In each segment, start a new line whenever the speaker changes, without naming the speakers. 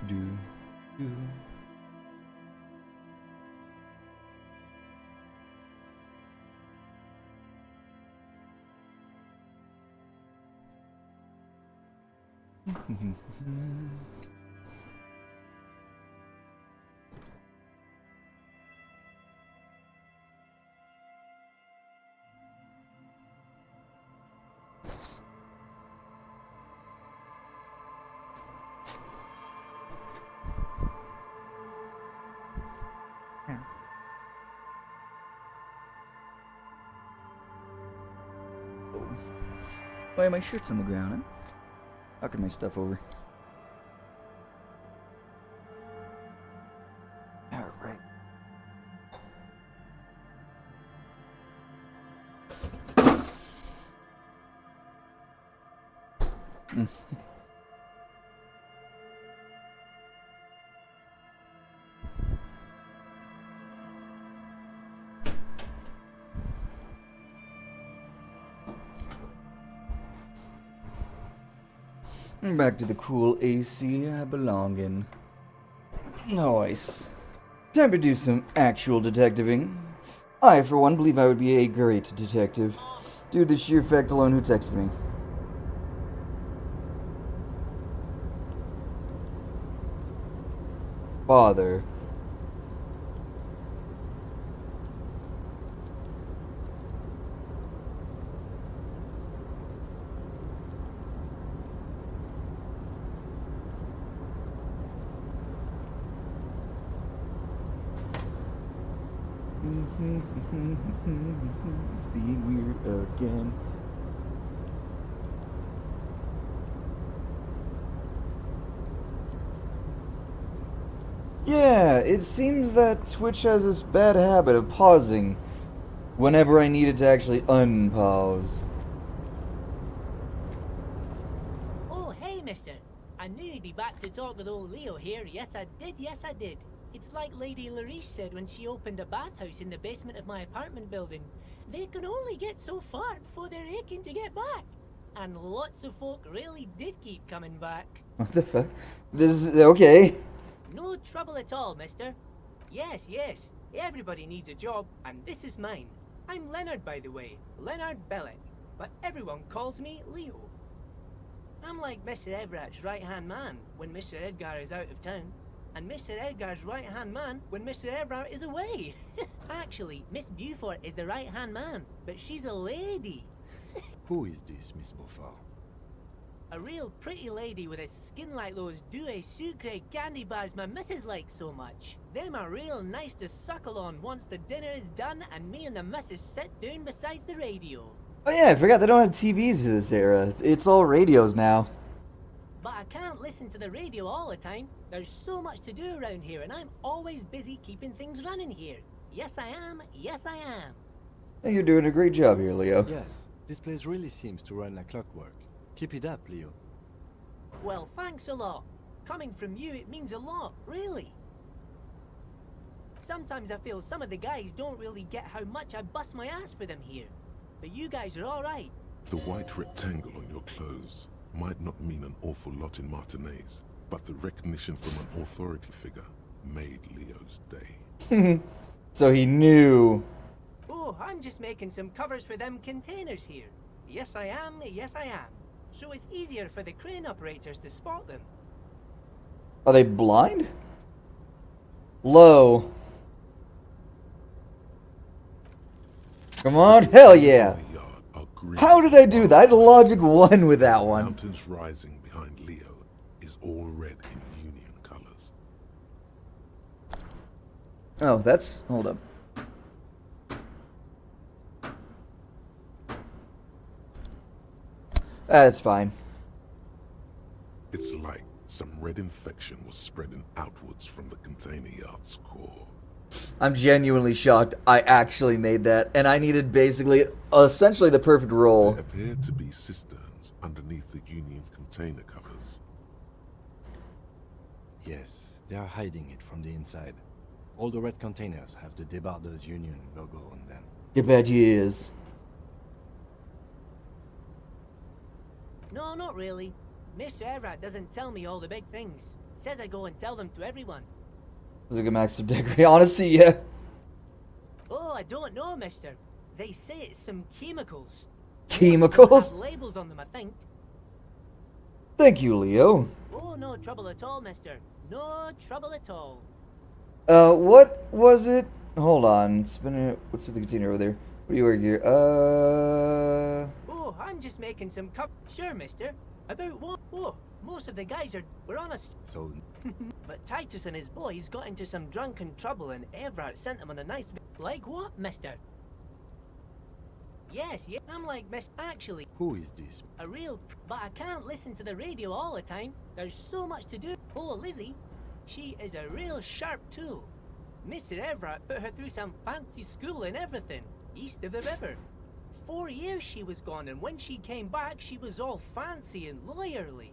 do. Why are my shirts on the ground, huh? Knocking my stuff over. Alright. Back to the cool AC I belong in. Nice. Time to do some actual detectiving. I, for one, believe I would be a great detective. Due to the sheer fact alone who texted me. Father. It's being weird again. Yeah, it seems that Twitch has this bad habit of pausing whenever I need it to actually unpause.
Oh, hey, mister. I knew you'd be back to talk with old Leo here. Yes, I did. Yes, I did. It's like Lady Larice said when she opened a bathhouse in the basement of my apartment building. They can only get so far before they're aching to get back. And lots of folk really did keep coming back.
What the fuck? This is okay.
No trouble at all, mister. Yes, yes. Everybody needs a job, and this is mine. I'm Leonard, by the way. Leonard Bellick. But everyone calls me Leo. I'm like Mr. Everett's right-hand man when Mr. Edgar is out of town. And Mr. Edgar's right-hand man when Mr. Everett is away. Actually, Miss Beaufort is the right-hand man, but she's a lady.
Who is this, Miss Beaufort?
A real pretty lady with a skin like those Douai Sucre candy bars my missus likes so much. Them are real nice to suckle on once the dinner is done and me and the missus sit down beside the radio.
Oh yeah, I forgot they don't have TVs in this era. It's all radios now.
But I can't listen to the radio all the time. There's so much to do around here, and I'm always busy keeping things running here. Yes, I am. Yes, I am.
Hey, you're doing a great job here, Leo.
Yes, this place really seems to run like clockwork. Keep it up, Leo.
Well, thanks a lot. Coming from you, it means a lot, really. Sometimes I feel some of the guys don't really get how much I bust my ass for them here. But you guys are alright.
The white rectangle on your clothes might not mean an awful lot in Martinaise, but the recognition from an authority figure made Leo's day.
So he knew.
Oh, I'm just making some covers for them containers here. Yes, I am. Yes, I am. So it's easier for the crane operators to spot them.
Are they blind? Low. Come on, hell yeah.
The yard are green.
How did I do that? I had logic 1 with that one.
Mountains rising behind Leo is all red in Union colors.
Oh, that's... hold up. That's fine.
It's like some red infection was spreading outwards from the container yard's core.
I'm genuinely shocked I actually made that, and I needed basically, essentially the perfect roll.
There appeared to be cisterns underneath the Union container covers.
Yes, they are hiding it from the inside. All the red containers have the Debarders Union logo on them.
Get bad years.
No, not really. Mr. Everett doesn't tell me all the big things. Says I go and tell them to everyone.
This is a good max integrity. Honestly, yeah.
Oh, I don't know, mister. They say it's some chemicals.
Chemicals?
Have labels on them, I think.
Thank you, Leo.
Oh, no trouble at all, mister. No trouble at all.
What was it? Hold on. Spin it. What's with the container over there? What do you work here?
Oh, I'm just making some cup. Sure, mister. About what? Oh, most of the guys were on us.
So,
But Titus and his boys got into some drunken trouble and Everard sent them on a nice... Like what, mister? Yes, yeah. I'm like, actually,
who is this?
a real... But I can't listen to the radio all the time. There's so much to do. Oh, Lizzie, she is a real sharp tool. Mr. Everett put her through some fancy school and everything, east of the river. 4 years she was gone, and when she came back, she was all fancy and lawyerly.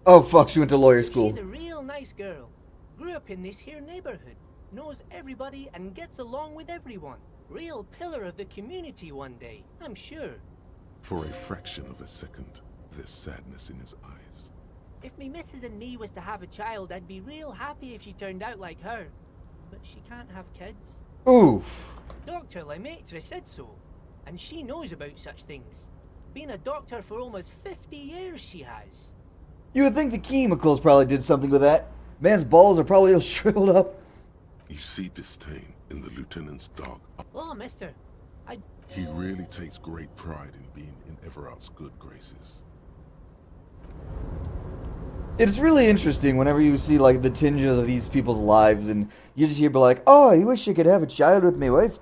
Oh, fuck. She went to lawyer school.
She's a real nice girl. Grew up in this here neighborhood. Knows everybody and gets along with everyone. Real pillar of the community one day, I'm sure.
For a fraction of a second, there's sadness in his eyes.
If me missus and me was to have a child, I'd be real happy if she turned out like her. But she can't have kids.
Oof.
Dr. Lemaitre said so. And she knows about such things. Been a doctor for almost 50 years she has.
You would think the chemicals probably did something with that. Man's balls are probably all shriveled up.
You see disdain in the lieutenant's dark eyes.
Oh, mister,
He really takes great pride in being in Everard's good graces.
It's really interesting whenever you see like the tinges of these people's lives and you just hear be like, oh, I wish I could have a child with my wife.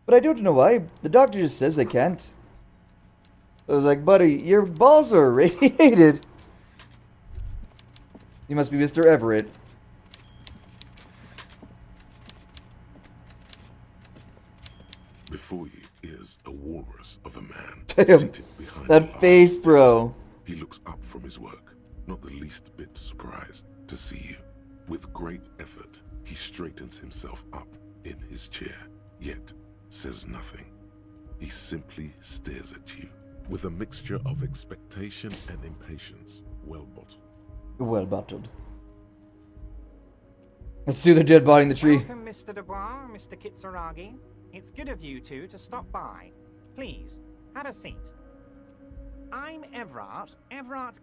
But I don't know why. The doctor just says I can't. I was like, buddy, your balls are irradiated. You must be Mr. Everett.
Before you is a walrus of a man.
Damn,
seated behind
that
a large
face,
desk.
bro.
He looks up from his work, not the least bit surprised to see you. With great effort, he straightens himself up in his chair, yet says nothing. He simply stares at you, with a mixture of expectation and impatience, well bottled.
Well bottled. Let's see the dead body in the tree.
Welcome, Mr. Dubois, Mr. Kitsuragi. It's good of you two to stop by. Please, have a seat. I'm Everard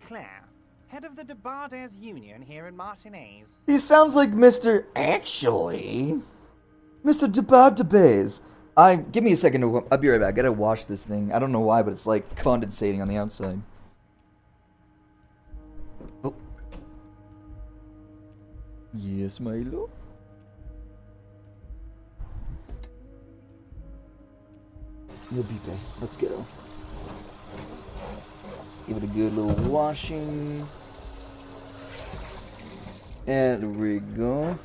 Clare, head of the Debarders Union here in Martinez.
He sounds like Mr. Actually, Mr. Debardebes. Give me a second. I'll be right back. I gotta wash this thing. I don't know why, but it's like condensating on the outside. Oh. Yes, my lord. You'll be back. Let's go. Give it a good little washing. And there we go.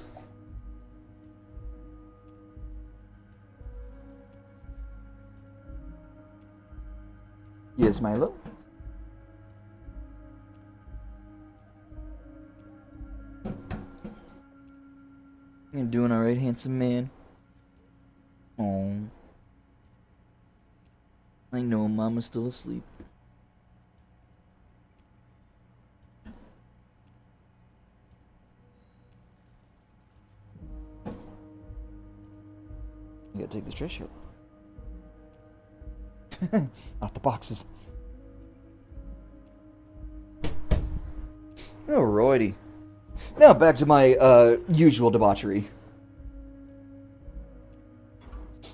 Yes, Milo. You're doing alright, handsome man. Oh. I know Mama's still asleep. You gotta take this trash out. Out the boxes. Alrighty. Now back to my usual debauchery.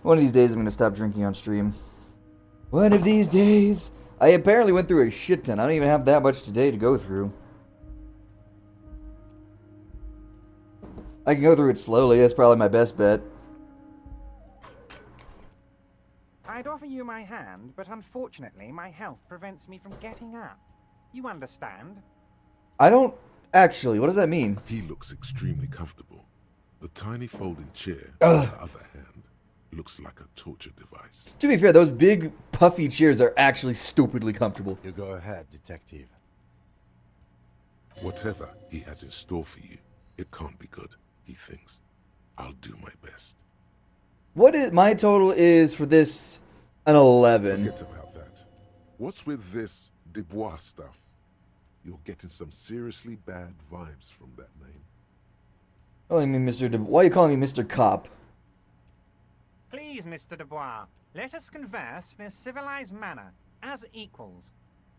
One of these days I'm gonna stop drinking on stream. One of these days. I apparently went through a shit ton. I don't even have that much today to go through. I can go through it slowly. That's probably my best bet.
I'd offer you my hand, but unfortunately my health prevents me from getting up. You understand?
I don't... Actually, what does that mean?
He looks extremely comfortable. The tiny folding chair, on the other hand, looks like a torture device.
To be fair, those big, puffy chairs are actually stupidly comfortable.
You go ahead, detective.
Whatever he has in store for you, it can't be good, he thinks. I'll do my best.
What is... My total is for this... an 11.
Forget about that. What's with this Dubois stuff? You're getting some seriously bad vibes from that name.
Calling me Mr. Why are you calling me Mr. Cop?
Please, Mr. Dubois, let us converse in a civilized manner, as equals.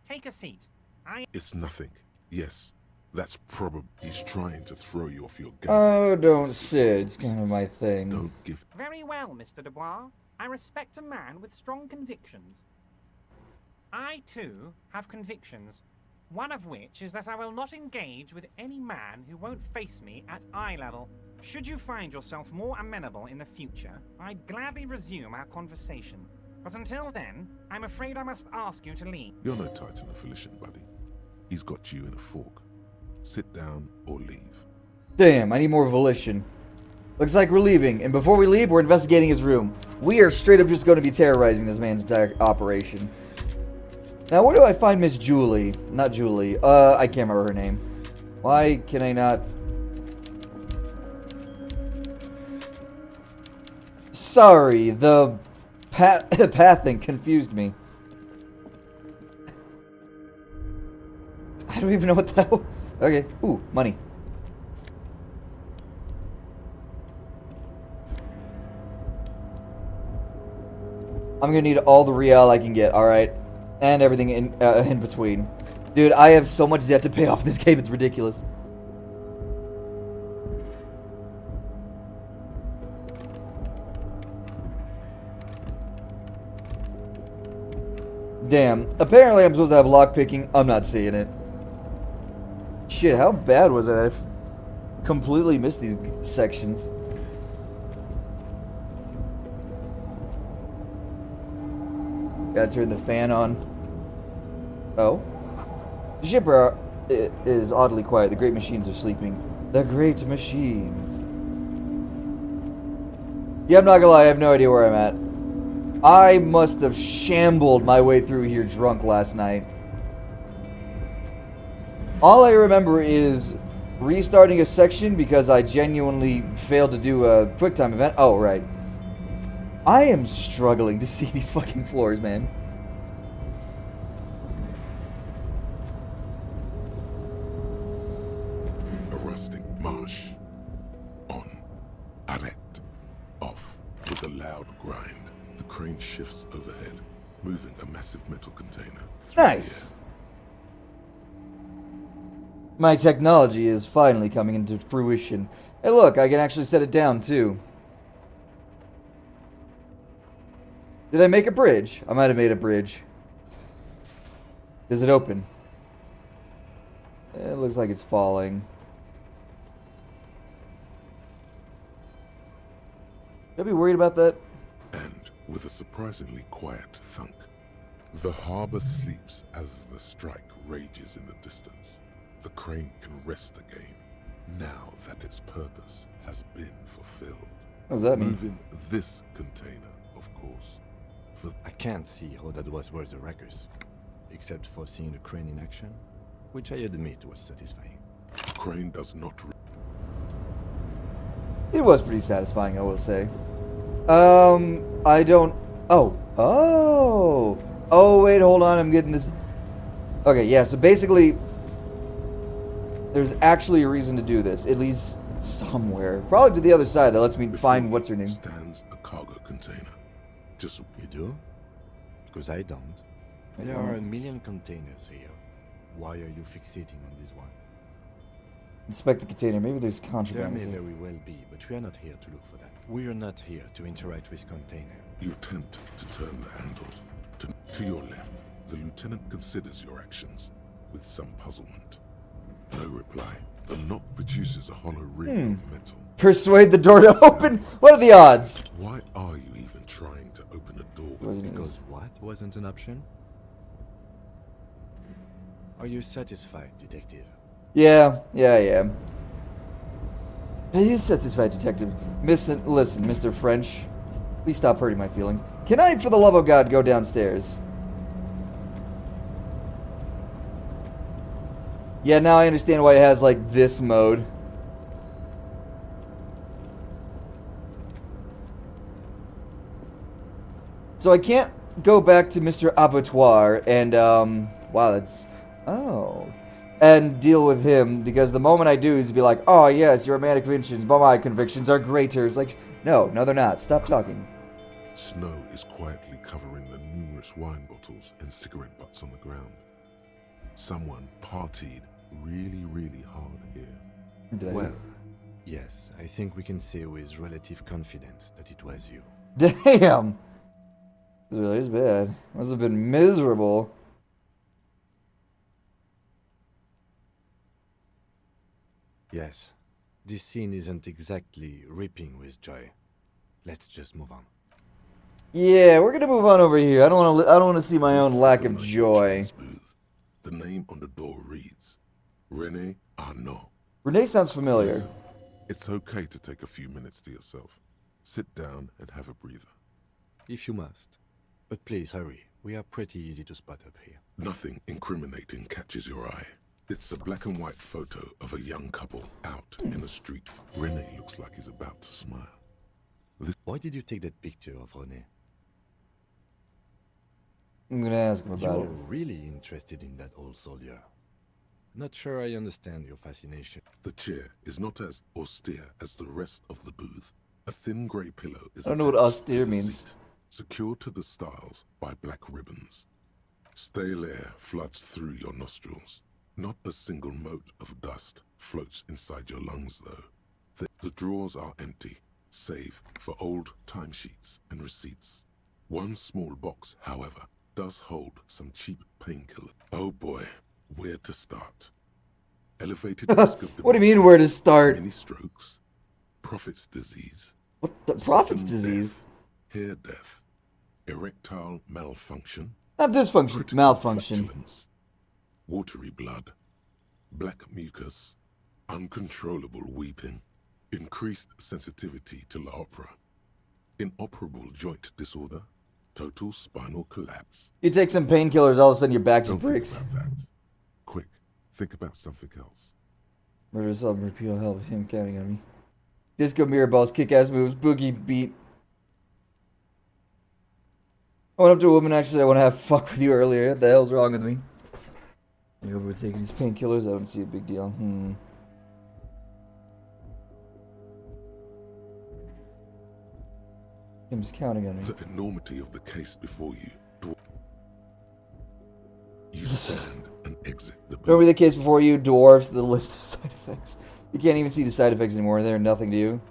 Take a seat.
It's nothing. Yes, that's probably he's trying to throw you off your game.
Oh, don't sit. It's kind of my thing.
Don't give.
Very well, Mr. Dubois. I respect a man with strong convictions. I, too, have convictions. One of which is that I will not engage with any man who won't face me at eye level. Should you find yourself more amenable in the future, I'd gladly resume our conversation. But until then, I'm afraid I must ask you to leave.
You're no Titan of Elysium, buddy. He's got you in a fork. Sit down or leave.
Damn, I need more volition. Looks like we're leaving, and before we leave, we're investigating his room. We are straight up just going to be terrorizing this man's entire operation. Now, where do I find Miss Julie? Not Julie. I can't remember her name. Why can I not? Sorry, the path thing confused me. I don't even know what that was. Okay. Ooh, money. I'm gonna need all the real I can get, alright? And everything in between. Dude, I have so much debt to pay off this game, it's ridiculous. Damn. Apparently I'm supposed to have lockpicking. I'm not seeing it. Shit, how bad was it? I've completely missed these sections. Gotta turn the fan on. Oh. The ship is oddly quiet. The great machines are sleeping. The great machines. Yeah, I'm not gonna lie. I have no idea where I'm at. I must have shambled my way through here drunk last night. All I remember is restarting a section because I genuinely failed to do a QuickTime event. Oh, right. I am struggling to see these fucking floors, man.
A rusting marsh. On. Arrête. Off. With a loud grind, the crane shifts overhead, moving a massive metal container through
Nice. My technology is finally coming into fruition. Hey, look, I can actually set it down, too. Did I make a bridge? I might have made a bridge. Does it open? It looks like it's falling. Should I be worried about that?
the air. And with a surprisingly quiet thunk, the harbor sleeps as the strike rages in the distance. The crane can rest again, now that its purpose has been fulfilled.
What does that mean?
Moving this container, of course. For
I can't see how that was worth the wreckers, except for seeing the crane in action, which I admit was satisfying.
the crane does not
It was pretty satisfying, I will say. I don't... Oh, wait, hold on, I'm getting this... Okay, yeah, so basically... There's actually a reason to do this, at least somewhere. Probably to the other side that lets me find what's her name.
stands a cargo container. Just
You do? Because I don't. There are a million containers here. Why are you fixating on this one?
Inspect the container, maybe there's
There
contraband.
may very well be, but we are not here to look for that. We are not here to interact with container.
you attempt to turn the handle. To your left, the lieutenant considers your actions with some puzzlement. No reply. The lock produces a hollow ring of metal.
Persuade the door to open? What are the odds?
Why are you even trying to open a door?
Wasn't it?
Because what wasn't an option? Are you satisfied, detective?
Yeah, I am. He is satisfied, detective. Listen, Mr. French. Please stop hurting my feelings. Can I, for the love of God, go downstairs? Yeah, now I understand why it has, like, this mode. So I can't go back to Mr. Abattoir and, wow, that's... Oh. and deal with him, because the moment I do, he's be like, oh yes, your romantic convictions, but my convictions are greater. It's like, no, they're not. Stop talking.
Snow is quietly covering the numerous wine bottles and cigarette butts on the ground. Someone partied really hard here.
Did I
Well,
use-
yes, I think we can say with relative confidence that it was you.
Damn! This really is bad. Must have been miserable.
Yes, this scene isn't exactly ripping with joy. Let's just move on.
Yeah, we're gonna move on over here. I don't want to. I don't want to see my own
This
lack
is a
of
nice
joy.
child's booth. The name on the door reads, René Arnaud.
Renee sounds familiar.
Listen, it's okay to take a few minutes to yourself. Sit down and have a breather.
If you must. But please hurry. We are pretty easy to spot up here.
Nothing incriminating catches your eye. It's a black and white photo of a young couple out in a street. René looks like he's about to smile.
Why did you take that picture of René?
I'm gonna ask him about
You're
it.
really interested in that old soldier. Not sure I understand your fascination.
The chair is not as austere as the rest of the booth. A thin grey pillow is
I don't know what
attached to
austere
the
means.
seat, secured to the stiles by black ribbons. Stale air floods through your nostrils. Not a single mote of dust floats inside your lungs, though. The drawers are empty, save for old timesheets and receipts. One small box, however, does hold some cheap painkillers. Oh boy, where to start? Elevated risk of
What do you mean, where to start?
Many strokes, prophet's disease,
What the prophet's
sudden
disease?
death, hair death, erectile malfunction,
Not dysfunction,
critical
malfunction.
flatulence, watery blood, black mucus, uncontrollable weeping, increased sensitivity to la opera, inoperable joint disorder, total spinal collapse.
You take some painkillers, all of a sudden your back just
Don't think
breaks.
about that. Quick, think about something else.
Murder, assault, repeal, help him counting on me. Disco mirror balls, kick-ass moves, boogie beat. I went up to a woman actually I want to have fuck with you earlier. What the hell's wrong with me? You over taking these painkillers? I don't see a big deal. I'm just counting on me.
The enormity of the case before you. You stand and exit the
Remember
booth.
the case before you dwarfs the list of side effects. You can't even see the side effects anymore. They're nothing to you.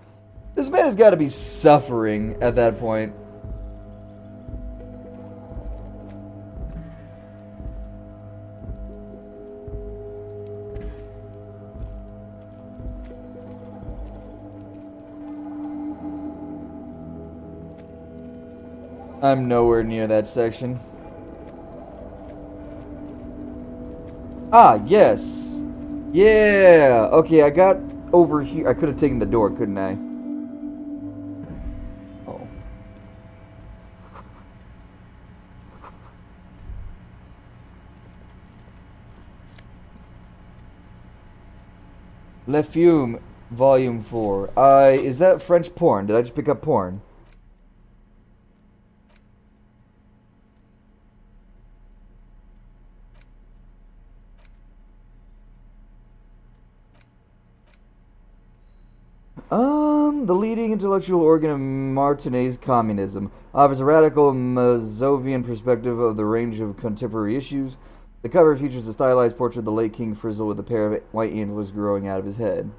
This man has got to be suffering at that point. I'm nowhere near that section. Ah, yes. Yeah. Okay, I got over here. I could have taken the door, couldn't I? Oh. Le Fume, Volume 4. Is that French porn? Did I just pick up porn? The leading intellectual organ of Martinez communism offers a radical Mazovian perspective of the range of contemporary issues. The cover features a stylized portrait of the late King Frizzle with a pair of white antlers growing out of his head.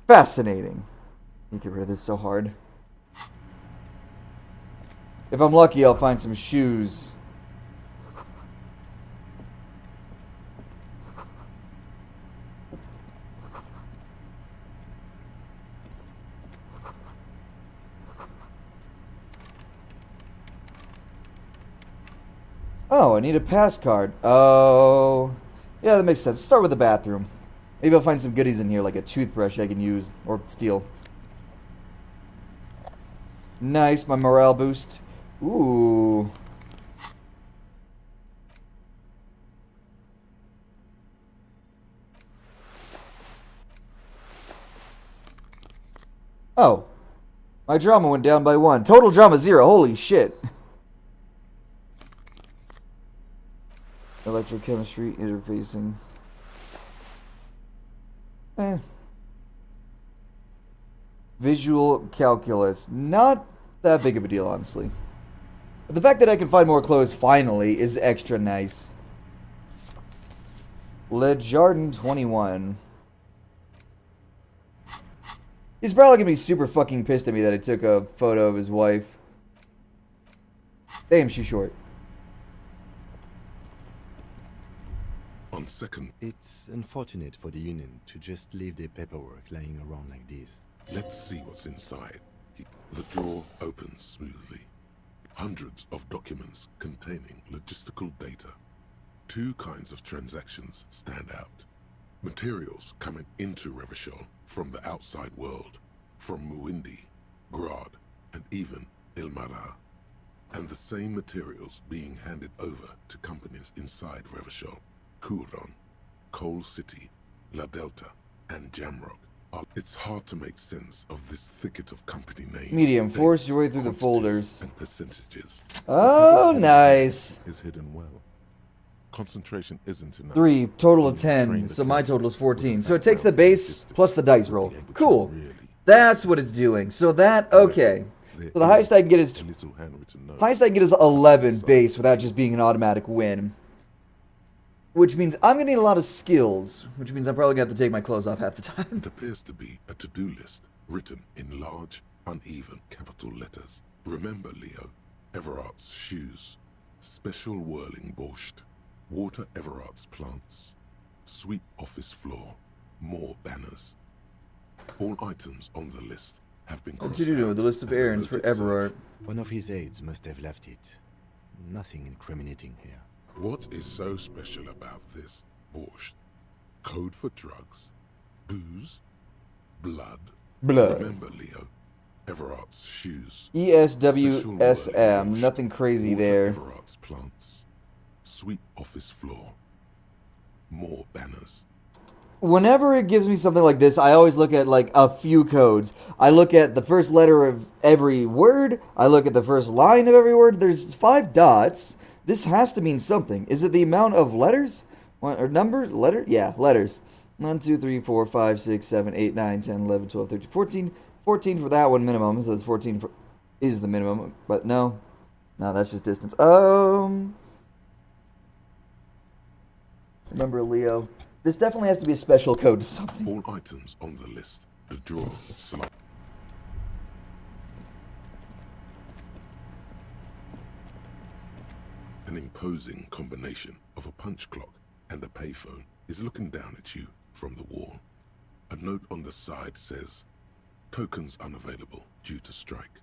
Fascinating. You get rid of this so hard. If I'm lucky, I'll find some shoes. Oh, I need a pass card. Oh. Yeah, that makes sense. Start with the bathroom. Maybe I'll find some goodies in here, like a toothbrush I can use or steal. Nice, my morale boost. Ooh. Oh. My drama went down by 1. Total drama 0. Holy shit. Electrochemistry interfacing. Eh. Visual calculus. Not that big of a deal, honestly. But the fact that I can find more clothes finally is extra nice. Le Jardin 21. He's probably gonna be super fucking pissed at me that I took a photo of his wife. Damn, she's short.
On second,
It's unfortunate for the Union to just leave their paperwork lying around like this.
let's see what's inside. The drawer opens smoothly. Hundreds of documents containing logistical data. Two kinds of transactions stand out. Materials coming into Revachol from the outside world, from Muindi, Grad, and even Ilmara. And the same materials being handed over to companies inside Revachol, Kuron, Coal City, La Delta, and Jamrock. It's hard to make sense of this thicket of company names.
Medium,
dates,
force your way through the
quantities,
folders.
and percentages.
Oh, nice.
Is hidden well. Concentration isn't enough.
3, total of
You train
10,
the
so my
character
total is
with
14.
a
So it takes the
background in
base
logistics
plus the dice
to
roll.
be able to
Cool.
really
That's what it's doing. So that, okay.
There
So the highest I can get is
a little handwritten note.
highest I can get is 11 base without just being an automatic win. Which means I'm gonna need a lot of skills, which means I'm probably gonna have to take my clothes off half the time.
It appears to be a to-do list written in large, uneven capital letters. Remember, Leo, Everart's shoes, special whirling borscht, water Everart's plants, sweep office floor, more banners. All items on the list have been
What to do with the list of errands for Everard?
One of his aides must have left it. Nothing incriminating here.
What is so special about this borscht? Code for drugs, booze, blood.
Blood.
Remember, Leo, Everart's shoes.
ESWSM, nothing crazy
Water
there.
Everart's plants. Sweep office floor. More banners.
Whenever it gives me something like this, I always look at like a few codes. I look at the first letter of every word. I look at the first line of every word. There's 5 dots. This has to mean something. Is it the amount of letters? Or number? Letter? Yeah, letters. 1, 2, 3, 4, 5, 6, 7, 8, 9, 10, 11, 12, 13, 14. 14 for that one minimum. So that's 14 for, is the minimum. But no. No, that's just distance. Remember, Leo. This definitely has to be a special code to something.
All items on the list. The drawer. Select. An imposing combination of a punch clock and a payphone is looking down at you from the wall. A note on the side says, tokens unavailable due to strike.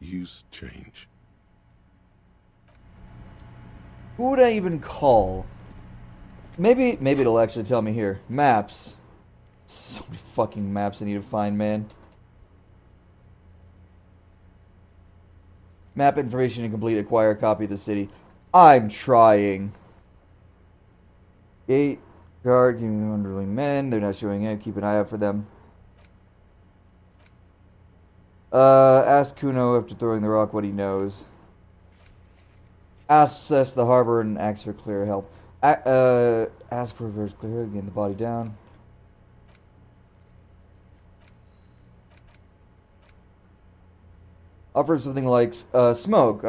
Use change.
Who would I even call? Maybe it'll actually tell me here. Maps. So many fucking maps I need to find, man. Map information incomplete. Acquire a copy of the city. I'm trying. Gate. Guard. Give me underling men. They're not showing up. Keep an eye out for them. Ask Kuno after throwing the rock what he knows. Assess the harbor and ask for clear help. Ask for reverse clear. Getting the body down. Offer something like smoke.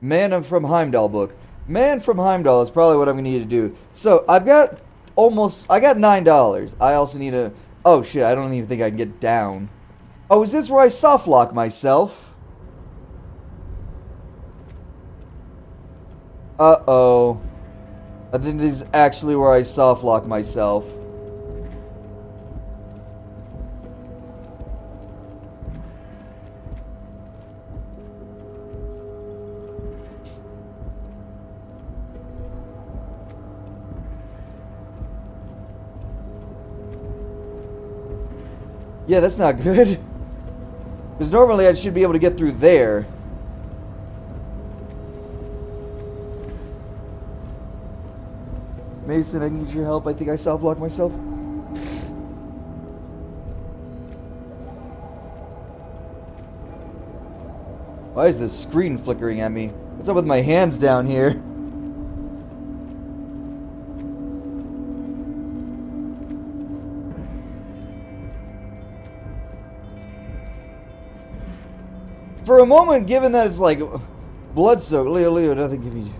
Man from Heimdall book. Man from Heimdall is probably what I'm gonna need to do. So I got $9. I also need a. Oh shit! I don't even think I can get down. Oh, is this where I soft lock myself? Uh-oh. I think this is actually where I soft lock myself. Yeah, that's not good. Because normally I should be able to get through there. Mason, I need your help. I think I self-locked myself. Why is the screen flickering at me? What's up with my hands down here? For a moment, given that it's like blood-soaked, Leo, nothing can be.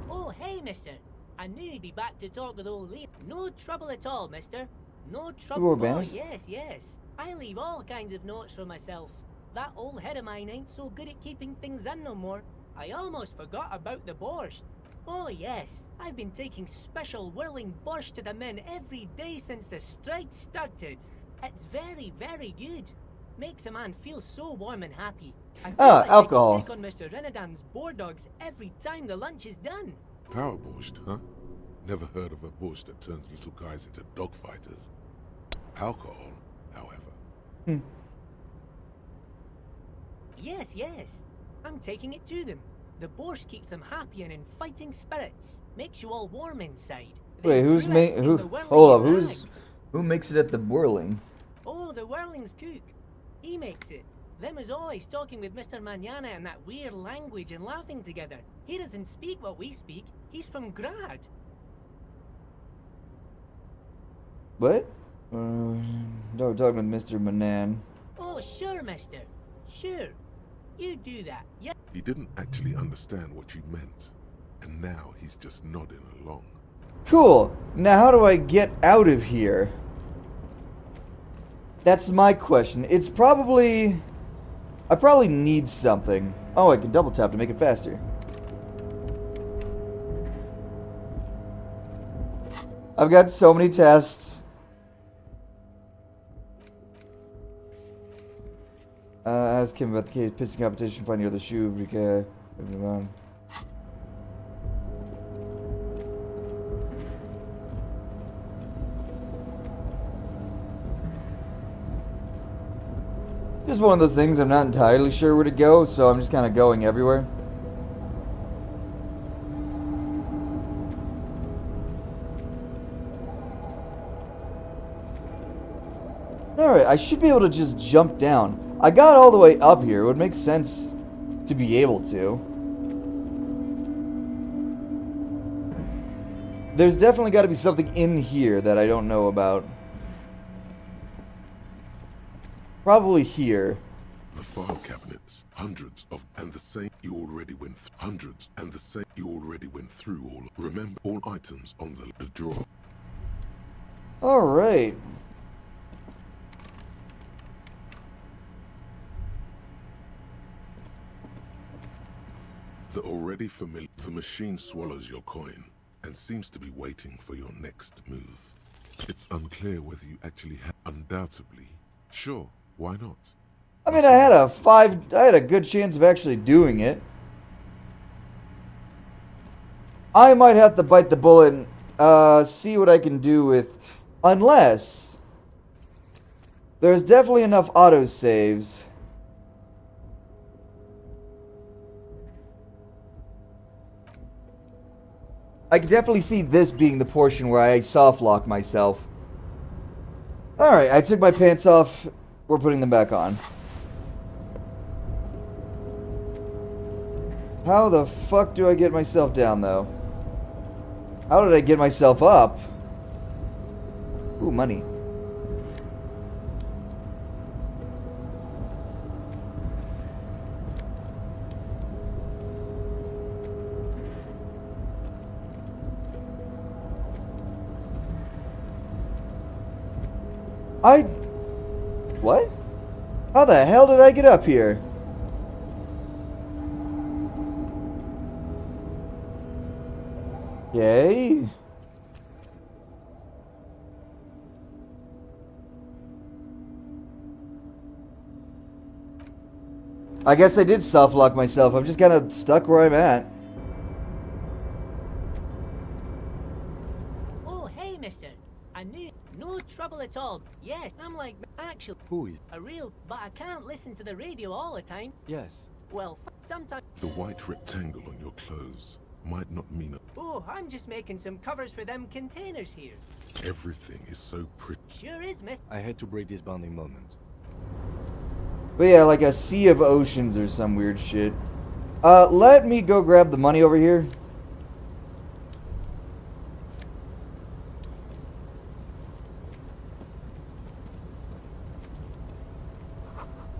Oh, hey, mister. I knew you'd be back to talk with old Leo. No trouble at all, mister. No trouble.
wore
Oh,
banners?
yes. I leave all kinds of notes for myself. That old head of mine ain't so good at keeping things in no more. I almost forgot about the borscht. Oh, yes. I've been taking special whirling borscht to the men every day since the strike started. It's very, very good. Makes a man feel so warm and happy. I feel like
alcohol.
I can take on Mr. Renadan's boar dogs every time the lunch is done.
Power borscht, huh? Never heard of a borscht that turns little guys into dogfighters. Alcohol, however.
Yes. I'm taking it to them. The borscht keeps them happy and in fighting spirits. Makes you all warm inside.
Wait,
Then
who's
brew it in
who?
the whirling
Hold up,
rags.
who makes it at the whirling?
Oh, the whirling's cook. He makes it. Them is always talking with Mr. Manana in that weird language and laughing together. He doesn't speak what we speak. He's from Grad.
What? No, we're talking with Mr. Manan.
Oh, sure, mister. Sure. You do that. Yeah.
He didn't actually understand what you meant, and now he's just nodding along.
Cool. Now, how do I get out of here? That's my question. It's probably... I probably need something. Oh, I can double tap to make it faster. I've got so many tests. Ask him about the case, pissing competition, find your other shoe, Rika. Just one of those things I'm not entirely sure where to go, so I'm just kind of going everywhere. Alright, I should be able to just jump down. I got all the way up here. It would make sense to be able to. There's definitely got to be something in here that I don't know about. Probably here.
The file cabinets, hundreds of, and the same you already went through. Hundreds, and the same you already went through all. Remember all items on the drawer.
Alright.
The already familiar. The machine swallows your coin and seems to be waiting for your next move. It's unclear whether you actually have. Undoubtedly. Sure, why not?
I mean, I had a good chance of actually doing it. I might have to bite the bullet and see what I can do with, unless there's definitely enough autosaves. I can definitely see this being the portion where I soft lock myself. Alright, I took my pants off. We're putting them back on. How the fuck do I get myself down, though? How did I get myself up? Ooh, money. What? How the hell did I get up here? Yay. I guess I did self-lock myself. I'm just kind of stuck where I'm at.
Oh, hey, mister. I knew. No trouble at all. Yes, I'm like, actually,
Who is?
a real, but I can't listen to the radio all the time.
Yes.
Well, sometimes.
The white rectangle on your clothes might not mean
Oh, I'm just making some covers for them containers here.
everything is so pretty.
Sure is, mister.
I had to break this bonding moment.
But yeah, like a sea of oceans or some weird shit. Let me go grab the money over here.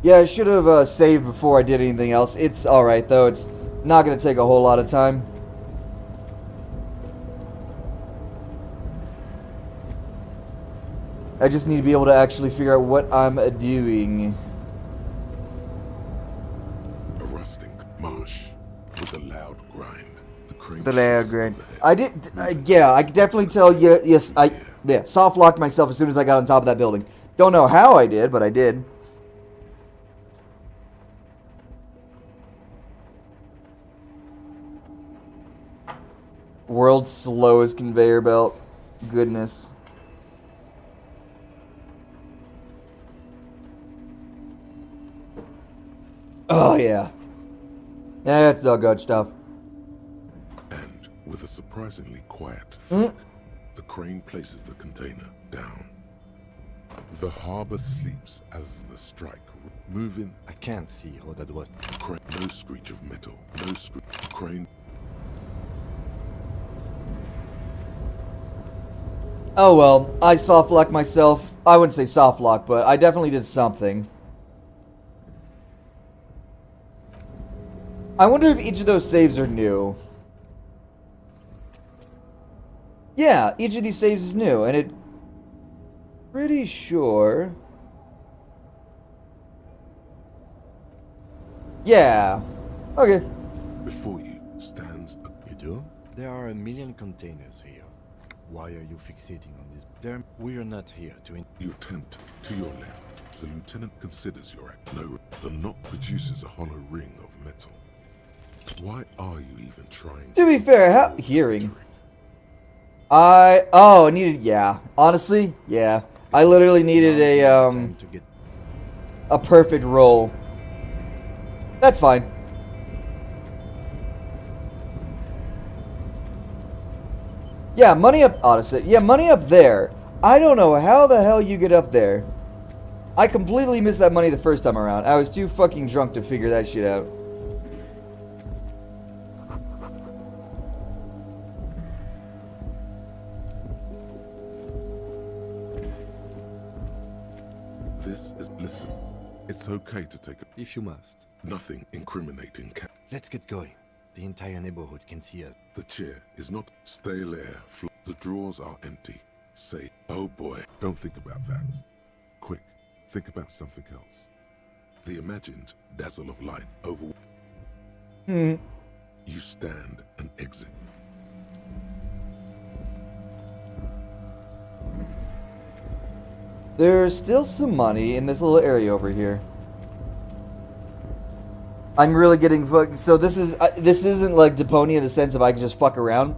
Yeah, I should have saved before I did anything else. It's alright, though. It's not going to take a whole lot of time. I just need to be able to actually figure out what I'm doing.
A rusting marsh with a loud grind. The crane
The loud
shifts
grind.
overhead.
I did, yeah, I could definitely tell you, yes, yeah, soft locked myself as soon as I got on top of that building. Don't know how I did, but I did. World's slowest conveyor belt. Goodness. Oh, yeah. That's all good stuff.
And with a surprisingly quiet thud, the crane places the container down. The harbor sleeps as the strike moving.
I can't see how that was.
Crane, no screech of metal, no screech. Crane.
Oh well, I soft locked myself. I wouldn't say soft lock, but I definitely did something. I wonder if each of those saves are new. Yeah, each of these saves is new, and it... Pretty sure... Yeah. Okay.
Before you stands a
You do? There are a million containers here. Why are you fixating on this? We're not here to...
You tent to your left. The lieutenant considers your act. No, the knock produces a hollow ring of metal. Why are you even trying?
To be fair, how... Hearing. Oh, I needed... Yeah. Honestly, yeah. I literally needed
Time to get...
a perfect roll. That's fine. Yeah, money up... Honestly, yeah, money up there. I don't know how the hell you get up there. I completely missed that money the first time around. I was too fucking drunk to figure that shit out.
This is... Listen, it's okay to take a...
If you must.
Nothing incriminating can...
Let's get going. The entire neighborhood can see us.
The chair is not stale air. The drawers are empty. Say, oh boy, don't think about that. Quick, think about something else. The imagined dazzle of light over... You stand and exit.
There's still some money in this little area over here. I'm really getting fucked. So this isn't like Deponia in a sense of I can just fuck around.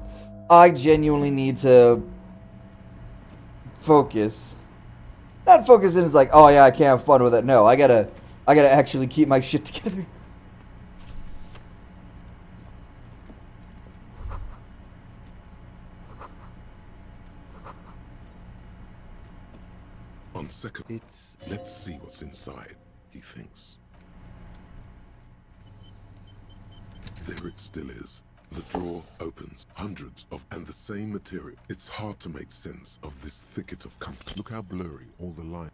I genuinely need to focus. Not focus in is like, oh yeah, I can't have fun with it. No, I gotta actually keep my shit together.
On second,
It's...
let's see what's inside, he thinks. There it still is. The drawer opens. Hundreds of and the same material. It's hard to make sense of this thicket of comfort. Look how blurry all the lines.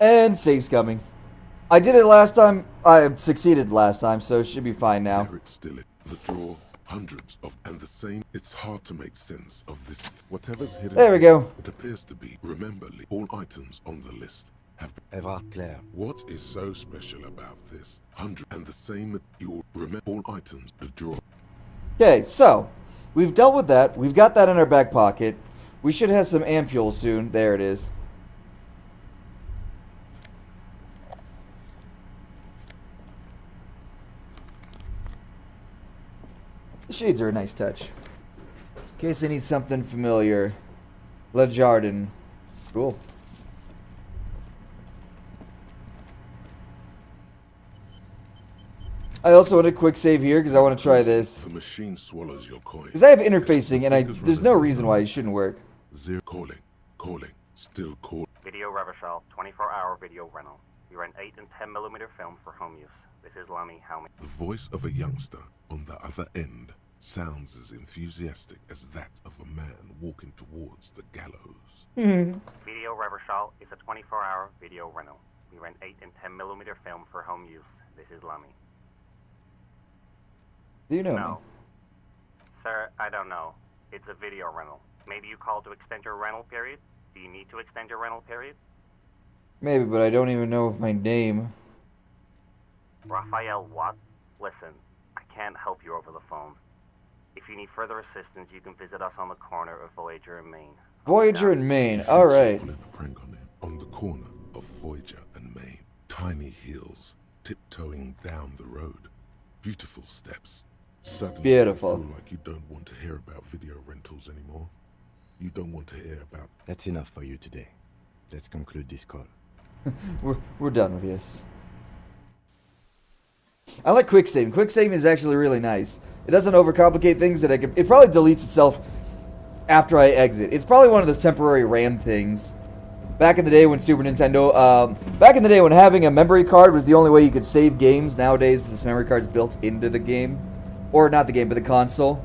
And save's coming. I did it last time. I succeeded last time, so it should be fine now.
There it still is. The drawer, hundreds of and the same. It's hard to make sense of this. Whatever's hidden.
There we go.
It appears to be. Remember, all items on the list have been.
Everard Claire.
What is so special about this? Hundred and the same. You'll remember all items. The drawer.
Okay, so we've dealt with that. We've got that in our back pocket. We should have some ampule soon. There it is. The shades are a nice touch. In case I need something familiar. Le Jardin. Cool. I also want a quick save here because I want to try this.
The machine swallows your coin.
Because I have interfacing and there's no reason why it shouldn't work.
Zero calling, still calling.
Video Ravishal, 24-hour video rental. We rent 8 and 10mm film for home use. This is Lammy Helmet.
The voice of a youngster on the other end sounds as enthusiastic as that of a man walking towards the gallows.
Video Reversal is a 24-hour video rental. We rent 8 and 10mm film for home use. This is Lummy.
Do you know
No. Sir, I don't know. It's a video rental. Maybe you called to extend your rental period? Do you need to extend your rental period?
me? Maybe, but I don't even know my name.
Raphael what? Listen, I can't help you over the phone. If you need further assistance, you can visit us on the corner of Voyager and Main.
Voyager and Maine.
He
All
thinks
right.
you're pulling a prank on him. On the corner of Voyager and Main. Tiny hills tiptoeing down the road. Beautiful steps. Suddenly
Beautiful.
you feel like you don't want to hear about video rentals anymore. You don't want to hear about...
That's enough for you today. Let's conclude this call.
We're done with this. I like quicksaving. Quicksaving is actually really nice. It doesn't overcomplicate things. It probably deletes itself after I exit. It's probably one of those temporary RAM things. Back in the day when Super Nintendo, back in the day when having a memory card was the only way you could save games. Nowadays, this memory card's built into the game, or not the game, but the console.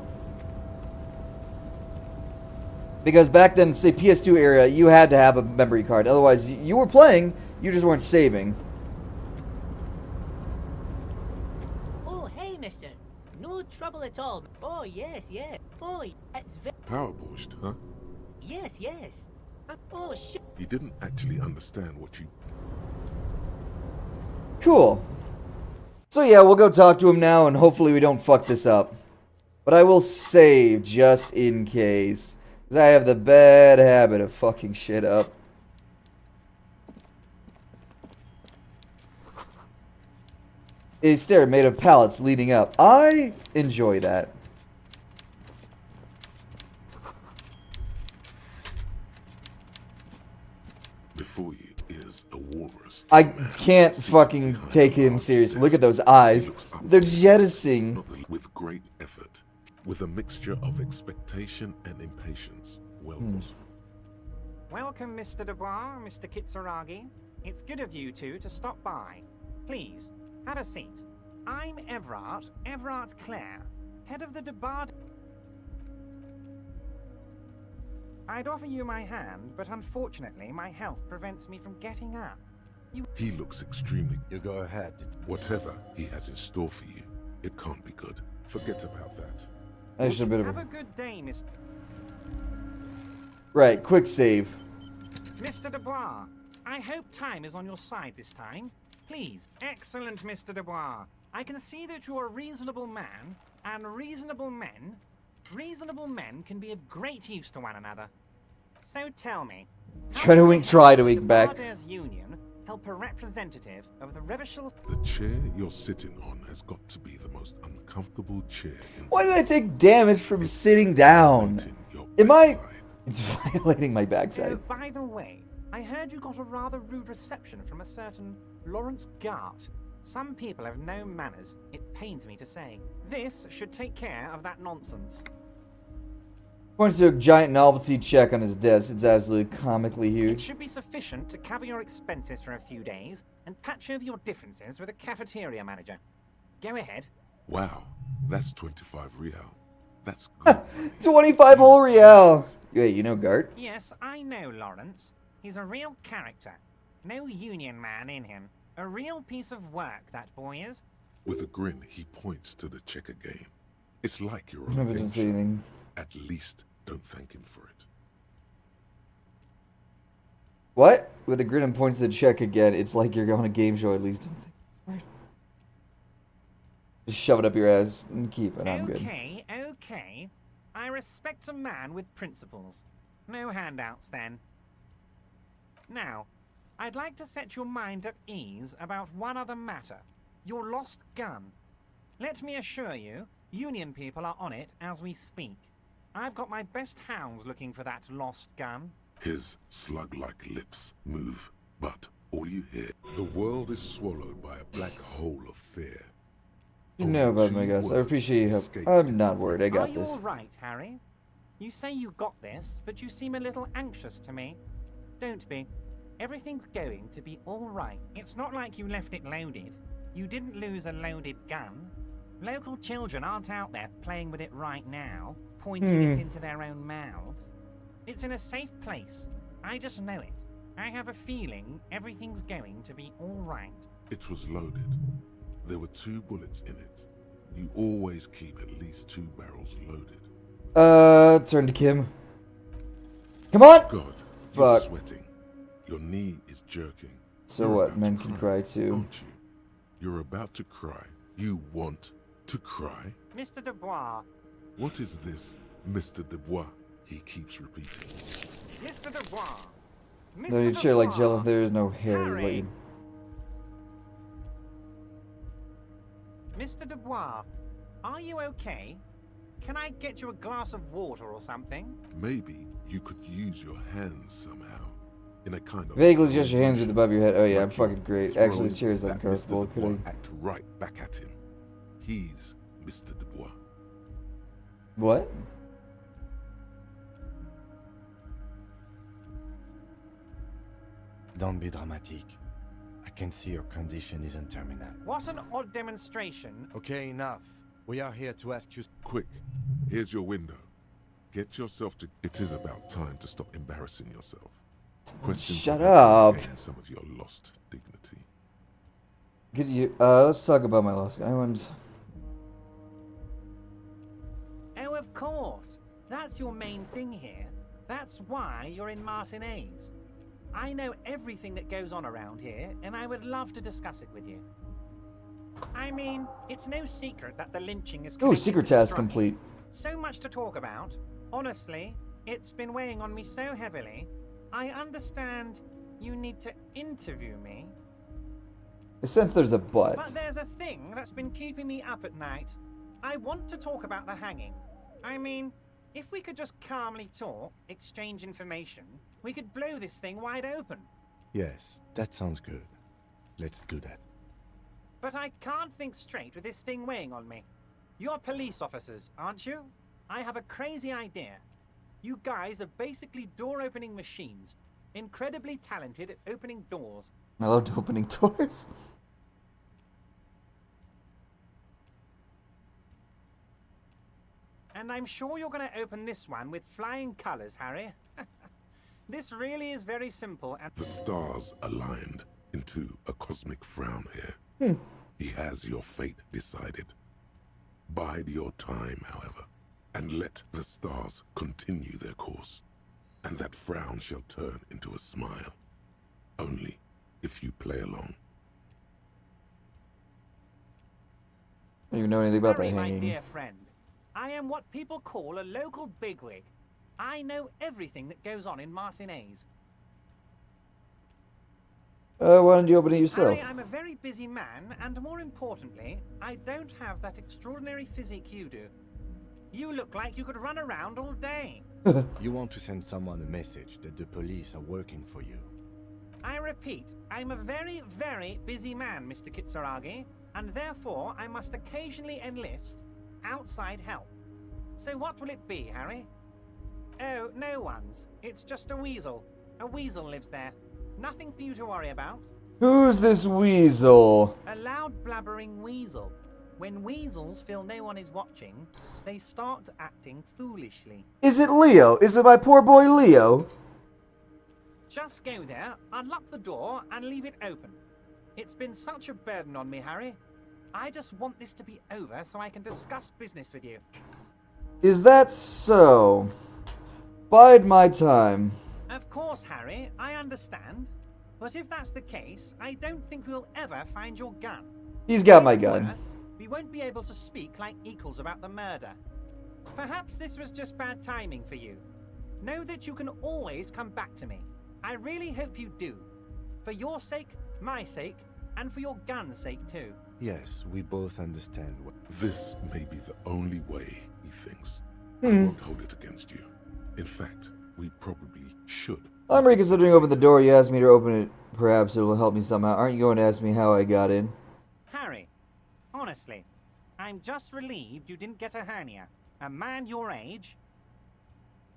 Because back then, say PS2 era, you had to have a memory card. Otherwise, you were playing, you just weren't saving.
Oh, hey, mister. No trouble at all. Oh, yes, yes. Oh, it's
Power boosted, huh?
Yes, yes. Oh, shit.
He didn't actually understand what you...
Cool. So yeah, we'll go talk to him now, and hopefully we don't fuck this up. But I will save just in case. Because I have the bad habit of fucking shit up. A stair made of pallets leading up. I enjoy that.
Before you is a walrus.
I
A man
can't
seated
fucking
behind
take
a
him
large
seriously.
desk.
Look at those
He
eyes.
looks up
They're
to you,
jettisoning.
with great effort, with a mixture of expectation and impatience. Welcome.
Welcome, Mr. Dubois, Mr. Kitsuragi. It's good of you two to stop by. Please, have a seat. I'm Everard Clare, head of the Debard... I'd offer you my hand, but unfortunately my health prevents me from getting up.
He looks extremely...
You go ahead.
Whatever he has in store for you, it can't be good. Forget about that.
That's just a bit of
Have
a...
a good day, Mr.
Right, quick save.
Mr. Dubois. I hope time is on your side this time. Please. Excellent, Mr. Dubois. I can see that you're a reasonable man, and reasonable men can be of great use to one another. So tell me,
Try to wink back.
Debarders Union help a representative of the Revachel...
The chair you're sitting on has got to be the most uncomfortable chair in
Why did I take damage from sitting down?
your
Am I...
backside.
It's violating my
Oh,
backside.
by the way, I heard you got a rather rude reception from a certain Lawrence Gart. Some people have no manners, it pains me to say. This should take care of that nonsense.
Points to a giant novelty check on his desk. It's absolutely comically
It
huge.
should be sufficient to cover your expenses for a few days and patch over your differences with the cafeteria manager. Go ahead.
Wow, that's 25 real. That's good.
25 whole real. Wait, you know Gart?
Yes, I know Lawrence. He's a real character. No union man in him. A real piece of work, that boy is.
With a grin, he points to the checker game. It's like you're
I
on
never
a
done
game
say
show.
anything.
At least don't thank him for it.
What? With a grin and points to the check again, it's like you're on a game show at least. Don't think. Right. Just shove it up your ass and keep it. I'm good.
Okay. I respect a man with principles. No handouts, then. Now, I'd like to set your mind at ease about one other matter. Your lost gun. Let me assure you, Union people are on it as we speak. I've got my best hounds looking for that lost gun.
His slug-like lips move, but all you hear, the world is swallowed by a black hole of fear.
You know about my guys. I appreciate your help. I'm not worried. I
Are
got
you
this.
all right, Harry? You say you got this, but you seem a little anxious to me. Don't be. Everything's going to be all right. It's not like you left it loaded. You didn't lose a loaded gun. Local children aren't out there playing with it right now, pointing it into their own mouths. It's in a safe place. I just know it. I have a feeling everything's going to be all right.
It was loaded. There were 2 bullets in it. You always keep at least 2 barrels loaded.
Turn to Kim. Come on!
God,
Fuck.
you're sweating. Your knee is jerking.
So
You're
what?
about
Men
to
can cry too.
Aren't you? You're about to cry. You want to cry?
Mr. Dubois,
What is this, Mr. Dubois? He keeps repeating.
Mr. Dubois. Mr.
No, you chair like
Dubois.
Jello. There is no hair. He's
Harry.
like,
Mr. Dubois, are you okay? Can I get you a glass of water or something?
Maybe you could use your hands somehow. In a kind of
vaguely just your hands with above your head. Oh yeah, I'm
Like
fucking
you
great.
throw
Actually, this chair is
that
uncomfortable.
Mr.
Could
Dubois
I?
act right back at him. He's Mr. Dubois.
What?
Don't be dramatic. I can see your condition isn't terminal.
What an odd demonstration.
Okay, enough. We are here to ask you...
Quick, here's your window. Get yourself to... It is about time to stop embarrassing yourself. Questions
Shut
will help you
up.
regain some of your lost dignity.
Could you? Let's talk about my lost island.
Oh, of course. That's your main thing here. That's why you're in Martinez. I know everything that goes on around here, and I would love to discuss it with you. I mean, it's no secret that the lynching is...
Ooh,
connected
secret
to the
task
strike.
complete.
So much to talk about. Honestly, it's been weighing on me so heavily. I understand you need to interview me.
Since there's a
But
but.
there's a thing that's been keeping me up at night. I want to talk about the hanging. I mean, if we could just calmly talk, exchange information, we could blow this thing wide open.
Yes, that sounds good. Let's do that.
But I can't think straight with this thing weighing on me. You're police officers, aren't you? I have a crazy idea. You guys are basically door-opening machines. Incredibly talented at opening doors.
I loved opening doors.
And I'm sure you're going to open this one with flying colors, Harry. This really is very simple and...
The stars aligned into a cosmic frown here. He has your fate decided. Bide your time, however, and let the stars continue their course, and that frown shall turn into a smile. Only if you play along.
I don't even know anything about
Harry,
that
my
hanging.
dear friend, I am what people call a local bigwig. I know everything that goes on in Martinez.
Why don't you open it yourself?
Harry, I'm a very busy man, and more importantly, I don't have that extraordinary physique you do. You look like you could run around all day.
You want to send someone a message that the police are working for you.
I repeat, I'm a very, very busy man, Mr. Kitsuragi, and therefore I must occasionally enlist outside help. So what will it be, Harry? Oh, no one's. It's just a weasel. A weasel lives there. Nothing for you to worry about.
Who's this weasel?
A loud blabbering weasel. When weasels feel no one is watching, they start acting foolishly.
Is it Leo? Is it my poor boy Leo?
Just go there, unlock the door, and leave it open. It's been such a burden on me, Harry. I just want this to be over so I can discuss business with you.
Is that so? Bide my time.
Of course, Harry, I understand. But if that's the case, I don't think we'll ever find your gun.
He's got my
Even
gun.
worse, we won't be able to speak like equals about the murder. Perhaps this was just bad timing for you. Know that you can always come back to me. I really hope you do. For your sake, my sake, and for your gun's sake too.
Yes, we both understand what...
This may be the only way, he thinks. I won't hold it against you. In fact, we probably should.
I'm reconsidering opening the door. You asked me to open it. Perhaps it will help me somehow. Aren't you going to ask me how I got in?
Harry, honestly, I'm just relieved you didn't get a hernia. A man your age.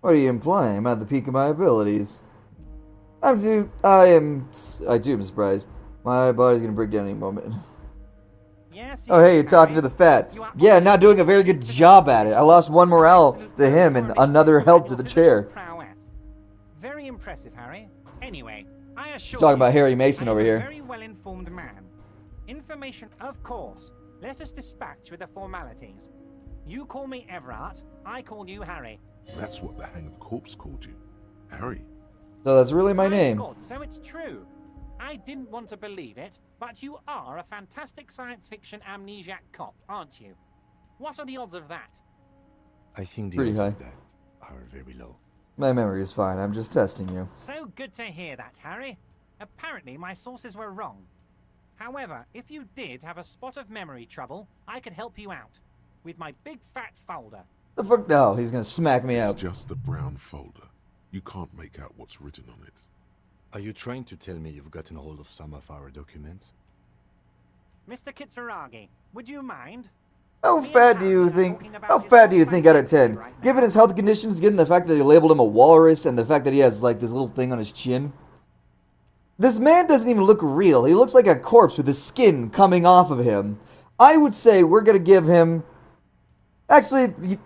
What are you implying? I'm at the peak of my abilities. I too am surprised. My body's gonna break down any moment.
Yes,
Oh, hey, you're
yes,
talking to
Harry.
the fat.
You are
Yeah, not doing a very good job at it. I lost one morale to him and another health to the chair.
Prowess. Very impressive, Harry. Anyway, I assure
He's talking
you,
about Harry Mason
I am
over
a
here.
very well-informed man. Information, of course. Let us dispatch with the formalities. You call me Everard, I call you Harry.
That's what the hanged corpse called you. Harry.
So that's really my
My
name.
God, so it's true. I didn't want to believe it, but you are a fantastic science fiction amnesiac cop, aren't you? What are the odds of that?
I think the
Pretty
odds
high.
of that are very low.
My memory is fine. I'm just testing you.
So good to hear that, Harry. Apparently, my sources were wrong. However, if you did have a spot of memory trouble, I could help you out with my big fat folder.
The fuck? No, he's gonna smack me
It's
out.
just a brown folder. You can't make out what's written on it.
Are you trying to tell me you've gotten hold of some of our documents?
Mr. Kitsuragi, would you mind?
How
Me and
fat do
Harry
you
are
think?
talking about
How
his
fat do you
whole
think out of
family
10?
right now.
Given his health conditions, given the fact that they labeled him a walrus, and the fact that he has like this little thing on his chin. This man doesn't even look real. He looks like a corpse with his skin coming off of him. I would say we're gonna give him. Actually,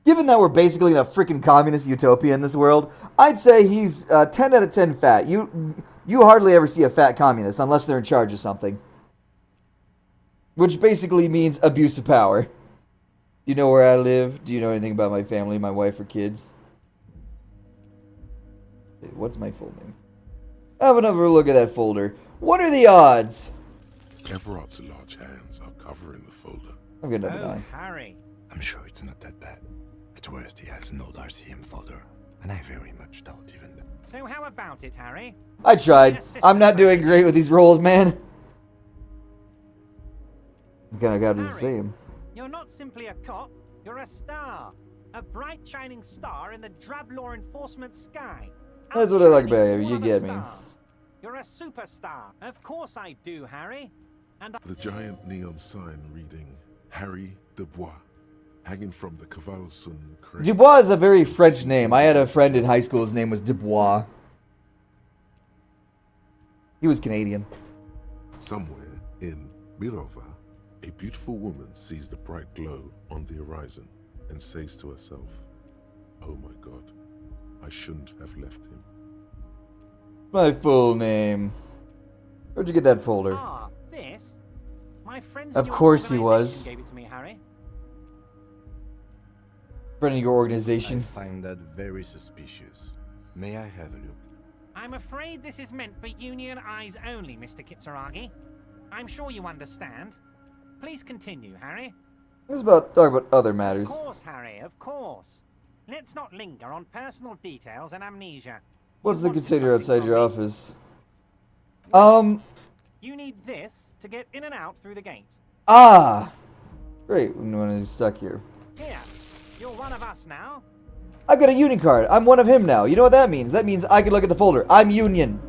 given that we're basically in a freaking communist utopia in this world, I'd say he's 10 out of 10 fat. You hardly ever see a fat communist unless they're in charge of something. Which basically means abuse of power. Do you know where I live? Do you know anything about my family, my wife, or kids? Wait, what's my full name? Have another look at that folder. What are the odds?
Everard's large hands are covering the folder.
I'm getting another
Oh,
eye.
Harry.
I'm sure it's not that bad. At worst, he has an old RCM folder, and I very much doubt even that.
So how about it, Harry?
I tried. I'm not doing great with these rolls, man. You kinda got to
Harry,
see him.
You're not simply a cop, you're a star. A bright shining star in the drab law enforcement sky.
That's what I like about
Outshining
you,
all
you
other
get me.
stars. You're a superstar. Of course I do, Harry. And
The giant neon sign reading Harry Dubois, hanging from the Cavalson crane.
Dubois is a very French name. I had a friend in high school, his name was Dubois. He was Canadian.
Somewhere in Mirova, a beautiful woman sees the bright glow on the horizon and says to herself, "Oh my God, I shouldn't have left him."
My full name. Where'd you get that folder?
Ah, this? My friends
Of
in your
course he
organization
was.
Gave it to me, Harry.
Friend of your
I
organization.
find that very suspicious. May I have a look?
I'm afraid this is meant for union eyes only, Mr. Kitsuragi. I'm sure you understand. Please continue, Harry.
This is about talk about other
Of
matters.
course, Harry, of course. Let's not linger on personal details and amnesia.
What's
You
the
wanted
container
something
outside
from
your
me?
office?
You need this to get in and out through the gate.
Ah! Great, when he's stuck here.
Here, you're one of us now.
I've got a union card. I'm one of him now. You know what that means? That means I can look at the folder. I'm union.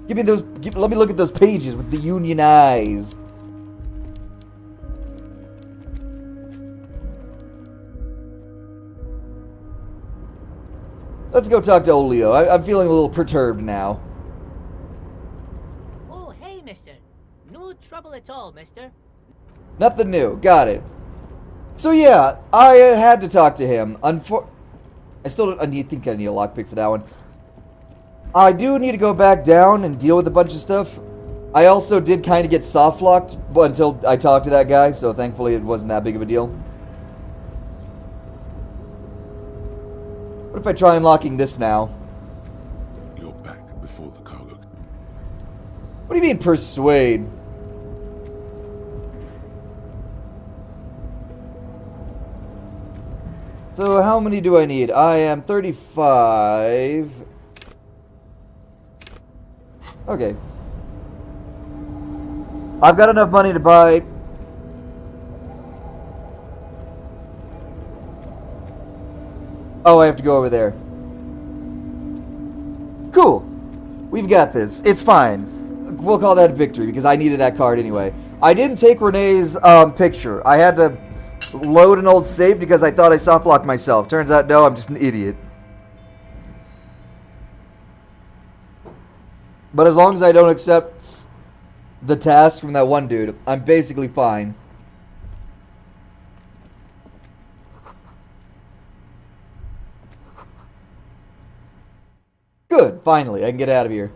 Give me those. Let me look at those pages with the union eyes. Let's go talk to old Leo. I'm feeling a little perturbed now.
Oh, hey, mister. No trouble at all, mister.
Nothing new. Got it. So yeah, I had to talk to him. I still don't. Think I need a lockpick for that one. I do need to go back down and deal with a bunch of stuff. I also did kind of get soft locked, but until I talked to that guy, so thankfully it wasn't that big of a deal. What if I try unlocking this now?
You're back before the cargo.
What do you mean persuade? So how many do I need? I am 35. Okay. I've got enough money to buy. Oh, I have to go over there. Cool. We've got this. It's fine. We'll call that a victory because I needed that card anyway. I didn't take Renee's picture. I had to load an old save because I thought I soft locked myself. Turns out, no, I'm just an idiot. But as long as I don't accept the task from that one dude, I'm basically fine. Good, finally, I can get out of here.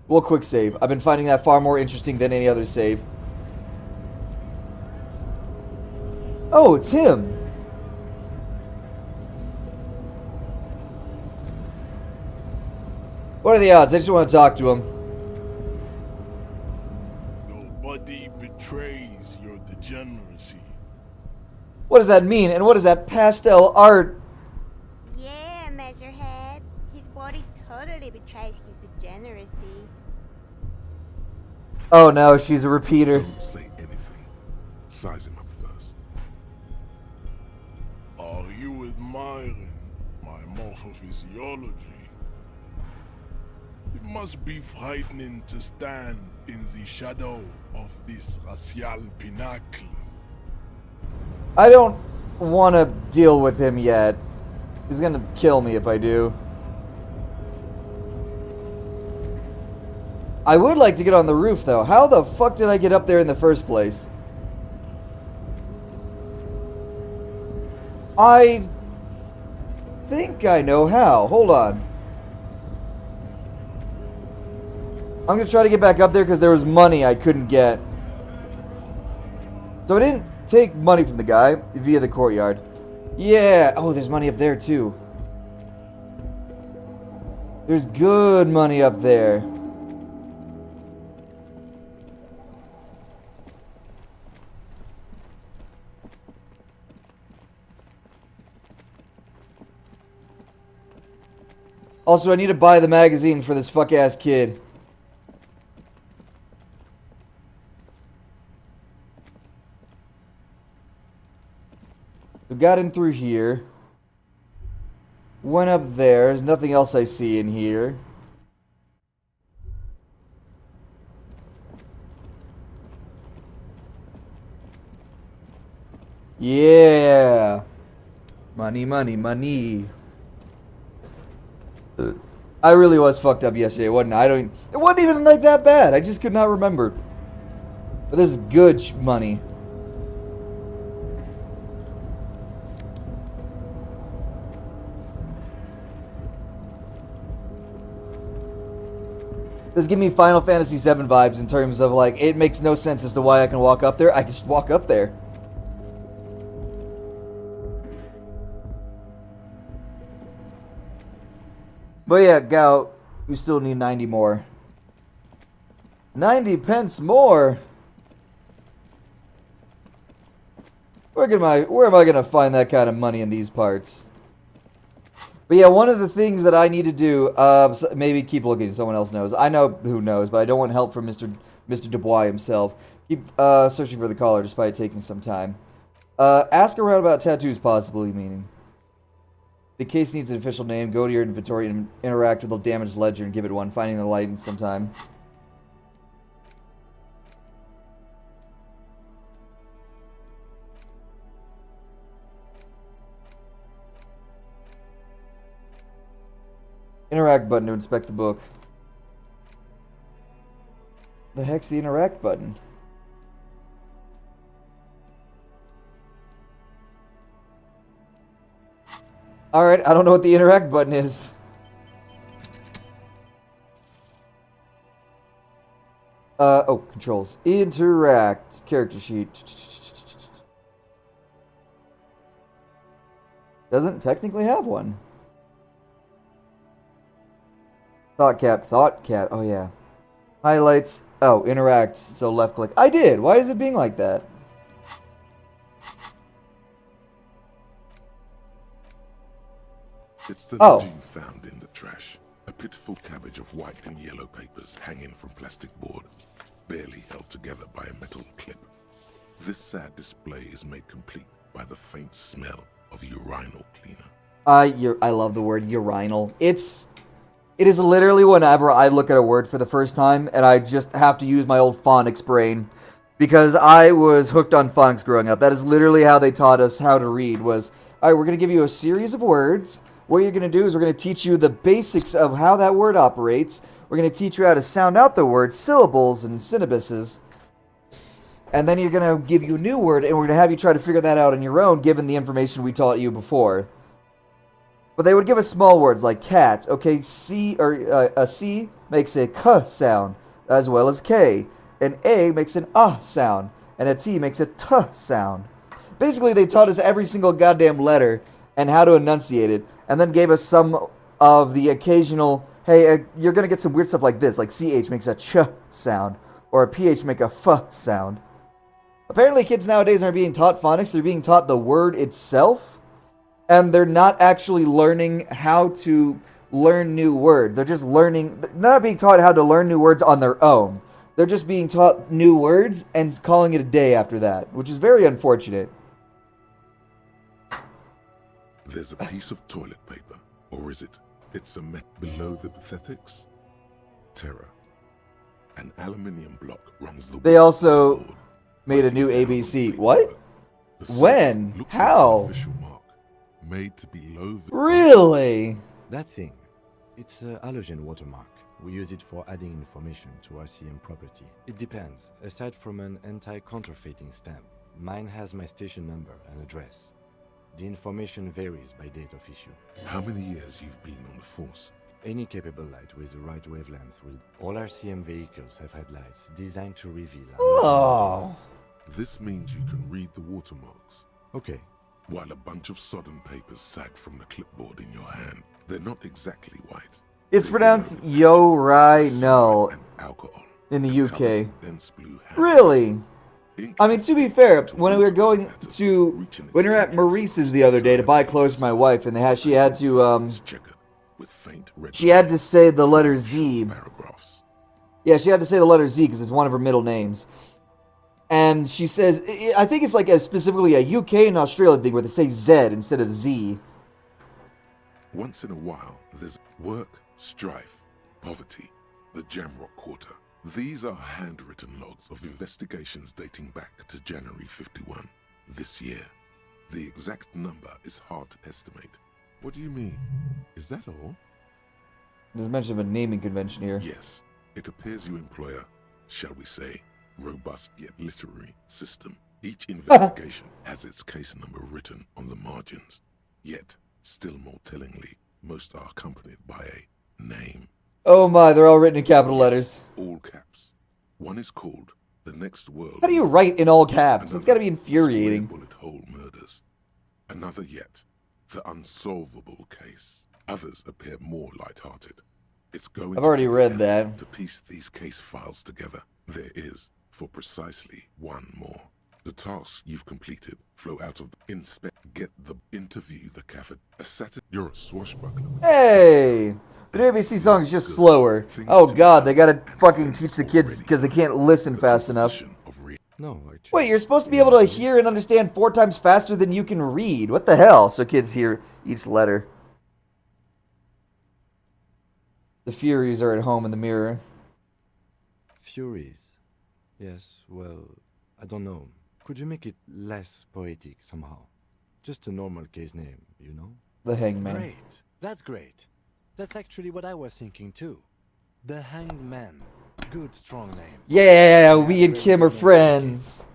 We'll quick save. I've been finding that far more interesting than any other save. Oh, it's him. What are the odds? I just want to talk to him.
Nobody betrays your degeneracy.
What does that mean? And what is that pastel art?
Yeah, Measurehead. His body totally betrays his degeneracy.
Oh no, she's a repeater.
Don't say anything. Size him up first.
Are you admiring my morphophysiology? It must be frightening to stand in the shadow of this racial pinnacle.
I don't want to deal with him yet. He's gonna kill me if I do. I would like to get on the roof, though. How the fuck did I get up there in the first place? I think I know how. Hold on. I'm gonna try to get back up there because there was money I couldn't get. So I didn't take money from the guy via the courtyard. Yeah. Oh, there's money up there, too. There's good money up there. Also, I need to buy the magazine for this fuck-ass kid. We got in through here. Went up there. There's nothing else I see in here. Yeah. Money, money, money. I really was fucked up yesterday, wasn't I? It wasn't even like that bad. I just could not remember. But this is good money. This gives me Final Fantasy VII vibes in terms of, like, it makes no sense as to why I can walk up there. I can just walk up there. But yeah, Gout, we still need 90 more. 90 pence more? Where am I gonna find that kind of money in these parts? But yeah, one of the things that I need to do, maybe keep looking, someone else knows. I know who knows, but I don't want help from Mr. Dubois himself. Keep searching for the caller despite taking some time. Ask around about tattoos, possibly, meaning. The case needs an official name. Go to your inventory and interact with the damaged ledger and give it one. Finding the light in some time. Interact button to inspect the book. The heck's the interact button? Alright, I don't know what the interact button is. Oh, controls. Interact. Character sheet. Doesn't technically have one. Thought cap. Oh, yeah. Highlights. Oh, interact. So left click. I did. Why is it being like that?
It's the
Oh.
letter you found in the trash. A pitiful cabbage of white and yellow papers hanging from plastic board, barely held together by a metal clip. This sad display is made complete by the faint smell of urinal cleaner.
I love the word urinal. It is literally whenever I look at a word for the first time and I just have to use my old phonics brain. Because I was hooked on phonics growing up. That is literally how they taught us how to read was, alright, we're going to give you a series of words. What you're going to do is we're going to teach you the basics of how that word operates. We're going to teach you how to sound out the words, syllables, and syllabuses. and then you're gonna give you a new word, and we're gonna have you try to figure that out on your own, given the information we taught you before. But they would give us small words like cat. Okay, C or a C makes a k sound as well as K. An A makes an sound, and a T makes a t sound. Basically, they taught us every single goddamn letter and how to enunciate it, and then gave us some of the occasional, hey, you're going to get some weird stuff like this, like CH makes a ch sound, or a PH make a f sound. Apparently, kids nowadays aren't being taught phonics, they're being taught the word itself, and they're not actually learning how to learn new words. They're just learning, they're not being taught how to learn new words on their own. They're just being taught new words and calling it a day after that, which is very unfortunate.
There's a piece of toilet paper, or is it? It's cement below the pathetics. Terror. An aluminium block runs the.
They also made a new ABC. What? When? How?
Official mark, made to below the.
Really?
That thing, it's a halogen watermark. We use it for adding information to RCM property. It depends. Aside from an anti-counterfeiting stamp, mine has my station number and address. The information varies by date of issue.
How many years you've been on the force?
Any capable light with the right wavelength will. All RCM vehicles have headlights designed to reveal.
Oh.
This means you can read the watermarks.
Okay.
While a bunch of sodden papers sag from the clipboard in your hand, they're not exactly white.
It's pronounced yo, rye, no
And alcohol.
in the UK.
Dense blue hand.
Really?
Ink
I mean, to be fair, when we were going to, when we were at Maurice's the other day to buy clothes for my wife, and she had to,
with faint red
she had to say the letter Z.
paragraphs.
Yeah, she had to say the letter Z because it's one of her middle names. And she says, I think it's like specifically a UK and Australia thing where they say Z instead of Z.
Once in a while, there's work, strife, poverty, the Jamrock Quarter. These are handwritten logs of investigations dating back to January 51, this year. The exact number is hard to estimate. What do you mean? Is that all?
There's mention of a naming convention here.
Yes, it appears you employ a, shall we say, robust yet literary system. Each investigation has its case number written on the margins. Yet, still more tellingly, most are accompanied by a name.
Oh my, they're all written in capital letters.
All caps. One is called The Next World.
How do you write in all caps? It's gotta be infuriating.
Bullet hole murders. Another yet, The Unsolvable Case. Others appear more light-hearted. It's going
I've already
to take
read
effort
that.
To piece these case files together. There is, for precisely one more. The tasks you've completed flow out of the inspect, get the interview, the cafe. You're a swashbuckler.
Hey! The new ABC song is just slower. Oh god, they gotta fucking teach the kids because they can't listen fast enough.
No, actually.
Wait, you're supposed to be able to hear and understand 4 times faster than you can read. What the hell? So kids hear each letter. The Furies are at home in the mirror.
Furies. Yes, well, I don't know. Could you make it less poetic somehow? Just a normal case name, you know?
The Hangman.
Great. That's great. That's actually what I was thinking too. The Hanged Man. Good, strong name.
Yeah, we and Kim are friends.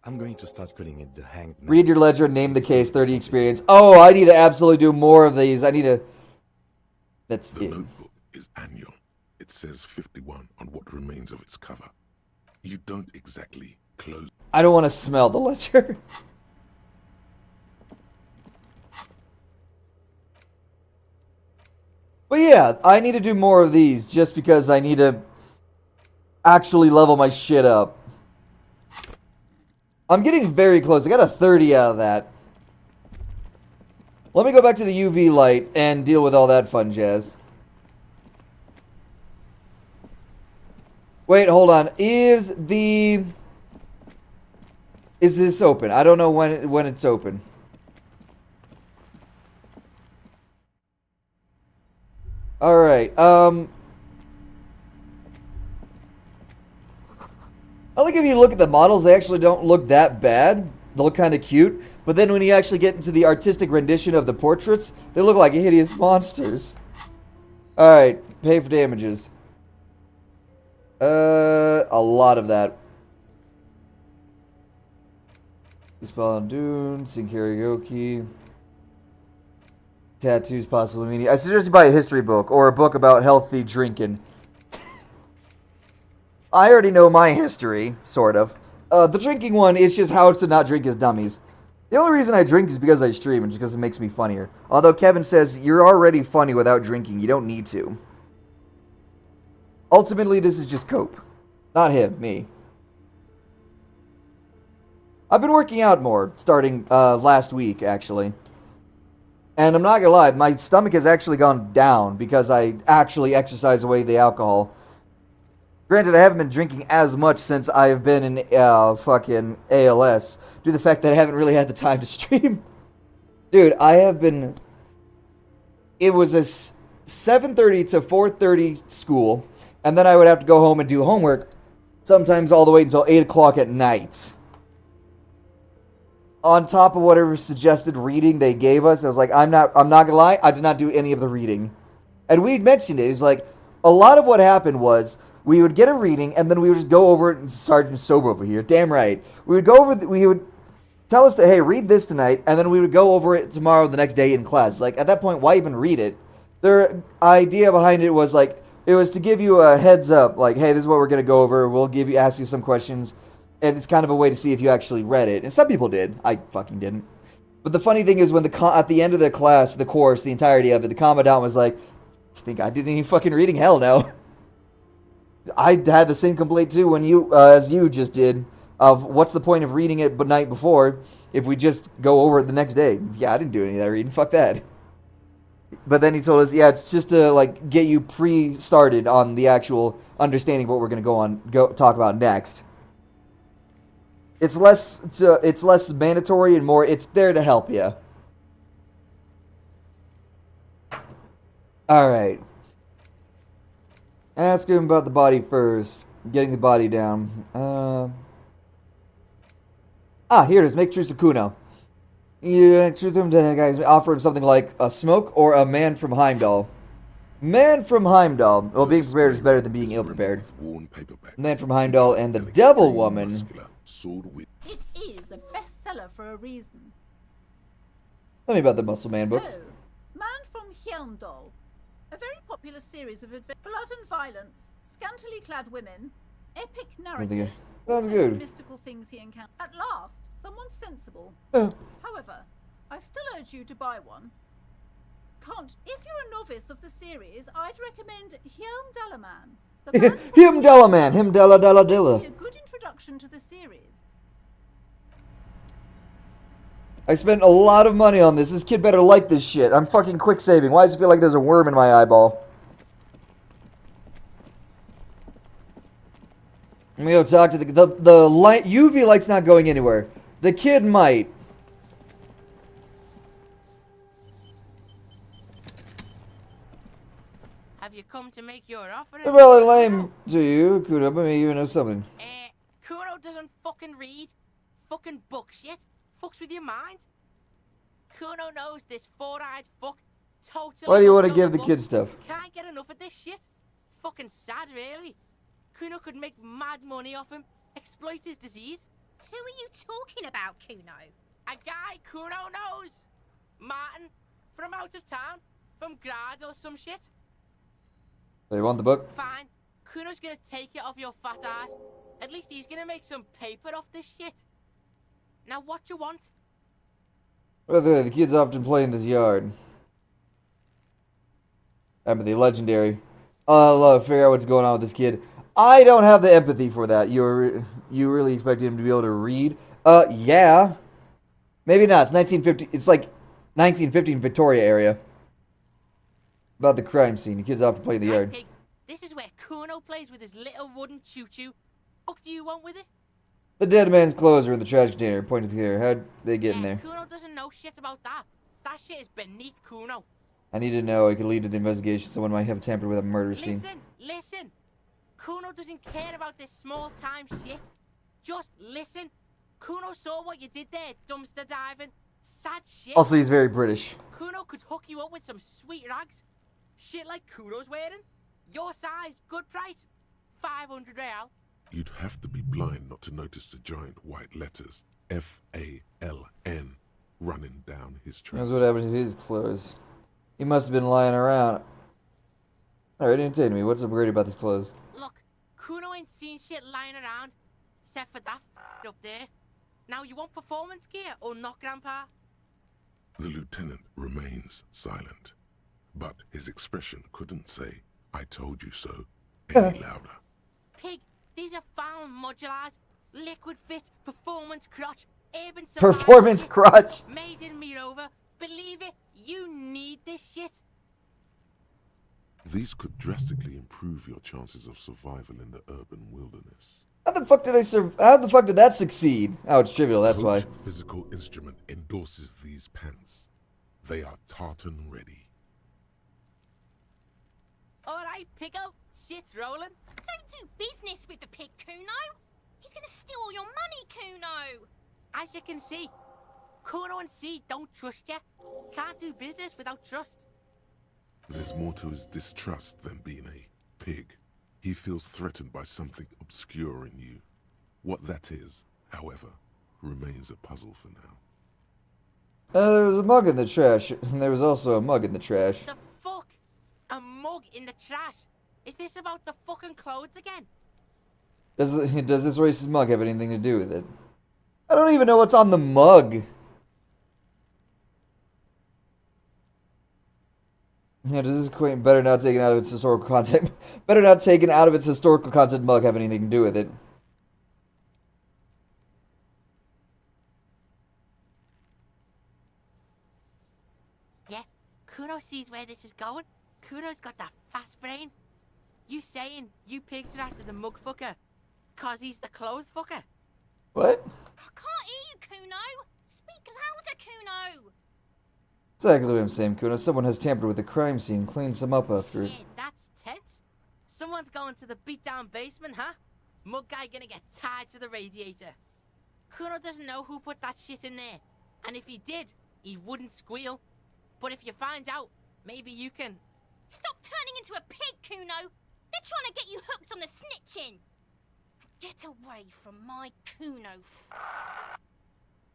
I'm going to start calling it the Hanged Man.
Read your ledger, name the case, 30 experience. Oh, I need to absolutely do more of these. I need to... That's
The
it.
notebook is annual. It says 51 on what remains of its cover. You don't exactly close.
I don't want to smell the ledger. But yeah, I need to do more of these just because I need to actually level my shit up. I'm getting very close. I got a 30 out of that. Let me go back to the UV light and deal with all that fun jazz. Wait, hold on. Is this open? I don't know when it's open. Alright, I like if you look at the models, they actually don't look that bad. They look kind of cute. But then when you actually get into the artistic rendition of the portraits, they look like hideous monsters. Alright, pay for damages. A lot of that. Baseball on dunes, sing karaoke. Tattoos possibly meaning. I suggest you buy a history book or a book about healthy drinking. I already know my history, sort of. The drinking one is just how to not drink as dummies. The only reason I drink is because I stream and just because it makes me funnier. Although Kevin says you're already funny without drinking, you don't need to. Ultimately, this is just cope. Not him, me. I've been working out more, starting last week, actually. And I'm not gonna lie, my stomach has actually gone down because I actually exercise away the alcohol. Granted, I haven't been drinking as much since I've been in fucking ALS, due to the fact that I haven't really had the time to stream. Dude, I have been... It was a 7:30 to 4:30 school, and then I would have to go home and do homework, sometimes all the way until 8 o'clock at night. On top of whatever suggested reading they gave us, I was like, I'm not gonna lie, I did not do any of the reading. And we'd mentioned it, it's like, a lot of what happened was, we would get a reading, and then we would just go over it, and Sergeant Sober over here, damn right. We would go over, we would tell us to, hey, read this tonight, and then we would go over it tomorrow, the next day in class. Like, at that point, why even read it? Their idea behind it was, like, it was to give you a heads up, like, hey, this is what we're going to go over, we'll ask you some questions, and it's kind of a way to see if you actually read it. And some people did. I fucking didn't. But the funny thing is, when at the end of the class, the course, the entirety of it, the commandant was like, I think I didn't even fucking reading? Hell no. I had the same complaint too when as you just did, of what's the point of reading it the night before if we just go over it the next day? Yeah, I didn't do any of that reading. Fuck that. But then he told us, yeah, it's just to like get you pre-started on the actual understanding of what we're gonna talk about next. It's less mandatory and more. It's there to help you. All right. Ask him about the body first. Getting the body down. Here it is. Make truce to Kuno. You truce him to guys. Offer him something like a smoke or a man from Heimdall. Man from Heimdall. Well, being prepared is better than being ill-prepared. Man from Heimdall and the Devil Woman.
It is a bestseller for a reason.
Tell me about the Muscle Man books.
Oh, Man from Heimdall. A very popular series of blood and violence, scantily clad women, epic narratives,
Sounds good.
mystical things he encountered. At last, someone sensible. However, I still urge you to buy one. If you're a novice of the series, I'd recommend Heimdallaman.
Heimdallaman, Heimdalla.
Be a good introduction to the series.
I spent a lot of money on this. This kid better like this shit. I'm fucking quick saving. Why does it feel like there's a worm in my eyeball? Let me go talk to the light. UV light's not going anywhere. The kid might.
Have you come to make your offer?
Well, lame to you, Kuno, but maybe you know something.
Kuno doesn't fucking read. Fucking book shit. Fucks with your mind. Kuno knows this four-eyed fuck totally.
Why do you want to give the kid stuff?
Can't get enough of this shit. Fucking sad, really. Kuno could make mad money off him, exploit his disease.
Who are you talking about, Kuno?
A guy Kuno knows. Martin, from out of town, from Grad or some shit.
They want the book?
Fine. Kuno's gonna take it off your fat ass. At least he's gonna make some paper off this shit. Now what you want?
Well, the kids often play in this yard. Empathy, legendary. I love figure out what's going on with this kid. I don't have the empathy for that. You really expected him to be able to read? Yeah. Maybe not. It's 1950. It's like 1950 in Victoria area. About the crime scene. The kids often play in the yard.
Pig, this is where Kuno plays with his little wooden choo-choo. What do you want with it?
The dead man's clothes are in the trash container. Pointed here. How'd they get in there?
Kuno doesn't know shit about that. That shit is beneath Kuno.
I need to know. It could lead to the investigation. Someone might have tampered with a murder scene.
Listen. Kuno doesn't care about this small-time shit. Just listen. Kuno saw what you did there, dumpster diving. Sad shit.
Also, he's very British.
Kuno could hook you up with some sweet rags. Shit like Kuno's wearing. Your size, good price. 500 real.
You'd have to be blind not to notice the giant white letters. F-A-L-N running down his track.
That's what happened to his clothes. He must have been lying around. Alright, entertain me. What's so great about these clothes?
Look, Kuno ain't seen shit lying around, except for that up there. Now you want performance gear or not, Grandpa?
The lieutenant remains silent, but his expression couldn't say, "I told you so," any louder.
Pig, these are found modulars. Liquid fit, performance crotch, urban survival
Performance
kit,
crotch!
made in Mirova. Believe it, you need this shit.
These could drastically improve your chances of survival in the urban wilderness.
How the fuck did they How the fuck did that succeed? Oh, it's trivial, that's why.
Coach Physical Instrument endorses these pants. They are tartan ready.
Alright, Pigo, shit's rolling.
Don't do business with the pig, Kuno. He's gonna steal all your money, Kuno.
As you can see, Kuno and C don't trust you. Can't do business without trust.
There's more to his distrust than being a pig. He feels threatened by something obscure in you. What that is, however, remains a puzzle for now.
There was a mug in the trash, and there was also a mug in the trash.
The fuck? A mug in the trash? Is this about the fucking clothes again?
Does this racist mug have anything to do with it? I don't even know what's on the mug. Yeah, does this quaint better not taken out of its historical content? Better not taken out of its historical content mug have anything to do with it?
Yeah, Kuno sees where this is going. Kuno's got that fast brain. You saying you pigs are after the mug fucker, cause he's the clothes fucker?
What?
I can't hear you, Kuno. Speak louder, Kuno.
Exactly what I'm saying, Kuno. Someone has tampered with the crime scene, cleaned some up after it.
Shit, that's tense. Someone's going to the beat-down basement, huh? Mug guy gonna get tied to the radiator. Kuno doesn't know who put that shit in there. And if he did, he wouldn't squeal. But if you find out, maybe you can...
Stop turning into a pig, Kuno. They're trying to get you hooked on the snitching. Get away from my Kuno.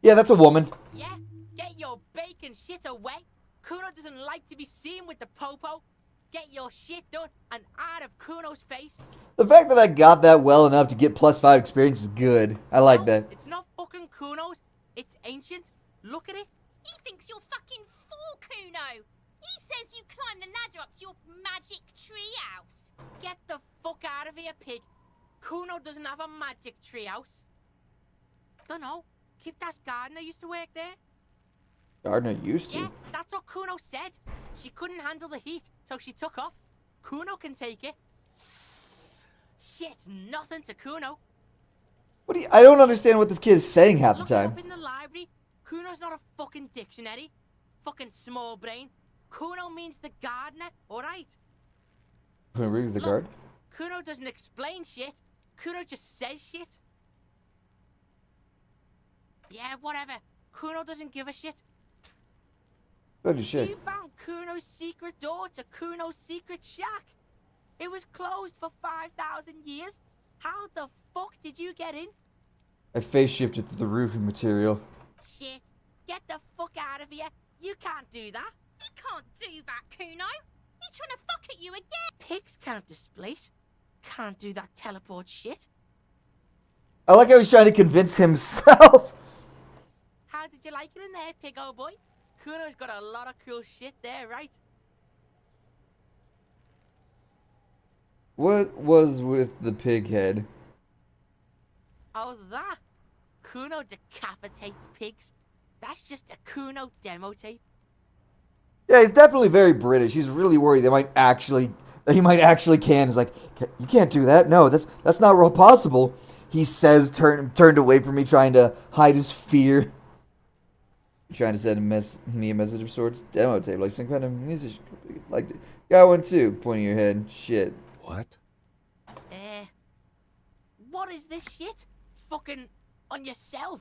Yeah, that's a woman.
Yeah? Get your bacon shit away. Kuno doesn't like to be seen with the popo. Get your shit done and out of Kuno's face.
The fact that I got that well enough to get +5 experience is good. I like
No,
that.
It's not fucking Kuno's. It's ancient. Look at it.
He thinks you're fucking fool, Kuno. He says you climbed the ladder up to your magic treehouse.
Get the fuck out of here, pig. Kuno doesn't have a magic treehouse. Dunno. Kipta's gardener used to work there.
Gardner used to.
Yeah, that's what Kuno said. She couldn't handle the heat, so she took off. Kuno can take it. Shit's nothing to Kuno.
What do you, I don't understand what this kid is saying half the
Look it
time.
up in the library. Kuno's not a fucking dictionary. Fucking small brain. Kuno means the gardener, alright?
Who reads the card?
Kuno doesn't explain shit. Kuno just says shit. Yeah, whatever. Kuno doesn't give a shit.
Holy shit.
You found Kuno's secret door to Kuno's secret shack. It was closed for 5,000 years. How the fuck did you get in?
I face shifted through the roofing material.
Shit. Get the fuck out of here. You can't do that.
He can't do that, Kuno. He's trying to fuck at you again.
Pigs can't displace. Can't do that teleport shit.
I like how he's trying to convince himself.
How did you like it in there, pig old boy? Kuno's got a lot of cool shit there, right?
What was with the pig head?
Oh, that? Kuno decapitates pigs. That's just a Kuno demo tape.
Yeah, he's definitely very British. He's really worried that he might actually can. He's like, you can't do that. No, that's not real possible. He says, turned away from me, trying to hide his fear. Trying to send me a message of sorts. Demo tape, like some kind of music. Like, got one too. Pointing your head. Shit.
What?
What is this shit? Fucking on yourself.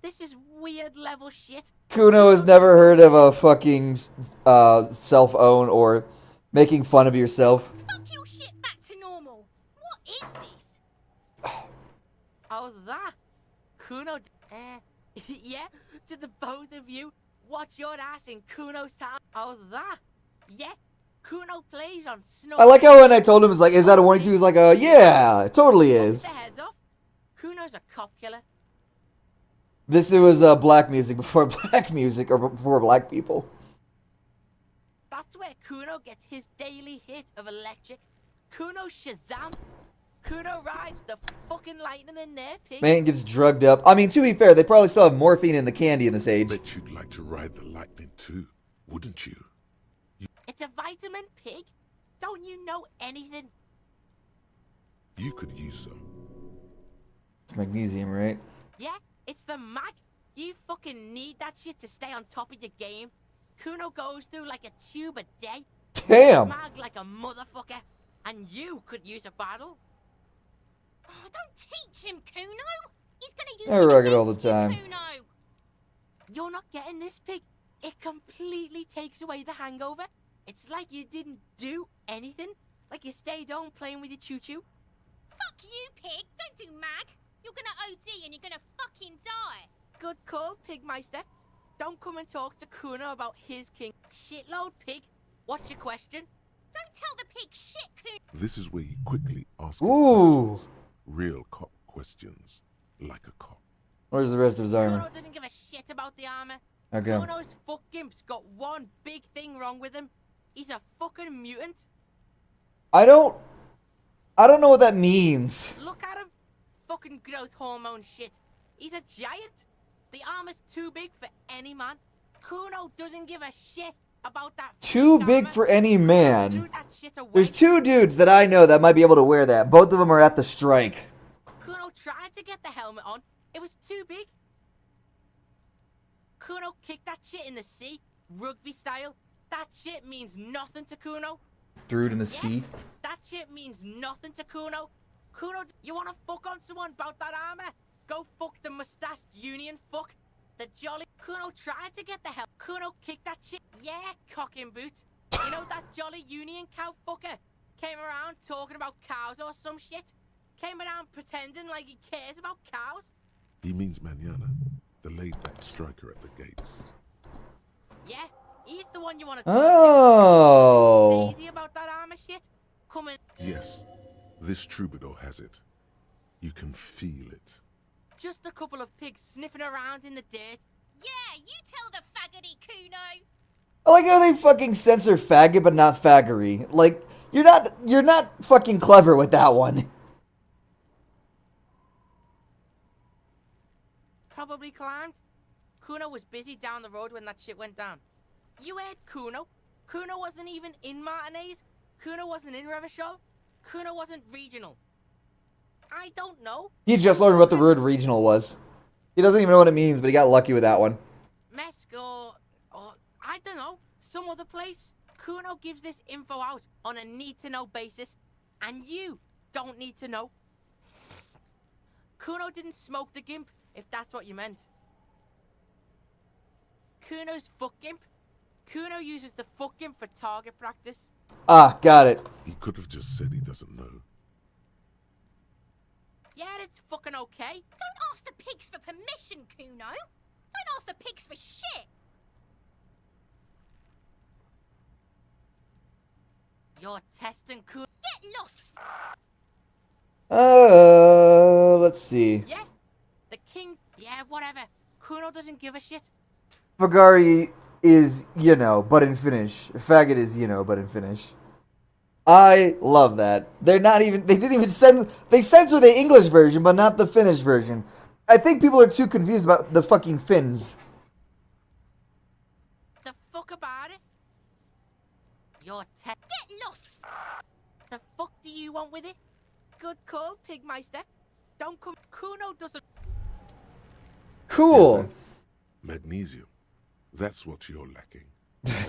This is weird level shit.
Kuno has never heard of a fucking self-own or making fun of yourself.
Fuck your shit back to normal. What is this?
Oh, that? Kuno, Yeah, to the both of you, watch your ass in Kuno's town. Oh, that? Yeah, Kuno plays on snow.
I like how when I told him, it's like, is that a warning to you? He's like, yeah, it totally is.
Their heads off. Kuno's a cop killer.
This was black music before black music, or before black people.
That's where Kuno gets his daily hit of electric. Kuno Shazam. Kuno rides the fucking lightning in there, pig.
Man gets drugged up. I mean, to be fair, they probably still have morphine in the candy in this age.
Bet you'd like to ride the lightning too, wouldn't you?
It's a vitamin, pig. Don't you know anything?
You could use some.
It's magnesium, right?
Yeah, it's the mag. You fucking need that shit to stay on top of your game. Kuno goes through like a tube a day.
Damn.
Mag like a motherfucker. And you could use a battle.
Oh, don't teach him, Kuno. He's gonna use
I
it
rock it all the
against you,
time.
Kuno.
You're not getting this, pig. It completely takes away the hangover. It's like you didn't do anything. Like you stayed home playing with your choo-choo.
Fuck you, pig. Don't do mag. You're gonna OD and you're gonna fucking die.
Good call, Pigmeister. Don't come and talk to Kuno about his king. Shitload, pig. What's your question?
Don't tell the pig shit, Kuno.
This is where you quickly ask
Ooh.
questions. Real cop questions. Like a cop.
Where's the rest of his armor?
Kuno doesn't give a shit about the armor.
Okay.
Kuno's fuck gimp's got one big thing wrong with him. He's a fucking mutant.
I don't know what that means.
Look at him. Fucking growth hormone shit. He's a giant. The armor's too big for any man. Kuno doesn't give a shit about that.
Too
fake
big
armor.
for any man.
Threw that shit away.
There's two dudes that I know that might be able to wear that. Both of them are at the strike.
Kuno tried to get the helmet on. It was too big. Kuno kicked that shit in the sea, rugby style. That shit means nothing to Kuno.
Threw it in the sea.
That shit means nothing to Kuno. Kuno, you wanna fuck on someone about that armor? Go fuck the mustached union fuck. The jolly Kuno tried to get the hell. Kuno kicked that shit. Yeah, cock and boot. You know that jolly union cow fucker? Came around talking about cows or some shit. Came around pretending like he cares about cows.
He means Manana, the laid-back striker at the gates.
Yeah, he's the one you want to talk
Oh.
to. Crazy about that armor shit? Come in.
Yes, this troubadour has it. You can feel it.
Just a couple of pigs sniffing around in the dirt.
Yeah, you tell the faggoty, Kuno.
I like how they fucking censor faggot but not faggery. Like, you're not fucking clever with that one.
Probably climbed. Kuno was busy down the road when that shit went down. You heard Kuno? Kuno wasn't even in Martinez. Kuno wasn't in Revachol. Kuno wasn't regional. I don't know.
He just learned what the word regional was. He doesn't even know what it means, but he got lucky with that one.
Mesko, or I don't know, some other place. Kuno gives this info out on a need-to-know basis, and you don't need to know. Kuno didn't smoke the gimp, if that's what you meant. Kuno's fuck gimp. Kuno uses the fuck gimp for target practice.
Ah, got it.
He could have just said he doesn't know.
Yeah, it's fucking okay.
Don't ask the pigs for permission, Kuno. Don't ask the pigs for shit.
You're testing Kuno.
Get lost.
Let's see.
Yeah, the king. Yeah, whatever. Kuno doesn't give a shit.
Fagari is, but in Finnish. Faggot is, but in Finnish. I love that. They didn't even they censor the English version, but not the Finnish version. I think people are too confused about the fucking Finns.
The fuck about it? You're Get
lost.
The fuck do you want with it? Good call, Pigmeister. Don't come. Kuno doesn't.
Cool.
Magnesium. That's what you're lacking.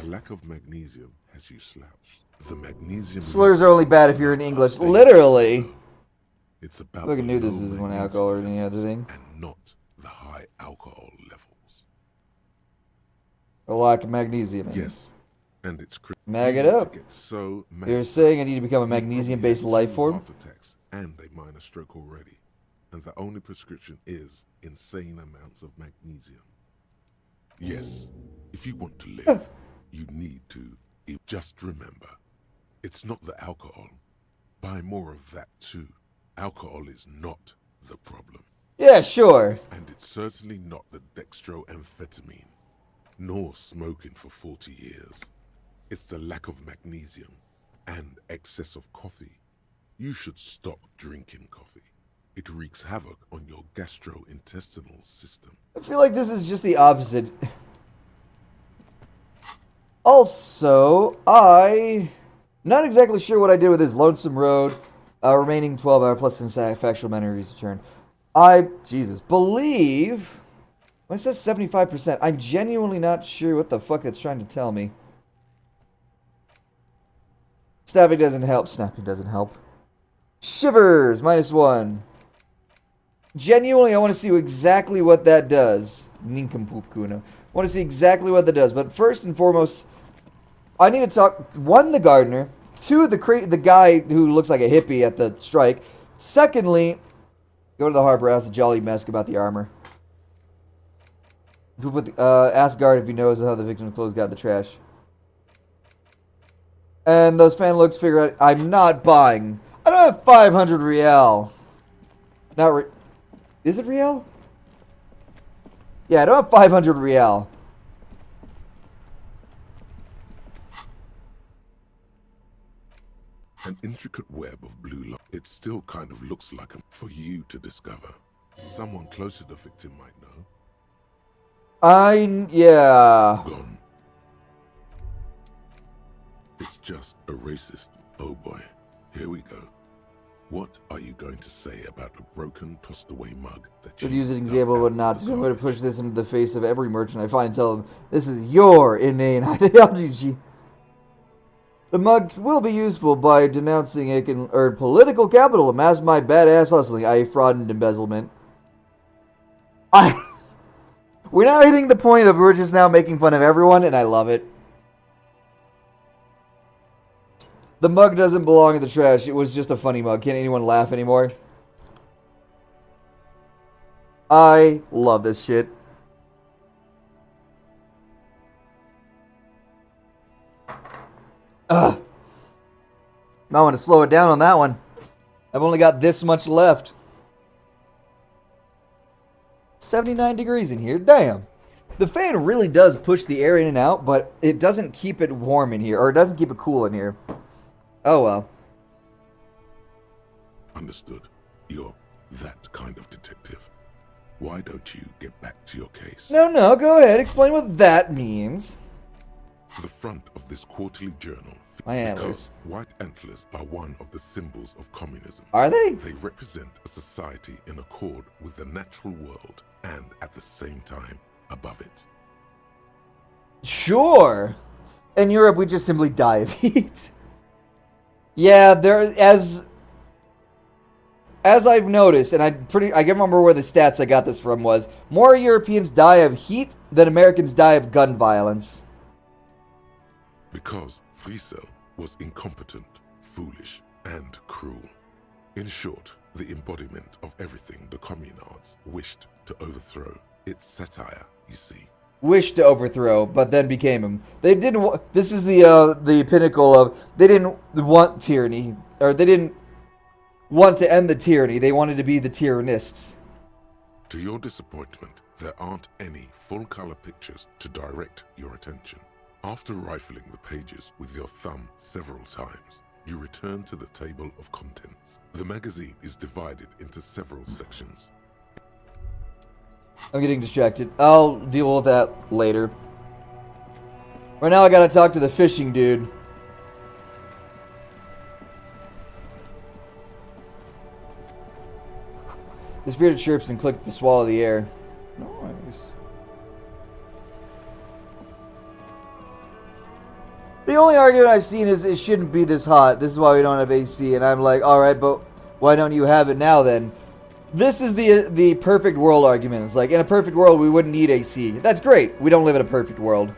A lack of magnesium has you slouched. The magnesium
Slurs are only bad if you're in English. Literally.
It's about
Look, I knew
the
this
low
isn't one
magnesium
alcohol or any other thing.
and not the high alcohol levels.
A lack of magnesium.
Yes, and it's
Mag it up.
to get so
You're saying I need to become a magnesium-based life form?
heart attacks and a minor stroke already. and the only prescription is insane amounts of magnesium. Yes, if you want to live, you need to. Just remember, it's not the alcohol. Buy more of that too. Alcohol is not the problem.
Yeah, sure.
And it's certainly not the dextroamphetamine, nor smoking for 40 years. It's the lack of magnesium and excess of coffee. You should stop drinking coffee. It wreaks havoc on your gastrointestinal system.
I feel like this is just the opposite. Also, not exactly sure what I did with this Lonesome Road. Remaining 12 hour plus factual memories return. Believe... When it says 75%, I'm genuinely not sure what the fuck it's trying to tell me. Snapping doesn't help. Snapping doesn't help. Shivers, -1. Genuinely, I want to see exactly what that does. Nincompoop Kuna. I want to see exactly what that does. But first and foremost, I need to talk, 1, the gardener. 2, the guy who looks like a hippie at the strike. Secondly, go to the harbor, ask the Jolly Mesk about the armor. Who put the, ask guard if he knows how the victim's clothes got in the trash. And those fan looks figure out I'm not buying. I don't have 500 real. Is it real? Yeah, I don't have 500 real.
An intricate web of blue light. It still kind of looks like a for you to discover. Someone close to the victim might know.
Yeah.
Gone. It's just a racist. Oh boy. Here we go. What are you going to say about a broken, tossed away mug that you
should use an example but not to. I'm going to push this into the face of every merchant I find and tell them, this is your inane ideology. The mug will be useful by denouncing it can earn political capital, amass my badass hustling, i.e. fraud and embezzlement. We're now hitting the point of we're just now making fun of everyone, and I love it. The mug doesn't belong in the trash. It was just a funny mug. Can't anyone laugh anymore? I love this shit. Ugh. I want to slow it down on that one. I've only got this much left. 79 degrees in here. Damn. The fan really does push the air in and out, but it doesn't keep it warm in here, or it doesn't keep it cool in here. Oh well.
Understood. You're that kind of detective. Why don't you get back to your case?
No, go ahead. Explain what that means.
The front of this quarterly journal.
My antlers.
White antlers are one of the symbols of communism.
Are they?
They represent a society in accord with the natural world and at the same time above it.
Sure. In Europe, we just simply die of heat. Yeah, as I've noticed, and I can remember where the stats I got this from was, more Europeans die of heat than Americans die of gun violence.
Because Friesel was incompetent, foolish, and cruel. In short, the embodiment of everything the communards wished to overthrow. It's satire, you see.
Wished to overthrow, but then became him. They didn't. This is the pinnacle of. They didn't want tyranny, or they didn't want to end the tyranny. They wanted to be the tyrannists.
To your disappointment, there aren't any full-color pictures to direct your attention. After rifling the pages with your thumb several times, you return to the table of contents. The magazine is divided into several sections.
I'm getting distracted. I'll deal with that later. Right now I gotta talk to the fishing dude. The spirit chirps and clicked to swallow the air. Nice. The only argument I've seen is it shouldn't be this hot. This is why we don't have AC. And I'm like, alright, but why don't you have it now then? This is the perfect world argument. It's like, in a perfect world, we wouldn't need AC. That's great. We don't live in a perfect world.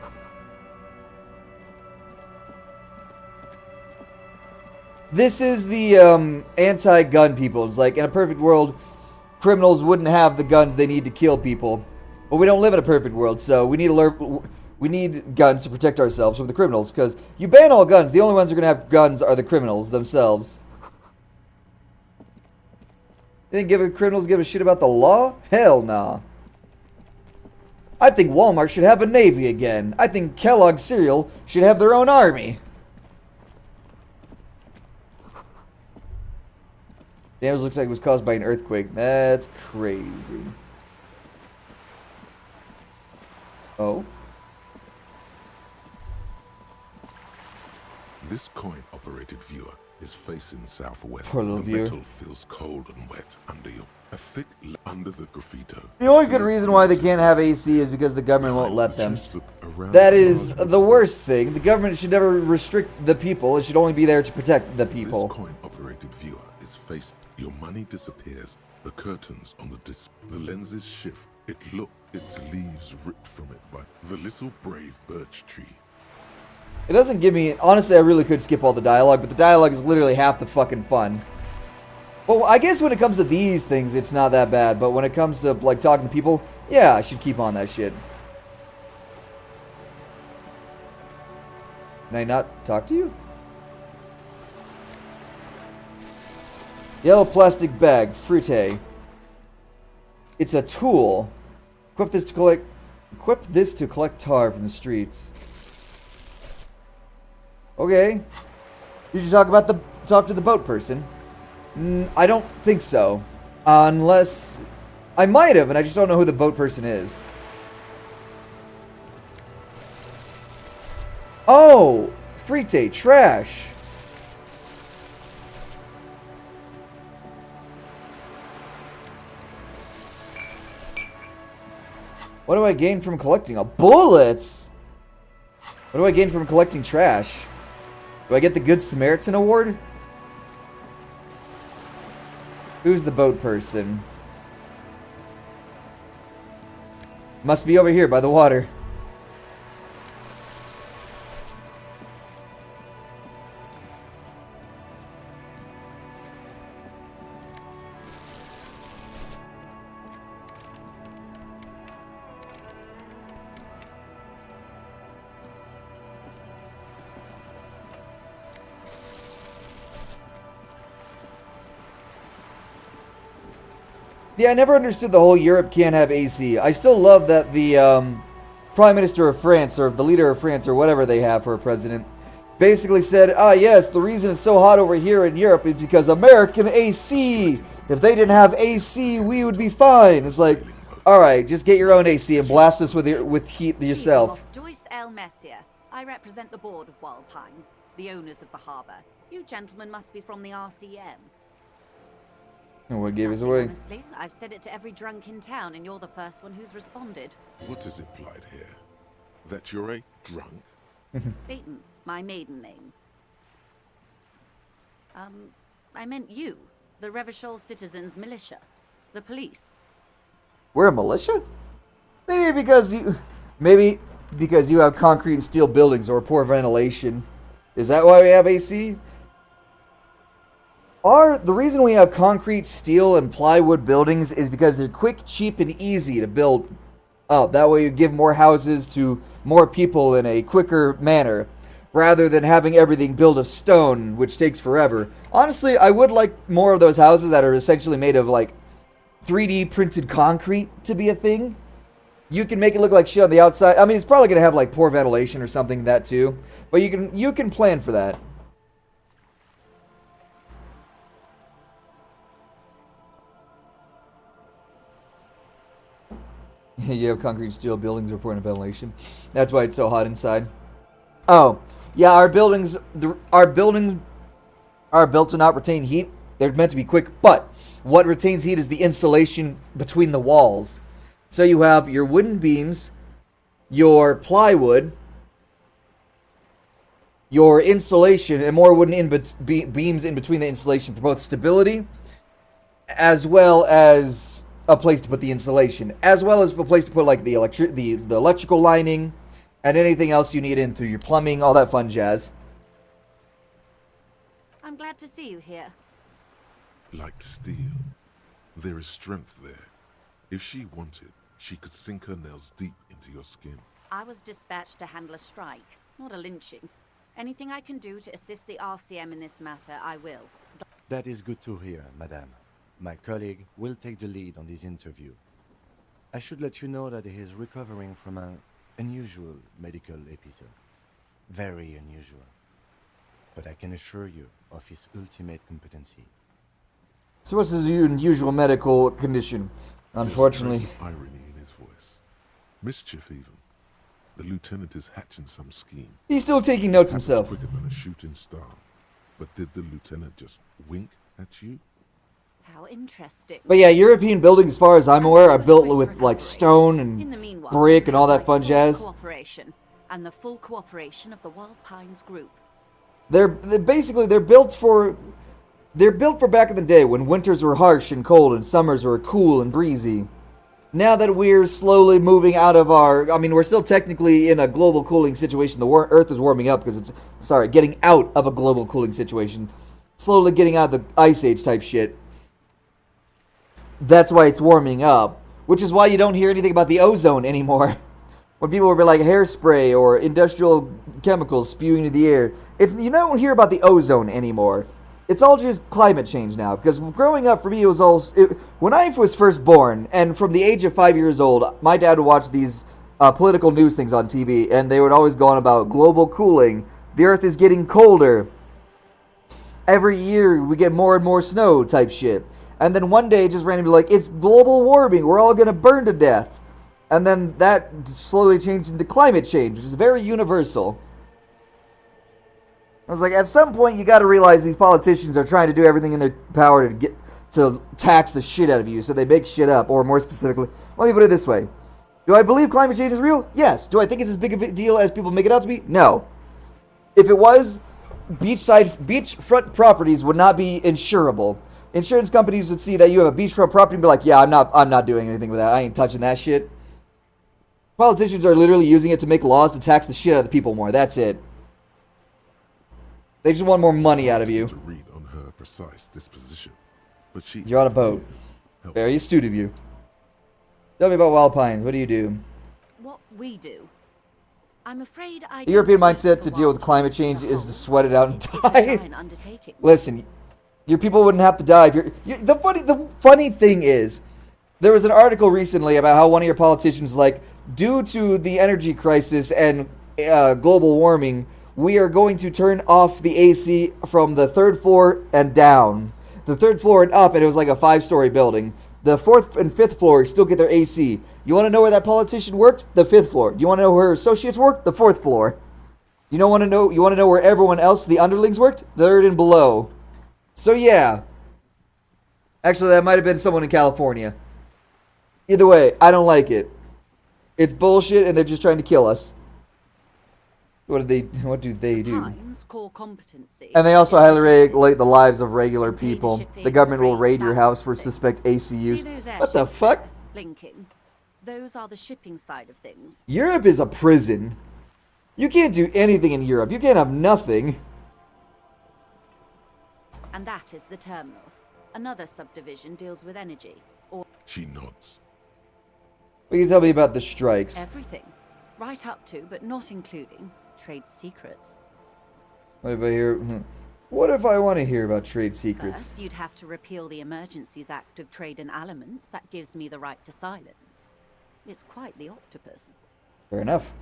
This is the anti-gun people. It's like, in a perfect world, criminals wouldn't have the guns they need to kill people. But we don't live in a perfect world, so we need to learn. We need guns to protect ourselves from the criminals. Because you ban all guns, the only ones who are gonna have guns are the criminals themselves. You think criminals give a shit about the law? Hell nah. I think Walmart should have a navy again. I think Kellogg's cereal should have their own army. Damage looks like it was caused by an earthquake. That's crazy. Oh?
This coin-operated viewer is facing southwest.
Poor little
the
viewer.
metal feels cold and wet under you. A thick under the graffito.
The only good reason why they can't have AC is because the government won't let them. That is the worst thing. The government should never restrict the people. It should only be there to protect the people.
This coin-operated viewer is facing. Your money disappears. The curtains on the lenses shift. Its leaves ripped from it by the little brave birch tree.
It doesn't give me... Honestly, I really could skip all the dialogue, but the dialogue is literally half the fucking fun. Well, I guess when it comes to these things, it's not that bad. But when it comes to, like, talking to people, yeah, I should keep on that shit. Can I not talk to you? Yellow plastic bag, fruite. It's a tool. Equip this to collect tar from the streets. Okay. Did you talk to the boat person? I don't think so. Unless I might have, and I just don't know who the boat person is. Oh, frite, trash. What do I gain from collecting? Bullets! What do I gain from collecting trash? Do I get the Good Samaritan Award? Who's the boat person? Must be over here by the water. Yeah, I never understood the whole Europe can't have AC. I still love that the Prime Minister of France, or the leader of France, or whatever they have for a president, basically said, yes, the reason it's so hot over here in Europe is because American AC. If they didn't have AC, we would be fine. It's like, alright, just get your own AC and blast us with heat yourself.
Joyce L. Messier. I represent the board of Wild Pines, the owners of the harbour. You gentlemen must be from the RCM.
And what gave us away?
Honestly, I've said it to every drunk in town, and you're the first one who's responded.
What is implied here? That you're a drunk?
Peyton, my maiden name. I meant you, the Revachol Citizens Militia, the police.
We're a militia? Maybe because you have concrete and steel buildings or poor ventilation. Is that why we have AC? The reason we have concrete, steel, and plywood buildings is because they're quick, cheap, and easy to build up. That way you give more houses to more people in a quicker manner, rather than having everything built of stone, which takes forever. Honestly, I would like more of those houses that are essentially made of, like, 3D printed concrete to be a thing. You can make it look like shit on the outside. I mean, it's probably going to have, like, poor ventilation or something, that too. But you can plan for that. You have concrete steel buildings with poor ventilation. That's why it's so hot inside. Oh, yeah, our buildings are built to not retain heat. They're meant to be quick, but what retains heat is the insulation between the walls. So you have your wooden beams, your plywood, your insulation, and more wooden beams in between the insulation for both stability, as well as a place to put the insulation, as well as a place to put like the electrical lining and anything else you need in through your plumbing, all that fun jazz.
I'm glad to see you here.
Like steel. There is strength there. If she wanted, she could sink her nails deep into your skin.
I was dispatched to handle a strike, not a lynching. Anything I can do to assist the RCM in this matter, I will.
That is good to hear, madame. My colleague will take the lead on this interview. I should let you know that he is recovering from an unusual medical episode. Very unusual. But I can assure you of his ultimate competency.
So what's his unusual medical condition? Unfortunately.
There's irony in his voice. Mischief even. The lieutenant is hatching some scheme.
He's still taking notes
Happens
himself.
quicker than a shooting star. But did the lieutenant just wink at you?
How interesting.
But yeah, European buildings, as far as I'm aware, are built with like stone and brick and all that fun jazz.
Cooperation and the full cooperation of the Wild Pines group.
They're built for back in the day when winters were harsh and cold and summers were cool and breezy. Now that we're slowly moving out of we're still technically in a global cooling situation. The Earth is warming up because getting out of a global cooling situation. Slowly getting out of the Ice Age type shit. That's why it's warming up. Which is why you don't hear anything about the ozone anymore. When people will be like hairspray or industrial chemicals spewing into the air. You don't hear about the ozone anymore. It's all just climate change now. Because growing up for me, when I was first born, and from the age of 5 years old, my dad would watch these political news things on TV, and they would always go on about global cooling. The Earth is getting colder. Every year we get more and more snow type shit. And then one day just randomly like, it's global warming, we're all gonna burn to death. And then that slowly changed into climate change, which is very universal. I was like, at some point you gotta realize these politicians are trying to do everything in their power to tax the shit out of you, so they make shit up, or more specifically, let me put it this way. Do I believe climate change is real? Yes. Do I think it's as big of a deal as people make it out to be? No. If it was, beachfront properties would not be insurable. Insurance companies would see that you have a beachfront property and be like, yeah, I'm not doing anything with that. I ain't touching that shit. Politicians are literally using it to make laws to tax the shit out of the people more. That's it. They just want more money out of you.
To read on her precise disposition, but
you're on a boat. Very astute of you. Tell me about Wild Pines. What do you do?
What we do. I'm afraid I.
The European mindset to deal with climate change is to sweat it out and die. Listen, your people wouldn't have to die if the funny thing is, there was an article recently about how one of your politicians, like, due to the energy crisis and global warming, we are going to turn off the AC from the 3rd floor and down. The 3rd floor and up, and it was like a 5-story building. The 4th and 5th floor still get their AC. You want to know where that politician worked? The 5th floor. Do you want to know where her associates worked? The 4th floor. You want to know where everyone else, the underlings, worked? 3rd and below. So yeah. Actually, that might have been someone in California. Either way, I don't like it. It's bullshit, and they're just trying to kill us. What do they do?
Core competency.
And they also highly regulate the lives of regular people. The government will raid your house for suspect AC use. What the fuck?
Linking. Those are the shipping side of things.
Europe is a prison. You can't do anything in Europe. You can't have nothing.
And that is the terminal. Another subdivision deals with energy.
She nods.
What can you tell me about the strikes?
Everything. Right up to, but not including, trade secrets.
What if I want to hear about trade secrets?
First, you'd have to repeal the Emergencies Act of Trade in Elements. That gives me the right to silence. It's quite the octopus.
Fair enough.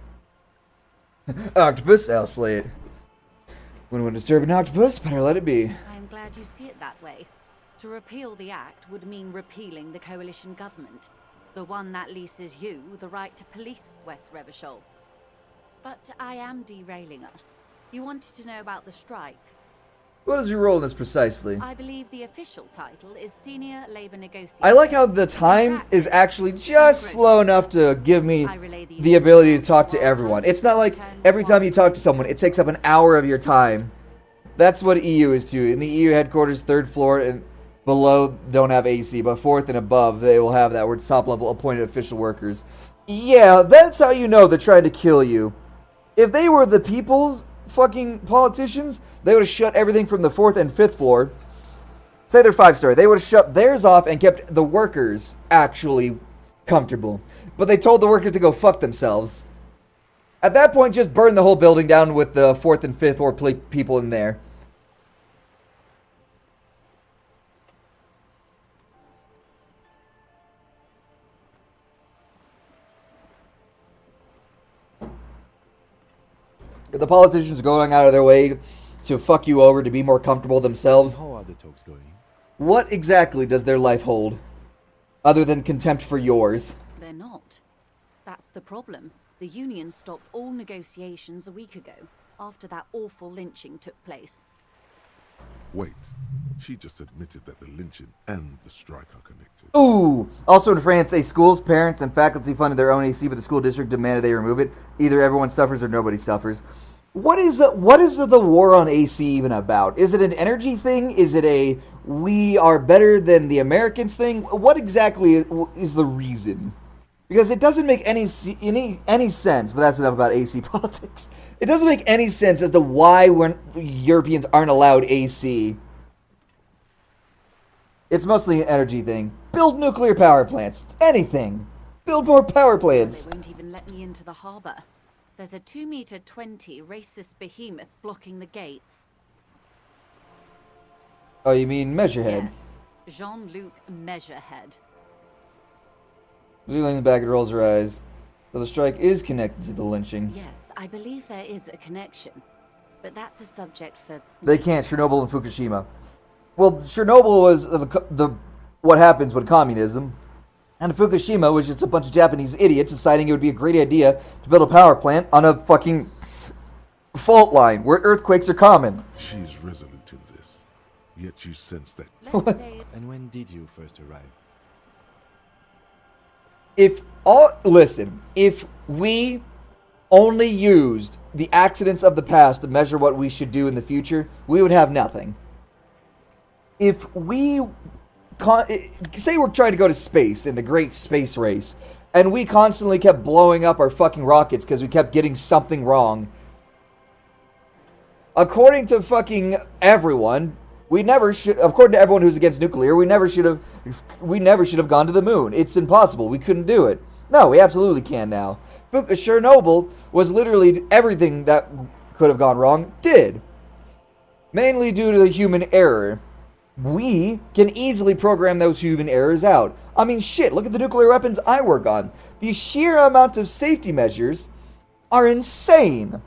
Octopus, I'll slay it. Wouldn't want to disturb an octopus, better let it be.
I'm glad you see it that way. To repeal the act would mean repealing the coalition government. The one that leases you the right to police West Revachol. But I am derailing us. You wanted to know about the strike.
What is your role in this precisely?
I believe the official title is Senior Labor Negotiator.
I like how the time is actually just slow enough to give me the ability to talk to everyone. It's not like every time you talk to someone, it takes up an hour of your time. That's what EU is too. In the EU headquarters, 3rd floor and below don't have AC, but 4th and above, they will have that, where it's top-level appointed official workers. Yeah, that's how you know they're trying to kill you. If they were the people's fucking politicians, they would have shut everything from the 4th and 5th floor Say they're 5-star. They would have shut theirs off and kept the workers actually comfortable. But they told the workers to go fuck themselves. At that point, just burn the whole building down with the 4th and 5th or people in there. The politicians going out of their way to fuck you over to be more comfortable themselves.
How are the talks going?
What exactly does their life hold? Other than contempt for yours.
They're not. That's the problem. The Union stopped all negotiations a week ago, after that awful lynching took place.
Wait, she just admitted that the lynching and the strike are connected.
Ooh! Also in France, a school's parents and faculty funded their own AC, but the school district demanded they remove it. Either everyone suffers or nobody suffers. What is the war on AC even about? Is it an energy thing? Is it a we are better than the Americans thing? What exactly is the reason? Because it doesn't make any sense, but that's enough about AC politics. It doesn't make any sense as to why when Europeans aren't allowed AC. It's mostly an energy thing. Build nuclear power plants. Anything. Build more power plants.
They won't even let me into the harbor. There's a 2-meter 20 racist behemoth blocking the gates.
Oh, you mean Measurehead?
Yes, Jean-Luc Measurehead.
She leans back and rolls her eyes. So the strike is connected to the lynching.
Yes, I believe there is a connection. But that's a subject for...
They can't. Chernobyl and Fukushima. Well, Chernobyl was what happens when communism. And Fukushima was just a bunch of Japanese idiots deciding it would be a great idea to build a power plant on a fucking fault line where earthquakes are common.
She's resolute in this. Yet you sense that...
And when did you first arrive?
If we only used the accidents of the past to measure what we should do in the future, we would have nothing. If we say we're trying to go to space in the great space race, and we constantly kept blowing up our fucking rockets because we kept getting something wrong, according to fucking everyone, we never should. According to everyone who's against nuclear, we never should have gone to the moon. It's impossible. We couldn't do it. No, we absolutely can now. Chernobyl was literally everything that could have gone wrong did, mainly due to the human error. We can easily program those human errors out. I mean, shit, look at the nuclear weapons I work on. The sheer amount of safety measures are insane.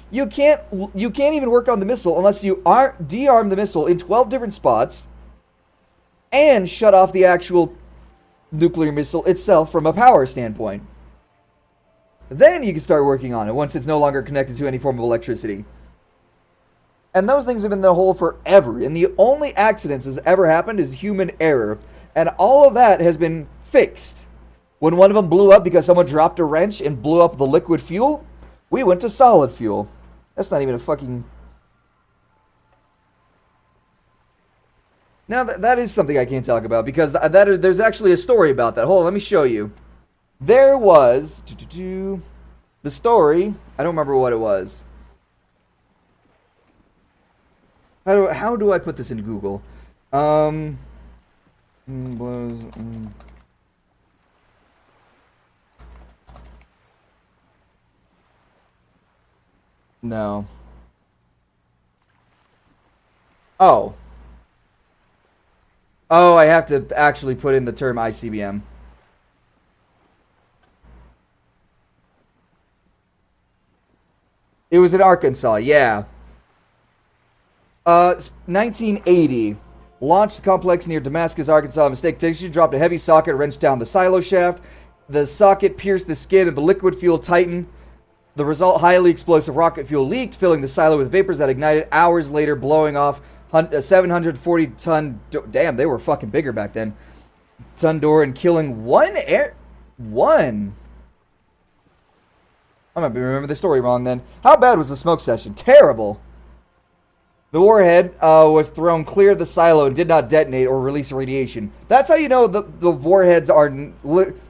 You can't even work on the missile unless you de-arm the missile in 12 different spots and shut off the actual nuclear missile itself from a power standpoint. Then you can start working on it once it's no longer connected to any form of electricity. And those things have been in the hole forever. And the only accidents that's ever happened is human error. And all of that has been fixed. When one of them blew up because someone dropped a wrench and blew up the liquid fuel, we went to solid fuel. That's not even a fucking... Now, that is something I can't talk about, because there's actually a story about that. Hold on, let me show you. There was... the story... I don't remember what it was. How do I put this in Google? No. Oh. Oh, I have to actually put in the term ICBM. It was in Arkansas, yeah. 1980. Launched the complex near Damascus, Arkansas. Mistake taken. Dropped a heavy socket, wrenched down the silo shaft. The socket pierced the skin and the liquid fuel tightened. The result, highly explosive rocket fuel leaked, filling the silo with vapors that ignited hours later, blowing off a 740-ton... Damn, they were fucking bigger back then. Ton door and killing one. I might be remembering the story wrong then. How bad was the smoke session? Terrible. The warhead was thrown clear of the silo and did not detonate or release radiation. That's how you know the warheads are...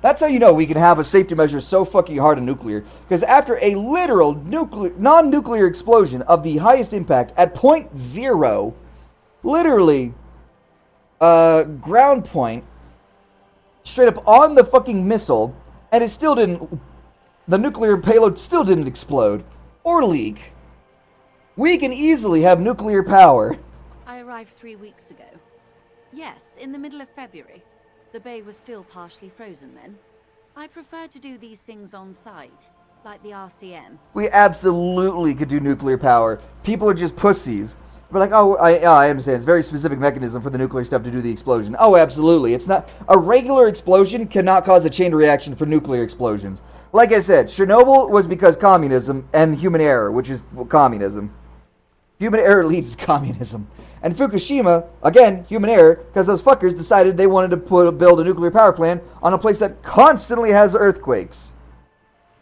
That's how you know we can have a safety measure so fucking hard on nuclear. Because after a literal non-nuclear explosion of the highest impact at .0, literally, ground point, straight up on the fucking missile, and it still didn't, the nuclear payload still didn't explode or leak. We can easily have nuclear power.
I arrived 3 weeks ago. Yes, in the middle of February. The bay was still partially frozen then. I prefer to do these things on site, like the RCM.
We absolutely could do nuclear power. People are just pussies. We're like, oh, I understand. It's a very specific mechanism for the nuclear stuff to do the explosion. Oh, absolutely. It's not... A regular explosion cannot cause a chain reaction for nuclear explosions. Like I said, Chernobyl was because communism and human error, which is communism. Human error leads to communism. And Fukushima, again, human error, because those fuckers decided they wanted to build a nuclear power plant on a place that constantly has earthquakes.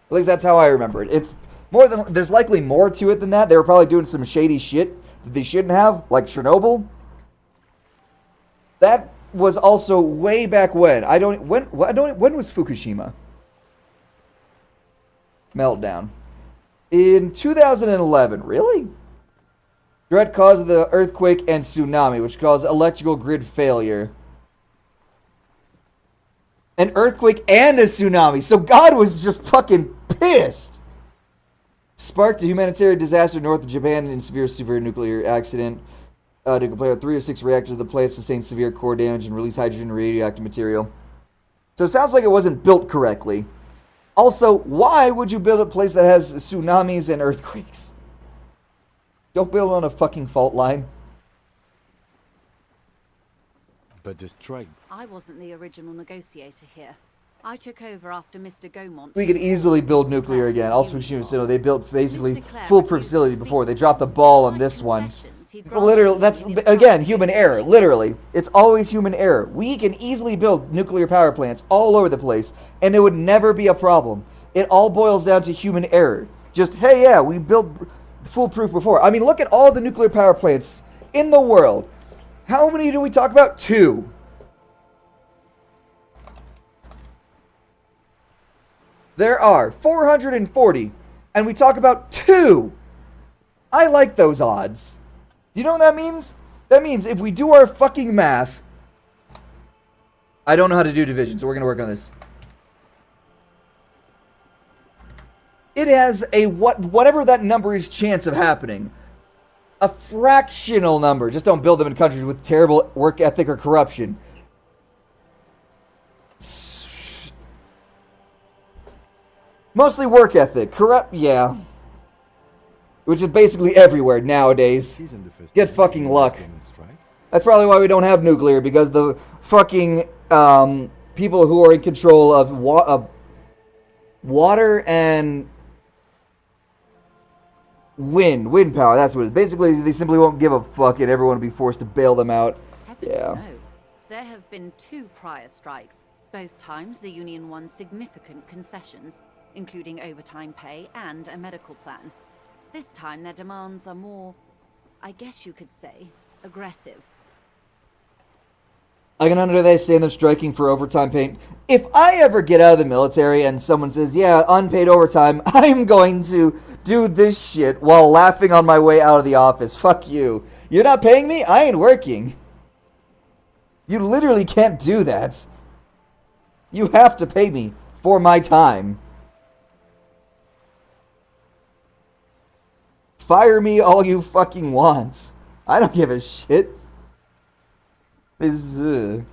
At least that's how I remember it. It's more than... There's likely more to it than that. They were probably doing some shady shit that they shouldn't have, like Chernobyl. That was also way back when. When was Fukushima? Meltdown. In 2011, really? Direct cause of the earthquake and tsunami, which caused electrical grid failure. An earthquake and a tsunami, so God was just fucking pissed. Sparked a humanitarian disaster north of Japan in severe nuclear accident. To compare, 3 or 6 reactors of the plant sustained severe core damage and released hydrogen and radioactive material. So it sounds like it wasn't built correctly. Also, why would you build a place that has tsunamis and earthquakes? Don't build on a fucking fault line.
But the strike...
I wasn't the original negotiator here. I took over after Mr. Gaumont.
We could easily build nuclear again. Also, Fukushima, they built basically foolproof facility before. They dropped the ball on this one. Literally, that's, again, human error. Literally. It's always human error. We can easily build nuclear power plants all over the place, and it would never be a problem. It all boils down to human error. Just, hey, yeah, we built foolproof before. I mean, look at all the nuclear power plants in the world. How many do we talk about? 2. There are 440, and we talk about 2. I like those odds. Do you know what that means? That means if we do our fucking math... I don't know how to do division, so we're going to work on this. It has a whatever that number is chance of happening. A fractional number. Just don't build them in countries with terrible work ethic or corruption. Mostly work ethic. Corrupt, yeah. Which is basically everywhere nowadays. Get fucking luck. That's probably why we don't have nuclear, because the fucking people who are in control of water and wind power, that's what it is. Basically, they simply won't give a fuck and everyone will be forced to bail them out. Yeah.
No. There have been 2 prior strikes. Both times the union won significant concessions, including overtime pay and a medical plan. This time their demands are more, I guess you could say, aggressive.
I can understand them striking for overtime pay. If I ever get out of the military and someone says, yeah, unpaid overtime, I'm going to do this shit while laughing on my way out of the office. Fuck you. You're not paying me? I ain't working. You literally can't do that. You have to pay me for my time. Fire me all you fucking want. I don't give a shit. This is,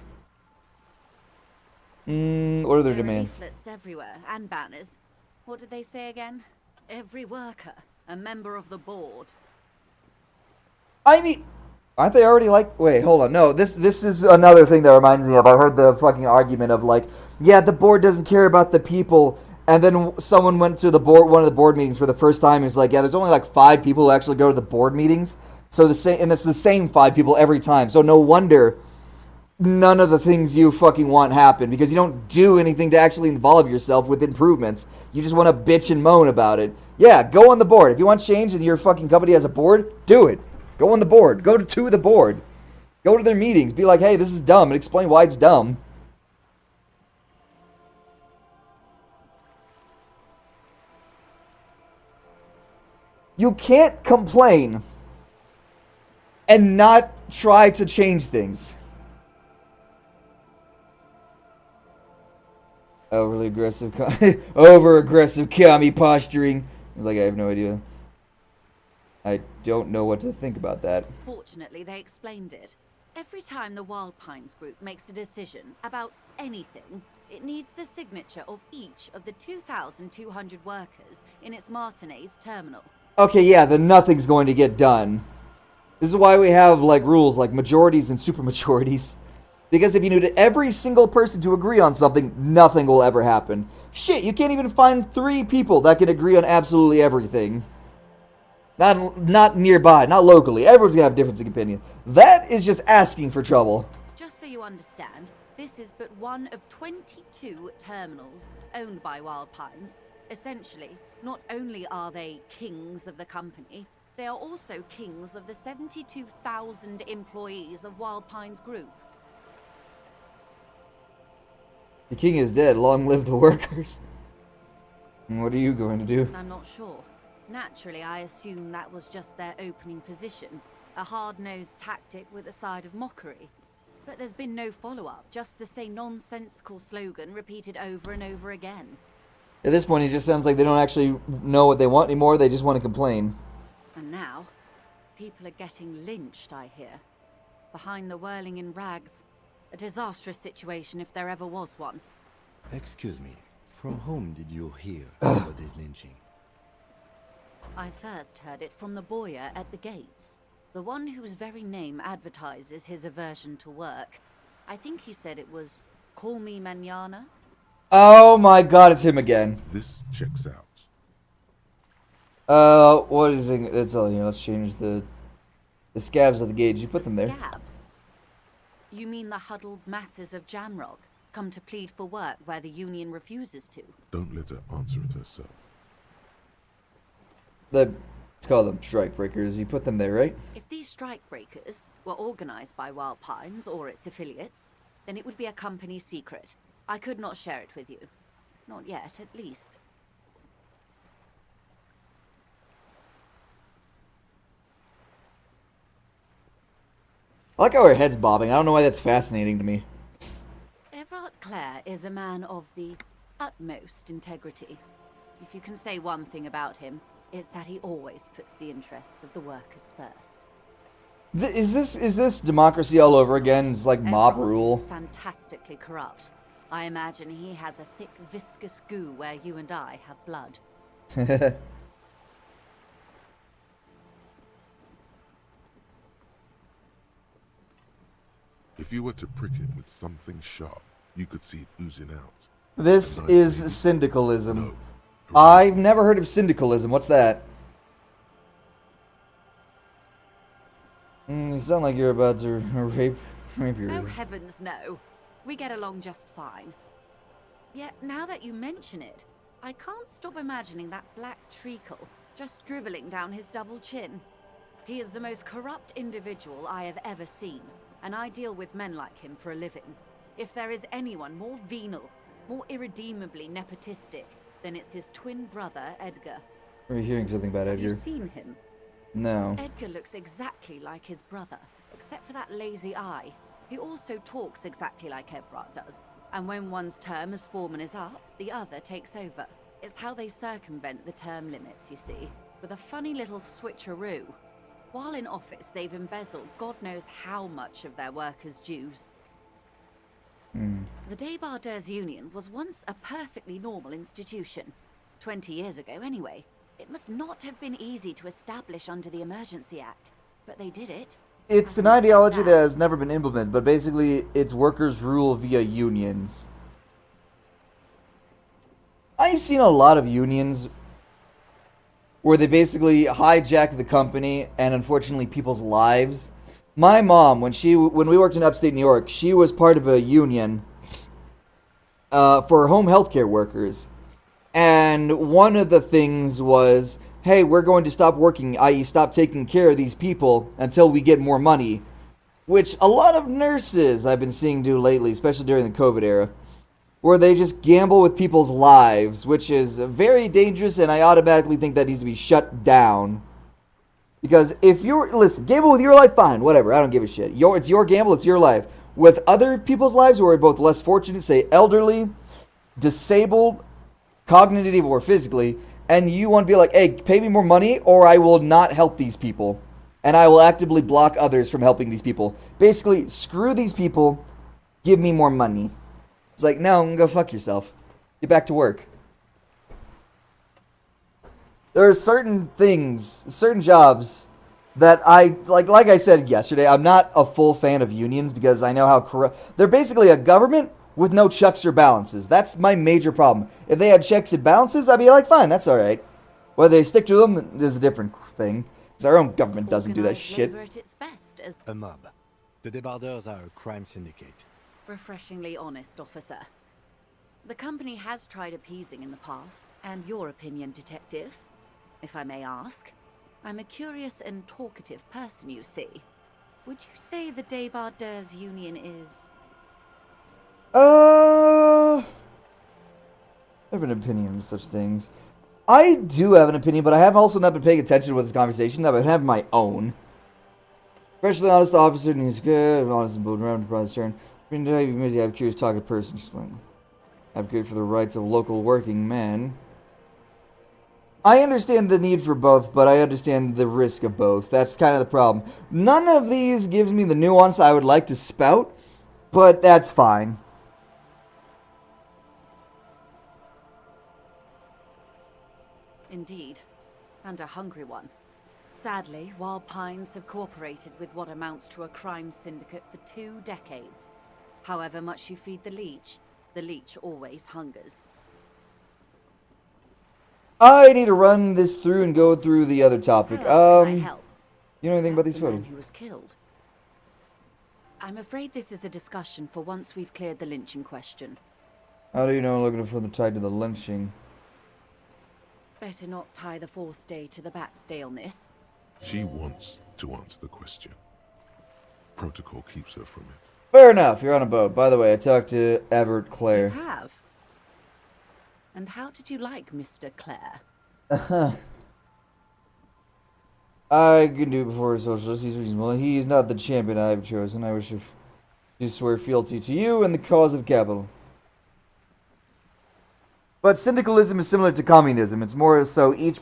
what are their demands?
Leaflets everywhere and banners. What did they say again? Every worker, a member of the board.
I mean, aren't they already like... Wait, hold on. No, this is another thing that reminds me of. I heard the fucking argument of like, yeah, the board doesn't care about the people. And then someone went to the board, one of the board meetings for the first time. He's like, yeah, there's only like 5 people who actually go to the board meetings. So and it's the same 5 people every time. So no wonder none of the things you fucking want happen, because you don't do anything to actually involve yourself with improvements. You just want to bitch and moan about it. Yeah, go on the board. If you want change and your fucking company has a board, do it. Go on the board. Go to the board. Go to their meetings. Be like, hey, this is dumb, and explain why it's dumb. You can't complain and not try to change things. Overly aggressive, over-aggressive commie posturing. I was like, I have no idea. I don't know what to think about that.
Fortunately, they explained it. Every time the Wild Pines group makes a decision about anything, it needs the signature of each of the 2,200 workers in its Martinez terminal.
Okay, yeah, then nothing's going to get done. This is why we have, like, rules like majorities and supermajorities. Because if you need every single person to agree on something, nothing will ever happen. Shit, you can't even find 3 people that can agree on absolutely everything. Not nearby, not locally. Everyone's gonna have difference of opinion. That is just asking for trouble.
Just so you understand, this is but one of 22 terminals owned by Wild Pines. Essentially, not only are they kings of the company, they are also kings of the 72,000 employees of Wild Pines Group.
The king is dead. Long live the workers. And what are you going to do?
I'm not sure. Naturally, I assume that was just their opening position, a hard-nosed tactic with a side of mockery. But there's been no follow-up, just the same nonsensical slogan repeated over and over again.
At this point, it just sounds like they don't actually know what they want anymore. They just want to complain.
And now, people are getting lynched, I hear. Behind the whirling in rags. A disastrous situation if there ever was one.
Excuse me, from whom did you hear about this lynching?
I first heard it from the boyar at the gates. The one whose very name advertises his aversion to work. I think he said it was, "Call me mañana."
Oh my god, it's him again.
This checks out.
What do you think? That's all, you know, let's change the scabs of the gate. Did you put them there?
Scabs? You mean the huddled masses of Jamrock, come to plead for work where the Union refuses to?
Don't let her answer it herself.
Let's call them strike breakers. You put them there, right?
If these strike breakers were organized by Wild Pines or its affiliates, then it would be a company secret. I could not share it with you. Not yet, at least.
I like how her head's bobbing. I don't know why that's fascinating to me.
Everard Clare is a man of the utmost integrity. If you can say one thing about him, it's that he always puts the interests of the workers first.
Is this democracy all over again? It's like mob
Everard
rule.
is fantastically corrupt. I imagine he has a thick, viscous goo where you and I have blood.
If you were to prick it with something sharp, you could see it oozing out.
This is syndicalism.
No.
I've never heard of syndicalism. What's that? You sound like you're about to rape your...
Oh heavens, no. We get along just fine. Yet, now that you mention it, I can't stop imagining that black treacle just dribbling down his double chin. He is the most corrupt individual I have ever seen, and I deal with men like him for a living. If there is anyone more venal, more irredeemably nepotistic, then it's his twin brother, Edgar.
Are you hearing something about Edgar?
Have you seen him?
No.
Edgar looks exactly like his brother, except for that lazy eye. He also talks exactly like Everard does, and when one's term as foreman is up, the other takes over. It's how they circumvent the term limits, you see, with a funny little switcheroo. While in office, they've embezzled God knows how much of their workers' dues. The Debardeurs Union was once a perfectly normal institution. 20 years ago, anyway. It must not have been easy to establish under the Emergency Act, but they did it.
It's an ideology that has never been implemented, but basically it's workers' rule via unions. I've seen a lot of unions where they basically hijack the company and unfortunately people's lives. My mom, when we worked in upstate New York, she was part of a union for home healthcare workers. And one of the things was, hey, we're going to stop working, i.e. stop taking care of these people until we get more money. Which a lot of nurses I've been seeing do lately, especially during the COVID era. Where they just gamble with people's lives, which is very dangerous, and I automatically think that needs to be shut down. Because if you're, listen, gamble with your life, fine, whatever, I don't give a shit. It's your gamble, it's your life. With other people's lives who are both less fortunate, say elderly, disabled, cognitive or physically, and you want to be like, hey, pay me more money or I will not help these people. And I will actively block others from helping these people. Basically, screw these people, give me more money. It's like, no, go fuck yourself. Get back to work. There are certain things, certain jobs that I, like I said yesterday, I'm not a full fan of unions because I know how corrupt, they're basically a government with no checks or balances. That's my major problem. If they had checks and balances, I'd be like, fine, that's alright. Whether they stick to them is a different thing. Because our own government doesn't do that shit.
At its best as
A mob. The debardeurs are a crime syndicate.
refreshingly honest, officer. The company has tried appeasing in the past, and your opinion, detective, if I may ask. I'm a curious and talkative person, you see. Would you say the Debardeurs Union is...
I have an opinion on such things. I do have an opinion, but I have also not been paying attention with this conversation. I've been having my own. Especially honest officer, and he's good, honest and bold around the turn. I'm curious talking person. Explain. Advocate for the rights of local working men. I understand the need for both, but I understand the risk of both. That's kind of the problem. None of these gives me the nuance I would like to spout, but that's fine.
Indeed, and a hungry one. Sadly, Wild Pines have cooperated with what amounts to a crime syndicate for 2 decades. However much you feed the leech always hungers.
I need to run this through and go through the other topic.
How can I help?
You know anything about these
The man
photos?
who was killed. I'm afraid this is a discussion for once we've cleared the lynching question.
How do you know looking for the tied to the lynching?
Better not tie the 4th day to the bat's day on this.
She wants to answer the question. Protocol keeps her from it.
Fair enough, you're on a boat. By the way, I talked to Everett Clare.
You have? And how did you like Mr. Clare?
I can do it before a socialist. He's reasonable. He's not the champion I've chosen. I wish to swear fealty to you and the cause of capital. But syndicalism is similar to communism. It's more so each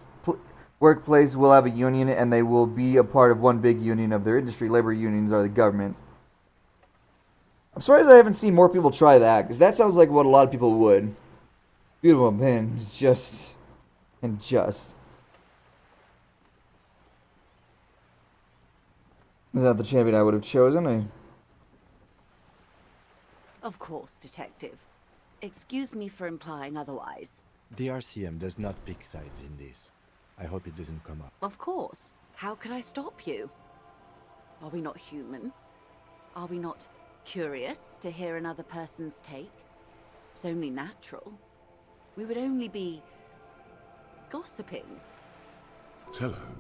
workplace will have a union and they will be a part of one big union of their industry. Labor unions are the government. I'm surprised I haven't seen more people try that, because that sounds like what a lot of people would. Beautiful, man. Just. Is not the champion I would have chosen.
Of course, Detective. Excuse me for implying otherwise.
The RCM does not pick sides in this. I hope it doesn't come up.
Of course. How could I stop you? Are we not human? Are we not curious to hear another person's take? It's only natural. We would only be gossiping.
Tell her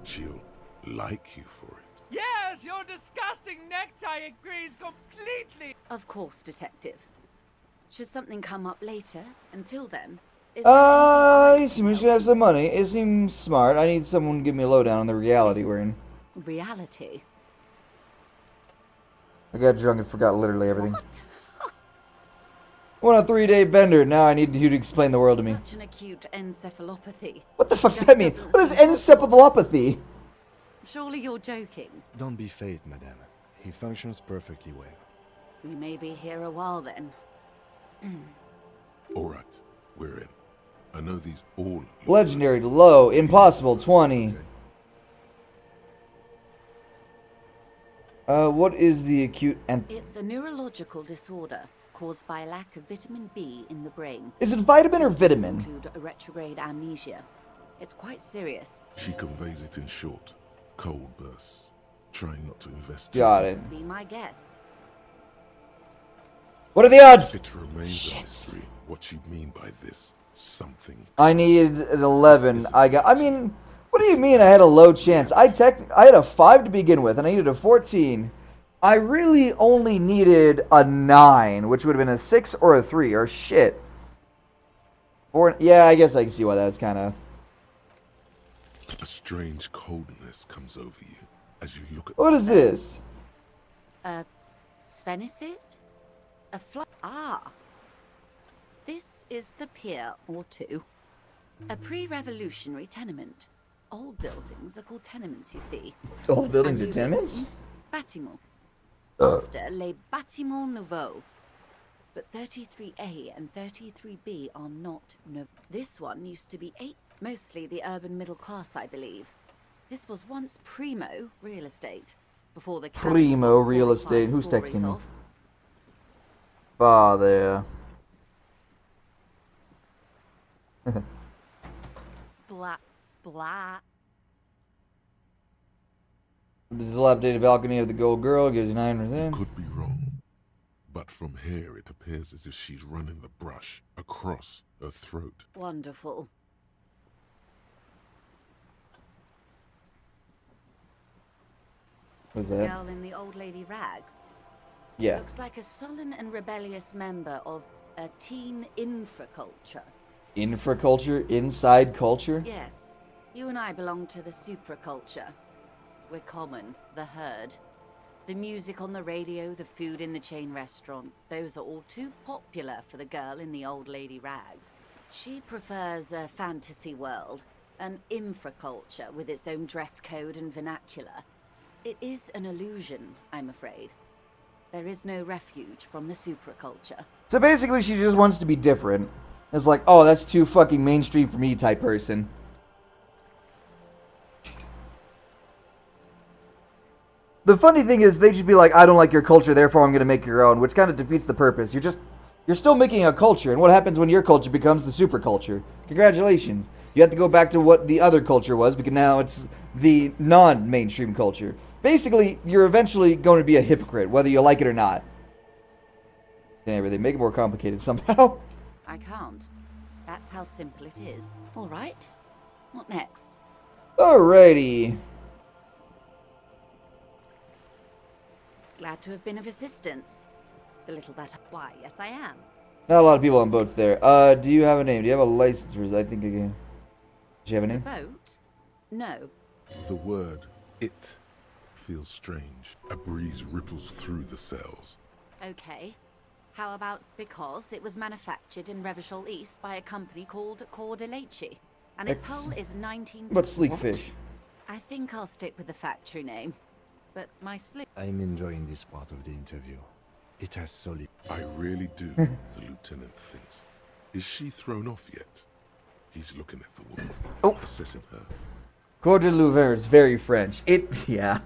she'll like you for it.
Yes, your disgusting necktie agrees completely.
Of course, Detective. Should something come up later, until then...
You seem we should have some money. It seems smart. I need someone to give me a lowdown on the reality we're in.
Reality?
I got drunk and forgot literally everything. Went on a 3-day bender. Now I need you to explain the world to me.
Such an acute encephalopathy.
What the fuck does that mean? What is encephalopathy?
Surely you're joking.
Don't be phased, madame. He functions perfectly well.
We may be here a while then.
Alright, we're in. I know these all...
Legendary, low, impossible, 20. What is the acute and...
It's a neurological disorder caused by lack of vitamin B in the brain.
Is it vitamin or vitamin?
Include a retrograde amnesia. It's quite serious.
She conveys it in short, cold bursts, trying not to invest.
Got it.
Be my guest.
What are the odds?
It remains a mystery what you mean by this something.
I needed an 11. I mean, what do you mean I had a low chance? I had a 5 to begin with, and I needed a 14. I really only needed a 9, which would have been a 6 or a 3, or shit. Or, yeah, I guess I can see why that's kind of...
A strange coldness comes over you as you look at...
What is this?
A Svenicid? A fly. Ah. This is the Pier or Two. A pre-revolutionary tenement. Old buildings are called tenements, you see.
Old buildings
And
are
new
tenements?
buildings, Bâtiments. After les bâtiments nouveaux. But 33A and 33B are not nouveaux. This one used to be 8. Mostly the urban middle class, I believe. This was once primo real estate. Before the
Primo real estate. Who's texting me? Bah, there.
Splat, splat.
The dilapidated balcony of the Gold Girl gives you 9%.
Could be wrong, but from here it appears as if she's running the brush across her throat.
Wonderful.
What's
The
that?
girl in the old lady rags.
Yeah.
Looks like a sullen and rebellious member of a teen infraculture.
Infraculture? Inside culture?
Yes. You and I belong to the supraculture. We're common, the herd. The music on the radio, the food in the chain restaurant, those are all too popular for the girl in the old lady rags. She prefers a fantasy world, an infraculture with its own dress code and vernacular. It is an illusion, I'm afraid. There is no refuge from the supraculture.
So basically she just wants to be different. It's like, oh, that's too fucking mainstream for me type person. The funny thing is, they just be like, I don't like your culture, therefore I'm gonna make your own, which kind of defeats the purpose. You're still making a culture, and what happens when your culture becomes the super culture? Congratulations. You have to go back to what the other culture was, because now it's the non-mainstream culture. Basically, you're eventually going to be a hypocrite, whether you like it or not. Can't really make it more complicated somehow.
I can't. That's how simple it is. All right. What next?
Alrighty.
Glad to have been of assistance. The little that... Why, yes I am.
Not a lot of people on boats there. Do you have a name? Do you have a license? Or I think again. Do you have a name?
Boat? No.
The word "it" feels strange. A breeze ripples through the cells.
Okay. How about because it was manufactured in Revachol East by a company called Cordeleche, and its hull is 19...
But sleek fish.
I think I'll stick with the factory name. But my sloop...
I'm enjoying this part of the interview. It has solid...
I really do, the lieutenant thinks. Is she thrown off yet? He's looking at the woman, assessing her.
Coeur de Louvain is very French. Yeah.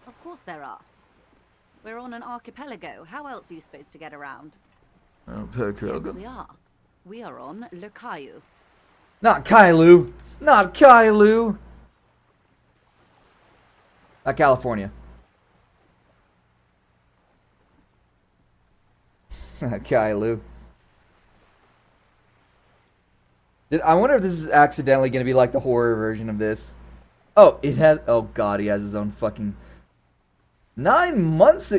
Of course there are. We're on an archipelago. How else are you supposed to get around? Yes, we are. We are on Le Caillou.
Not Kailu. Not Kailu. Not California. Kailu. I wonder if this is accidentally going to be like the horror version of this. Oh, it has... Oh, God, he has his own fucking... 9 months?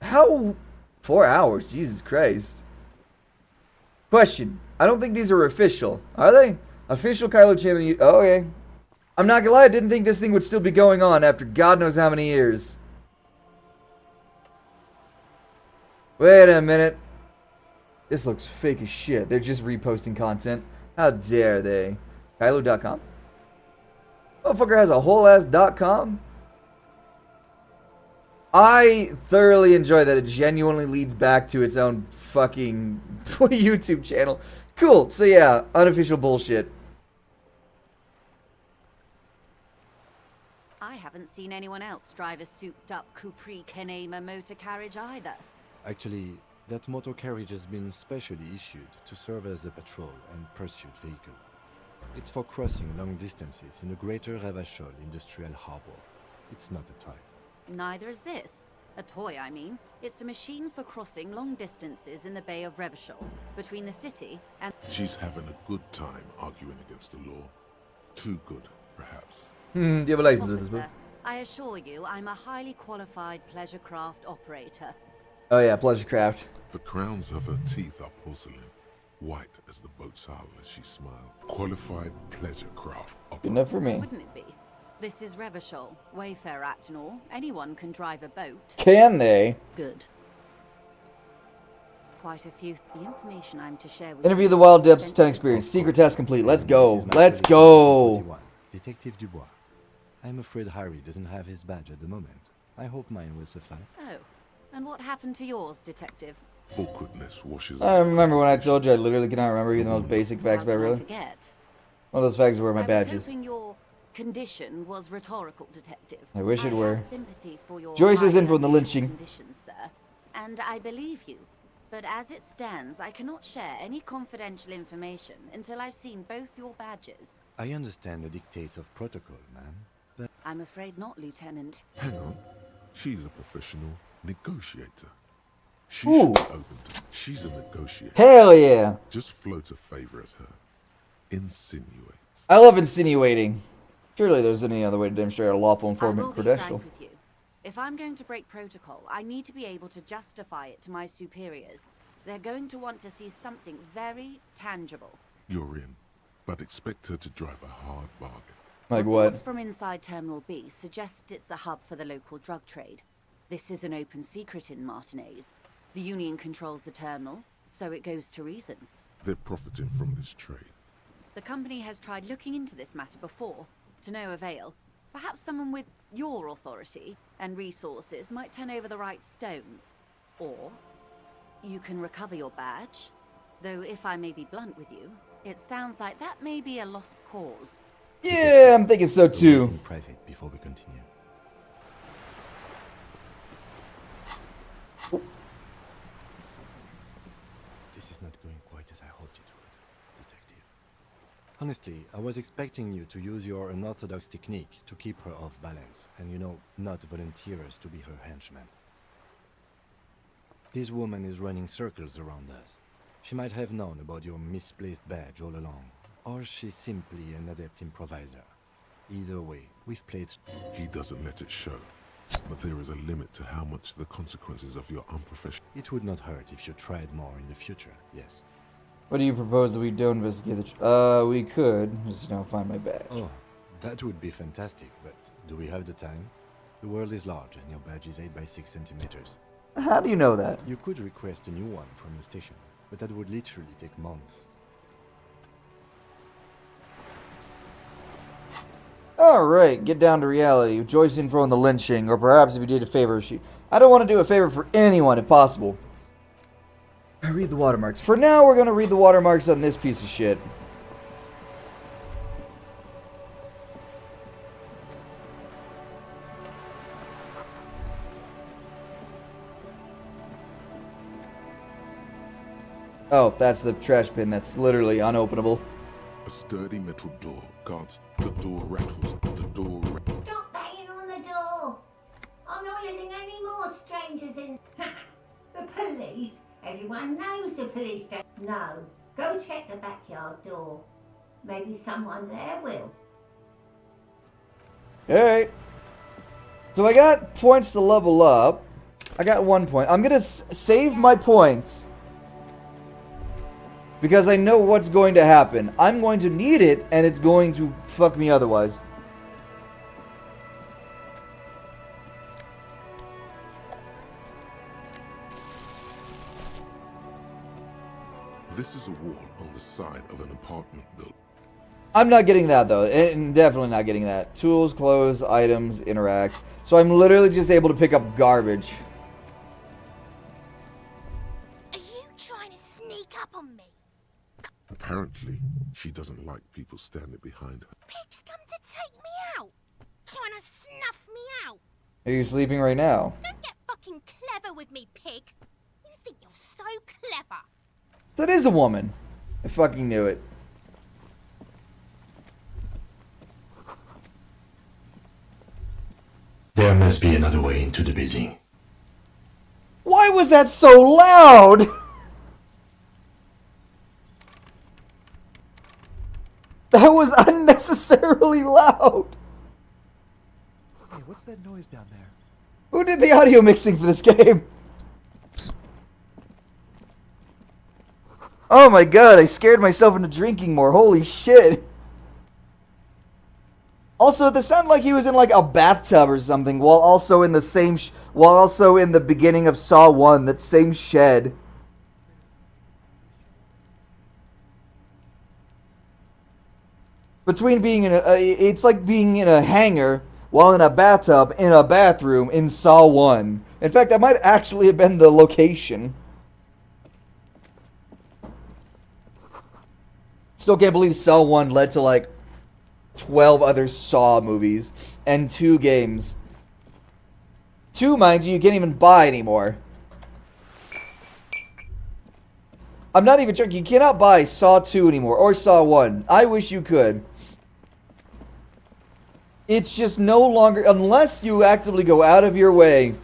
How... 4 hours? Jesus Christ. Question. I don't think these are official. Are they? Official Kylo channel... Oh, okay. I'm not gonna lie, I didn't think this thing would still be going on after God knows how many years. Wait a minute. This looks fake as shit. They're just reposting content. How dare they? Kylo.com? Motherfucker has a whole ass .com? I thoroughly enjoy that it genuinely leads back to its own fucking YouTube channel. Cool. So yeah, unofficial bullshit.
I haven't seen anyone else drive a souped-up Capri Kenema motor carriage either.
Actually, that motor carriage has been specially issued to serve as a patrol and pursuit vehicle. It's for crossing long distances in the greater Revachol industrial harbor. It's not a toy.
Neither is this. A toy, I mean. It's a machine for crossing long distances in the Bay of Revachol, between the city and...
She's having a good time arguing against the law. Too good, perhaps.
Do you have a license with this book?
Officer, I assure you, I'm a highly qualified pleasure craft operator.
Oh yeah, pleasure craft.
The crowns of her teeth are porcelain. white as the boat's hull as she smiled. Qualified pleasure craft.
Good enough for me.
Wouldn't it be? This is Revachol, Wayfair Act and all. Anyone can drive a boat.
Can they?
Good. Quite a few. The information I'm to share with
Interview
you
the Wild Depths
is
10 experience. Secret test complete. Let's
This
go.
is my
Let's
colleague,
go.
41, Detective Dubois. I'm afraid Harry doesn't have his badge at the moment. I hope mine will suffice.
Oh, and what happened to yours, Detective?
Awkwardness washes
I
off.
remember when I told you I literally cannot remember even the most basic facts
How
about
can I
really.
forget?
One of those facts were my
I
badges.
was hoping your condition was rhetorical, Detective.
I wish it
have
were.
sympathy for your
Joyce is in
high
from the lynching.
conditions, sir, and I believe you. But as it stands, I cannot share any confidential information until I've seen both your badges.
I understand the dictates of protocol, ma'am, but
I'm afraid not, Lieutenant.
Hang on. She's a professional negotiator. She
Ooh.
should be open to. She's a negotiator.
Hell yeah.
Just float a favor at her. Insinuates.
I love insinuating. Surely there's any other way to demonstrate a lawful
I
informant
will be
credential.
frank with you. If I'm going to break protocol, I need to be able to justify it to my superiors. They're going to want to see something very tangible.
You're in, but expect her to drive a hard bargain.
Like
Reports
what?
from inside Terminal B suggest it's a hub for the local drug trade. This is an open secret in Martinez. The Union controls the terminal, so it goes to reason.
They're profiting from this trade.
The company has tried looking into this matter before, to no avail. Perhaps someone with your authority and resources might turn over the right stones. Or you can recover your badge. Though if I may be blunt with you, it sounds like that may be a lost cause.
Yeah, I'm thinking so
we'll
too.
wait in private before we continue. This is not going quite as I hoped it would, Detective. Honestly, I was expecting you to use your unorthodox technique to keep her off balance, and not volunteer us to be her henchmen. This woman is running circles around us. She might have known about your misplaced badge all along, or she's simply an adept improviser. Either way, we've played.
He doesn't let it show. But there is a limit to how much the consequences of your unprofessional.
It would not hurt if you tried more in the future, yes.
What do you propose that we do investigate we could just find my badge.
Oh, that would be fantastic, but do we have the time? The world is large and your badge is 8 by 6 centimeters.
How do you know that?
You could request a new one from your station, but that would literally take months.
Alright, get down to reality. Joyce in from the lynching, or perhaps if you did a favor, I don't want to do a favor for anyone if possible. I read the watermarks. For now, we're gonna read the watermarks on this piece of shit. Oh, that's the trash bin. That's literally unopenable.
A sturdy metal door guards the door rattles. The door rattles.
Stop banging on the door. I'm not letting any more strangers in. The police? Everyone knows the police don't. No. Go check the backyard door. Maybe someone there will.
Alright. So I got points to level up. I got 1 point. I'm gonna save my points. Because I know what's going to happen. I'm going to need it, and it's going to fuck me otherwise.
This is a wall on the side of an apartment building.
I'm not getting that, though. And definitely not getting that. Tools, clothes, items, interact. So I'm literally just able to pick up garbage.
Are you trying to sneak up on me?
Apparently, she doesn't like people standing behind her.
Pig's come to take me out. Trying to snuff me out.
Are you sleeping right now?
Don't get fucking clever with me, pig. You think you're so clever.
That is a woman. I fucking knew it.
There must be another way into the building.
Why was that so loud? That was unnecessarily loud.
Hey, what's that noise down there?
Who did the audio mixing for this game? Oh my god, I scared myself into drinking more. Holy shit. Also, this sounded like he was in like a bathtub or something, while also in the same, while also in the beginning of Saw 1, that same shed. Between being in a, it's like being in a hangar while in a bathtub in a bathroom in Saw 1. In fact, that might actually have been the location. Still can't believe Saw 1 led to like 12 other Saw movies and 2 games. 2, mind you can't even buy anymore. I'm not even joking. You cannot buy Saw 2 anymore or Saw 1. I wish you could. It's just no longer, unless you actively go out of your way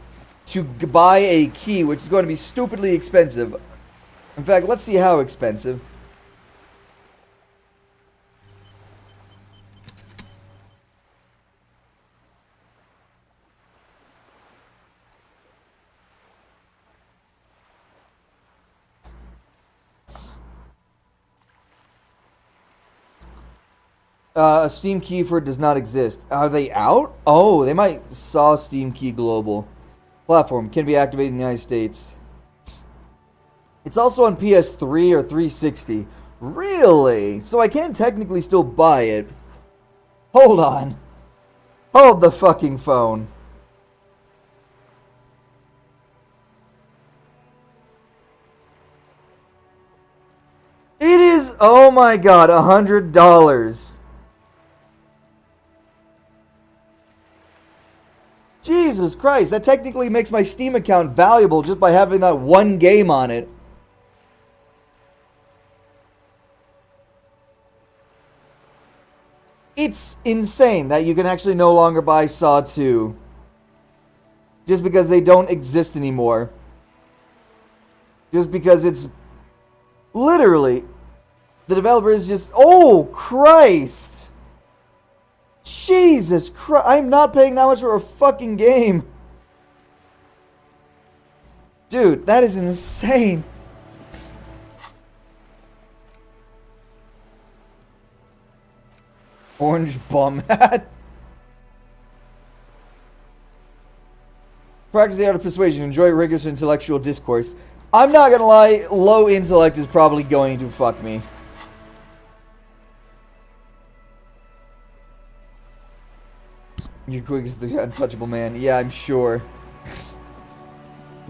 to buy a key, which is going to be stupidly expensive. In fact, let's see how expensive. A Steam key for it does not exist. Are they out? Oh, they might saw Steam Key Global. Platform can be activated in the United States. It's also on PS3 or 360. Really? So I can technically still buy it. Hold on. Hold the fucking phone. It is, oh my god, $100. Jesus Christ, that technically makes my Steam account valuable just by having that one game on it. It's insane that you can actually no longer buy Saw 2. Just because they don't exist anymore. Just because it's literally, the developer is just, oh Christ! Jesus Christ, I'm not paying that much for a fucking game. Dude, that is insane. Orange bum hat. Practice the art of persuasion. Enjoy rigorous intellectual discourse. I'm not gonna lie, low intellect is probably going to fuck me. You're quick as the untouchable man. Yeah, I'm sure.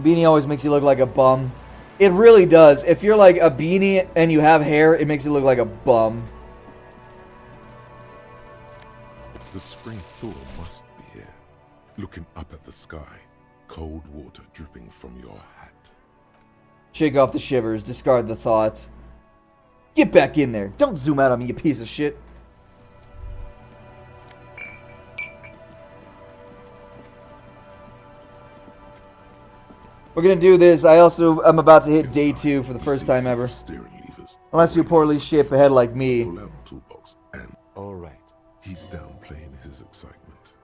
Beanie always makes you look like a bum. It really does. If you're like a beanie and you have hair, it makes you look like a bum.
The spring thaw must be here. Looking up at the sky, cold water dripping from your hat.
Shake off the shivers, discard the thoughts. Get back in there. Don't zoom out on me, you piece of shit. We're gonna do this. I'm about to hit day 2 for the first time ever. Unless you poorly shape ahead like me.
All right. He's downplaying his excitement.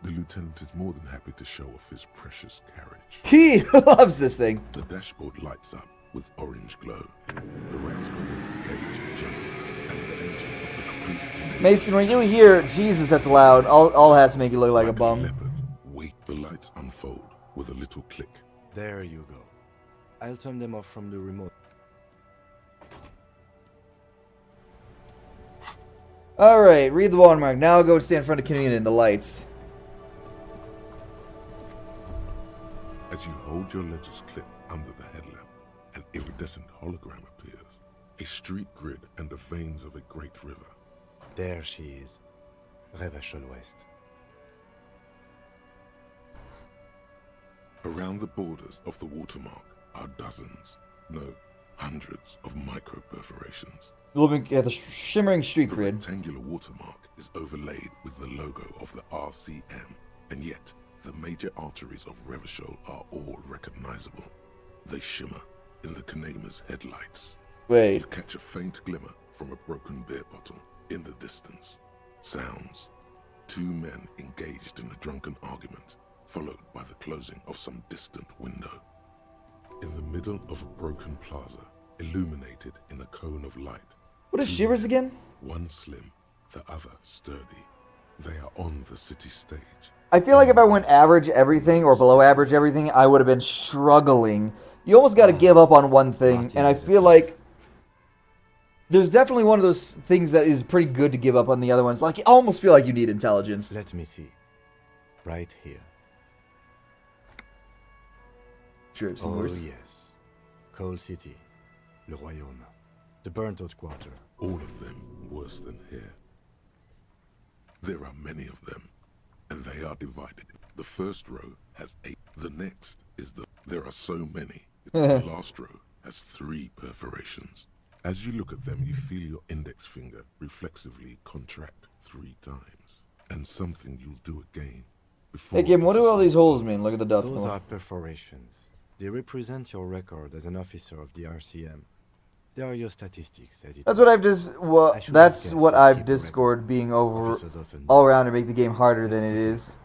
The lieutenant is more than happy to show off his precious carriage.
He loves this thing.
The dashboard lights up with orange glow. The rails per minute gauge jumps, and the engine of the Caprice Canadian.
Mason, when you hear Jesus that's loud, all hats make you look like a bum.
Wait, the lights unfold with a little click.
There you go. I'll turn them off from the remote.
Alright, read the watermark. Now I'll go stand in front of Canadian in the lights.
As you hold your ledger's clip under the headlamp, an iridescent hologram appears. A street grid and the veins of a great river.
There she is. Revachol West.
Around the borders of the watermark are dozens, no, hundreds of micro-perforations.
Looking at the shimmering street grid.
The rectangular watermark is overlaid with the logo of the RCM, and yet the major arteries of Revachol are all recognizable. They shimmer in the Kanema's headlights.
Wait.
You catch a faint glimmer from a broken beer bottle in the distance. Sounds. 2 men engaged in a drunken argument, followed by the closing of some distant window. In the middle of a broken plaza, illuminated in a cone of light.
What is
Two
Shivers
men,
again?
One slim, the other sturdy. They are on the city stage.
I feel like if I went average everything or below average everything, I would have been struggling. You almost got to give up on one thing, and I feel like there's definitely one of those things that is pretty good to give up on the other ones. Like, I almost feel like you need intelligence.
Let me see. Right here.
Sure, I've seen
Oh
worse.
yes. Coal City. Le Royaume. The burnt-out quarter.
All of them worse than here. There are many of them, and they are divided. The first row has 8. The next is There are so many. The last row has 3 perforations. As you look at them, you feel your index finger reflexively contract 3 times. And something you'll do again.
Hey Kim, what do all these holes mean? Look at the dust.
Those are perforations. They represent your record as an officer of the RCM. They are your statistics, as it
That's what I've just. Well, that's what I've discovered being over all around to make the game harder than it is.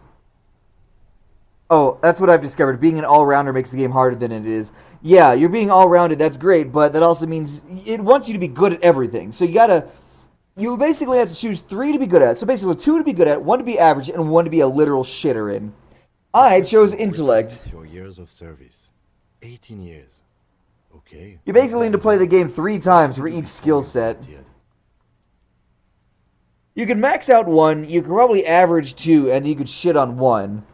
Oh, that's what I've discovered. Being an all-rounder makes the game harder than it is. Yeah, you're being all-rounded, that's great, but that also means it wants you to be good at everything. So you basically have to choose 3 to be good at. So basically 2 to be good at, 1 to be average, and 1 to be a literal shitter in. I chose intellect.
Your years of service. 18 years. Okay.
You basically need to play the game 3 times for each skill set. You can max out 1, you can probably average 2, and you could shit on 1.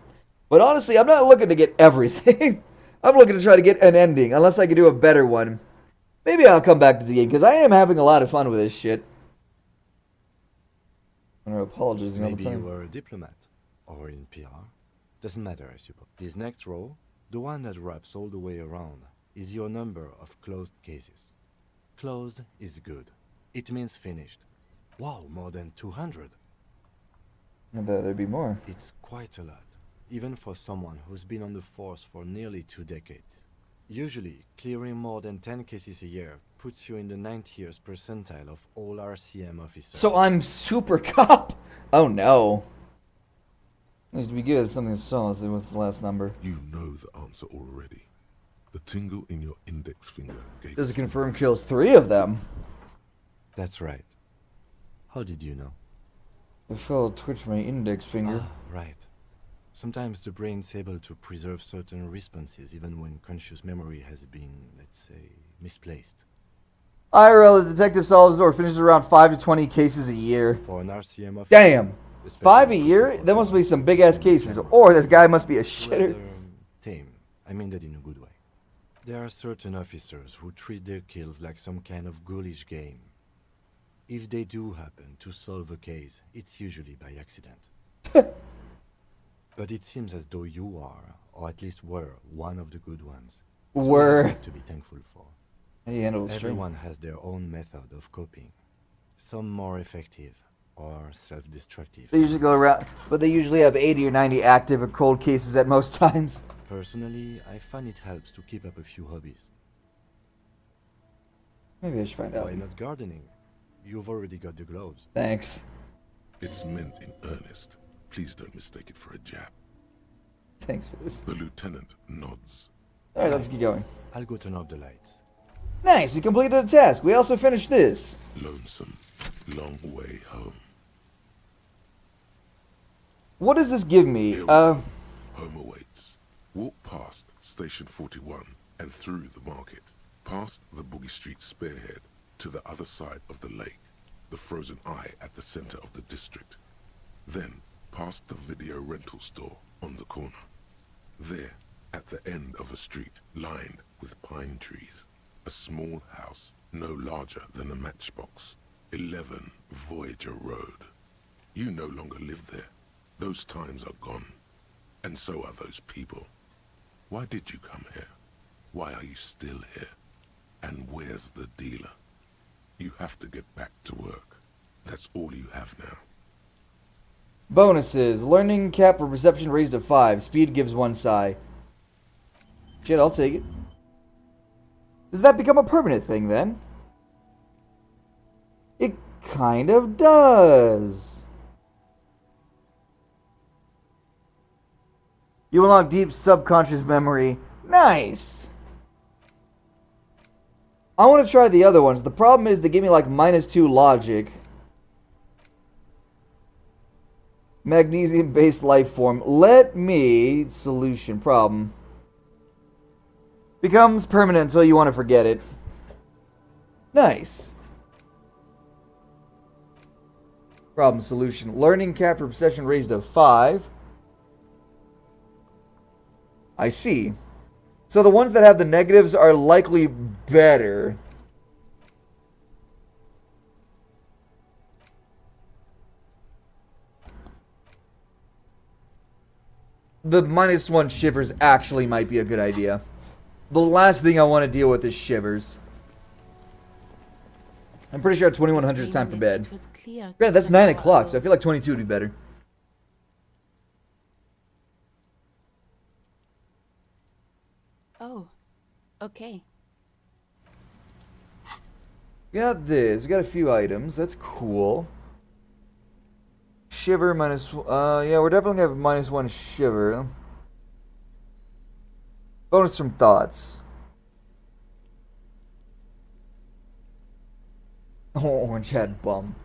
But honestly, I'm not looking to get everything. I'm looking to try to get an ending, unless I can do a better one. Maybe I'll come back to the game, because I am having a lot of fun with this shit. I'm apologizing all the
Maybe
time.
you were a diplomat, or in PR. Doesn't matter, I suppose. This next row, the one that wraps all the way around, is your number of closed cases. Closed is good. It means finished. Wow, more than 200.
I bet there'd be more.
It's quite a lot, even for someone who's been on the force for nearly 2 decades. Usually, clearing more than 10 cases a year puts you in the 90th percentile of all RCM officers.
So I'm super cop? Oh no. Needs to be good at something so. Let's see, what's the last number?
You know the answer already. The tingle in your index finger gave
Does it confirm kills 3 of them?
That's right. How did you know?
I felt a twitch from my index finger.
Ah, right. Sometimes the brain's able to preserve certain responses even when conscious memory has been, let's say, misplaced.
IRL, the detective solves or finishes around 5 to 20 cases a year.
For an RCM officer,
Damn! 5 a year? There must be some big-ass cases. Or this guy must be a shitter.
Tame. I mean that in a good way. There are certain officers who treat their kills like some kind of ghoulish game. If they do happen to solve a case, it's usually by accident. But it seems as though you are, or at least were, one of the good ones.
Were.
To be thankful for.
How do you handle the string?
Everyone has their own method of coping. Some more effective, or self-destructive.
They usually go around, but they usually have 80 or 90 active or cold cases at most times.
Personally, I find it helps to keep up a few hobbies.
Maybe I should find out.
Why not gardening? You've already got the gloves.
Thanks.
It's meant in earnest. Please don't mistake it for a jab.
Thanks for this.
The lieutenant nods.
Alright, let's get going.
I'll go turn off the lights.
Nice, you completed a task. We also finished this.
Lonesome. Long way home.
What does this give me?
Home awaits. Walk past Station 41 and through the market. Past the Boogie Street spearhead to the other side of the lake. The frozen eye at the center of the district. Then past the video rental store on the corner. There, at the end of a street lined with pine trees, a small house no larger than a matchbox. 11 Voyager Road. You no longer live there. Those times are gone. And so are those people. Why did you come here? Why are you still here? And where's the dealer? You have to get back to work. That's all you have now.
Bonuses. Learning cap for perception raised to 5. Speed gives 1 psi. Shit, I'll take it. Does that become a permanent thing then? It kind of does. You unlock deep subconscious memory. Nice. I want to try the other ones. The problem is they give me like -2 logic. Magnesium-based life form. Let me... Solution. Problem. Becomes permanent until you want to forget it. Nice. Problem solution. Learning cap for perception raised to 5. I see. So the ones that have the negatives are likely better. The -1 shivers actually might be a good idea. The last thing I want to deal with is shivers. I'm pretty sure at 2100 it's time for bed. Yeah, that's 9 o'clock, so I feel like 22 would be better.
Oh, okay.
Got this. We got a few items. That's cool. Shiver minus... yeah, we're definitely gonna have -1 shiver. Bonus from thoughts. Oh, orange hat bum.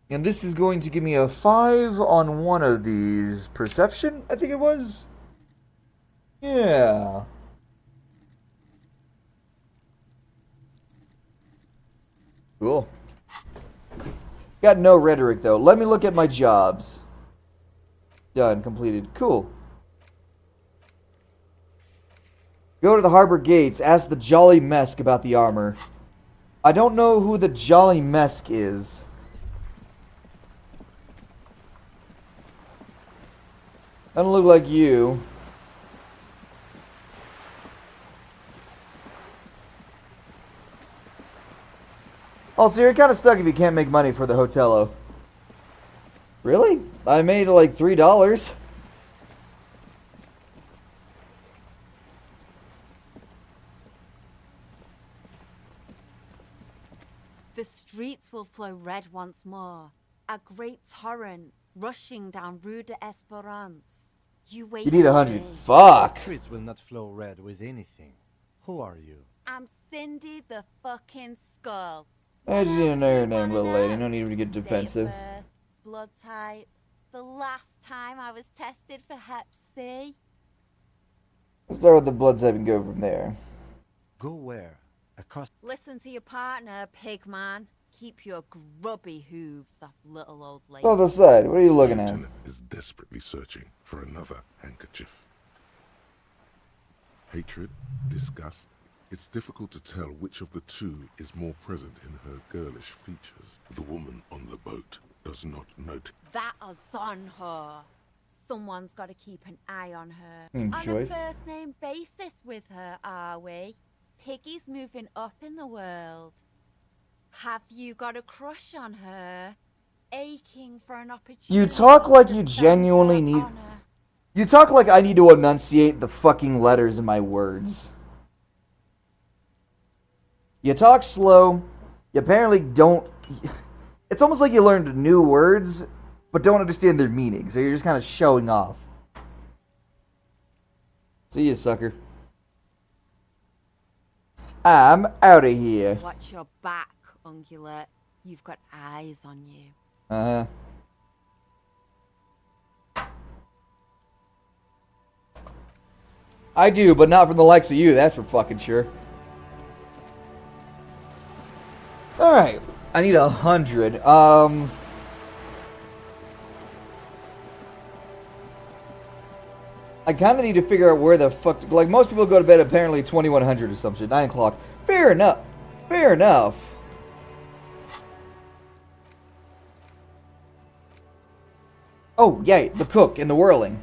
And this is going to give me a 5 on one of these. Perception, I think it was? Yeah. Cool. Got no rhetoric, though. Let me look at my jobs. Done. Completed. Cool. Go to the harbor gates. Ask the Jolly Mesk about the armor. I don't know who the Jolly Mesk is. I don't look like you. Also, you're kind of stuck if you can't make money for the hotello. Really? I made like $3.
The streets will flow red once more. A great torrent rushing down Rue de Esperance. You wait.
You need 100. Fuck.
The streets will not flow red with anything. Who are you?
I'm Cindy the fucking Skull.
I just need to know your name, little lady. No need to get defensive.
Date of birth, blood type. The last time I was tested for Hep C.
We'll start with the blood type and go from there.
Go where? Across.
Listen to your partner, pig man. Keep your grubby hooves off little old lady.
Other side. What are you looking at?
Lieutenant is desperately searching for another handkerchief. Hatred, disgust. It's difficult to tell which of the two is more present in her girlish features. The woman on the boat does not note.
That is on her. Someone's got to keep an eye on her.
On choice.
a first name basis with her, are we? Piggy's moving up in the world. Have you got a crush on her? Aching for an opportunity.
You talk like you genuinely need... You talk like I need to enunciate the fucking letters in my words. You talk slow. You apparently don't... It's almost like you learned new words, but don't understand their meaning. So you're just kind of showing off. See you, sucker. I'm out of here.
Watch your back, ungulate. You've got eyes on you.
Uh-huh. I do, but not from the likes of you, that's for fucking sure. Alright, I need 100. I kind of need to figure out where the fuck... Like, most people go to bed apparently 2100 or some shit, 9 o'clock. Fair enough. Fair enough. Oh, yay, the cook and the whirling.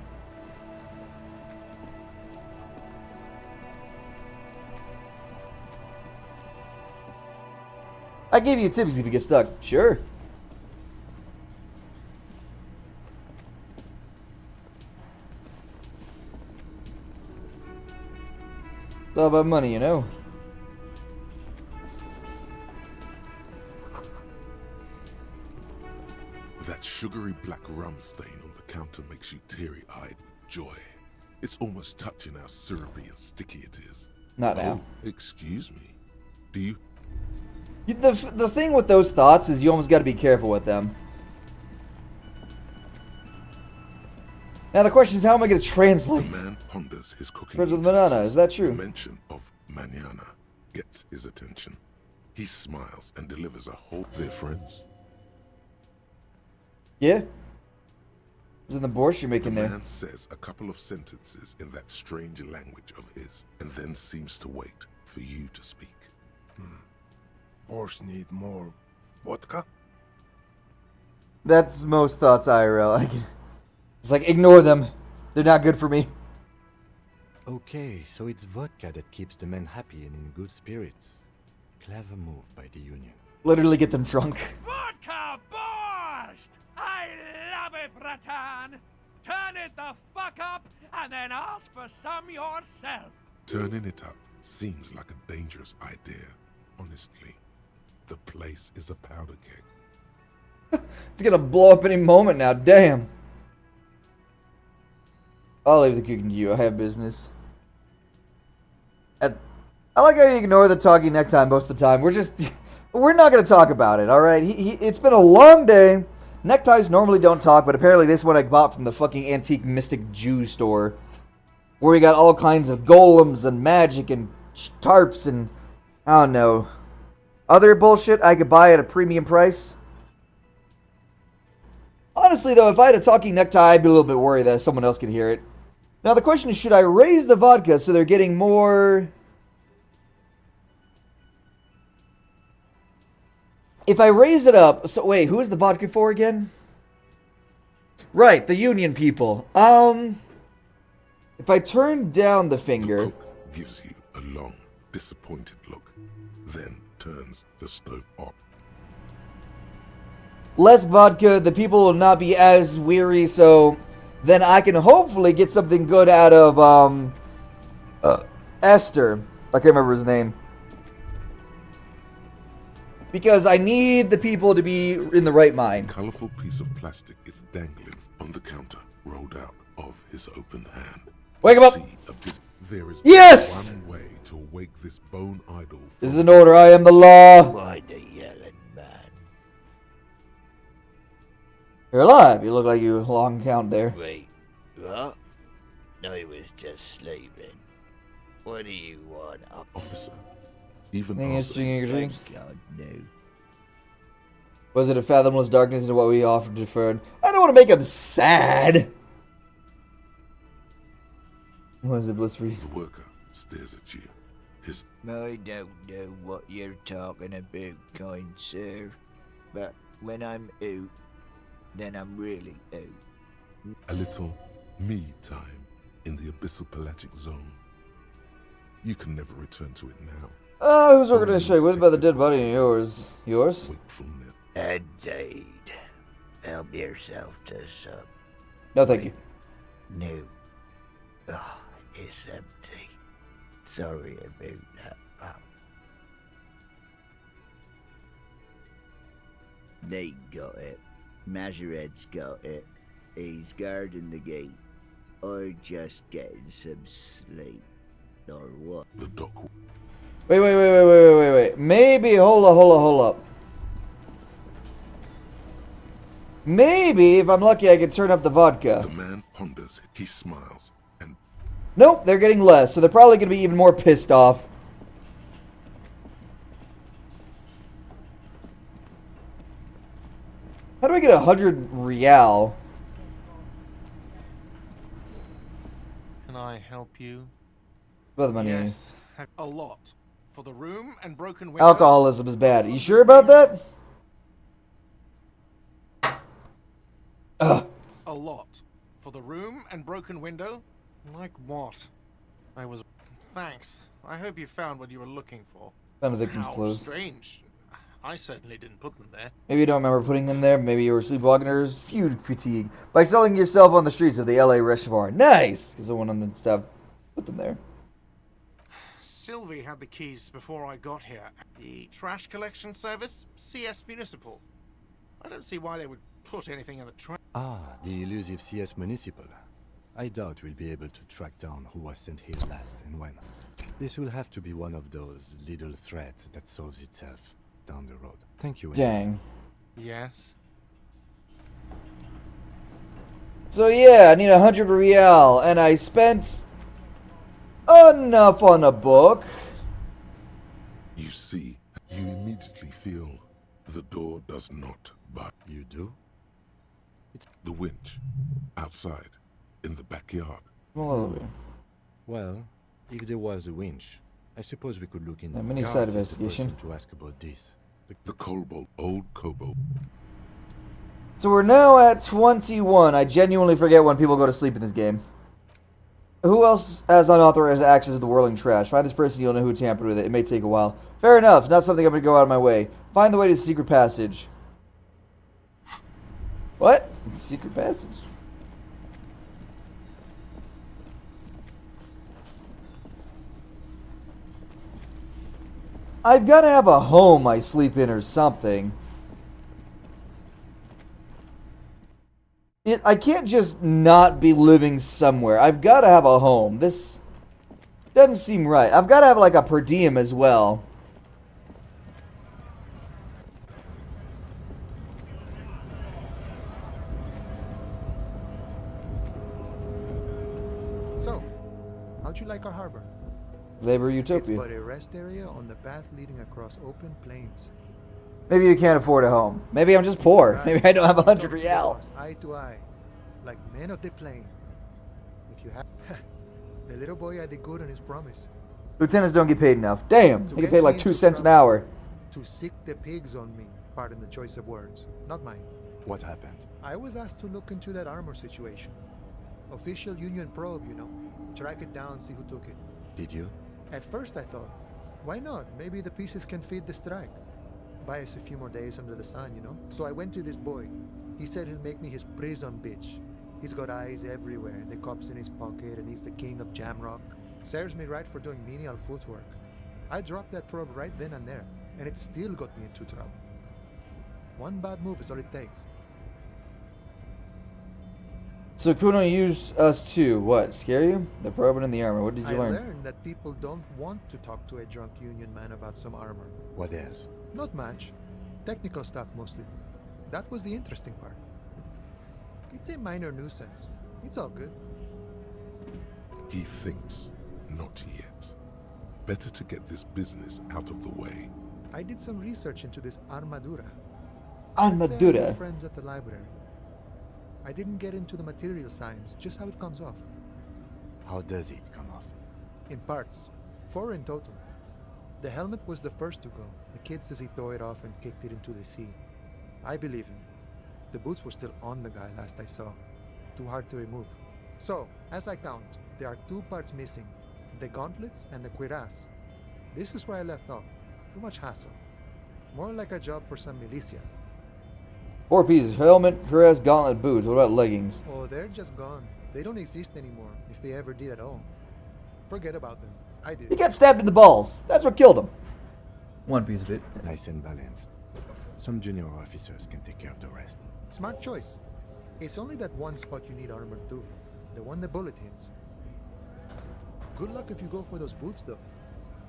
I gave you tips if you get stuck. Sure. It's all about money, you know.
That sugary black rum stain on the counter makes you teary-eyed with joy. It's almost touching how syrupy and sticky it is.
Not now.
Excuse me. Do you?
The thing with those thoughts is you almost got to be careful with them. Now the question is, how am I going to translate?
The man ponders his cooking.
Birds with banana, is that true?
The mention of mañana gets his attention. He smiles and delivers a whole. They're friends.
Yeah. What's in the borscht you're making
The
there?
man says a couple of sentences in that strange language of his, and then seems to wait for you to speak.
Borscht need more vodka?
That's most thoughts IRL. It's like, ignore them. They're not good for me.
Okay, so it's vodka that keeps the men happy and in good spirits. Clever move by the Union.
Literally get them drunk.
Vodka borscht! I love it, Bratan! Turn it the fuck up and then ask for some yourself.
Turning it up seems like a dangerous idea, honestly. The place is a powder keg.
It's gonna blow up any moment now, damn. I'll leave the cooking to you, I have business. I like how you ignore the talking next time most of the time. We're not gonna talk about it, alright? It's been a long day. Neckties normally don't talk, but apparently this one I bought from the fucking antique mystic Jew store. Where we got all kinds of golems and magic and tarps and, I don't know, other bullshit I could buy at a premium price. Honestly though, if I had a talking necktie, I'd be a little bit worried that someone else could hear it. Now the question is, should I raise the vodka so they're getting more... If I raise it up... So wait, who is the vodka for again? Right, the Union people. If I turn down the finger...
The cook gives you a long, disappointed look, then turns the stove off.
Less vodka, the people will not be as weary, so then I can hopefully get something good out of, Esther. I can't remember his name. Because I need the people to be in the right mind.
A colorful piece of plastic is dangling on the counter, rolled out of his open hand.
Wake him up!
There is
Yes!
one way to wake this bone idol.
This is an order, I am the law.
Why the yelling man?
You're alive. You look like you long count there.
Wait, what? I was just sleeping. What do you want,
officer? Even
Anything interesting in your dreams?
God, no.
Was it a fathomless darkness into what we offered deferred? I don't want to make him sad. What is it, blissful?
The worker stares at you. His
I don't know what you're talking about, kind sir. But when I'm out, then I'm really out.
a little me time in the abyssal pelagic zone. You can never return to it now.
Who's organization? What about the dead body in yours? Yours?
Wakefulness.
Indeed. Help yourself to some.
No, thank you.
No. Oh, it's empty. Sorry about that, pal. They got it. Majorette's got it. He's guarding the gate. Or just getting some sleep. Or what?
The dock.
Wait. Maybe, hold up. Maybe, if I'm lucky, I can turn up the vodka.
The man ponders. He smiles. And
nope, they're getting less, so they're probably going to be even more pissed off. How do I get 100 real?
Can I help you?
About the money.
Yes, a lot. For the room and broken window.
Alcoholism is bad. Are you sure about that? Ugh.
A lot. For the room and broken window? Like what? Thanks. I hope you found what you were looking for.
Found the victim's
How
clothes.
strange. I certainly didn't put them there.
Maybe you don't remember putting them there. Maybe you were sleepwalking or feud fatigue by selling yourself on the streets of the LA Reservoir. Nice! Because someone on the staff put them there.
Sylvie had the keys before I got here. The trash collection service, CS Municipal. I don't see why they would put anything in the trash.
Ah, the elusive CS Municipal. I doubt we'll be able to track down who was sent here last and when. This will have to be one of those little threats that solves itself down the road. Thank you.
Dang.
Yes?
So yeah, I need 100 real, and I spent enough on a book.
You see, you immediately feel the door does not budge.
You do?
It's the winch outside in the backyard.
Well, if there was a winch, I suppose we could look in.
A mini side investigation
to ask about this.
The Kobold, old Kobold.
So we're now at 21. I genuinely forget when people go to sleep in this game. Who else has unauthorized access to the whirling trash? Find this person, you'll know who tampered with it. It may take a while. Fair enough. Not something I'm going to go out of my way. Find the way to the secret passage. What? Secret passage? I've got to have a home I sleep in or something. I can't just not be living somewhere. I've got to have a home. This doesn't seem right. I've got to have like a per diem as well.
So, how'd you like our harbor?
Labor
It's
utopia.
but a rest area on the path leading across open plains.
Maybe you can't afford a home. Maybe I'm just poor. Maybe I don't have 100 real.
Eye to eye, like men of the plain. If you have... the little boy had the good on his promise.
Lieutenants don't get paid enough. Damn, they get paid like 2 cents an hour.
To sick the pigs on me. Pardon the choice of words. Not mine.
What happened?
I was asked to look into that armor situation. Official Union probe, you know. Track it down, see who took it.
Did you?
At first I thought, why not? Maybe the pieces can feed the strike. Buy us a few more days under the sun, you know? So I went to this boy. He said he'll make me his prison bitch. He's got eyes everywhere, and the cops in his pocket, and he's the king of Jamrock. Serves me right for doing menial footwork. I dropped that probe right then and there, and it still got me into trouble. One bad move is all it takes.
So Kuno used us to, what, scare you? The probe and the armor. What did you learn?
I learned that people don't want to talk to a drunk Union man about some armor.
What else?
Not much. Technical stuff mostly. That was the interesting part. It's a minor nuisance. It's all good.
He thinks, not yet. Better to get this business out of the way.
I did some research into this armadura.
Armadura?
Friends at the library. I didn't get into the material science, just how it comes off.
How does it come off?
In parts. 4 in total. The helmet was the first to go. The kid says he tore it off and kicked it into the sea. I believe him. The boots were still on the guy last I saw. Too hard to remove. So, as I count, there are 2 parts missing. The gauntlets and the cuirass. This is where I left off. Too much hassle. More like a job for some militia.
4 pieces. Helmet, cuirass, gauntlet, boots. What about leggings?
Oh, they're just gone. They don't exist anymore, if they ever did at all. Forget about them. I did.
He got stabbed in the balls. That's what killed him. 1 piece of it.
Nice and balanced. Some junior officers can take care of the rest.
Smart choice. It's only that one spot you need armor too. The one the bullet hits. Good luck if you go for those boots though.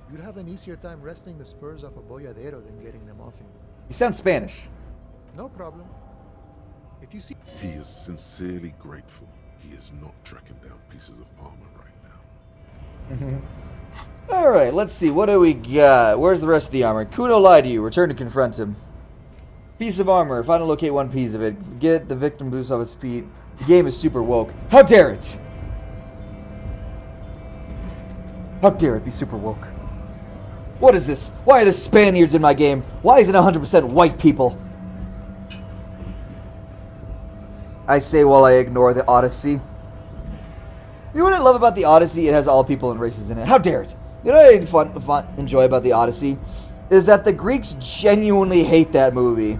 You'd have an easier time wresting the spurs off a boyadero than getting them off him.
You sound Spanish.
No problem. If you see...
He is sincerely grateful he is not tracking down pieces of armor right now.
Alright, let's see. What do we got? Where's the rest of the armor? Kuno lied to you. Return to confront him. Piece of armor. If I don't locate one piece of it, get the victim boost off his feet. The game is super woke. How dare it! How dare it be super woke? What is this? Why are there Spaniards in my game? Why isn't it 100% white people? I say while I ignore the Odyssey. You know what I love about the Odyssey? It has all people and races in it. How dare it? You know what I enjoy about the Odyssey? Is that the Greeks genuinely hate that movie.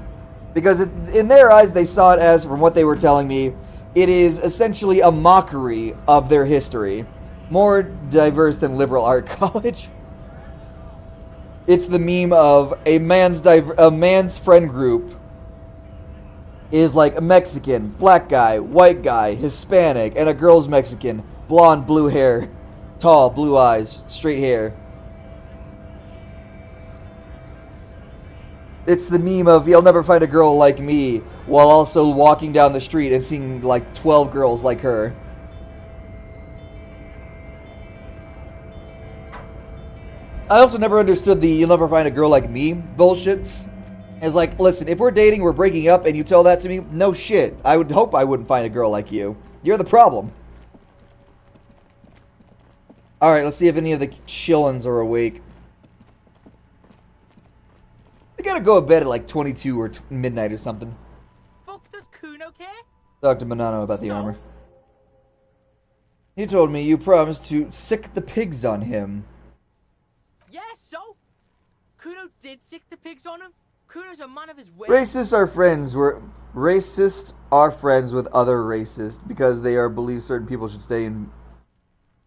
Because in their eyes, they saw it as, from what they were telling me, it is essentially a mockery of their history. More diverse than liberal art college. It's the meme of a man's friend group is like a Mexican, black guy, white guy, Hispanic, and a girl's Mexican, blonde, blue hair. Tall, blue eyes, straight hair. It's the meme of you'll never find a girl like me while also walking down the street and seeing like 12 girls like her. I also never understood the you'll never find a girl like me bullshit. It's like, listen, if we're dating, we're breaking up, and you tell that to me, no shit. I would hope I wouldn't find a girl like you. You're the problem. Alright, let's see if any of the chillins are awake. They gotta go to bed at like 22 or midnight or something.
Fuck does Kuno care?
Talk to Manano about the armor. He told me you promised to sick the pigs on him.
Yeah, so? Kuno did sick the pigs on him? Kuno's a man of his word.
Racists are friends with other racists because they are believe certain people should stay in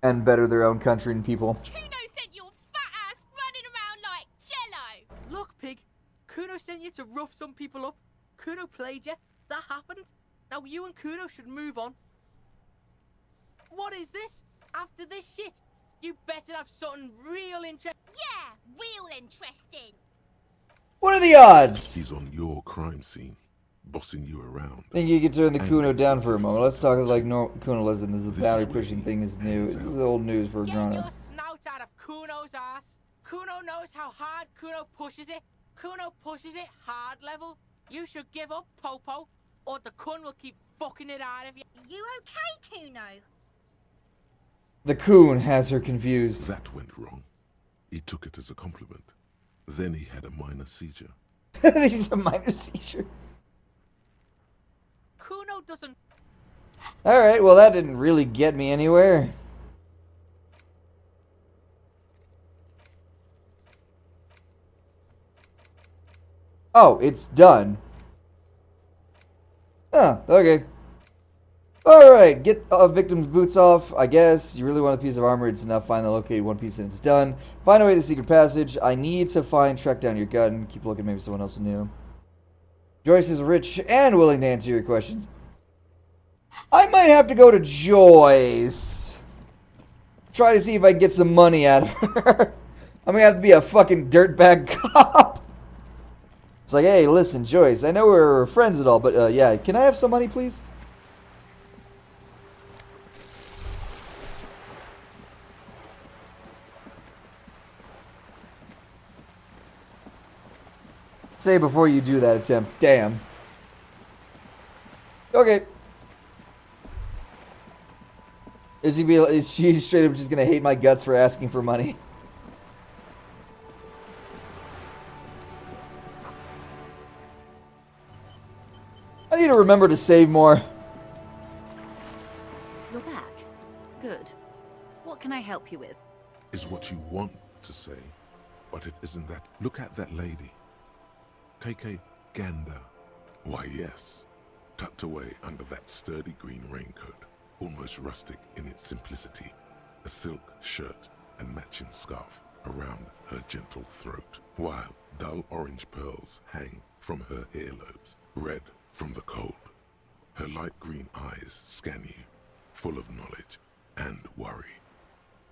and better their own country and people.
Kuno sent your fat ass running around like jello.
Look, pig. Kuno sent you to rough some people up. Kuno played you. That happened. Now you and Kuno should move on. What is this? After this shit, you better have something real interesting.
Yeah, real interesting.
What are the odds?
He's on your crime scene, bossing you around.
I think you could turn the Kuno down for a moment. Let's talk like Kuno. Listen, this is the battery pushing thing is new. This is old news for
Get
grown
your
up.
snout out of Kuno's ass. Kuno knows how hard Kuno pushes it. Kuno pushes it hard level. You should give up, Popo, or the Kun will keep fucking it out of you.
You okay, Kuno?
The Coon has her confused.
That went wrong. He took it as a compliment. Then he had a minor seizure.
He's a minor seizure.
Kuno doesn't.
Alright, well that didn't really get me anywhere. Oh, it's done. Ah, okay. Alright, get a victim's boots off, I guess. You really want a piece of armor, it's enough. Find the located one piece and it's done. Find a way to the secret passage. I need to track down your gun. Keep looking, maybe someone else knew. Joyce is rich and willing to answer your questions. I might have to go to Joyce. Try to see if I can get some money out of her. I'm gonna have to be a fucking dirtbag cop. It's like, hey, listen, Joyce, I know we're friends and all, but yeah, can I have some money, please? Say before you do that attempt. Damn. Okay. Is she straight up just gonna hate my guts for asking for money? I need to remember to save more.
You're back. Good. What can I help you with?
Is what you want to say, but it isn't that. Look at that lady. Take a gander. Why, yes. Tucked away under that sturdy green raincoat, almost rustic in its simplicity, a silk shirt and matching scarf around her gentle throat, while dull orange pearls hang from her earlobes, red from the cold. Her light green eyes scan you, full of knowledge and worry.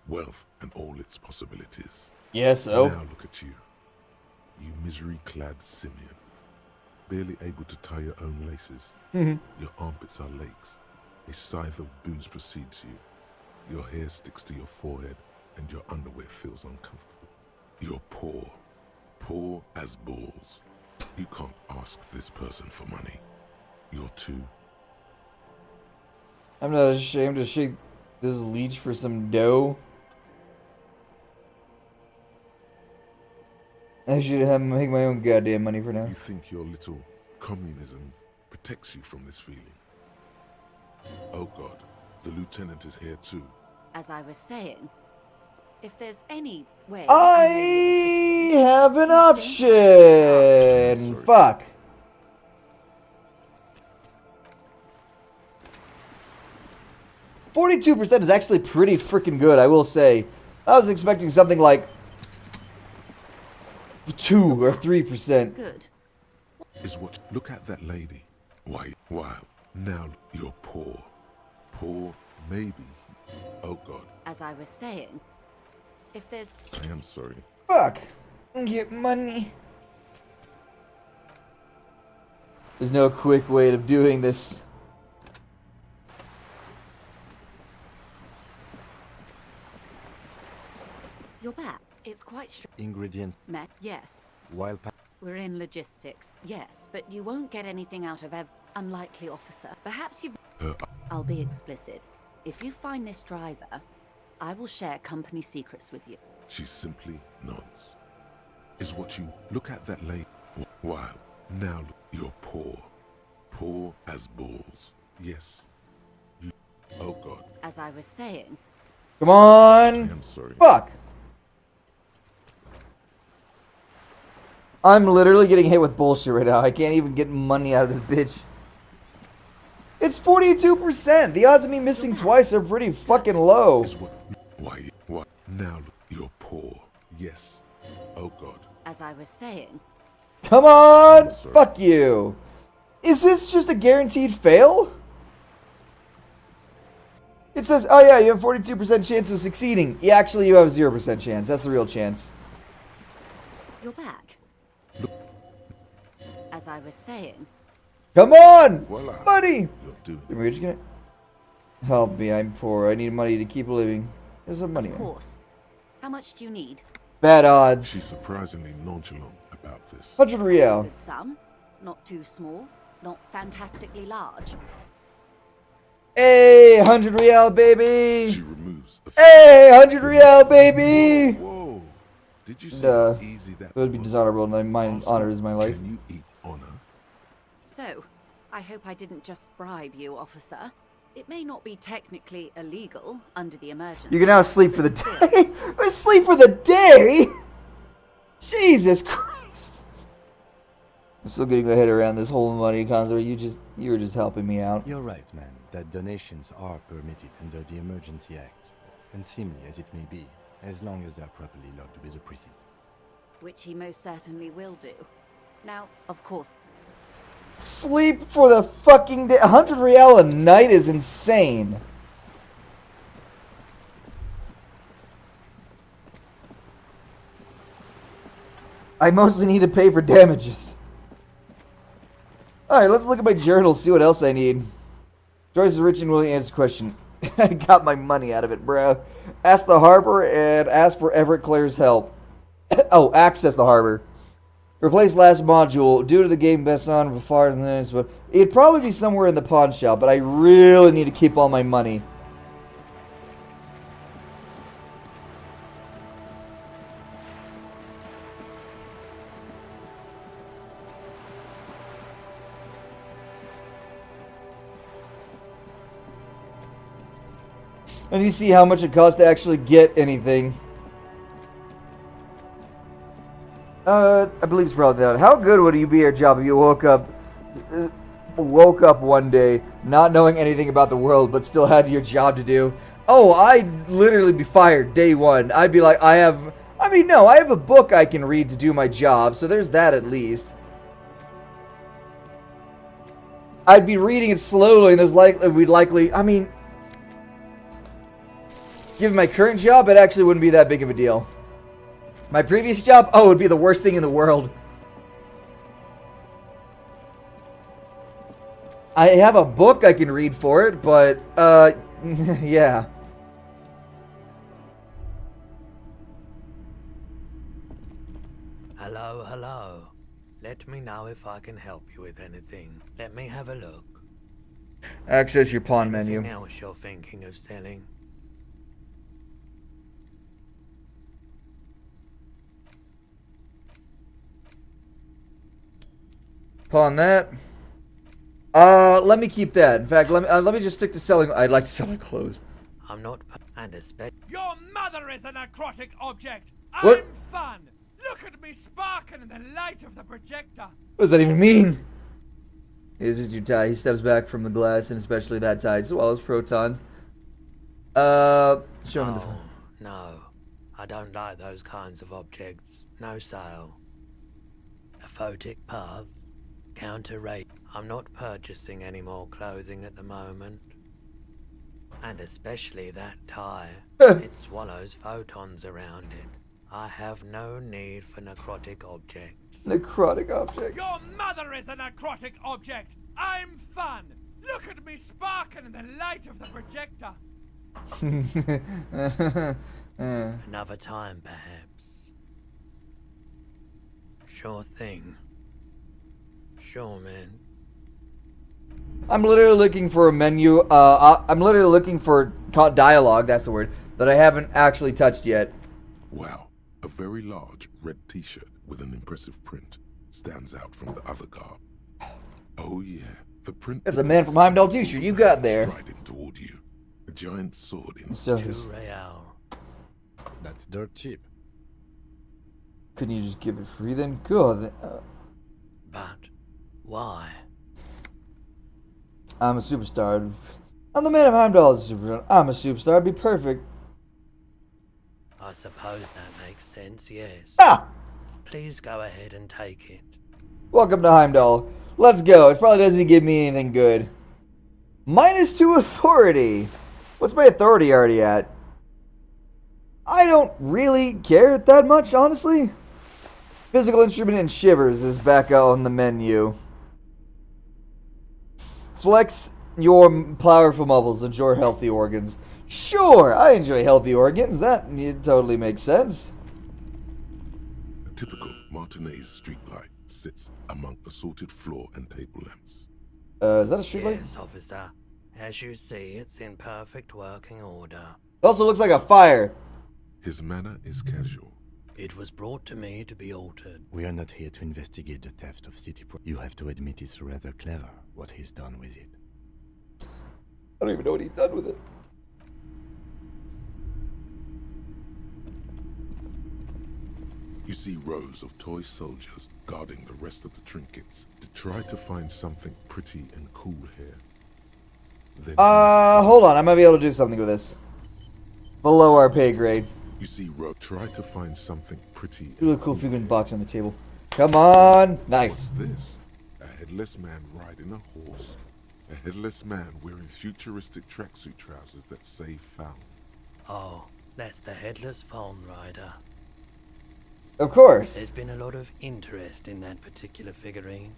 Wealth and all its possibilities.
Yes, so.
Now look at you. You misery-clad simian, barely able to tie your own laces. Your armpits are lakes. A scythe of booze precedes you. Your hair sticks to your forehead, and your underwear feels uncomfortable. You're poor as balls. You can't ask this person for money. You're too.
I'm not ashamed to shake this leech for some dough. I should make my own goddamn money for now.
You think your little communism protects you from this feeling? Oh God, the lieutenant is here too.
As I was saying, if there's any way...
I have an option! Fuck. %42% is actually pretty freaking good, I will say. I was expecting something like 2 or 3%.
Good.
Is what? Look at that lady. Why? Wow. Now you're poor, maybe. Oh God.
As I was saying, if there's...
I am sorry.
Fuck! Get money. There's no quick way of doing this.
You're back. It's quite strange.
Ingredients.
Yes.
While
We're in logistics. Yes, but you won't get anything out of unlikely officer. Perhaps you... I'll be explicit. If you find this driver, I will share company secrets with you.
She simply nods. Is what you look at that lady? Wow. Now you're poor. Poor as balls. Yes. Oh God.
As I was saying...
Come on!
I am sorry.
Fuck! I'm literally getting hit with bullshit right now. I can't even get money out of this bitch. It's 42%! The odds of me missing twice are pretty fucking low.
Why? What? Now you're poor. Yes. Oh God.
As I was saying...
Come on! Fuck you! Is this just a guaranteed fail? It says, oh yeah, you have 42% chance of succeeding. Yeah, actually you have a 0% chance. That's the real chance.
You're back. As I was saying...
Come on!
Voila.
Money!
You're
We're just gonna... Help me, I'm poor. I need money to keep living. There's some money.
Of course. How much do you need?
Bad odds.
She's surprisingly nonchalant about this.
100 real.
With some. Not too small. Not fantastically large.
Hey, 100 real, baby!
She removes
Hey, 100 real, baby!
Whoa. Did you see
And,
how easy that
it would be dishonorable, and my honor is my life.
Can you eat honor?
So, I hope I didn't just bribe you, officer. It may not be technically illegal under the emergency.
You can now sleep for the day? Sleep for the day? Jesus Christ. I'm still getting my head around this whole money concept. You were just helping me out.
You're right, man, that donations are permitted under the Emergency Act, unseemly as it may be, as long as they are properly logged with the precinct.
Which he most certainly will do. Now, of course...
Sleep for the fucking day. 100 real a night is insane. I mostly need to pay for damages. Alright, let's look at my journal, see what else I need. Joyce is rich and willing to answer the question. I got my money out of it, bro. Ask the harbor and ask for Everett Clare's help. Oh, access the harbor. Replace last module. Due to the game best on far than this, but it'd probably be somewhere in the pawn shop, but I really need to keep all my money. I need to see how much it costs to actually get anything. I believe it's probably that. How good would you be at your job if you woke up one day not knowing anything about the world but still had your job to do? Oh, I'd literally be fired day one. I'd be like, I have a book I can read to do my job, so there's that at least. I'd be reading it slowly, and given my current job, it actually wouldn't be that big of a deal. My previous job, oh, it would be the worst thing in the world. I have a book I can read for it, but, yeah.
Hello, hello. Let me know if I can help you with anything. Let me have a look.
Access your pawn menu.
Anything else you're thinking of selling?
Pawn that. Let me keep that. In fact, let me just stick to selling. I'd like to sell my clothes.
I'm not, and especially.
Your mother is a necrotic object.
What?
I'm fun. Look at me sparkling in the light of the projector.
What does that even mean? It's just your tie. He steps back from the glass, and especially that tie, as well as protons. Show me the phone.
No, I don't like those kinds of objects. No sale. A photic path. Counter rate. I'm not purchasing any more clothing at the moment. And especially that tie. It swallows photons around it. I have no need for necrotic objects.
Necrotic objects.
Your mother is a necrotic object. I'm fun. Look at me sparking in the light of the projector.
Another time, perhaps. Sure thing. Sure, man.
I'm literally looking for a menu. I'm literally looking for dialogue, that's the word, that I haven't actually touched yet.
Wow. A very large red t-shirt with an impressive print stands out from the other garb. Oh yeah, the print...
It's a Man from Heimdall t-shirt you got there.
Striding toward you. A giant sword in...
So,
2 real.
That's dirt cheap.
couldn't you just give it free then? Cool.
But why?
I'm a superstar. I'm the Man of Heimdall is a superstar. I'm a superstar. It'd be perfect.
I suppose that makes sense, yes.
Ah!
Please go ahead and take it.
Welcome to Heimdall. Let's go. It probably doesn't give me anything good. -2 authority. What's my authority already at? I don't really care that much, honestly. Physical instrument and shivers is back on the menu. Flex your powerful muscles, enjoy healthy organs. Sure, I enjoy healthy organs. That totally makes sense.
A typical Martinez streetlight sits among assorted floor and table lamps.
Is that a streetlight?
Yes, officer. As you see, it's in perfect working order.
It also looks like a fire.
His manner is casual.
It was brought to me to be altered.
We are not here to investigate the theft of city You have to admit it's rather clever what he's done with it.
I don't even know what he's done with it.
You see rows of toy soldiers guarding the rest of the trinkets to try to find something pretty and cool here. Then
Hold on. I might be able to do something with this. Below our pay grade.
you see try to find something pretty.
Do a cool figurine box on the table. Come on. Nice.
What's this? A headless man riding a horse. A headless man wearing futuristic tracksuit trousers that say found.
Oh, that's the headless phone rider.
Of course.
There's been a lot of interest in that particular figurine.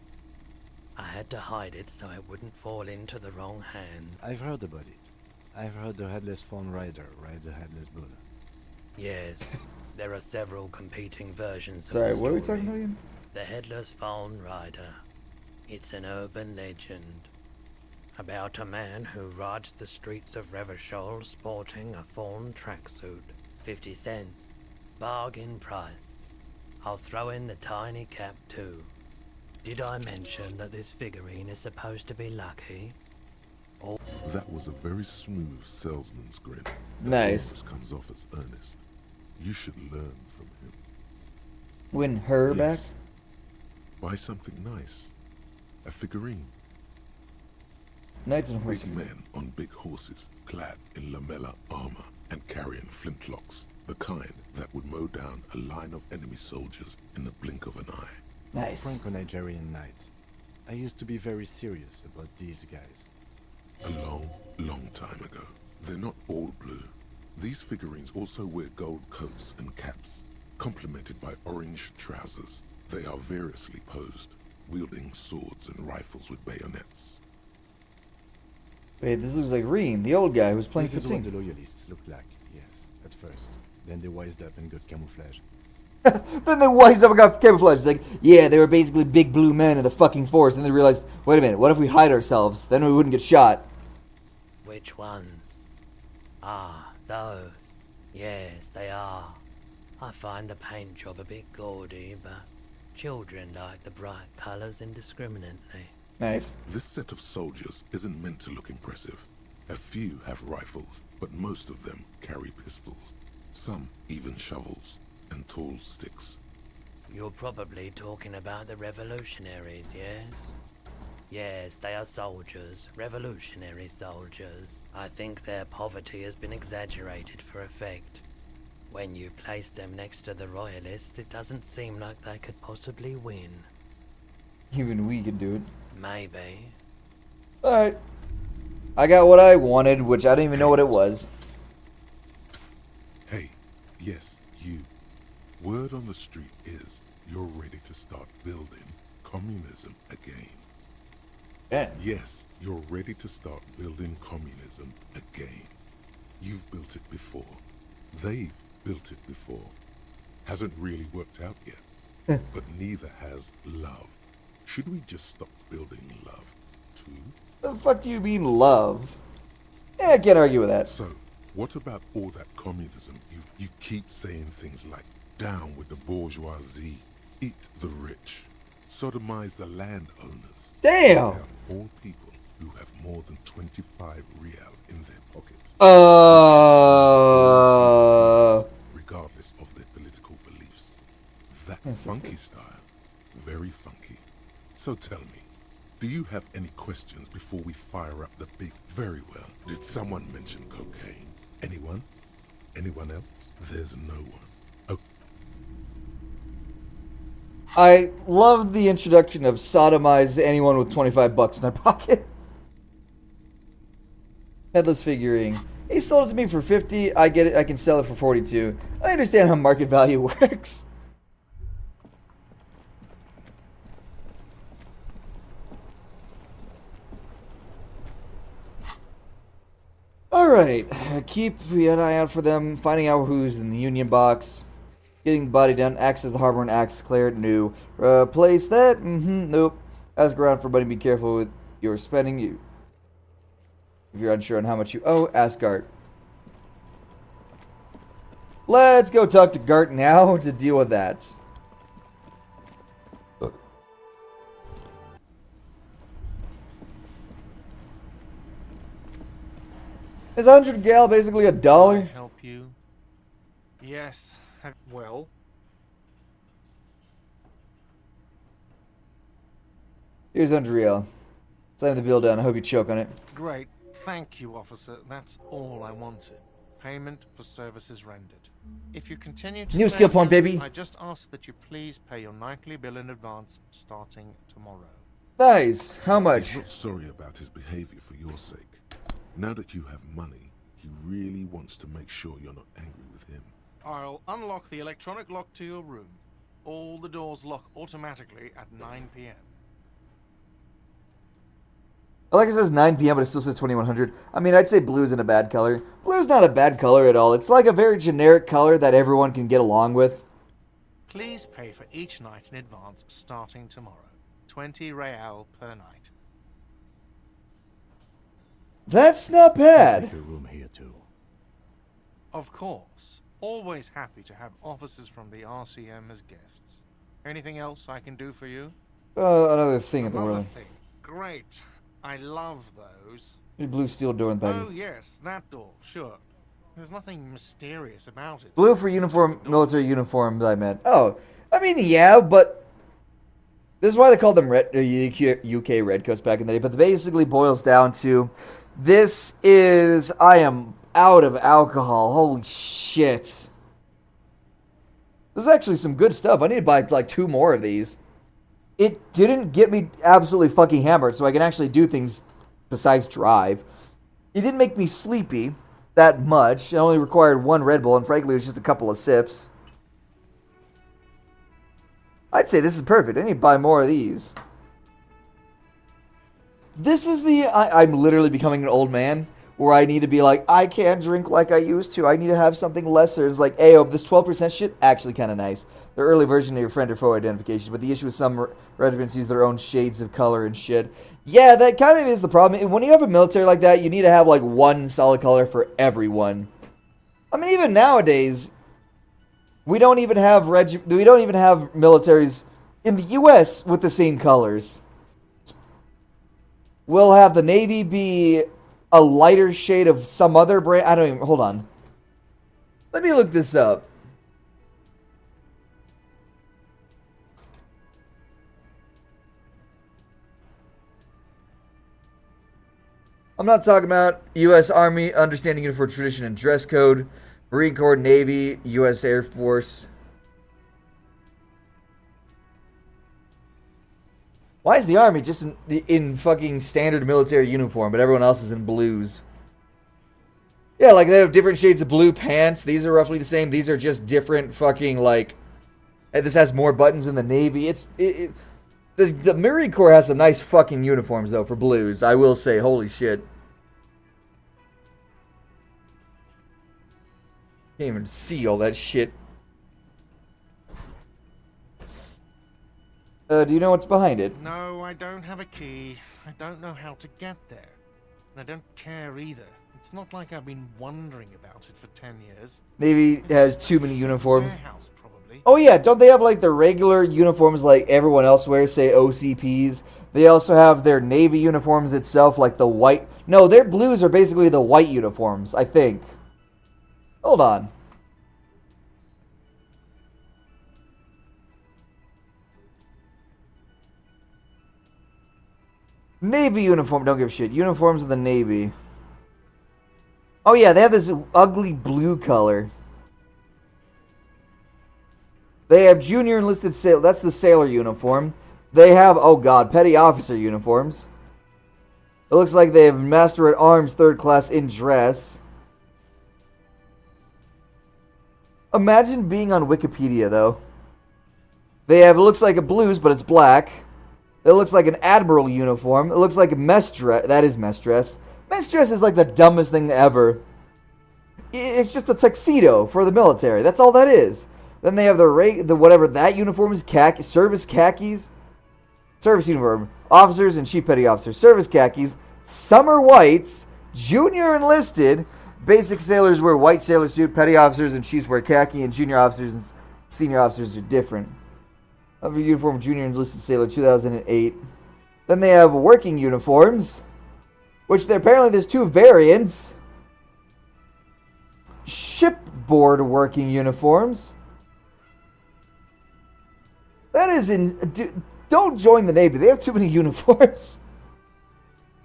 I had to hide it so it wouldn't fall into the wrong hand.
I've heard about it. I've heard the headless phone rider rides a headless Buddha.
Yes, there are several competing versions of
Sorry,
the
what are we
story.
talking about again?
The Headless Phone Rider. It's an urban legend about a man who rides the streets of Revachol sporting a fawn tracksuit. 50 cents. Bargain price. I'll throw in the tiny cap too. Did I mention that this figurine is supposed to be lucky? Or
That was a very smooth salesman's grin. That
Nice.
almost comes off as earnest. You should learn from him.
Win her
Yes. Buy something nice. A figurine.
back. Knights and horses.
Big men on big horses, clad in lamella armor and carrying flintlocks. The kind that would mow down a line of enemy soldiers in the blink of an eye.
Nice.
Franco-Nigerian knights. I used to be very serious about these guys.
A long, long time ago. They're not all blue. These figurines also wear gold coats and caps, complemented by orange trousers. They are variously posed, wielding swords and rifles with bayonets.
Wait, this looks like Reen, the old guy who was playing
This is what
15.
the loyalists looked like, yes, at first. Then they wised up and got camouflage.
Then they wised up and got camouflage. It's like, yeah, they were basically big blue men in the fucking forest. Then they realized, wait a minute, what if we hide ourselves? Then we wouldn't get shot.
which ones? Ah, those. Yes, they are. I find the paint job a bit gaudy, but children like the bright colours indiscriminately.
Nice.
This set of soldiers isn't meant to look impressive. A few have rifles, but most of them carry pistols. Some even shovels and tall sticks.
You're probably talking about the revolutionaries, yes? Yes, they are soldiers, revolutionary soldiers. I think their poverty has been exaggerated for effect. When you place them next to the royalists, it doesn't seem like they could possibly win.
Even we can do it.
Maybe.
Alright. I got what I wanted, which I didn't even know what it was.
Hey, yes, you. Word on the street is you're ready to start building communism again.
Yeah.
Yes, you're ready to start building communism again. You've built it before. They've built it before. Hasn't really worked out yet. But neither has love. Should we just stop building love, too?
The fuck do you mean love? Yeah, I can't argue with that.
So, what about all that communism? You keep saying things like, down with the bourgeoisie, eat the rich, sodomize the landowners.
Damn!
Have all people who have more than 25 real in their pockets. Regardless of their political beliefs. That's funky style. Very funky. So tell me, do you have any questions before we fire up the big? Very well. Did someone mention cocaine? Anyone? Anyone else? There's no one. Oh.
I love the introduction of sodomize anyone with 25 bucks in their pocket. Headless figurine. He sold it to me for 50. I get it. I can sell it for 42. I understand how market value works. Alright, keep an eye out for them, finding out who's in the Union box, getting the body done, access the harbor and access cleared, no. Replace that, nope. Ask around for money, be careful with your spending. If you're unsure on how much you owe, ask Art. Let's go talk to Gart now to deal with that. Is 100 gal basically $1?
Can I help you? Yes. Well.
Here's 100 gal. Slam the bill down. I hope you choke on it.
Great. Thank you, officer. That's all I wanted. Payment for services rendered. If you continue to
New
stay
skill point,
here,
baby.
I just ask that you please pay your nightly bill in advance starting tomorrow.
Nice. How much?
He's not sorry about his behavior for your sake. Now that you have money, he really wants to make sure you're not angry with him.
I'll unlock the electronic lock to your room. All the doors lock automatically at 9 p.m.
I like it says 9 p.m., but it still says 2100. I mean, I'd say blue isn't a bad color. Blue's not a bad color at all. It's like a very generic color that everyone can get along with.
Please pay for each night in advance starting tomorrow. 20 real per night.
That's not bad.
Take a room here too.
Of course. Always happy to have officers from the RCM as guests. Anything else I can do for you?
Another thing at the
Another
room.
thing. Great. I love those.
There's a blue steel door in the back.
Oh yes, that door. Sure. There's nothing mysterious about it.
Blue for uniform, military uniform that I meant. Oh, I mean, yeah, but this is why they called them UK redcoats back in the day. But it basically boils down to, this is, I am out of alcohol. Holy shit. This is actually some good stuff. I need to buy like 2 more of these. It didn't get me absolutely fucking hammered, so I can actually do things besides drive. It didn't make me sleepy that much. It only required 1 Red Bull, and frankly, it was just a couple of sips. I'd say this is perfect. I need to buy more of these. This is the... I'm literally becoming an old man, where I need to be like, I can't drink like I used to. I need to have something lesser. It's like, hey, this 12% shit, actually kind of nice. The early version of your friend or foe identification, but the issue is some regiments use their own shades of color and shit. Yeah, that kind of is the problem. When you have a military like that, you need to have like 1 solid color for everyone. I mean, even nowadays, we don't even have militaries in the U.S. with the same colors. We'll have the Navy be a lighter shade of some other brand. I don't even... Hold on. Let me look this up. I'm not talking about U.S. Army, understanding uniform tradition and dress code, Marine Corps, Navy, U.S. Air Force. Why is the army just in fucking standard military uniform, but everyone else is in blues? Yeah, like they have different shades of blue pants. These are roughly the same. These are just different fucking like. This has more buttons in the Navy. The Marine Corps has some nice fucking uniforms though for blues. I will say, holy shit. Can't even see all that shit. Do you know what's behind it?
No, I don't have a key. I don't know how to get there. And I don't care either. It's not like I've been wondering about it for 10 years.
Navy has too many uniforms.
Warehouse, probably.
Oh yeah, don't they have like the regular uniforms like everyone else wears, say OCPs? They also have their Navy uniforms itself, like the white. No, their blues are basically the white uniforms, I think. Hold on. Navy uniform, don't give a shit. Uniforms of the Navy. Oh yeah, they have this ugly blue color. They have junior enlisted sailor. That's the sailor uniform. They have, oh god, petty officer uniforms. It looks like they have master at arms 3rd class in dress. Imagine being on Wikipedia though. They have, it looks like a blues, but it's black. It looks like an admiral uniform. It looks like a mess dress. That is mess dress. Mess dress is like the dumbest thing ever. It's just a tuxedo for the military. That's all that is. Then they have the whatever that uniform is, khaki, service khakis. Service uniform. Officers and chief petty officers. Service khakis. Summer whites. Junior enlisted. Basic sailors wear white sailor suit. Petty officers and chiefs wear khaki. And junior officers and senior officers are different. Of your uniform, junior enlisted sailor, 2008. Then they have working uniforms, which apparently there's 2 variants. Shipboard working uniforms. That is don't join the Navy. They have too many uniforms.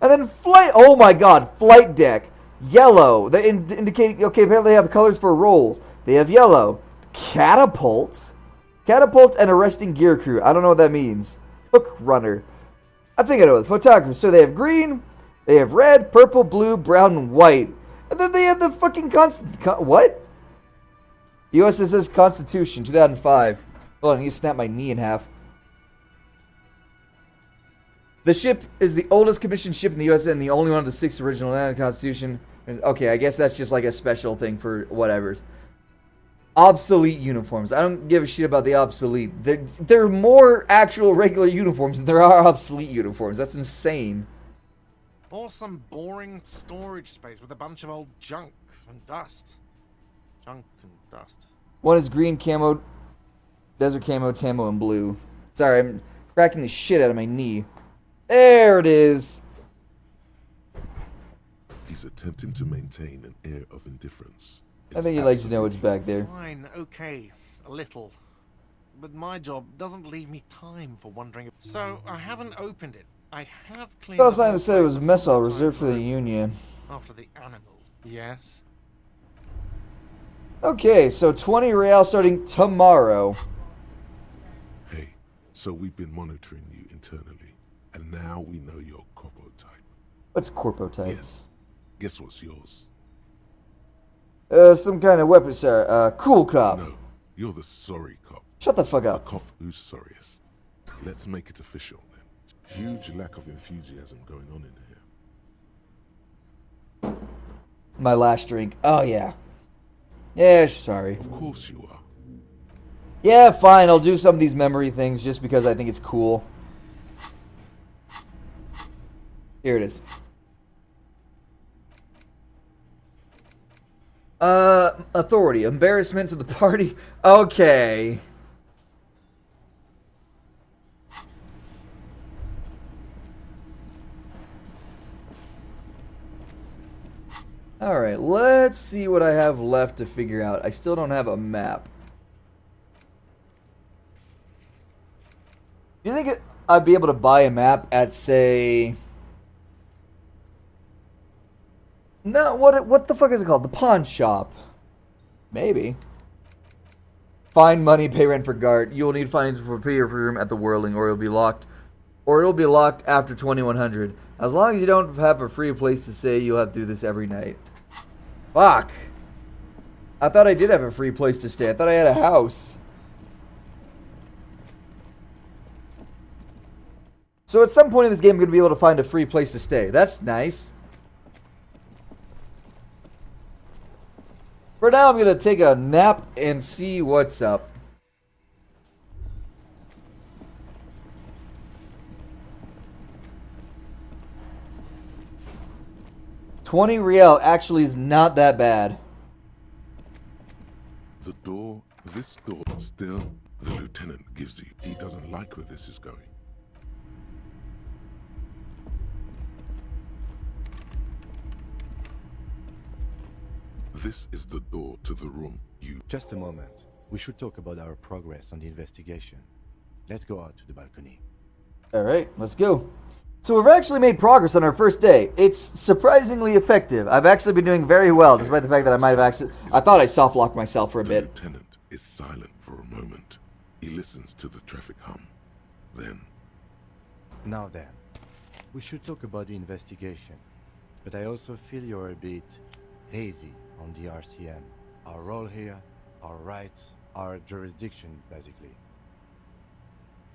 And then flight. Oh my God, flight deck, yellow. They indicating. Okay, apparently they have colors for roles. They have yellow, catapult. Catapult and arresting gear crew. I don't know what that means. Hook runner. I think I know. Photographers. So they have green, they have red, purple, blue, brown, and white. And then they have the fucking what? USS Constitution, 2005. Hold on, I need to snap my knee in half. The ship is the oldest commissioned ship in the US and the only one of the 6 original Constitution. Okay, I guess that's just like a special thing for whatever. Obsolete uniforms. I don't give a shit about the obsolete. There are more actual regular uniforms than there are obsolete uniforms. That's insane.
Or some boring storage space with a bunch of old junk and dust. Junk and dust.
One is green camo, desert camo, tamo, and blue. Sorry, I'm cracking the shit out of my knee. There it is.
He's attempting to maintain an air of indifference.
I think you'd like to know what's back there.
Fine, okay, a little. But my job doesn't leave me time for wondering. So I haven't opened it. I have cleaned.
Well, sign that said it was a mess hall reserved for the Union.
After the animal. Yes.
Okay, so 20 real starting tomorrow.
Hey, so we've been monitoring you internally, and now we know your corpo type.
What's corpo type?
Yes. Guess what's yours?
Some kind of weapon, sir. Cool cop.
No, you're the sorry cop.
Shut the fuck up.
The cop who's sorriest. Let's make it official then. Huge lack of enthusiasm going on in here.
My last drink. Oh, yeah. Yeah, sorry.
Of course you are.
Yeah, fine. I'll do some of these memory things just because I think it's cool. Here it is. Authority. Embarrassment to the party. Okay. Alright, let's see what I have left to figure out. I still don't have a map. Do you think I'd be able to buy a map at, say... No, what the fuck is it called? The pawn shop. Maybe. Find money, pay rent for guard. You will need financing for your room at the Whirling, or you'll be locked or it'll be locked after 2100. As long as you don't have a free place to stay, you'll have to do this every night. Fuck. I thought I did have a free place to stay. I thought I had a house. So at some point in this game, I'm going to be able to find a free place to stay. That's nice. For now, I'm going to take a nap and see what's up. $20 real actually is not that bad.
The door, this door, still, the lieutenant gives you. He doesn't like where this is going. This is the door to the room you...
Just a moment. We should talk about our progress on the investigation. Let's go out to the balcony.
Alright, let's go. So we've actually made progress on our first day. It's surprisingly effective. I've actually been doing very well, despite the fact that I might have actually... I thought I soft-locked myself for a bit.
The lieutenant is silent for a moment. He listens to the traffic hum. Then...
Now then, we should talk about the investigation. But I also feel you're a bit hazy on the RCM. Our role here, our rights, our jurisdiction, basically.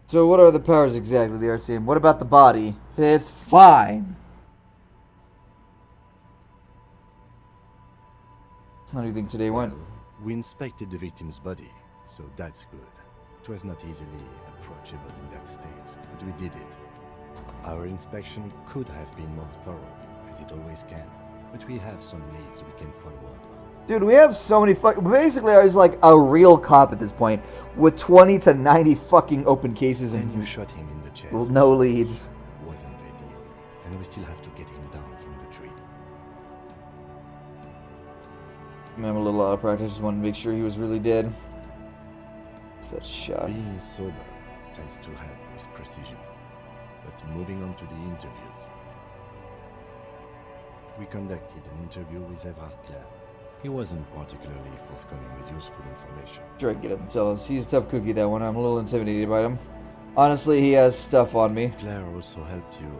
So what are the powers exactly, the RCM? What about the body? It's fine. How do you think today went?
We inspected the victim's body, so that's good. It was not easily approachable in that state, but we did it. Our inspection could have been more thorough, as it always can, but we have some leads we can follow up on.
Dude, we have so many basically, I was like a real cop at this point, with 20 to 90 fucking open cases and
you shot him in the chest.
No leads.
Wasn't ideal, and we still have to get him down from the tree.
I'm a little out of practice. Just wanted to make sure he was really dead. What's that shot?
Being sober tends to help with precision. But moving on to the interviews. We conducted an interview with Everard Clare. He wasn't particularly forthcoming with useful information.
Try to get up and tell us. He's a tough cookie, that one. I'm a little intimidated by him. Honestly, he has stuff on me.
Claire also helped you,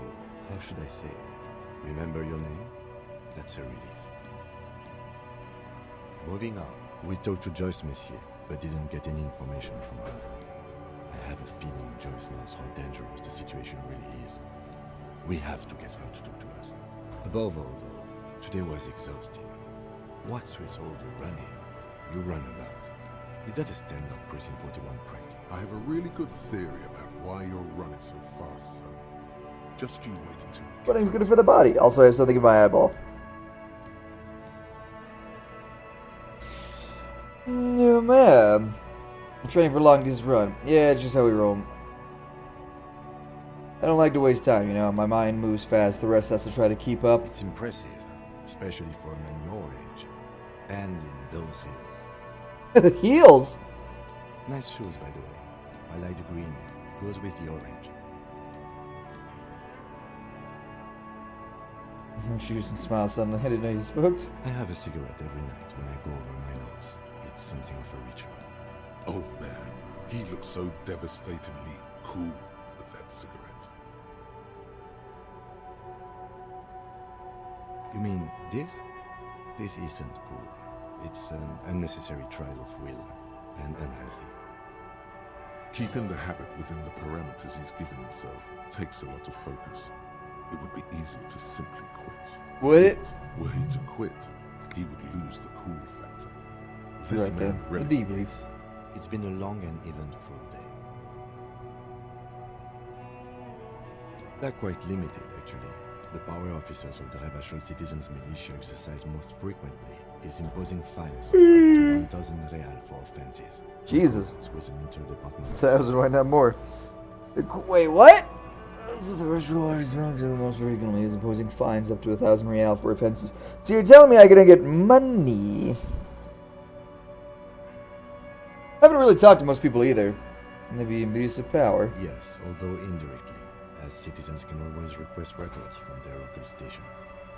how should I say, remember your name? That's a relief. Moving on, we talked to Joyce Messier, but didn't get any information from her. I have a feeling Joyce knows how dangerous the situation really is. We have to get her to talk to us. Above all, though, today was exhausting. What's with all the running? You run about. Is that a standard Precinct 41 prank?
I have a really good theory about why you're running so fast, son. Just you wait until you
Running's good for the body. Also, I have something in my eyeball. Yeah, man. I'm training for long distance run. Yeah, it's just how we roll. I don't like to waste time, you know. My mind moves fast. The rest has to try to keep up.
It's impressive, especially for a man your age. And in those heels.
Heels?
Nice shoes, by the way. I like the green. Goes with the orange.
Shoes and smile suddenly. I didn't know you smoked.
I have a cigarette every night when I go over my nose. It's something of a ritual.
Oh man, he looks so devastatingly cool with that cigarette.
You mean this? This isn't cool. It's an unnecessary trial of will, and unhealthy.
Keeping the habit within the parameters he's given himself takes a lot of focus. It would be easier to simply quit.
Would it?
Were he to quit, he would lose the cool factor. This
Right there.
man
The
really
debrief.
It's been a long and eventful day. They're quite limited, actually. The power officers of the Revachol Citizens Militia exercise most frequently is imposing fines of up to 1,000 real for offenses.
Jesus.
With an interdepartmental
1,000, why not more? Wait, what? The Revachol is most frequently is imposing fines up to 1,000 real for offenses. So you're telling me I'm gonna get money? I haven't really talked to most people either. Maybe abuse of power.
Yes, although indirectly, as citizens can always request records from their local station.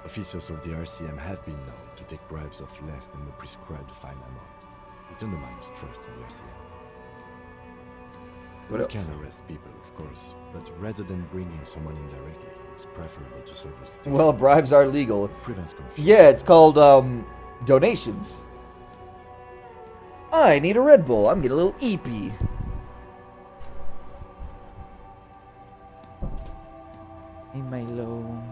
Officers of the RCM have been known to take bribes of less than the prescribed fine amount. It undermines trust in the RCM.
What
We
else?
can arrest people, of course, but rather than bringing someone in directly, it's preferable to serve a state.
Well, bribes are legal.
It prevents confusion.
Yeah, it's called, donations. I need a Red Bull. I'm getting a little eepy. Hey, Milo.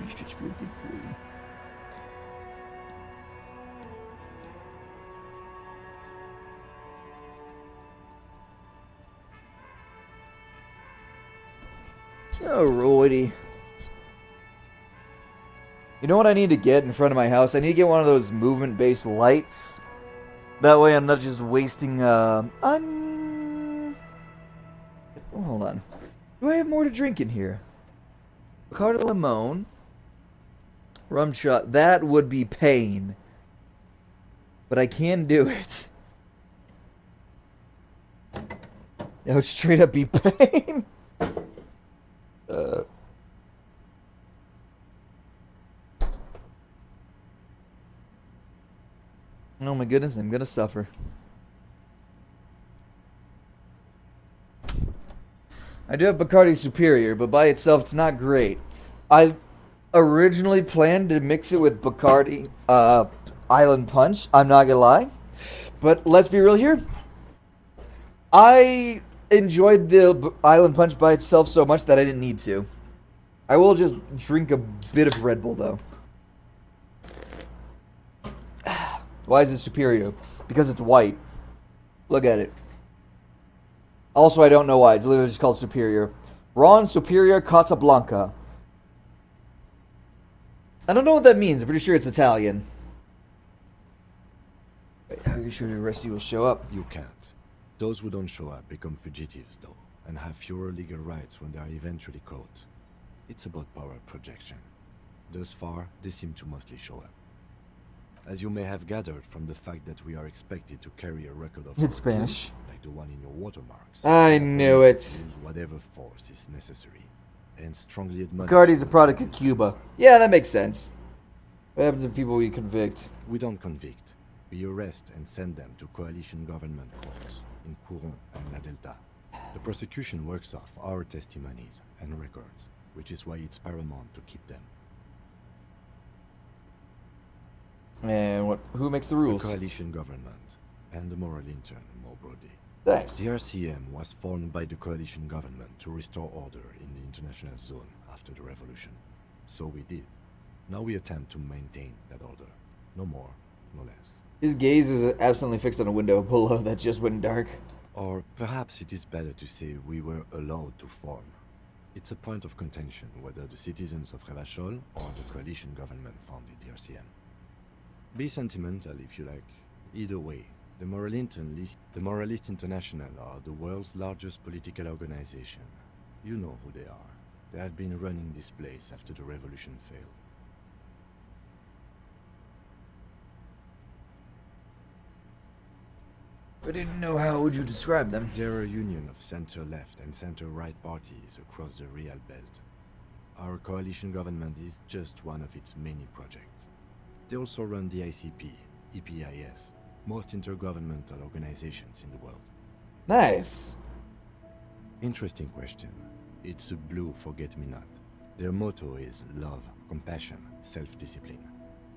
Be stretch for a big boy. Alrighty. You know what I need to get in front of my house? I need to get one of those movement-based lights. That way I'm not just wasting, Hold on. Do I have more to drink in here? Bacardi Limon. Rum shot. That would be pain. But I can do it. That would straight up be pain. Oh my goodness, I'm gonna suffer. I do have Bacardi Superior, but by itself it's not great. I originally planned to mix it with Bacardi Island Punch, I'm not gonna lie. But let's be real here. I enjoyed the Island Punch by itself so much that I didn't need to. I will just drink a bit of Red Bull though. Why is it superior? Because it's white. Look at it. Also, I don't know why. It's literally just called Superior. Ron Superior Casablanca. I don't know what that means. I'm pretty sure it's Italian. Wait, how are you sure the rest of you will show up?
You can't. Those who don't show up become fugitives, though, and have fewer legal rights when they are eventually caught. It's about power projection. Thus far, they seem to mostly show up. As you may have gathered from the fact that we are expected to carry a record of...
It's Spanish.
Like the one in your watermarks.
I knew it.
Use whatever force is necessary. And strongly admonish...
Bacardi's a product of Cuba. Yeah, that makes sense. What happens if people we convict?
We don't convict. We arrest and send them to coalition government courts in Courant and La Delta. The prosecution works off our testimonies and records, which is why it's paramount to keep them.
And who makes the rules?
The coalition government and the moral intern, more broadly.
Thanks.
The RCM was formed by the coalition government to restore order in the international zone after the revolution. So we did. Now we attempt to maintain that order. No more, no less.
His gaze is absolutely fixed on a window below that just went dark.
Or perhaps it is better to say we were allowed to form. It's a point of contention whether the citizens of Revachol or the coalition government founded the RCM. Be sentimental if you like. Either way, the Moralist International are the world's largest political organization. You know who they are. They have been running this place after the revolution failed.
I didn't know how would you describe them.
They're a union of center-left and center-right parties across the Real Belt. Our coalition government is just one of its many projects. They also run the ICP, EPIS, most intergovernmental organizations in the world.
Nice.
Interesting question. It's a blue forget-me-not. Their motto is love, compassion, self-discipline.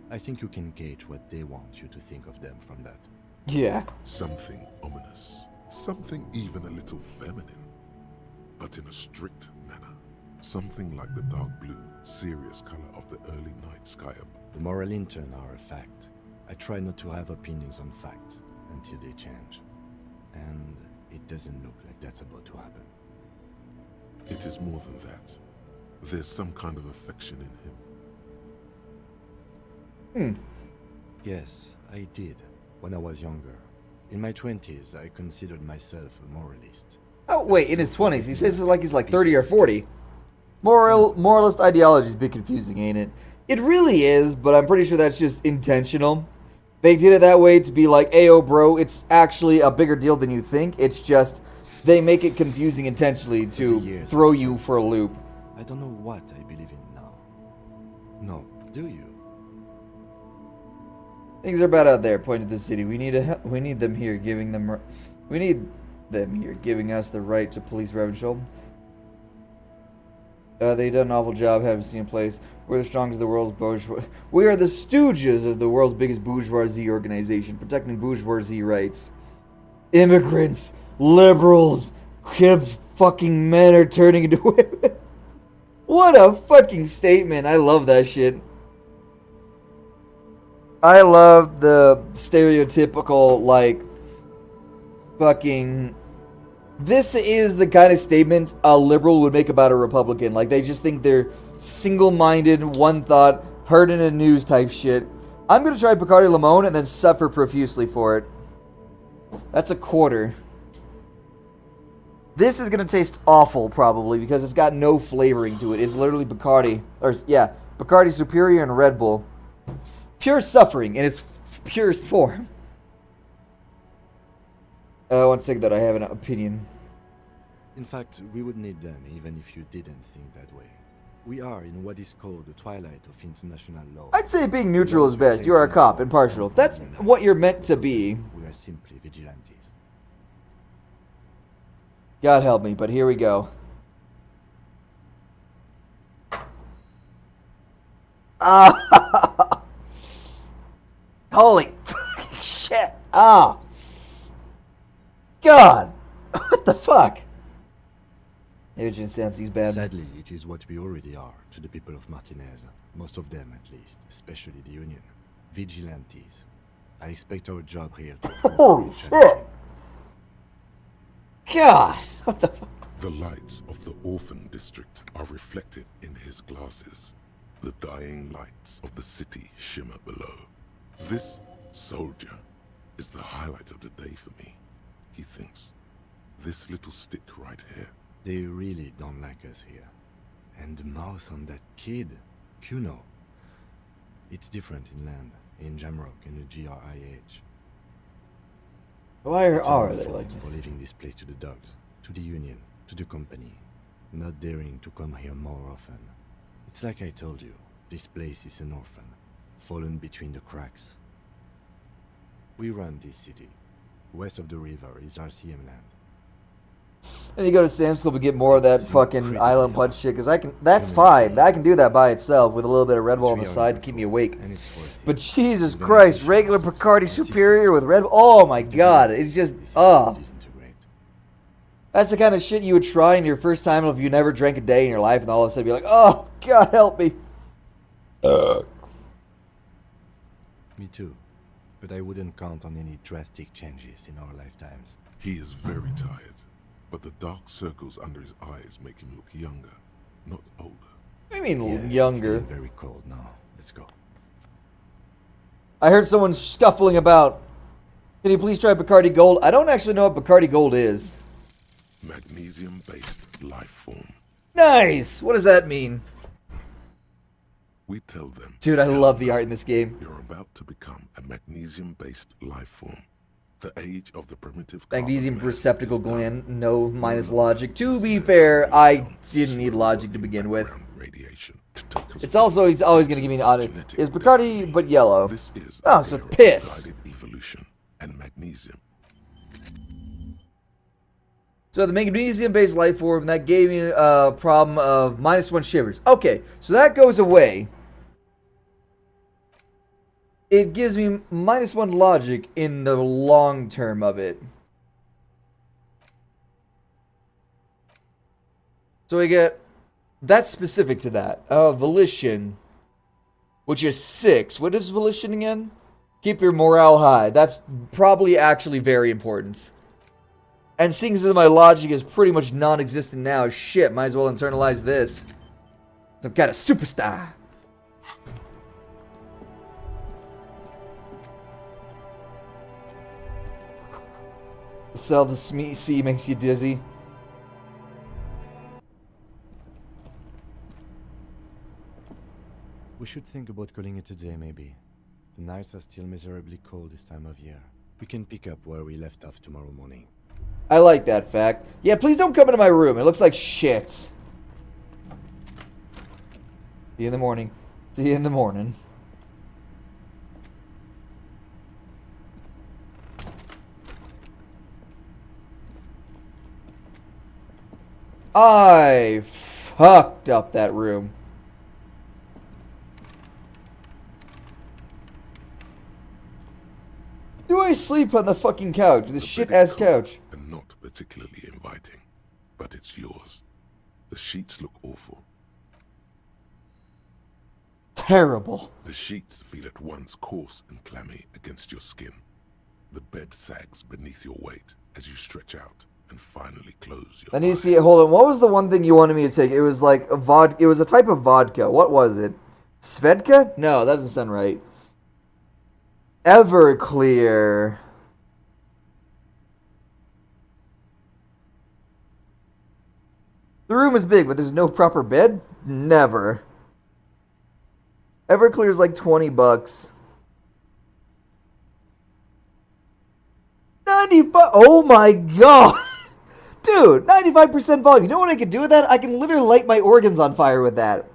I think you can gauge what they want you to think of them from that.
Yeah.
Something ominous. Something even a little feminine. But in a strict manner. Something like the dark blue, serious color of the early night sky above.
The moral intern are a fact. I try not to have opinions on facts until they change. And it doesn't look like that's about to happen.
It is more than that. There's some kind of affection in him.
Yes, I did, when I was younger. In my 20s, I considered myself a moralist.
Oh, wait, in his 20s. He says it like he's like 30 or 40. Moralist ideology is a bit confusing, ain't it? It really is, but I'm pretty sure that's just intentional. They did it that way to be like, ayo, bro, it's actually a bigger deal than you think. It's just, they make it confusing intentionally to throw you for a loop.
I don't know what I believe in now. No, do you?
Things are bad out there, pointed to the city. We need them here, giving us the right to police Revachol. They done an awful job having seen a place. We're the strongest of the world's bourgeois. We are the stooges of the world's biggest bourgeoisie organization, protecting bourgeoisie rights. Immigrants, liberals, hip fucking men are turning into women. What a fucking statement. I love that shit. I love the stereotypical, like, fucking... This is the kind of statement a liberal would make about a Republican. Like, they just think they're single-minded, one thought, heard in the news type shit. I'm gonna try Bacardi Limon and then suffer profusely for it. That's a quarter. This is gonna taste awful, probably, because it's got no flavoring to it. It's literally Bacardi. Or, yeah, Bacardi Superior and Red Bull. Pure suffering in its purest form. One second, that I have an opinion.
In fact, we would need them even if you didn't think that way. We are in what is called the twilight of international law.
I'd say being neutral is best. You are a cop, impartial. That's what you're meant to be.
We are simply vigilantes.
God help me, but here we go. Ah! Holy fucking shit! Ah! God! What the fuck? Agent Sansi's bad.
Sadly, it is what we already are to the people of Martinez. Most of them, at least, especially the Union. Vigilantes. I expect our job here to...
Holy shit! God! What the fuck?
The lights of the orphan district are reflected in his glasses. The dying lights of the city shimmer below. This soldier is the highlight of the day for me, he thinks. This little stick right here.
They really don't like us here. And the mouth on that kid, Kuno. It's different inland, in Jamrock and the GRIH.
Why are they like
this? For leaving this place to the dogs, to the Union, to the company. Not daring to come here more often. It's like I told you, this place is an orphan, fallen between the cracks. We run this city. West of the river is RCM land.
And you go to Sam's Club and get more of that fucking island punch shit, because I can. That's fine. I can do that by itself with a little bit of Red Bull on the side to keep me awake. But Jesus Christ, regular Bacardi Superior with Red Bull. Oh my God, it's just That's the kind of shit you would try in your first time if you never drank a day in your life, and all of a sudden be like, oh God, help me.
Me too. But I wouldn't count on any drastic changes in our lifetimes.
He is very tired, but the dark circles under his eyes make him look younger, not older.
I mean, younger.
It's very cold now. Let's go.
I heard someone scuffling about. Can you please try Bacardi Gold? I don't actually know what Bacardi Gold is.
Magnesium-based life form.
Nice! What does that mean?
We tell them.
Dude, I love the art in this game.
You're about to become a magnesium-based life form. The age of the primitive
Magnesium receptacle gland, no minus logic. To be fair, I didn't need logic to begin with. It's also, he's always going to give me an audit. Is Bacardi but yellow? Oh, so it's piss.
Evolution and magnesium.
So the magnesium-based life form, that gave me a problem of -1 shivers. Okay, so that goes away. It gives me -1 logic in the long term of it. So I get... That's specific to that. Volition. Which is 6. What is volition again? Keep your morale high. That's probably actually very important. And seeing as my logic is pretty much non-existent now, shit, might as well internalize this. Some kind of superstar. Sell the sea makes you dizzy.
We should think about calling it a day, maybe. The nights are still miserably cold this time of year. We can pick up where we left off tomorrow morning.
I like that fact. Yeah, please don't come into my room. It looks like shit. See you in the morning. See you in the morning. I fucked up that room. Do I sleep on the fucking couch? This shit-ass couch.
And not particularly inviting, but it's yours. The sheets look awful.
Terrible.
The sheets feel at once coarse and clammy against your skin. The bed sags beneath your weight as you stretch out and finally close your
I need to see it. Hold on. What was the one thing you wanted me to take? It was like a vodka. It was a type of vodka. What was it? Svedka? No, that doesn't sound right. Everclear. The room is big, but there's no proper bed? Never. Everclear is like $20. 95. Oh my god. Dude, 95% volume. You know what I could do with that? I can literally light my organs on fire with that.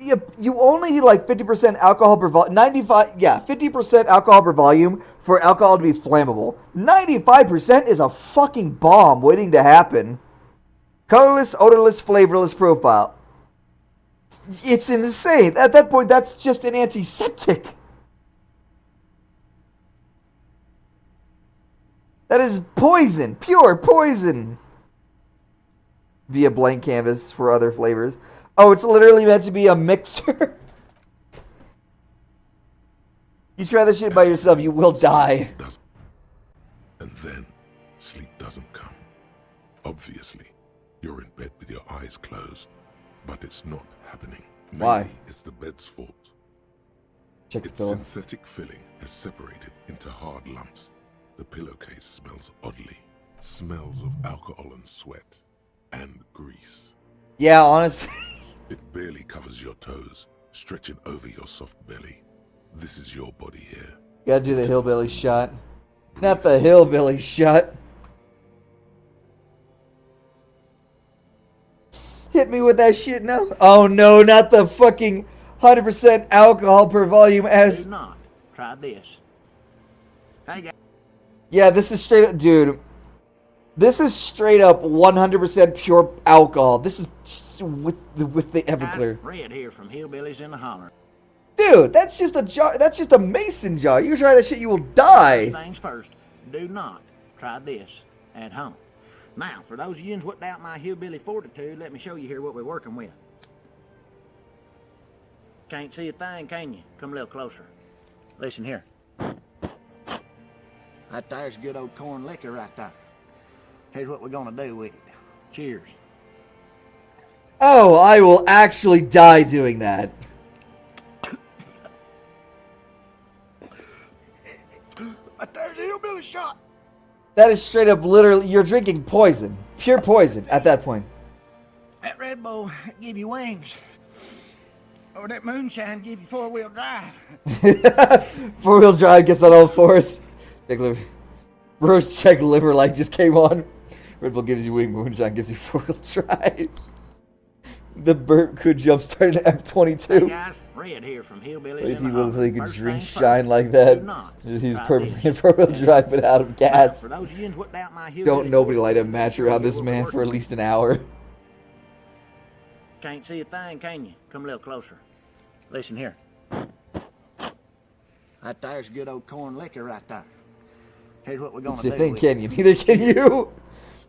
You only need like 50% alcohol per volume. 50% alcohol per volume for alcohol to be flammable. 95% is a fucking bomb waiting to happen. Colorless, odorless, flavorless profile. It's insane. At that point, that's just an antiseptic. That is poison. Pure poison. Via blank canvas for other flavors. Oh, it's literally meant to be a mixer. You try this shit by yourself, you will die.
And then, sleep doesn't come. Obviously, you're in bed with your eyes closed, but it's not happening. Maybe
Why?
It's the bed's fault.
Check the
Its
pillow.
synthetic filling has separated into hard lumps. The pillowcase smells oddly. Smells of alcohol and sweat. And grease.
Yeah, honestly.
It barely covers your toes, stretching over your soft belly. This is your body here.
Gotta do the hillbilly shot. Not the hillbilly shot. Hit me with that shit now. Oh no, not the fucking 100% alcohol per volume as...
Do not. Try this. Hey guys.
Yeah, this is straight up... Dude. This is straight up 100% pure alcohol. This is with the Everclear.
Red here from Hillbillies in the Holler.
Dude, that's just a jar. That's just a mason jar. You try that shit, you will die.
First things first. Do not try this at home. Now, for those of you who's whipped out my hillbilly fortitude, let me show you here what we're working with. Can't see a thing, can you? Come a little closer. Listen here. That there's good old corn liquor right there. Here's what we're gonna do with it. Cheers.
Oh, I will actually die doing that.
There's a hillbilly shot.
That is straight up literally, you're drinking poison. Pure poison at that point.
That Red Bull give you wings. Or that moonshine give you four-wheel drive.
Four-wheel drive gets on all fours. Check liver. Rose check liver light just came on. Red Bull gives you wing, moonshine gives you four-wheel drive. The burp could jumpstart an F-22.
Hey guys, Red here from Hillbillies
If
in
you
the
literally
Holler.
could
First
drink
things
shine
first.
like that.
Do not
Just use
try
perfectly
this.
four-wheel drive but out of
Now,
gas.
for those of you who's whipped out my
Don't
hillbilly
nobody light a
fortitude,
match
let me
around
show you
this
what we're
man for
working
at least an hour.
Can't see a thing, can you? Come a little closer. Listen here. That there's good old corn liquor right there. Here's what we're gonna
It's
do.
a thing,
with
can you? Neither can you.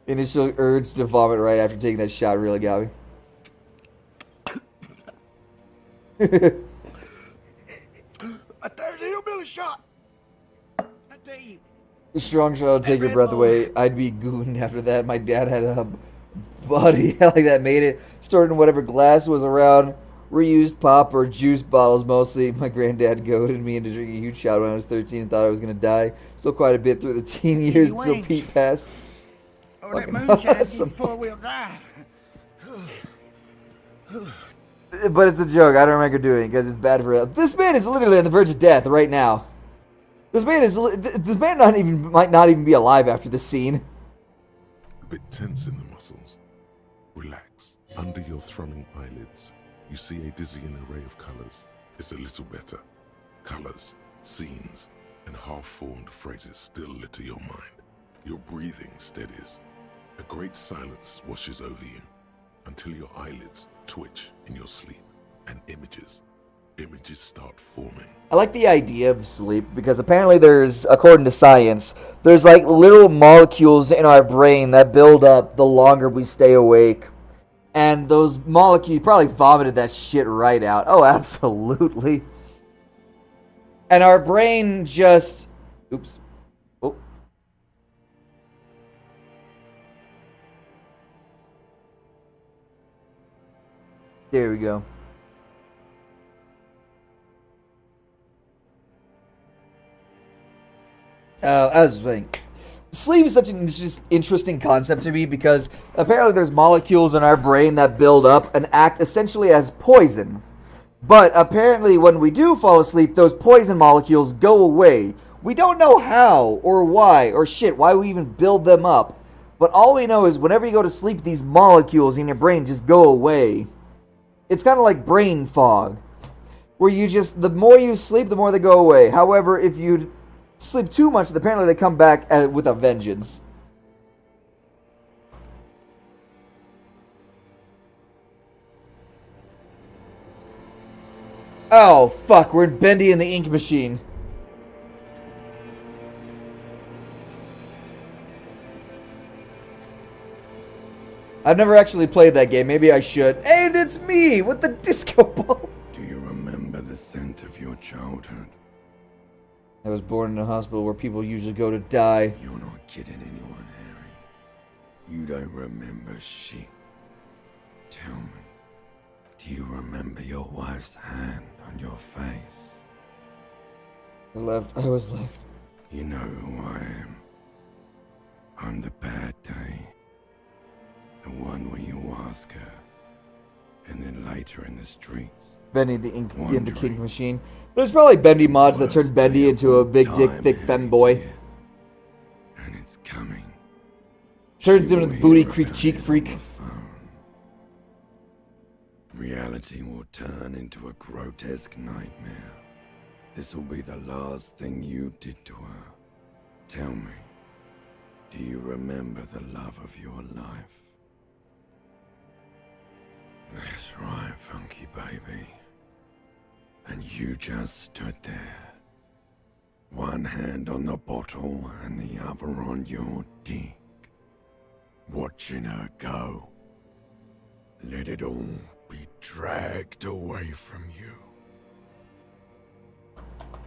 Initial urge to vomit right after taking that shot really got me.
There's a hillbilly shot. I tell you.
Strong shot will take your breath away. I'd be gooned after that. My dad had a buddy like that made it. Stored in whatever glass was around. Reused pop or juice bottles mostly. My granddad goaded me into drinking a huge shot when I was 13 and thought I was going to die. Still quite a bit through the teen years until
wings.
Pete passed.
Or that
Fucking
moonshine
awesome.
give you four-wheel drive.
But it's a joke. I don't remember doing it because it's bad for health. This man is literally on the verge of death right now. This man might not even be alive after this scene.
A bit tense in the muscles. Relax. Under your thrumming eyelids, you see a dizzying array of colors. It's a little better. Colors, scenes, and half-formed phrases still litter your mind. Your breathing steadies. A great silence washes over you. until your eyelids twitch in your sleep and images start forming.
I like the idea of sleep because apparently there's, according to science, there's like little molecules in our brain that build up the longer we stay awake. And those molecules probably vomited that shit right out. Oh, absolutely. And our brain just... Oops. Oh. There we go. I was saying, sleep is such an interesting concept to me because apparently there's molecules in our brain that build up and act essentially as poison. But apparently when we do fall asleep, those poison molecules go away. We don't know how or why or why we even build them up. But all we know is whenever you go to sleep, these molecules in your brain just go away. It's kind of like brain fog, where you just, the more you sleep, the more they go away. However, if you sleep too much, apparently they come back with a vengeance. Oh, fuck, we're in Bendy and the Ink Machine. I've never actually played that game, maybe I should. And it's me, with the disco ball!
Do you remember the scent of your childhood?
I was born in a hospital where people usually go to die.
You're not kidding anyone, Harry. You don't remember shit. Tell me, do you remember your wife's hand on your face?
I was left.
You know who I am. I'm the bad day. The one where you ask her, and then later in the streets.
Bendy the Ink and the King Machine. There's probably Bendy mods that turn Bendy into a big dick, thick femboy.
And it's coming.
Turns him into the booty creek cheek freak.
Reality will turn into a grotesque nightmare. This will be the last thing you did to her. Tell me, do you remember the love of your life? That's right, funky baby. And you just stood there. One hand on the bottle and the other on your dick. Watching her go. Let it all be dragged away from you.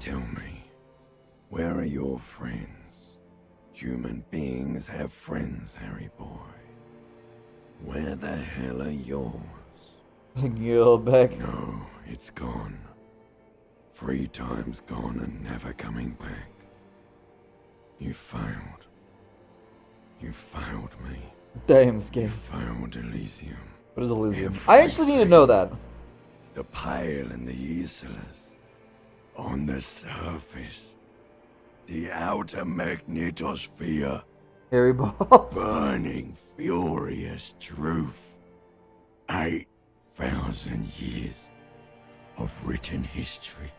Tell me, where are your friends? Human beings have friends, Harry boy. Where the hell are yours?
You're back.
No, it's gone. 3 times gone and never coming back. You failed. You failed me.
Damn, this game.
You failed Elysium.
What is Elysium? I actually need to know that.
The Pale and the Useless. On the surface. The outer magnetosphere.
Harry Balls.
Burning, furious truth. 8,000 years of written history.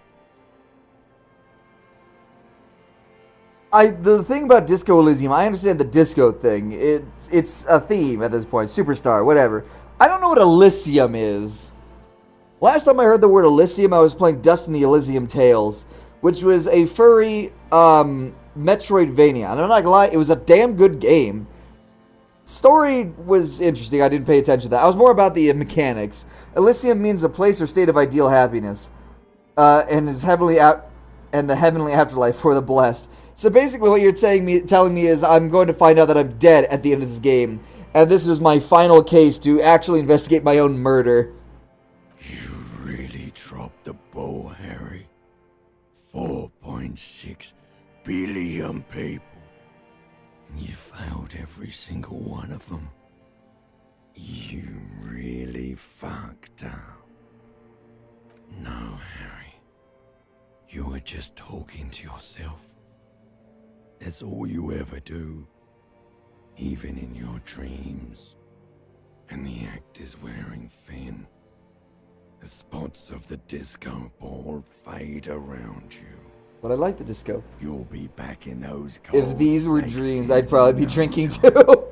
The thing about Disco Elysium, I understand the disco thing. It's a theme at this point. Superstar, whatever. I don't know what Elysium is. Last time I heard the word Elysium, I was playing Dust in the Elysium Tales, which was a furry Metroidvania. And I'm not gonna lie, it was a damn good game. Story was interesting. I didn't pay attention to that. I was more about the mechanics. Elysium means a place or state of ideal happiness, and the heavenly afterlife for the blessed. So basically, what you're telling me is I'm going to find out that I'm dead at the end of this game, and this is my final case to actually investigate my own murder.
You really dropped the ball, Harry. 4.6 billion people. And you failed every single one of them. You really fucked up. No, Harry. You were just talking to yourself. That's all you ever do. Even in your dreams. And the act is wearing thin. The spots of the disco ball fade around you.
But I like the disco.
You'll be back in those
If these were dreams, I'd probably be drinking too.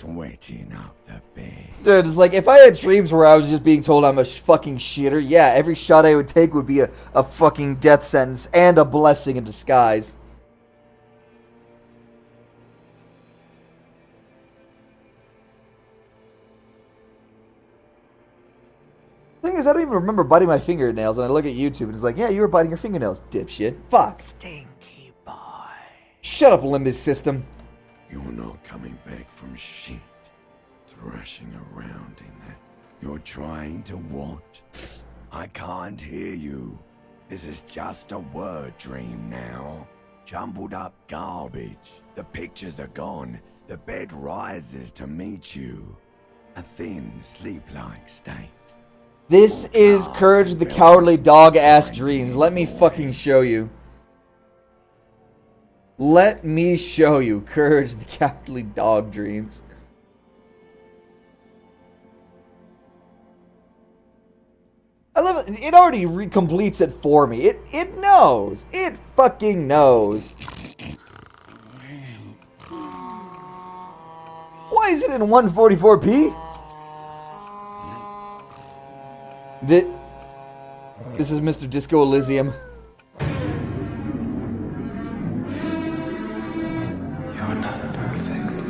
sweating up the bed.
Dude, it's like, if I had dreams where I was just being told I'm a fucking shitter, yeah, every shot I would take would be a fucking death sentence and a blessing in disguise. Thing is, I don't even remember biting my fingernails, and I look at YouTube and it's like, yeah, you were biting your fingernails, dipshit. Fuck.
Stinky boy.
Shut up, Limbus system.
You're not coming back from shit. Thrashing around in that. You're trying to what? I can't hear you. This is just a word dream now. Jumbled up garbage. The pictures are gone. The bed rises to meet you. A thin, sleep-like state.
This is Courage the Cowardly Dog-ass dreams. Let me fucking show you. Let me show you Courage the Cowardly Dog dreams. I love it. It already completes it for me. It knows. It fucking knows. Why is it in 144p? This is Mr. Disco Elysium.
You're not perfect.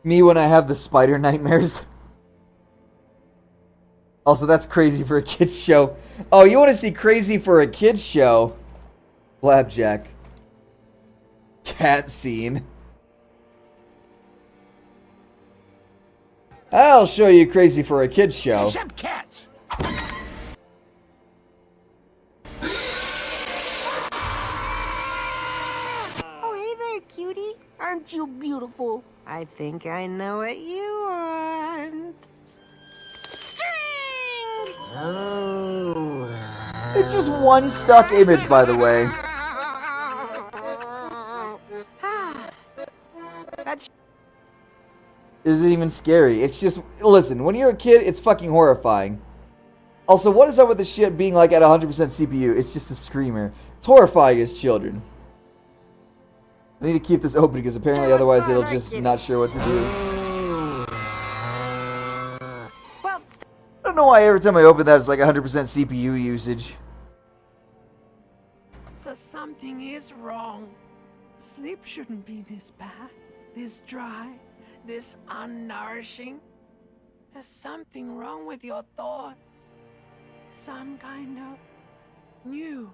Me when I have the spider nightmares. Also, that's crazy for a kid's show. Oh, you want to see crazy for a kid's show? Flapjack. Cat scene. I'll show you crazy for a kid's show.
Except cats.
Oh, hey there, cutie. Aren't you beautiful? I think I know what you want. String! Oh.
It's just one stuck image, by the way.
That's
Isn't even scary. It's just, listen, when you're a kid, it's fucking horrifying. Also, what is up with the shit being like at 100% CPU? It's just a screamer. It's horrifying as children. I need to keep this open because apparently otherwise it'll just not sure what to do. I don't know why every time I open that it's like 100% CPU usage.
So something is wrong. Sleep shouldn't be this bad, this dry, this unnourishing. There's something wrong with your thoughts. Some kind of new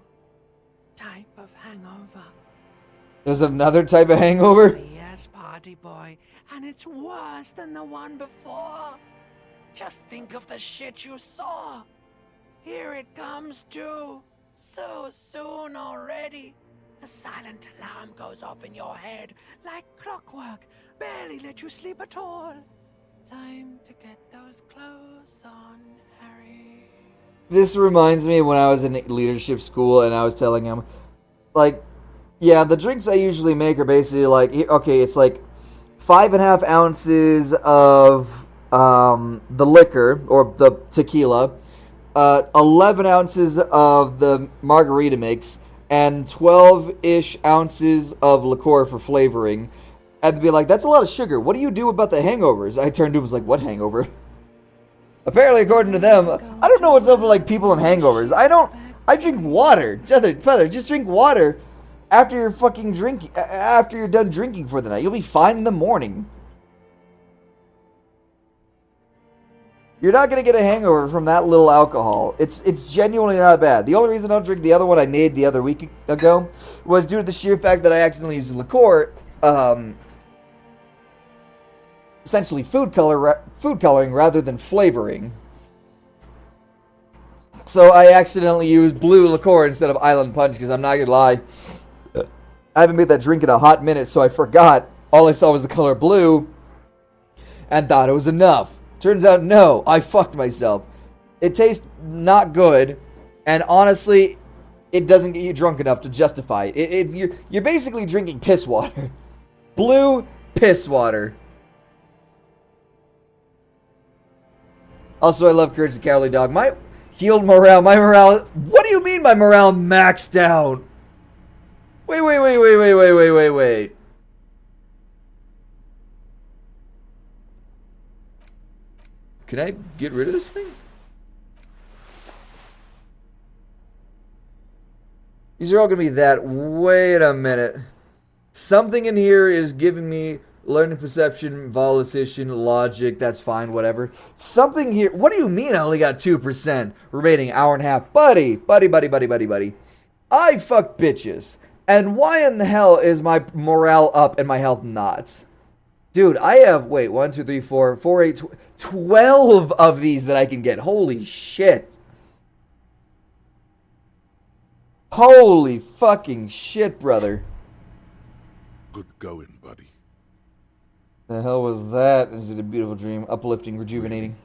type of hangover.
There's another type of hangover?
Yes, party boy, and it's worse than the one before. Just think of the shit you saw. Here it comes too. So soon already. A silent alarm goes off in your head like clockwork. Barely let you sleep at all. Time to get those clothes on, Harry.
This reminds me of when I was in leadership school and I was telling him, like, yeah, the drinks I usually make are basically like, okay, it's like 5.5 ounces of the liquor, or the tequila, 11 ounces of the margarita mix, and 12-ish ounces of liqueur for flavoring. And be like, that's a lot of sugar. What do you do about the hangovers? I turned to him and was like, what hangover? Apparently, according to them, I don't know what's up with like people and hangovers. I drink water. Feather, just drink water after you're fucking drinking, after you're done drinking for the night. You'll be fine in the morning. You're not gonna get a hangover from that little alcohol. It's genuinely not bad. The only reason I don't drink the other one I made the other week ago was due to the sheer fact that I accidentally used liqueur, essentially food coloring rather than flavoring. So I accidentally used blue liqueur instead of Island Punch because I'm not gonna lie, I haven't made that drink in a hot minute, so I forgot. All I saw was the color blue and thought it was enough. Turns out, no, I fucked myself. It tastes not good, and honestly, it doesn't get you drunk enough to justify it. You're basically drinking piss water. Blue piss water. Also, I love Courage the Cowardly Dog. My healed morale. My morale. What do you mean my morale maxed out? Wait. Can I get rid of this thing? These are all going to be that. Wait a minute. Something in here is giving me learning perception, volition, logic. That's fine, whatever. Something here. What do you mean I only got 2% remaining hour and a half? Buddy. I fuck bitches. And why in the hell is my morale up and my health not? Dude, I have, 1, 2, 3, 4, 8, 12 of these that I can get. Holy shit. Holy fucking shit, brother.
Good going, buddy.
The hell was that? Is it a beautiful dream? Uplifting, rejuvenating.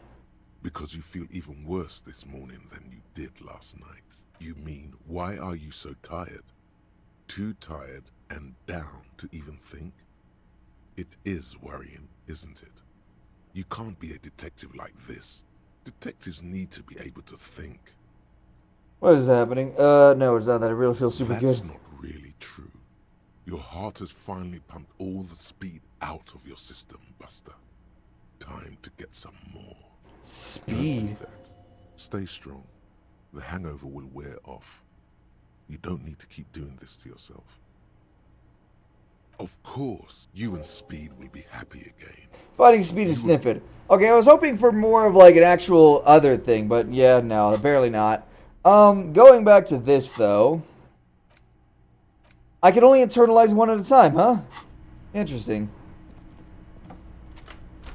Because you feel even worse this morning than you did last night. You mean, why are you so tired? Too tired and down to even think? It is worrying, isn't it? You can't be a detective like this. Detectives need to be able to think.
What is happening? No, it's not that. I really feel super good.
That's not really true. Your heart has finally pumped all the speed out of your system, Buster. Time to get some more.
Speed?
Don't do that. Stay strong. The hangover will wear off. You don't need to keep doing this to yourself. Of course, you and Speed will be happy again.
Fighting Speed and Sniffit. Okay, I was hoping for more of like an actual other thing, but yeah, no, apparently not. Going back to this though. I can only internalize one at a time, huh? Interesting.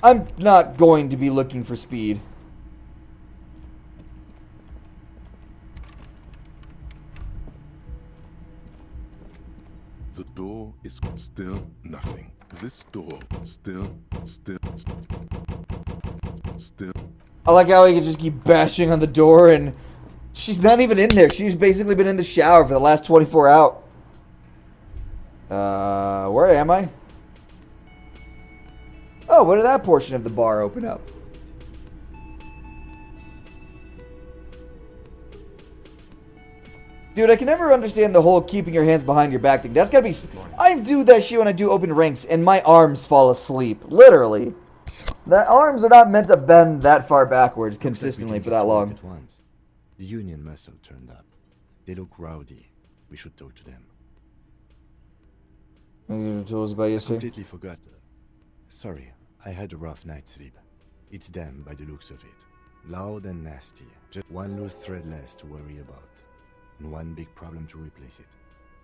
I'm not going to be looking for Speed.
The door is still nothing. This door still.
I like how he can just keep bashing on the door and she's not even in there. She's basically been in the shower for the last 24 hours. Where am I? Oh, when did that portion of the bar open up? Dude, I can never understand the whole keeping your hands behind your back thing. That's gotta be... I do that shit when I do open ranks and my arms fall asleep. Literally. The arms are not meant to bend that far backwards consistently for that long.
The Union muscle turned up. They look rowdy. We should talk to them.
You told us about yesterday?
I completely forgot. Sorry, I had a rough night's sleep. It's them by the looks of it. Loud and nasty. Just one loose thread less to worry about. And one big problem to replace it.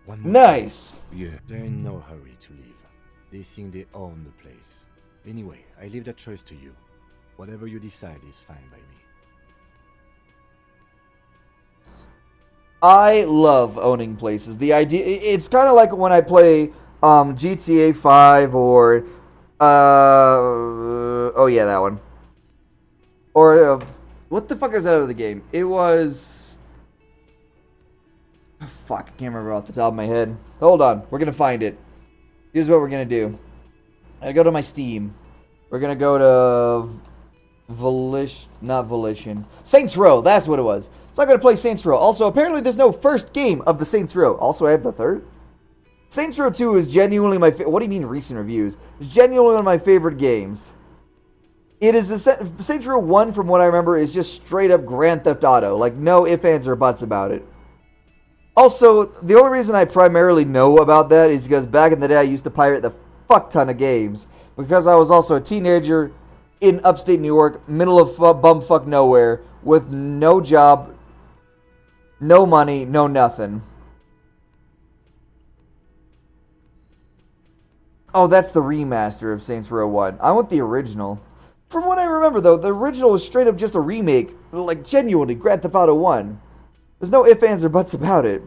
One more
nice!
Yeah. They're in no hurry to leave. They think they own the place. Anyway, I leave that choice to you. Whatever you decide is fine by me.
I love owning places. The idea... It's kind of like when I play GTA 5 or... oh yeah, that one. Or... what the fuck is that other game? It was... oh, fuck, I can't remember off the top of my head. Hold on, we're gonna find it. Here's what we're gonna do. I go to my Steam. We're gonna go to... not Volition. Saints Row, that's what it was. So I'm gonna play Saints Row. Also, apparently there's no first game of the Saints Row. Also, I have the third. Saints Row 2 is genuinely my favorite. What do you mean recent reviews? It's genuinely one of my favorite games. It is Saints Row 1, from what I remember, is just straight up Grand Theft Auto. Like, no ifs, ands, or buts about it. Also, the only reason I primarily know about that is because back in the day I used to pirate the fuck ton of games. Because I was also a teenager in upstate New York, middle of bumfuck nowhere, with no job, no money, no nothing. Oh, that's the remaster of Saints Row 1. I want the original. From what I remember, though, the original is straight up just a remake. Like, genuinely, Grand Theft Auto 1. There's no ifs, ands, or buts about it.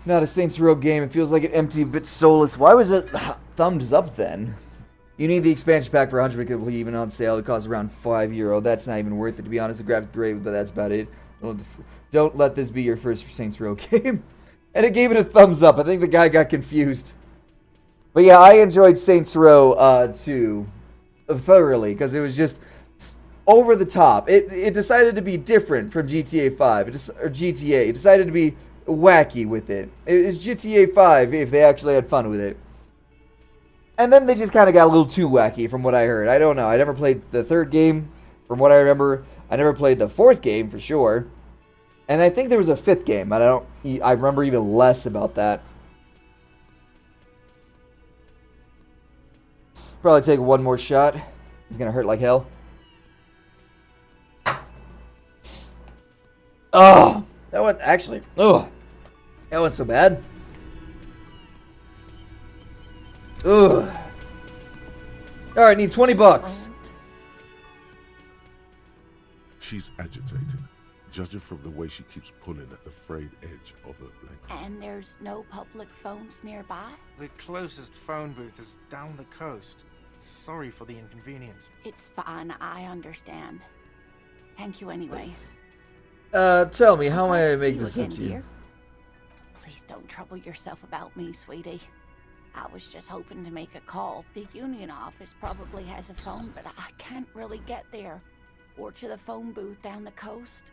Not a Saints Row game. It feels like an empty bit soulless. Why was it thumbs up then? You need the expansion pack for 100 because even on sale it costs around €5. That's not even worth it, to be honest. The graphics great, but that's about it. Don't let this be your first Saints Row game. And it gave it a thumbs up. I think the guy got confused. But yeah, I enjoyed Saints Row 2 thoroughly because it was just over the top. It decided to be different from GTA 5 or GTA. It decided to be wacky with it. It was GTA 5 if they actually had fun with it. And then they just kind of got a little too wacky from what I heard. I don't know. I never played the third game from what I remember. I never played the fourth game for sure. And I think there was a fifth game, but I remember even less about that. Probably take one more shot. It's gonna hurt like hell. Oh, that one actually. Oh, that one's so bad. Ugh. All right, need $20.
She's agitated, judging from the way she keeps pulling at the frayed edge of her blanket.
And there's no public phones nearby?
The closest phone booth is down the coast. Sorry for the inconvenience.
It's fine, I understand. Thank you anyway.
Tell me, how may I make this up to you?
Please don't trouble yourself about me, sweetie. I was just hoping to make a call. The union office probably has a phone, but I can't really get there. Or to the phone booth down the coast.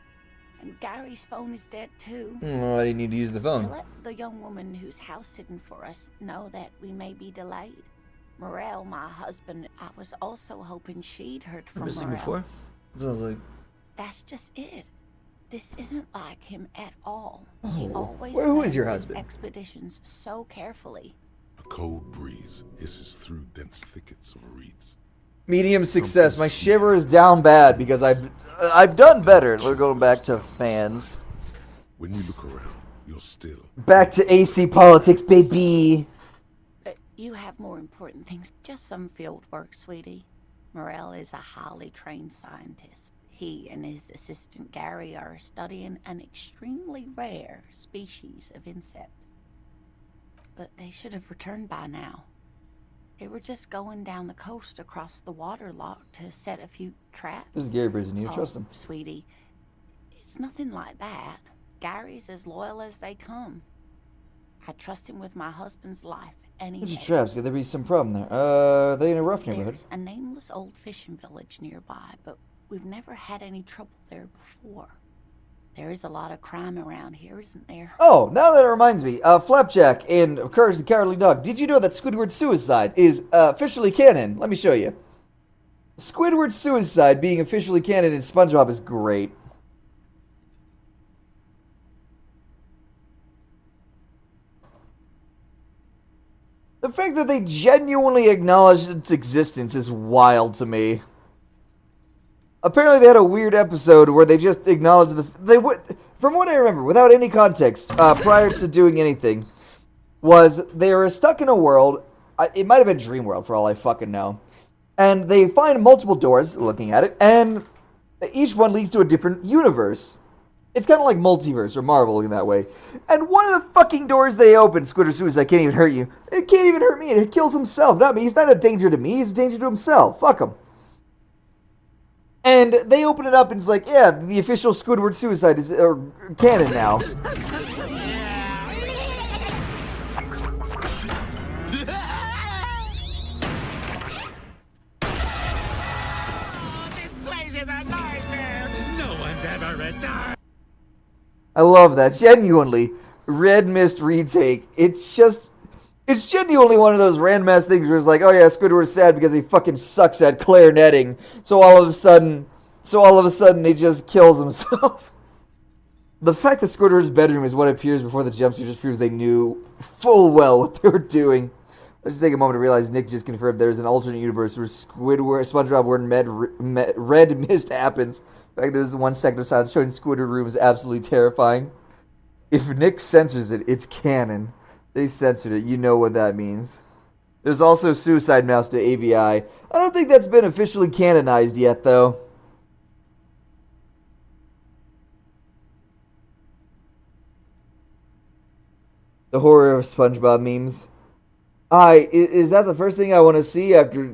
And Gary's phone is dead too.
Why do you need to use the phone?
To let the young woman who's house sitting for us know that we may be delayed. Morel, my husband, I was also hoping she'd heard from
Ever seen
Morel.
before? Sounds like.
That's just it. This isn't like him at all. He
Oh,
always
who is your
plans his
husband?
expeditions so carefully.
A cold breeze hisses through dense thickets of reeds.
Medium success. My shiver is down bad because I've done better. We're going back to fans.
When you look around, you're still.
Back to AC politics, baby.
You have more important things. Just some field work, sweetie. Morel is a highly trained scientist. He and his assistant Gary are studying an extremely rare species of insect. But they should have returned by now. They were just going down the coast across the water lock to set a few traps.
This is Gary Brizan. You trust him.
Sweetie, it's nothing like that. Gary's as loyal as they come. I trust him with my husband's life any
There's
day.
traps. Could there be some problem there? They in a rough neighborhood.
There's a nameless old fishing village nearby, but we've never had any trouble there before. There is a lot of crime around here, isn't there?
Oh, now that it reminds me, Flapjack and Courage the Cowardly Dog. Did you know that Squidward's suicide is officially canon? Let me show you. Squidward's suicide being officially canon in SpongeBob is great. The fact that they genuinely acknowledged its existence is wild to me. Apparently they had a weird episode where they just acknowledged from what I remember, without any context, prior to doing anything, was they were stuck in a world, it might have been Dream World for all I fucking know, and they find multiple doors, looking at it, and each one leads to a different universe. It's kind of like multiverse or Marvel in that way. And one of the fucking doors they open, Squidward Suicide, can't even hurt you. It can't even hurt me, it kills himself, not me. He's not a danger to me, he's a danger to himself. Fuck him. And they open it up and it's like, yeah, the official Squidward Suicide is canon now.
This place is a nightmare. No one's ever returned.
I love that. Genuinely, Red Mist retake. It's genuinely one of those random ass things where it's like, oh yeah, Squidward's sad because he fucking sucks at clarinetting. So all of a sudden he just kills himself. The fact that Squidward's bedroom is what appears before the jumpsuit just proves they knew full well what they were doing. Let's just take a moment to realize Nick just confirmed there's an alternate universe where SpongeBob where Red Mist happens. In fact, there's one second of silence showing Squidward room is absolutely terrifying. If Nick censors it, it's canon. They censored it. You know what that means. There's also Suicide Mouse to AVI. I don't think that's been officially canonized yet, though. The horror of SpongeBob memes. Is that the first thing I want to see after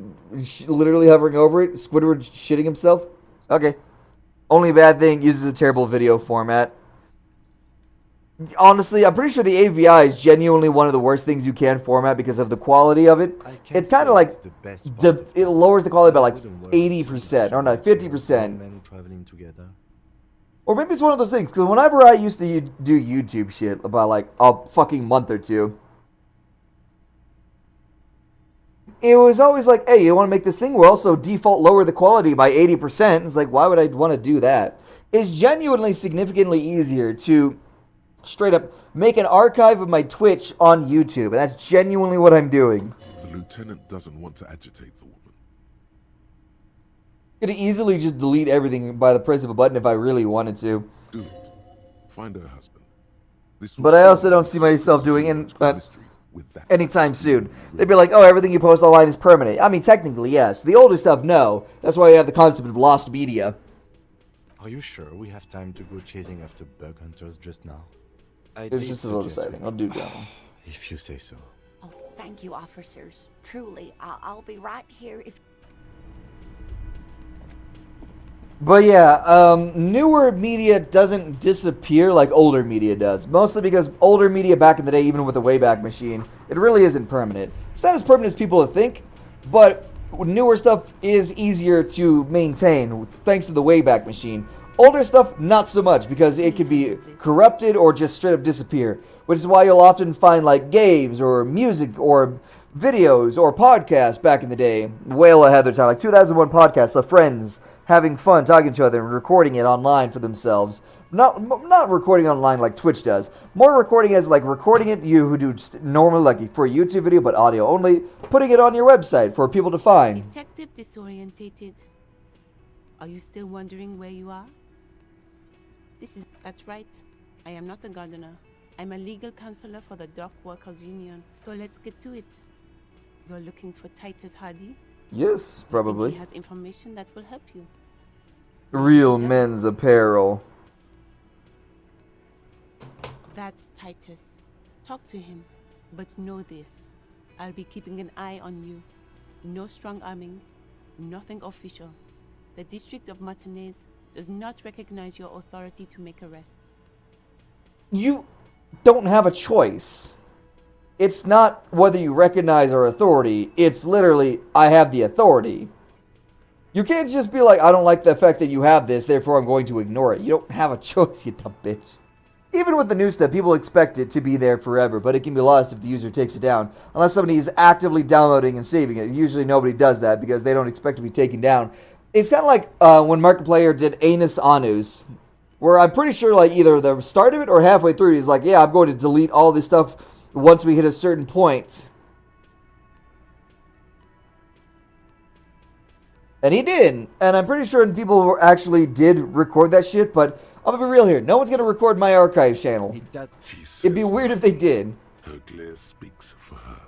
literally hovering over it? Squidward shitting himself? Okay. Only bad thing, uses a terrible video format. Honestly, I'm pretty sure the AVI is genuinely one of the worst things you can format because of the quality of it. It's kind of like, it lowers the quality by like 80%, or no, 50%. Or maybe it's one of those things, because whenever I used to do YouTube shit about like a fucking month or two, it was always like, hey, you want to make this thing? We'll also default lower the quality by 80%. It's like, why would I want to do that? It's genuinely significantly easier to straight up make an archive of my Twitch on YouTube, and that's genuinely what I'm doing.
The lieutenant doesn't want to agitate the woman.
Could easily just delete everything by the press of a button if I really wanted to.
Do it. Find her husband.
But I also don't see myself doing it anytime soon. They'd be like, oh, everything you post online is permanent. I mean, technically, yes. The older stuff, no. That's why you have the concept of lost media.
Are you sure we have time to go chasing after bug hunters just now?
It's just a little deciding. I'll do that one.
If you say so.
Oh, thank you, officers. Truly, I'll be right here if...
But yeah, newer media doesn't disappear like older media does. Mostly because older media back in the day, even with the Wayback Machine, it really isn't permanent. It's not as permanent as people think, but newer stuff is easier to maintain thanks to the Wayback Machine. Older stuff, not so much, because it could be corrupted or just straight up disappear. Which is why you'll often find like games or music or videos or podcasts back in the day, well ahead of their time. Like 2001 podcasts of friends having fun talking to each other and recording it online for themselves. Not recording online like Twitch does. More recording as like recording it you who do normally like for a YouTube video but audio only, putting it on your website for people to find.
Detective disorientated. Are you still wondering where you are? That's right. I am not a gardener. I'm a legal counselor for the Dock Workers Union. So let's get to it. You're looking for Titus Hardy?
Yes, probably.
He has information that will help you.
Real men's apparel.
That's Titus. Talk to him. But know this. I'll be keeping an eye on you. No strong arming. Nothing official. The District of Martinez does not recognize your authority to make arrests.
You don't have a choice. It's not whether you recognize our authority. It's literally, I have the authority. You can't just be like, I don't like the fact that you have this, therefore I'm going to ignore it. You don't have a choice, you dumb bitch. Even with the new stuff, people expect it to be there forever, but it can be lost if the user takes it down. Unless somebody is actively downloading and saving it. Usually nobody does that because they don't expect to be taken down. It's kind of like when Markiplier did Anus Anus, where I'm pretty sure like either the start of it or halfway through, he's like, yeah, I'm going to delete all this stuff once we hit a certain point. And he did. And I'm pretty sure people actually did record that shit, but I'm gonna be real here. No one's gonna record my archive channel. It'd be weird if they did.
Her glare speaks for her.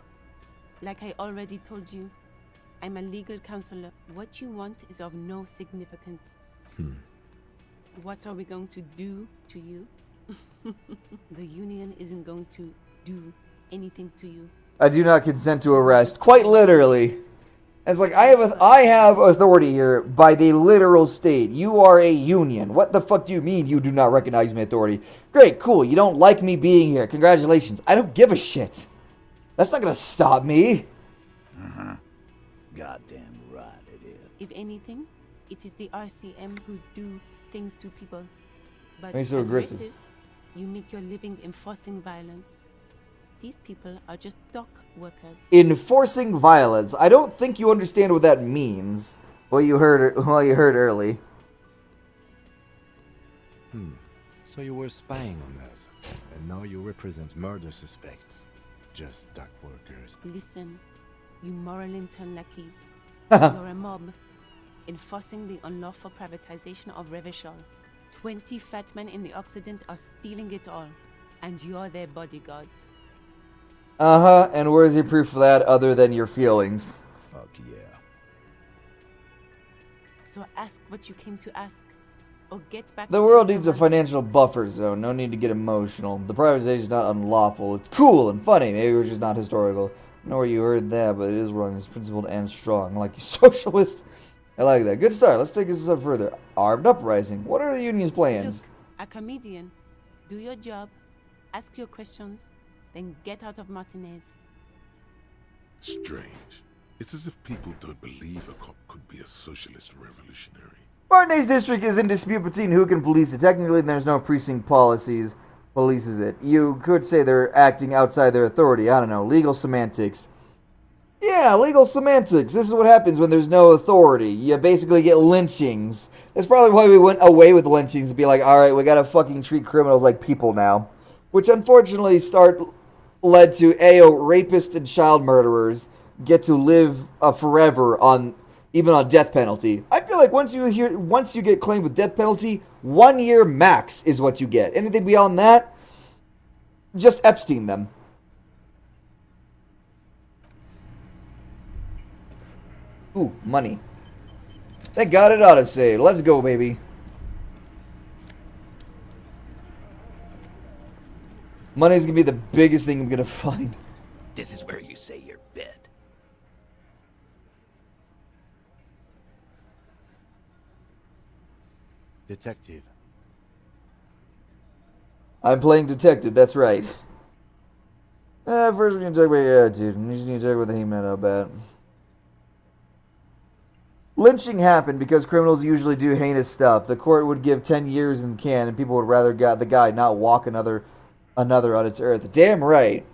Like I already told you, I'm a legal counselor. What you want is of no significance. What are we going to do to you? The union isn't going to do anything to you.
I do not consent to arrest. Quite literally. It's like, I have authority here by the literal state. You are a union. What the fuck do you mean you do not recognize my authority? Great, cool. You don't like me being here. Congratulations. I don't give a shit. That's not gonna stop me.
Goddamn right it is.
If anything, it is the RCM who do things to people. But
Why are you so aggressive?
You make your living enforcing violence. These people are just dock workers.
Enforcing violence. I don't think you understand what that means. Well, you heard early.
So you were spying on us, and now you represent murder suspects. Just dock workers.
Listen, you moral intern lackeys. You're a mob, enforcing the unlawful privatization of Revachol. 20 fat men in the Occident are stealing it all, and you're their bodyguards.
And where's your proof of that other than your feelings?
Fuck yeah.
So ask what you came to ask, or get back.
The world needs a financial buffer zone. No need to get emotional. The privatization is not unlawful. It's cool and funny. Maybe we're just not historical. I know where you heard that, but it is wrong. It's principled and strong, like you socialist. I like that. Good start. Let's take this a step further. Armed uprising. What are the union's plans?
Look, a comedian. Do your job, ask your questions, then get out of Martinez.
Strange. It's as if people don't believe a cop could be a socialist revolutionary.
Martinez district is in dispute between who can police it. Technically, there's no precinct policies polices it. You could say they're acting outside their authority. I don't know. Legal semantics. Yeah, legal semantics. This is what happens when there's no authority. You basically get lynchings. That's probably why we went away with lynchings, to be like, alright, we gotta fucking treat criminals like people now. Which unfortunately led to rapists and child murderers get to live forever even on death penalty. I feel like once you get claimed with death penalty, 1 year max is what you get. Anything beyond that, just Epstein them. Ooh, money. Thank God it autosaved. Let's go, baby. Money's gonna be the biggest thing I'm gonna find.
This is where you say your bit.
Detective.
I'm playing detective, that's right. First we need to talk about your attitude. We need to talk about the hangman about. Lynching happened because criminals usually do heinous stuff. The court would give 10 years in the can, and people would rather the guy not walk another on its earth. Damn right.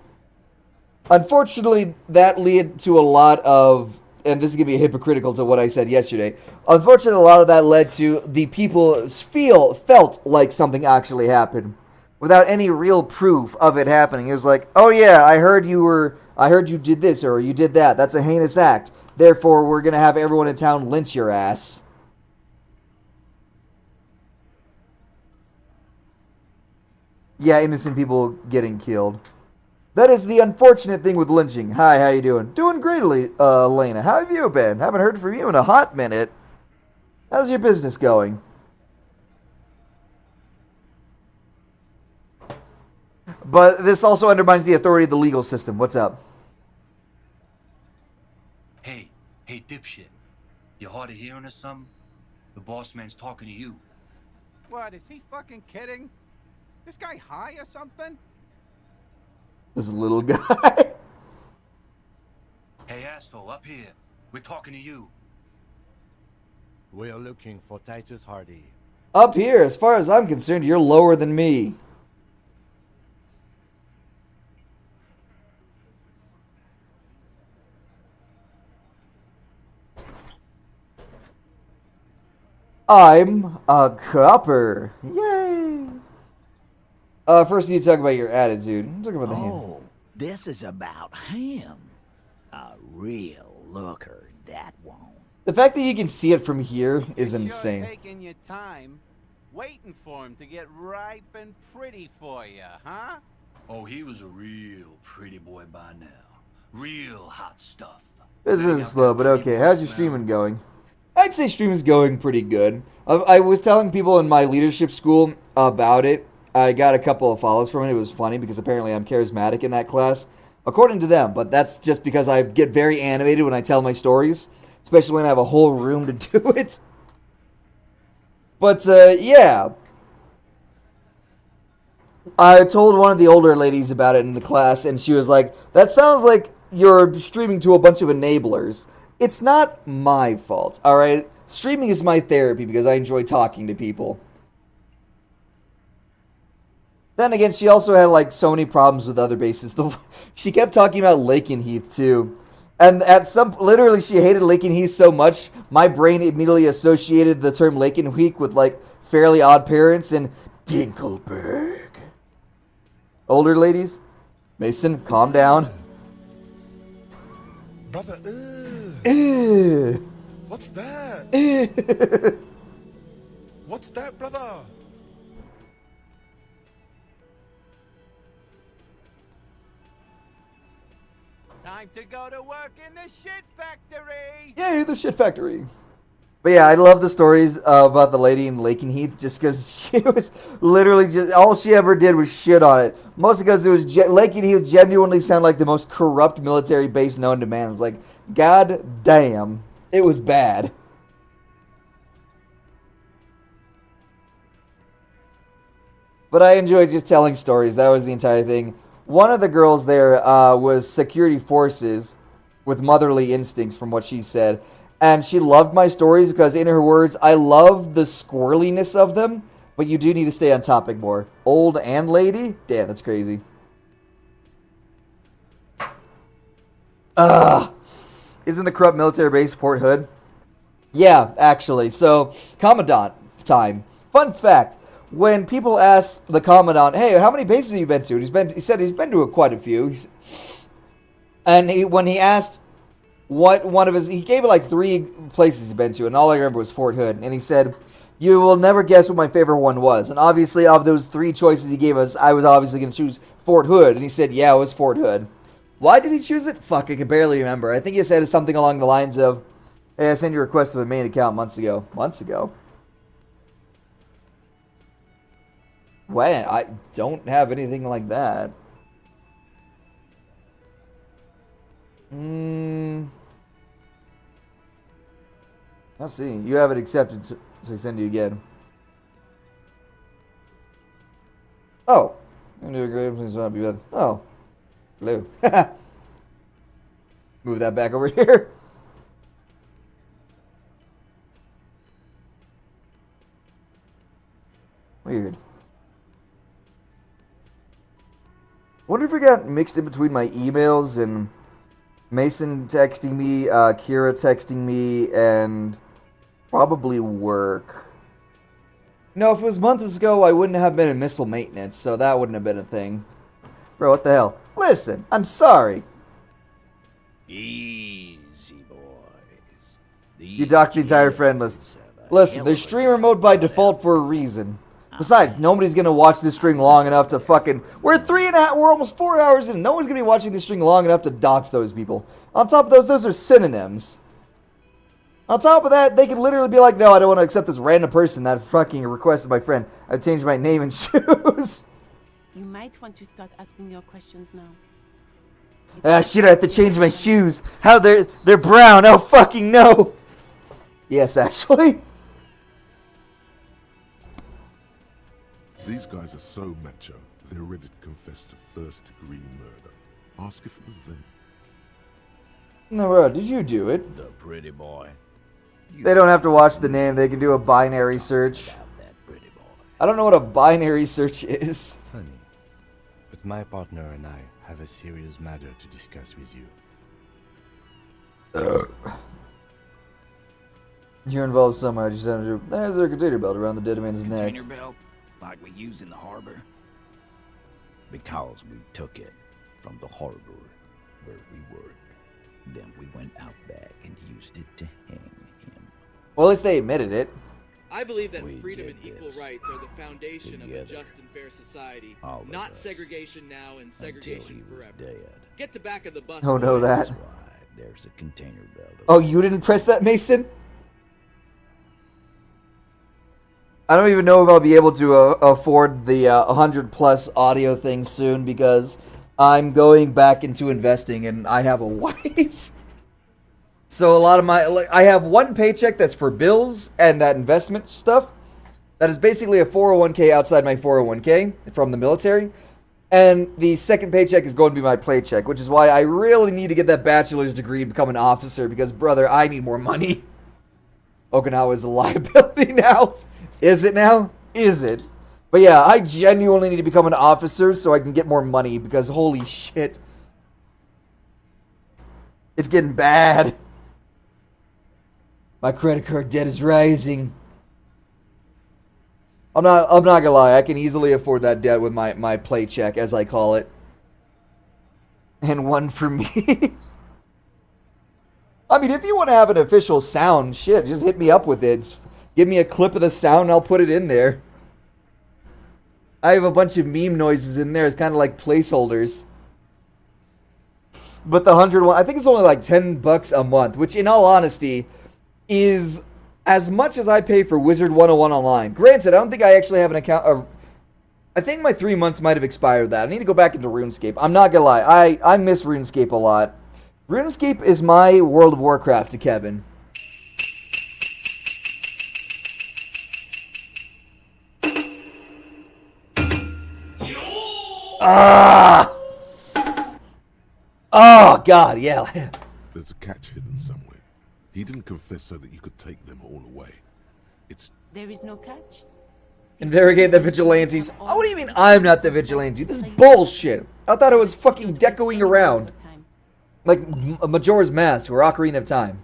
Unfortunately, that led to a lot of, and this is going to be hypocritical to what I said yesterday. Unfortunately, a lot of that led to the people felt like something actually happened without any real proof of it happening. It was like, oh yeah, I heard you did this or you did that. That's a heinous act. Therefore, we're going to have everyone in town lynch your ass. Yeah, innocent people getting killed. That is the unfortunate thing with lynching. Hi, how you doing? Doing great, Elena. How have you been? Haven't heard from you in a hot minute. How's your business going? But this also undermines the authority of the legal system. What's up?
Hey, dipshit. You hard of hearing or something? The boss man's talking to you.
What, is he fucking kidding? This guy high or something?
This little guy.
Hey, asshole, up here. We're talking to you.
We're looking for Titus Hardy.
Up here, as far as I'm concerned, you're lower than me. I'm a copper. Yay! First you talk about your attitude. Talk about the
Oh, this is about him. A real looker, that one.
The fact that you can see it from here is
You're
insane.
taking your time, waiting for him to get ripe and pretty for you, huh?
Oh, he was a real pretty boy by now. Real hot stuff.
This is slow, but okay. How's your streaming going? I'd say streaming's going pretty good. I was telling people in my leadership school about it. I got a couple of follows from it. It was funny because apparently I'm charismatic in that class, according to them. But that's just because I get very animated when I tell my stories, especially when I have a whole room to do it. But, yeah. I told one of the older ladies about it in the class, and she was like, that sounds like you're streaming to a bunch of enablers. It's not my fault, alright? Streaming is my therapy because I enjoy talking to people. Then again, she also had like so many problems with other bases. She kept talking about Lakenheath too. And literally she hated Lakenheath so much, my brain immediately associated the term Lakenheath with like Fairly Odd Parents and Dinkelberg. Older ladies, Mason, calm down.
Brother,
Ew.
What's that? What's that, brother?
Time to go to work in the shit factory!
Yay, the shit factory. But yeah, I love the stories about the lady in Lakenheath just because she was literally just, all she ever did was shit on it. Mostly because it was, Lakenheath genuinely sounded like the most corrupt military base known to man. It was like, god damn, it was bad. But I enjoyed just telling stories. That was the entire thing. One of the girls there was security forces with motherly instincts, from what she said. And she loved my stories because, in her words, I love the squirreliness of them, but you do need to stay on topic more. Old and lady? Damn, that's crazy. Isn't the corrupt military base Fort Hood? Yeah, actually. So, Commandant time. Fun fact. When people ask the Commandant, hey, how many bases have you been to? He said he's been to quite a few. When he asked what one of his, he gave it like 3 places he's been to, and all I remember was Fort Hood. And he said, you will never guess what my favorite one was. And obviously, of those 3 choices he gave us, I was obviously going to choose Fort Hood. And he said, yeah, it was Fort Hood. Why did he choose it? Fuck, I can barely remember. I think he said something along the lines of, hey, I sent you a request for the main account months ago. Months ago? When? I don't have anything like that. I'll see. You have it accepted, so I send you again. Oh. I'm doing great. Please not be bad. Oh. Hello. Move that back over here. Weird. Wonder if we got mixed in between my emails and Mason texting me, Kira texting me, and probably work. No, if it was months ago, I wouldn't have been in missile maintenance, so that wouldn't have been a thing. Bro, what the hell? Listen, I'm sorry.
Easy, boys.
You docked the entire friend list. Listen, there's streamer mode by default for a reason. Besides, nobody's gonna watch this string long enough to fucking... We're almost 4 hours in. No one's gonna be watching this string long enough to dox those people. On top of those are synonyms. On top of that, they could literally be like, no, I don't want to accept this random person that fucking requested my friend. I changed my name and shoes.
You might want to start asking your questions now.
Ah, shit, I have to change my shoes. How they're brown. Oh, fucking no. Yes, actually.
These guys are so macho, they're ready to confess to first-degree murder. Ask if it was them.
No, did you do it?
The pretty boy.
They don't have to watch the name. They can do a binary search. I don't know what a binary search is.
Funny. But my partner and I have a serious matter to discuss with you.
You're involved somehow. Just have to. There's their container belt around the dead man's neck.
Container belt, like we use in the harbor? Because we took it from the harbor where we work. Then we went out back and used it to hang him.
Well, at least they admitted it.
I believe that freedom and equal rights are the foundation of a just and fair society. Not segregation now and segregation forever. Get to back of the bus.
Oh, no, that.
That's why there's a container belt.
Oh, you didn't press that, Mason? I don't even know if I'll be able to afford the 100+ audio thing soon because I'm going back into investing and I have a wife. So a lot of I have one paycheck that's for bills and that investment stuff. That is basically a 401k outside my 401k from the military. And the second paycheck is going to be my paycheck, which is why I really need to get that bachelor's degree and become an officer because, brother, I need more money. Okinawa is a liability now. Is it now? Is it? But yeah, I genuinely need to become an officer so I can get more money because holy shit. It's getting bad. My credit card debt is rising. I'm not gonna lie, I can easily afford that debt with my paycheck, as I call it. And one for me. I mean, if you want to have an official sound, shit, just hit me up with it. Give me a clip of the sound and I'll put it in there. I have a bunch of meme noises in there. It's kind of like placeholders. But the 100 one, I think it's only like $10 a month, which in all honesty is as much as I pay for Wizard 101 Online. Granted, I don't think I actually have an account. I think my 3 months might have expired that. I need to go back into RuneScape. I'm not gonna lie. I miss RuneScape a lot. RuneScape is my World of Warcraft to Kevin. Ah! Oh, God, yeah.
There's a catch hidden somewhere. He didn't confess so that you could take them all away. It's...
There is no catch.
Interrogate the vigilantes. Oh, what do you mean I'm not the vigilante? This is bullshit. I thought it was fucking decoing around. Like Majora's Mask or Ocarina of Time.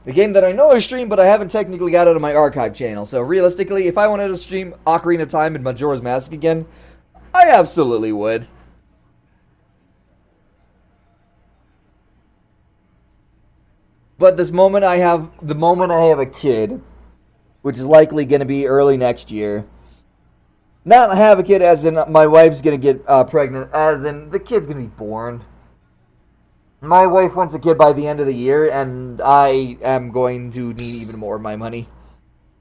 A game that I know I stream, but I haven't technically got it on my archive channel. So realistically, if I wanted to stream Ocarina of Time and Majora's Mask again, I absolutely would. But the moment I have a kid, which is likely going to be early next year. Not have a kid as in my wife's going to get pregnant, as in the kid's going to be born. My wife wants a kid by the end of the year, and I am going to need even more of my money.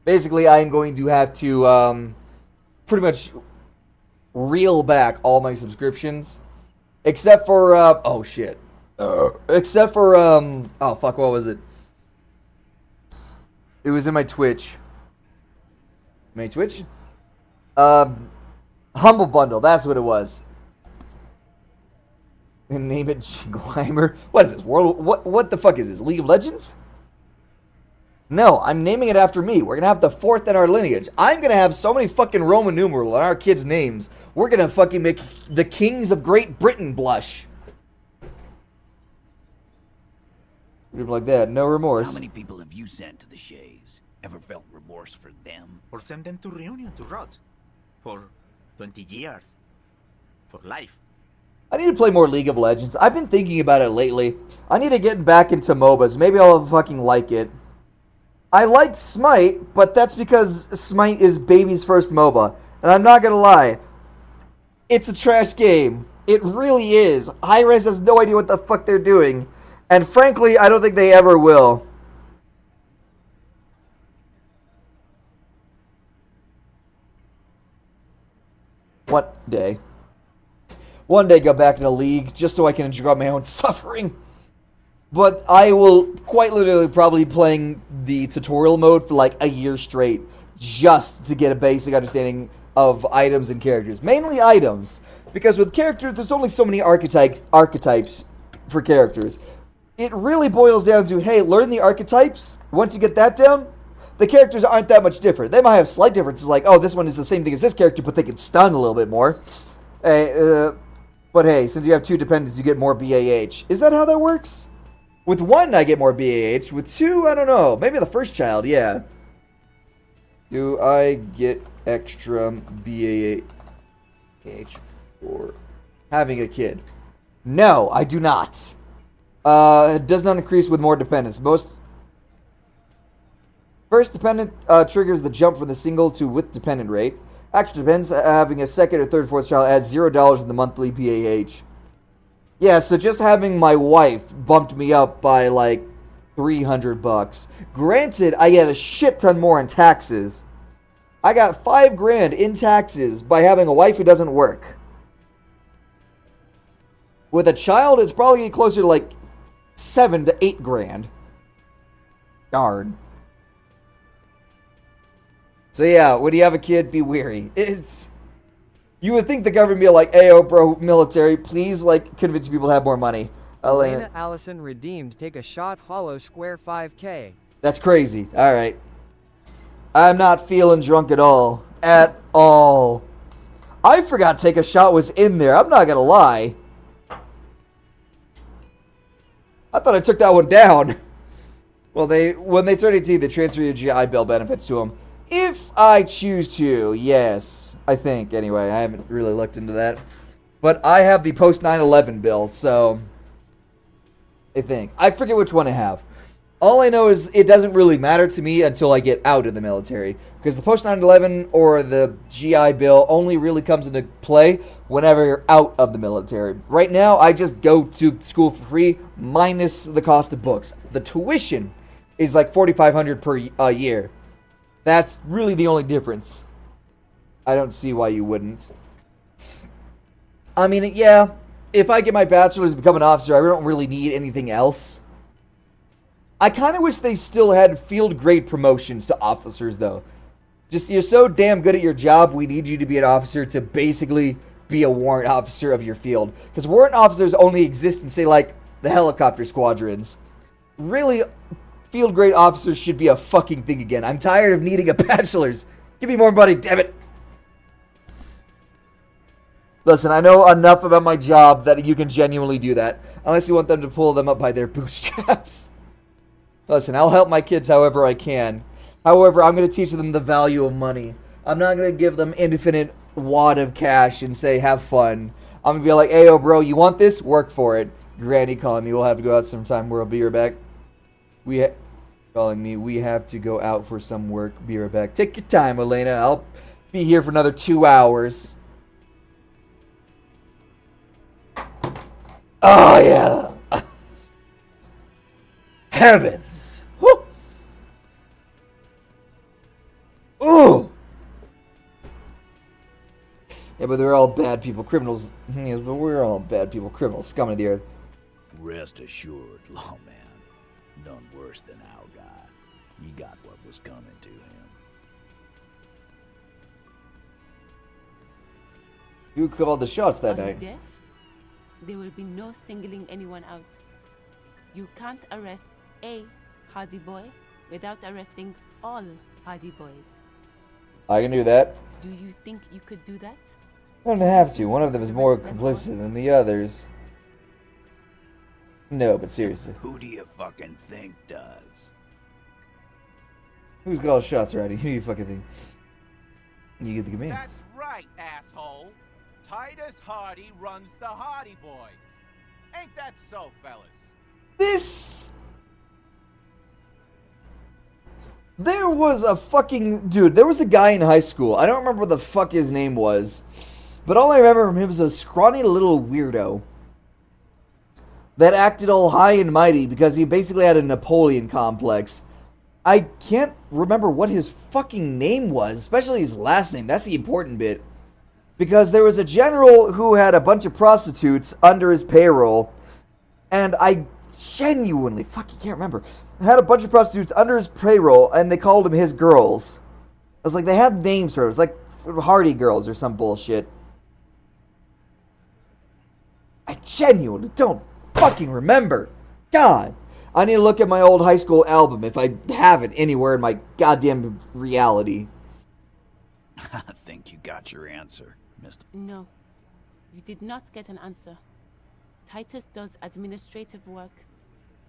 Basically, I am going to have to pretty much reel back all my subscriptions. Except for, oh shit. Except for, oh fuck, what was it? It was in my Twitch. My Twitch? Humble Bundle, that's what it was. And name it Glimmer. What is this? What the fuck is this? League of Legends? No, I'm naming it after me. We're gonna have the fourth in our lineage. I'm gonna have so many fucking Roman numerals in our kids' names. We're gonna fucking make the kings of Great Britain blush. Like that, no remorse.
How many people have you sent to the Shays? Ever felt remorse for them?
Or send them to Reunion to rot. For 20 years. For life.
I need to play more League of Legends. I've been thinking about it lately. I need to get back into MOBAs. Maybe I'll fucking like it. I liked Smite, but that's because Smite is baby's first MOBA. And I'm not gonna lie. It's a trash game. It really is. Hi-Rez has no idea what the fuck they're doing. And frankly, I don't think they ever will. One day go back into League just so I can enjoy my own suffering. But I will quite literally probably playing the tutorial mode for like a year straight just to get a basic understanding of items and characters. Mainly items. Because with characters, there's only so many archetypes for characters. It really boils down to, hey, learn the archetypes. Once you get that down, the characters aren't that much different. They might have slight differences, like, oh, this one is the same thing as this character, but they can stun a little bit more. But hey, since you have 2 dependents, you get more BAH. Is that how that works? With 1, I get more BAH. With 2, I don't know. Maybe the first child, yeah. Do I get extra BAH for having a kid? No, I do not. It does not increase with more dependents. First dependent triggers the jump from the single to with dependent rate. Extra dependents having a second or third, fourth child adds $0 in the monthly BAH. Yeah, so just having my wife bumped me up by like $300. Granted, I get a shit ton more in taxes. I got $5,000 in taxes by having a wife who doesn't work. With a child, it's probably closer to like $7,000 to $8,000. Darn. So yeah, when you have a kid, be wary. You would think the government would be like, "Ayo, bro, military, please, like, convince people to have more money."
Elena Allison redeemed. Take a shot. Hollow square 5K.
That's crazy. All right. I'm not feeling drunk at all. At all. I forgot Take a Shot was in there. I'm not gonna lie. I thought I took that one down. Well, when they turn 18, they transfer your GI Bill benefits to them. If I choose to, yes. I think, anyway. I haven't really looked into that. But I have the post 9/11 bill, so I think. I forget which one I have. All I know is it doesn't really matter to me until I get out of the military. Because the post 9/11 or the GI Bill only really comes into play whenever you're out of the military. Right now, I just go to school for free, minus the cost of books. The tuition is like $4,500 per year. That's really the only difference. I don't see why you wouldn't. I mean, yeah, if I get my bachelor's and become an officer, I don't really need anything else. I kind of wish they still had field grade promotions to officers, though. Just, you're so damn good at your job, we need you to be an officer to basically be a warrant officer of your field. Because warrant officers only exist in, say, like, the helicopter squadrons. Really, field grade officers should be a fucking thing again. I'm tired of needing a bachelor's. Give me more money, damn it. Listen, I know enough about my job that you can genuinely do that. Unless you want them to pull them up by their bootstraps. Listen, I'll help my kids however I can. However, I'm going to teach them the value of money. I'm not going to give them infinite wad of cash and say, have fun. I'm going to be like, hey, yo, bro, you want this? Work for it. Granny calling me. We'll have to go out sometime. We'll be right back. Calling me. We have to go out for some work. Be right back. Take your time, Elena. I'll be here for another 2 hours. Oh, yeah. Heavens. Woo. Ooh. Yeah, but they're all bad people, criminals. Yes, but we're all bad people, criminals, scum of the earth.
Rest assured, lawman, none worse than our guy. He got what was coming to him.
Who called the shots that night?
Death, there will be no singling anyone out. You can't arrest a Hardy boy without arresting all Hardy boys.
I can do that.
Do you think you could do that?
I don't have to. One of them is more complicit than the others. No, but seriously.
Who do you fucking think does?
Who's called shots, Roddy? Who do you fucking think? You get the command.
That's right, asshole. Titus Hardy runs the Hardy Boys. Ain't that so, fellas?
This... There was a fucking... Dude, there was a guy in high school. I don't remember what the fuck his name was. But all I remember from him was a scrawny little weirdo. That acted all high and mighty because he basically had a Napoleon complex. I can't remember what his fucking name was. Especially his last name. That's the important bit. Because there was a general who had a bunch of prostitutes under his payroll. And I genuinely... Fuck, I can't remember. Had a bunch of prostitutes under his payroll, and they called him his girls. I was like, they had names for it. It was like Hardy Girls or some bullshit. I genuinely don't fucking remember. God. I need to look at my old high school album if I have it anywhere in my goddamn reality.
I think you got your answer, Mr.
No. You did not get an answer. Titus does administrative work.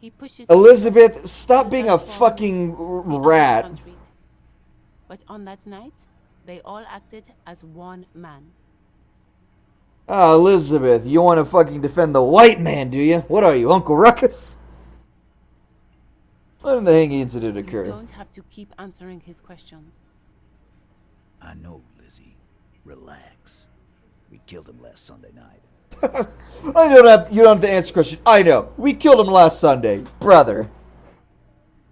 He pushes...
Elizabeth, stop being a fucking rat.
But on that night, they all acted as one man.
Ah, Elizabeth, you want to fucking defend the white man, do you? What are you, Uncle Ruckus? When did the hanging incident occur?
You don't have to keep answering his questions.
I know, Lizzie. Relax. We killed him last Sunday night.
You don't have to answer the question. I know. We killed him last Sunday. Brother.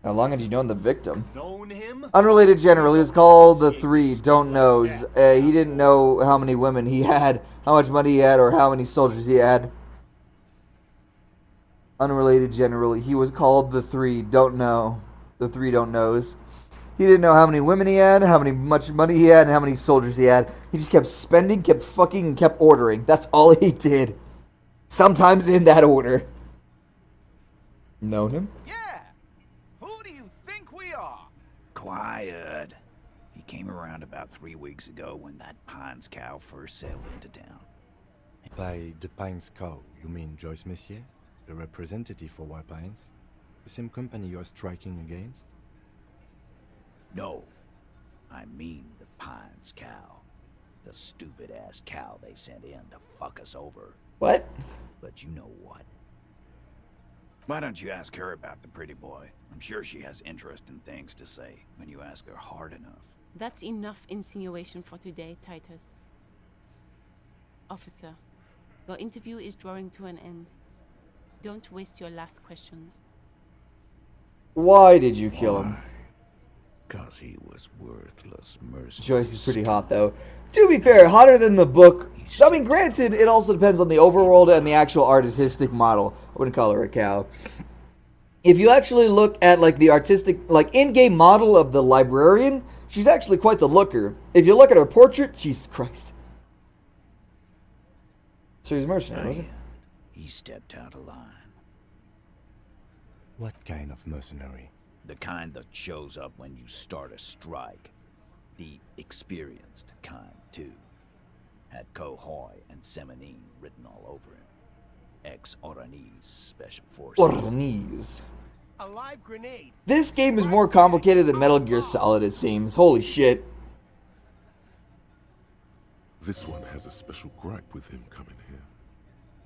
How long had you known the victim?
Known him?
Unrelated general. He was called the Three. Don't knows. He didn't know how many women he had, how much money he had, or how many soldiers he had. Unrelated general. He was called the Three. Don't know. The Three don't knows. He didn't know how many women he had, how much money he had, and how many soldiers he had. He just kept spending, kept fucking, and kept ordering. That's all he did. Sometimes in that order. Known him?
Yeah. Who do you think we are?
Quiet. He came around about 3 weeks ago when that Pines cow first sailed into town.
By the Pines cow, you mean Joyce Messier, the representative for White Pines? The same company you're striking against?
No, I mean the Pines cow. The stupid-ass cow they sent in to fuck us over.
What?
But you know what? Why don't you ask her about the pretty boy? I'm sure she has interesting things to say when you ask her hard enough.
That's enough insinuation for today, Titus. Officer, your interview is drawing to an end. Don't waste your last questions.
Why did you kill him?
'Cause he was worthless, merciless.
Joyce is pretty hot, though. To be fair, hotter than the book. I mean, granted, it also depends on the overworld and the actual artistic model. I wouldn't call her a cow. If you actually look at, like, the artistic, like, in-game model of the librarian, she's actually quite the looker. If you look at her portrait, Jesus Christ. So he's a mercenary, was he?
He stepped out of line.
What kind of mercenary?
The kind that shows up when you start a strike. The experienced kind, too. Had Cohoy and Semenine written all over him. Ex-Oranese Special Forces.
Oranese.
A live grenade.
This game is more complicated than Metal Gear Solid, it seems. Holy shit.
This one has a special gripe with him coming here.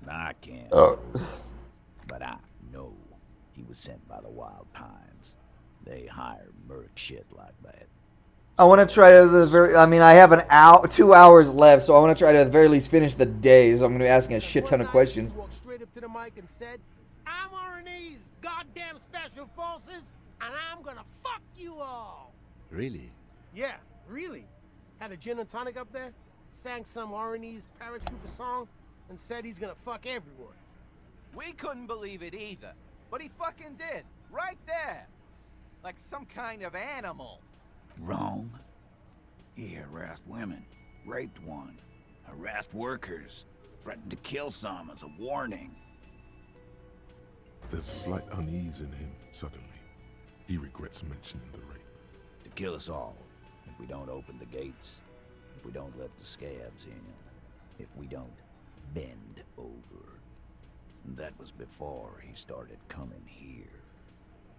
I can't. But I know he was sent by the Wild Pines. They hire merc shit like that.
I want to try to I have 2 hours left, so I want to try to at the very least finish the day. So I'm going to be asking a shit ton of questions.
Walked straight up to the mic and said, "I'm Oranese goddamn Special Forces, and I'm gonna fuck you all."
Really?
Yeah, really. Had a gin and tonic up there, sang some Oranese paratrooper song, and said he's gonna fuck everyone.
We couldn't believe it either, but he fucking did, right there. Like some kind of animal.
Wrong. He harassed women, raped one, harassed workers, threatened to kill some as a warning.
There's slight unease in him, suddenly. He regrets mentioning the rape.
To kill us all, if we don't open the gates, if we don't let the scabs in, if we don't bend over. That was before he started coming here.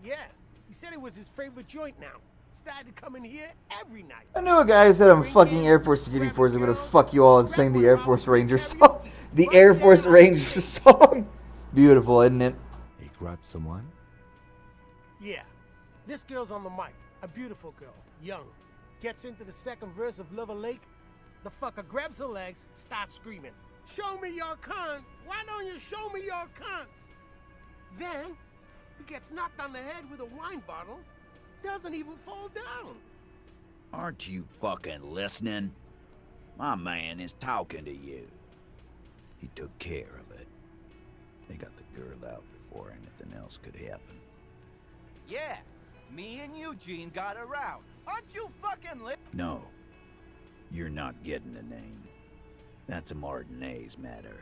Yeah, he said it was his favorite joint now. Started coming here every night.
I knew a guy who said I'm fucking Air Force security force. I'm gonna fuck you all and sing the Air Force Ranger song. The Air Force Ranger song. Beautiful, isn't it?
He grabbed someone?
Yeah. This girl's on the mic. A beautiful girl. Young. Gets into the second verse of Lover Lake. The fucker grabs her legs, starts screaming. "Show me your cunt! Why don't you show me your cunt?" Then, he gets knocked on the head with a wine bottle. Doesn't even fall down.
Aren't you fucking listening? My man is talking to you. He took care of it. They got the girl out before anything else could happen.
Yeah, me and Eugene got around. Aren't you fucking
No, you're not getting the name. That's a Martinez matter,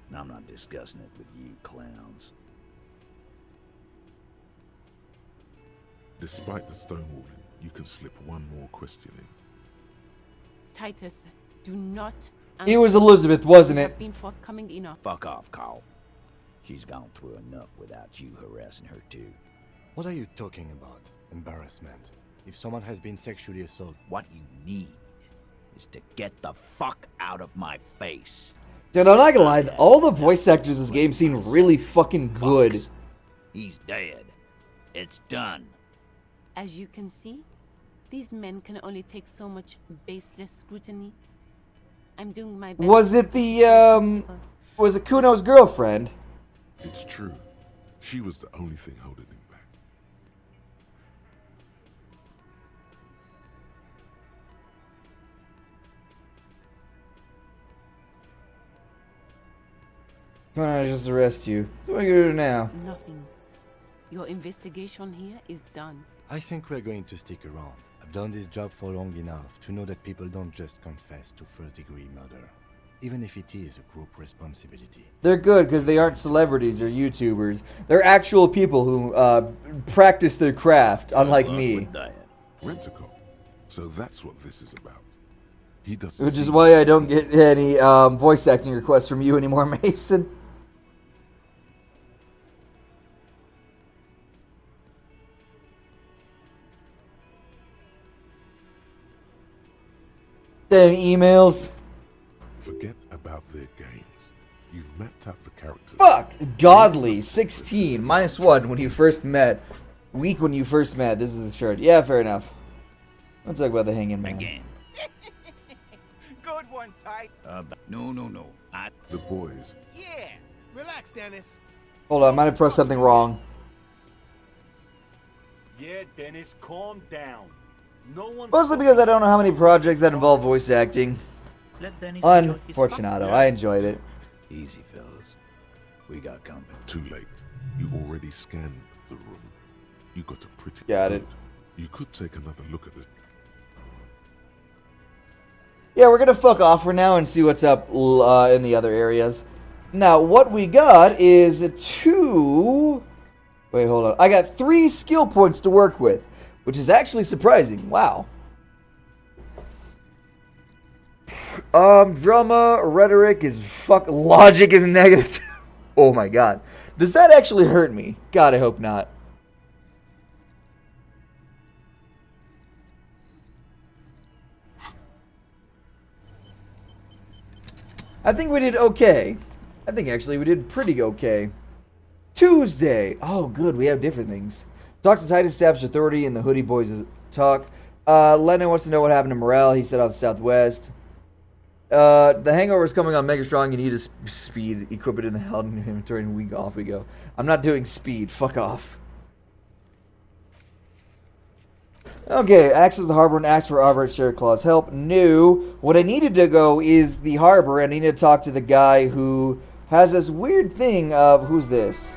and I'm not discussing it with you clowns.
Despite the stonewalling, you can slip one more question in.
Titus, do not.
It was Elizabeth, wasn't it?
Been forthcoming enough.
Fuck off, Carl. She's gone through enough without you harassing her too.
What are you talking about? Embarrassment. If someone has been sexually assaulted...
What you need is to get the fuck out of my face.
Dude, I'm not gonna lie. All the voice actors in this game seem really fucking good.
He's dead. It's done.
As you can see, these men can only take so much baseless scrutiny. I'm doing my best.
Was it was it Kuno's girlfriend?
It's true. She was the only thing holding him back.
Why don't I just arrest you? So what are you gonna do now?
Nothing. Your investigation here is done.
I think we're going to stick around. I've done this job for long enough to know that people don't just confess to first-degree murder, even if it is a group responsibility.
They're good because they aren't celebrities or YouTubers. They're actual people who practice their craft, unlike me.
Rent-a-cop. So that's what this is about. He doesn't.
Which is why I don't get any voice acting requests from you anymore, Mason. Damn emails.
Forget about their games. You've mapped out the characters.
Fuck! Godly, 16, -1 when you first met. Weak when you first met. This is the chart. Yeah, fair enough. Let's talk about the hanging man.
Again.
Good one, Ty.
No.
The boys.
Yeah. Relax, Dennis.
Hold on, I might have pressed something wrong.
Yeah, Dennis, calm down. No one.
Mostly because I don't know how many projects that involve voice acting. Unfortunato. I enjoyed it.
Easy, fellas. We got company.
Too late. You already scanned the room. You got a pretty.
Got it.
You could take another look at it.
Yeah, we're gonna fuck off for now and see what's up in the other areas. Now, what we got is 2... Wait, hold on. I got 3 skill points to work with, which is actually surprising. Wow. Drama, rhetoric is logic is negative. Oh my god. Does that actually hurt me? God, I hope not. I think we did okay. I think actually we did pretty okay. Tuesday. Oh, good. We have different things. Talk to Titus, establish authority, and the Hoodie Boys talk. Lennon wants to know what happened to morale. He said out the Southwest. The hangover is coming on mega strong. You need a speed. Equip it in the held inventory and we go. Off we go. I'm not doing speed. Fuck off. Okay, access the harbor and ask for Arbor Shared Claw's help. New. What I needed to go is the harbor, and I need to talk to the guy who has this weird thing of... Who's this?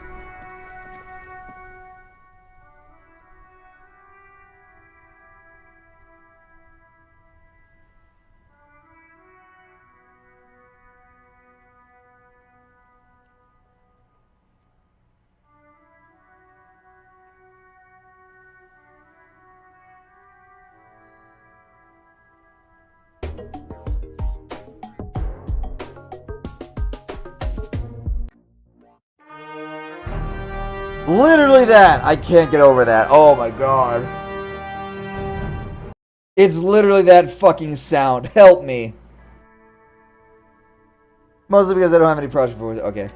Literally that! I can't get over that. Oh my god. It's literally that fucking sound. Help me. Mostly because I don't have any project for it. Okay.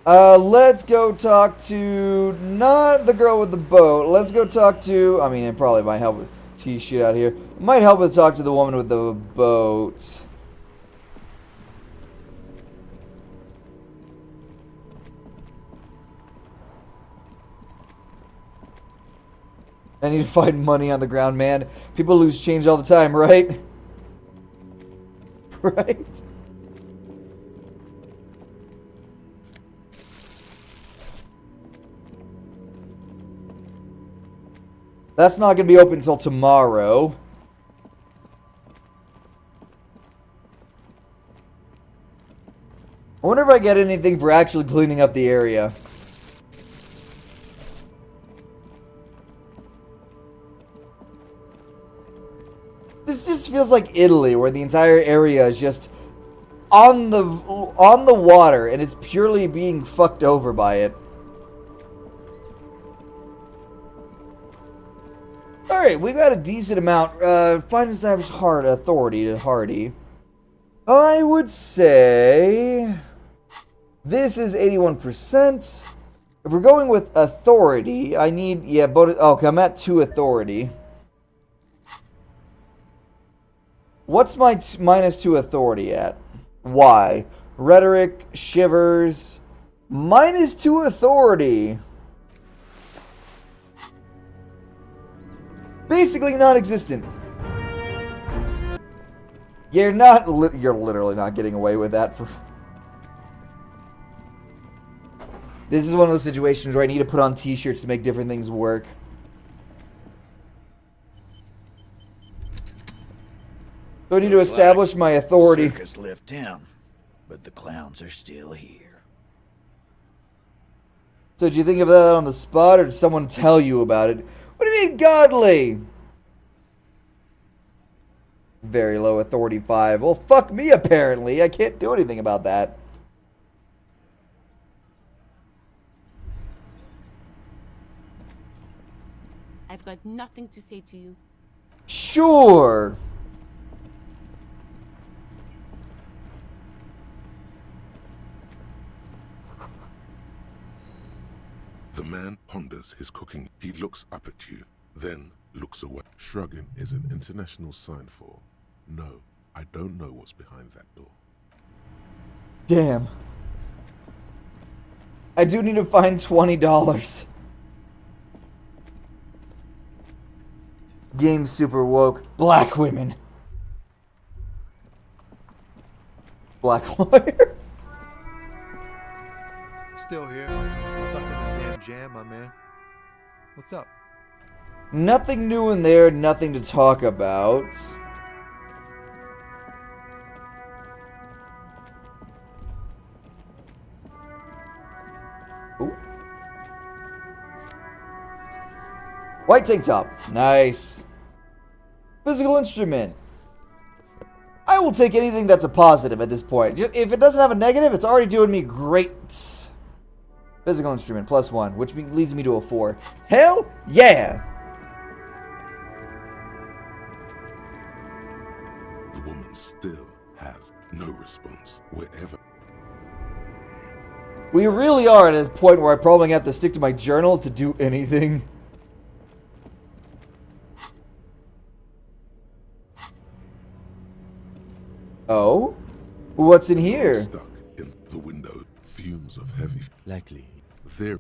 Let's go talk to... Not the girl with the boat. Let's go talk to... I mean, it probably might help with T-shit out here. It might help with talk to the woman with the boat. I need to find money on the ground, man. People lose change all the time, right? Right? That's not going to be open until tomorrow. I wonder if I get anything for actually cleaning up the area. This just feels like Italy, where the entire area is just on the water, and it's purely being fucked over by it. Alright, we've got a decent amount. Find and establish hard authority to Hardy. I would say this is 81%. If we're going with authority, I need, yeah, but okay, I'm at 2 authority. What's my -2 authority at? Why? Rhetoric, shivers, -2 authority. Basically non-existent. You're literally not getting away with that for... This is one of those situations where I need to put on t-shirts to make different things work. So I need to establish my authority.
The circus left town, but the clowns are still here.
So did you think of that on the spot, or did someone tell you about it? What do you mean, godly? Very low authority 5. Well, fuck me, apparently. I can't do anything about that.
I've got nothing to say to you.
Sure.
The man ponders his cooking. He looks up at you, then looks away. Shrugging is an international sign for, no, I don't know what's behind that door.
Damn. I do need to find $20. Game super woke. Black women. Black lawyer.
Still here. Stuck in this damn jam, my man. What's up?
Nothing new in there, nothing to talk about. Ooh. White tank top. Nice. Physical instrument. I will take anything that's a positive at this point. If it doesn't have a negative, it's already doing me great. Physical instrument, +1, which leads me to a 4. Hell yeah!
The woman still has no response wherever.
We really are at a point where I probably have to stick to my journal to do anything. Oh? What's in here?
Stuck in the window, fumes of heavy.
Likely.
There.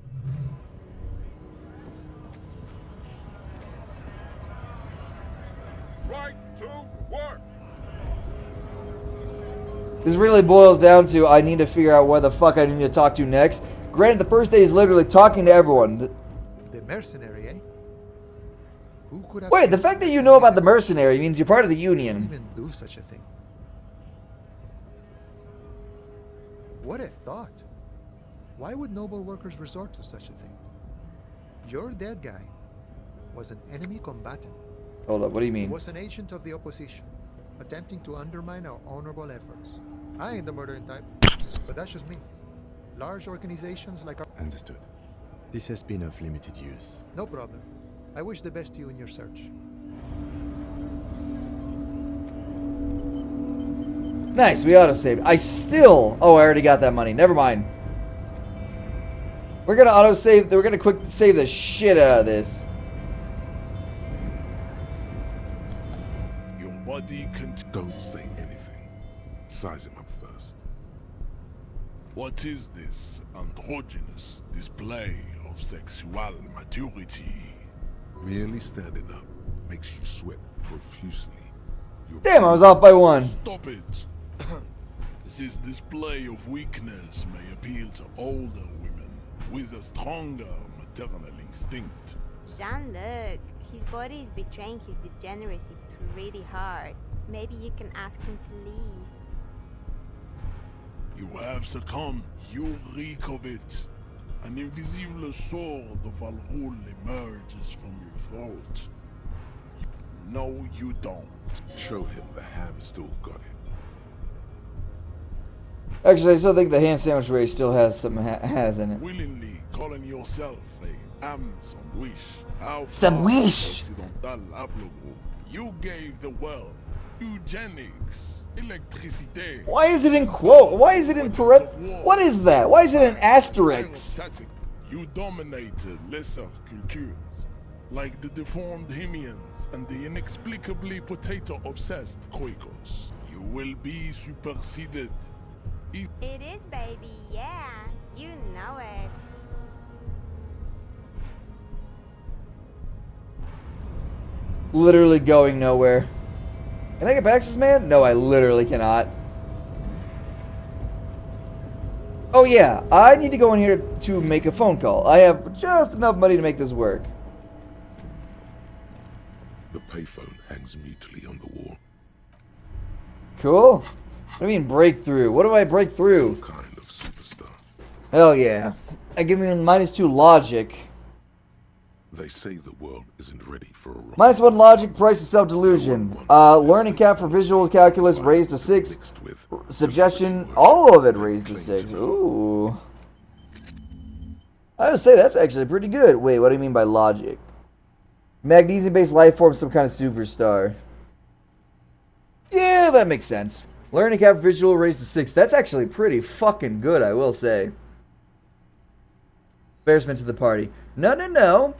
Right to work.
This really boils down to I need to figure out where the fuck I need to talk to next. Granted, the first day is literally talking to everyone.
The mercenary, eh? Who could have...
Wait, the fact that you know about the mercenary means you're part of the Union.
Even do such a thing. What a thought. Why would noble workers resort to such a thing? Your dead guy was an enemy combatant.
Hold up, what do you
He
mean?
was an agent of the opposition, attempting to undermine our honorable efforts. I ain't the murdering type, but that's just me. Large organizations like our...
Understood. This has been of limited use.
No problem. I wish the best to you in your search.
Nice, we auto-saved. I still... Oh, I already got that money. Never mind. We're gonna auto-save... We're gonna quick save the shit out of this.
Your body can... Don't say anything. Size him up first.
What is this androgynous display of sexual maturity?
Merely standing up makes you sweat profusely.
Damn, I was off by 1.
Stop it. This display of weakness may appeal to older women with a stronger maternal instinct.
Jean-Luc, his body is betraying his degeneracy pretty hard. Maybe you can ask him to leave.
You have succumbed. You reek of it. An invisible sword of Al-Ghul emerges from your throat. No, you don't.
Show him the ham still got it.
Actually, I still think the ham sandwich race still has some has in it.
Willingly calling yourself a ham sandwich. How
Sandwich!
You gave the world eugenics, electricity.
Why is it in quote? Why is it in What is that? Why is it in asterisk?
You dominated lesser cultures, like the deformed Hemians and the inexplicably potato-obsessed Quakers. You will be superseded.
It is, baby, yeah. You know it.
Literally going nowhere. Can I get back to this man? No, I literally cannot. Oh yeah, I need to go in here to make a phone call. I have just enough money to make this work.
The payphone hangs mutely on the wall.
Cool. What do you mean breakthrough? What do I break through?
Some kind of superstar.
Hell yeah. I give me -2 logic.
They say the world isn't ready for a rock.
-1 logic, price of self-delusion. Learning cap for visuals calculus raised to 6. Suggestion, all of it raised to 6. Ooh. I would say that's actually pretty good. Wait, what do you mean by logic? Magnesium-based life form, some kind of superstar. Yeah, that makes sense. Learning cap for visual raised to 6. That's actually pretty fucking good, I will say. Embarrassment to the party. No, no, no.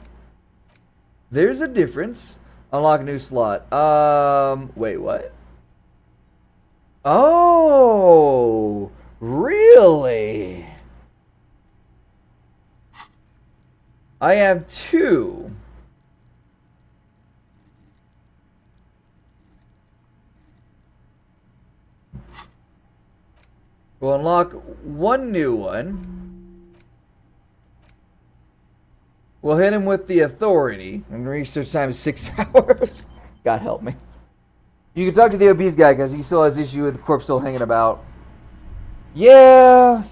There's a difference. Unlock a new slot. Wait, what? Oh, really? I have 2. We'll unlock 1 new one. We'll hit him with the authority. And research time is 6 hours. God help me. You can talk to the obese guy because he still has issue with the corpse still hanging about. Yeah,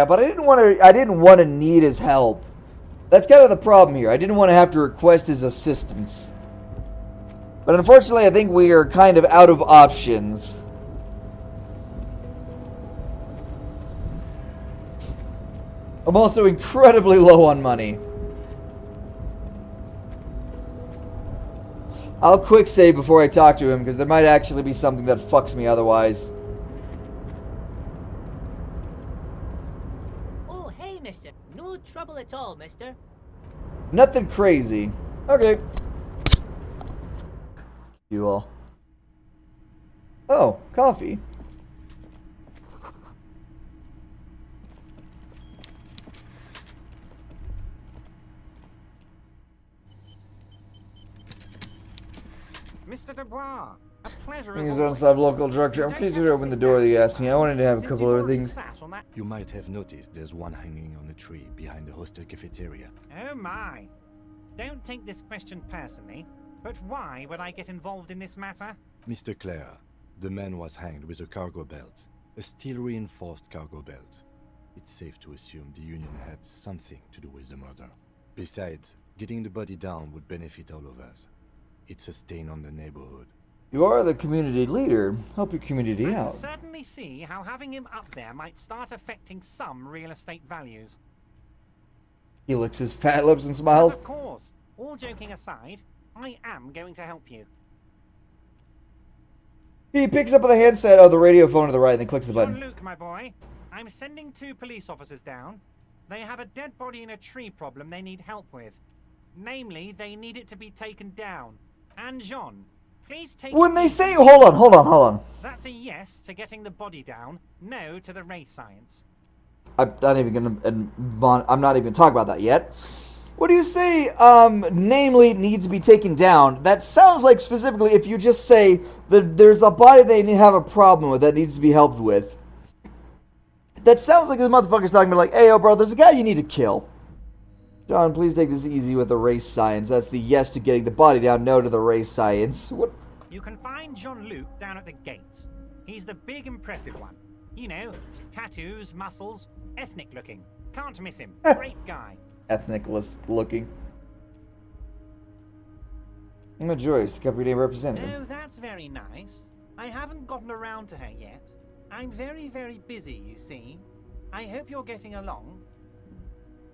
but I didn't want to need his help. That's kind of the problem here. I didn't want to have to request his assistance. But unfortunately, I think we are kind of out of options. I'm also incredibly low on money. I'll quick save before I talk to him, because there might actually be something that fucks me otherwise.
Oh, hey, mister. No trouble at all, mister.
Nothing crazy. Okay. You all. Oh, coffee.
Mr. Dubois, a pleasure.
He's on side local director. I'm pleased to open the door that you asked me. I wanted to have a couple other things.
You might have noticed there's one hanging on a tree behind the hostel cafeteria.
Oh my. Don't take this question personally, but why would I get involved in this matter?
Mr. Clare, the man was hanged with a cargo belt. A steel-reinforced cargo belt. It's safe to assume the Union had something to do with the murder. Besides, getting the body down would benefit all of us. It's a stain on the neighborhood.
You are the community leader. Help your community
I
out.
can certainly see how having him up there might start affecting some real estate values.
He licks his fat lips and smiles.
Of course, all joking aside, I am going to help you.
He picks up the handset of the radio phone to the right and then clicks the button.
Luke, my boy, I'm sending 2 police officers down. They have a dead body in a tree problem they need help with. Namely, they need it to be taken down. And Jean, please take...
When they say... Hold on.
That's a yes to getting the body down, no to the race science.
I'm not even talking about that yet. What do you say, namely, it needs to be taken down? That sounds like specifically if you just say that there's a body they have a problem with that needs to be helped with. That sounds like this motherfucker's talking about like, hey, yo, bro, there's a guy you need to kill. John, please take this easy with the race science. That's the yes to getting the body down, no to the race science. What?
You can find Jean-Luc down at the gates. He's the big, impressive one. You know, tattoos, muscles, ethnic looking. Can't miss him. Great guy.
Ethnic looking. I'm Joyce, Deputy Representative.
Oh, that's very nice. I haven't gotten around to her yet. I'm very, very busy, you see. I hope you're getting along.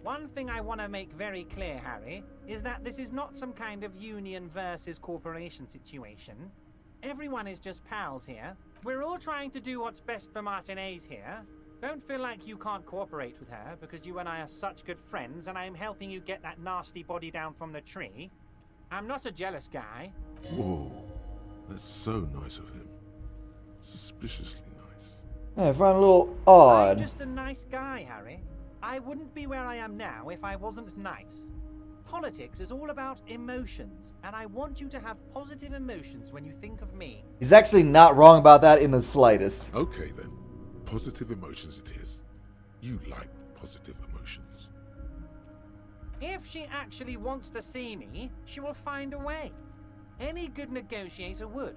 One thing I want to make very clear, Harry, is that this is not some kind of union versus corporation situation. Everyone is just pals here. We're all trying to do what's best for Martinez here. Don't feel like you can't cooperate with her, because you and I are such good friends, and I'm helping you get that nasty body down from the tree. I'm not a jealous guy.
Whoa, that's so nice of him. Suspiciously nice.
I find it a little odd.
I'm just a nice guy, Harry. I wouldn't be where I am now if I wasn't nice. Politics is all about emotions, and I want you to have positive emotions when you think of me.
He's actually not wrong about that in the slightest.
Okay then. Positive emotions it is. You like positive emotions.
If she actually wants to see me, she will find a way. Any good negotiator would.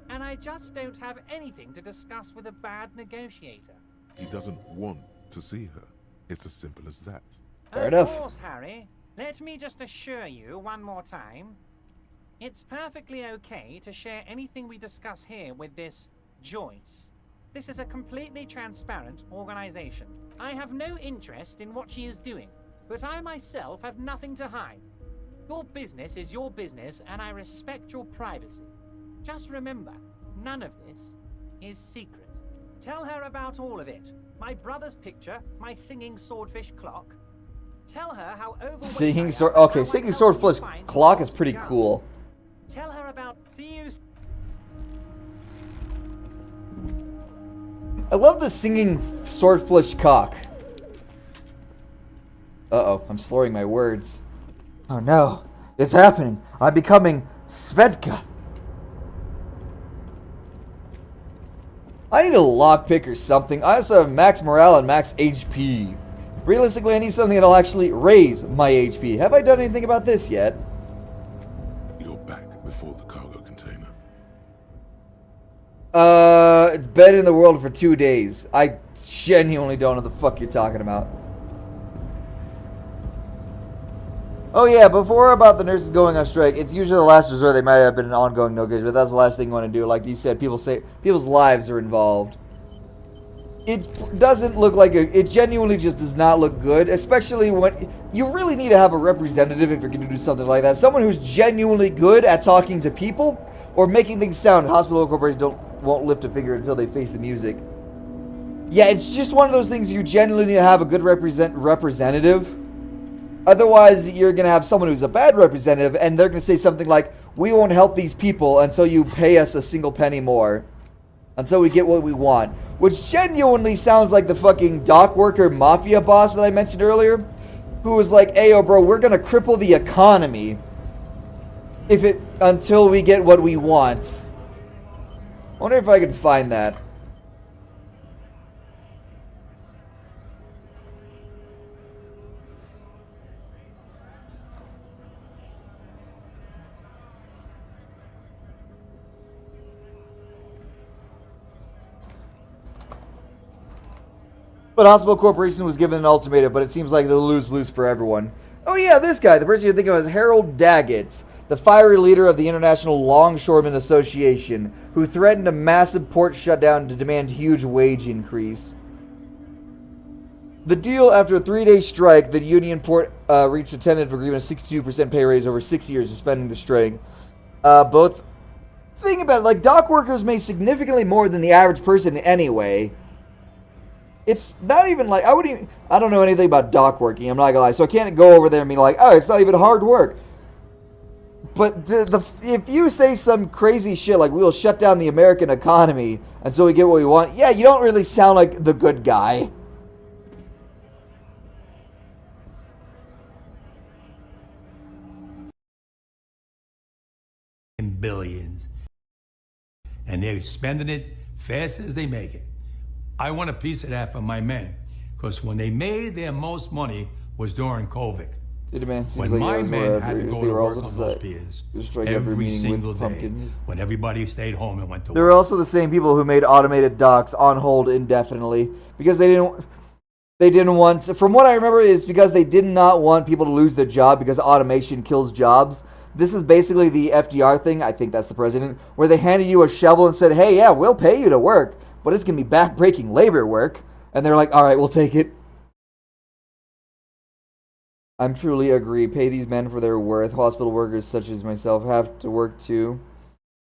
And I just don't have anything to discuss with a bad negotiator.
He doesn't want to see her. It's as simple as that.
Fair enough.
Of course, Harry. Let me just assure you one more time. It's perfectly okay to share anything we discuss here with this Joyce. This is a completely transparent organization. I have no interest in what she is doing, but I myself have nothing to hide. Your business is your business, and I respect your privacy. Just remember, none of this is secret. Tell her about all of it. My brother's picture, my singing swordfish clock. Tell her how overweight
Singing swordfish clock is pretty cool.
Tell her about
I love the singing swordfish cock. Uh-oh, I'm slurring my words. Oh no, it's happening. I'm becoming Svedka. I need a lockpick or something. I also have max morale and max HP. Realistically, I need something that'll actually raise my HP. Have I done anything about this yet?
You're back before the cargo container.
It's been in the world for 2 days. I genuinely don't know the fuck you're talking about. Oh yeah, before about the nurses going on strike, it's usually the last resort. They might have been an ongoing no-goes, but that's the last thing you want to do. Like you said, people's lives are involved. It doesn't look like it genuinely just does not look good, especially when you really need to have a representative if you're going to do something like that. Someone who's genuinely good at talking to people or making things sound. Hospital corporations won't lift a finger until they face the music. Yeah, it's just one of those things you genuinely need to have a good representative. Otherwise, you're going to have someone who's a bad representative, and they're going to say something like, we won't help these people until you pay us a single penny more. Until we get what we want. Which genuinely sounds like the fucking dock worker mafia boss that I mentioned earlier. Who was like, hey, yo, bro, we're going to cripple the economy. Until we get what we want. I wonder if I can find that. But Hospital Corporation was given an ultimatum, but it seems like they'll lose-lose for everyone. Oh yeah, this guy, the person you're thinking of is Harold Daggett, the fiery leader of the International Longshoremen Association, who threatened a massive port shutdown to demand huge wage increase. The deal, after a 3-day strike, the Union Port reached a tentative agreement of 62% pay raise over 6 years, suspending the strike. Think about it, like, dock workers make significantly more than the average person anyway. It's not even like, I don't know anything about dock working, I'm not gonna lie, so I can't go over there and be like, oh, it's not even hard work. But if you say some crazy shit like, we'll shut down the American economy until we get what we want, yeah, you don't really sound like the good guy.
Billions. And they're spending it fast as they make it. I want a piece of that for my men, because when they made their most money was during COVID. When my men had to go to work on those piers every single day, when everybody stayed home and went to work.
They were also the same people who made automated docks on hold indefinitely because they didn't want, from what I remember, is because they did not want people to lose their job because automation kills jobs. This is basically the FDR thing, I think that's the president, where they handed you a shovel and said, hey, yeah, we'll pay you to work, but it's going to be back-breaking labor work. And they're like, all right, we'll take it. I'm truly agree. Pay these men for their worth. Hospital workers such as myself have to work too.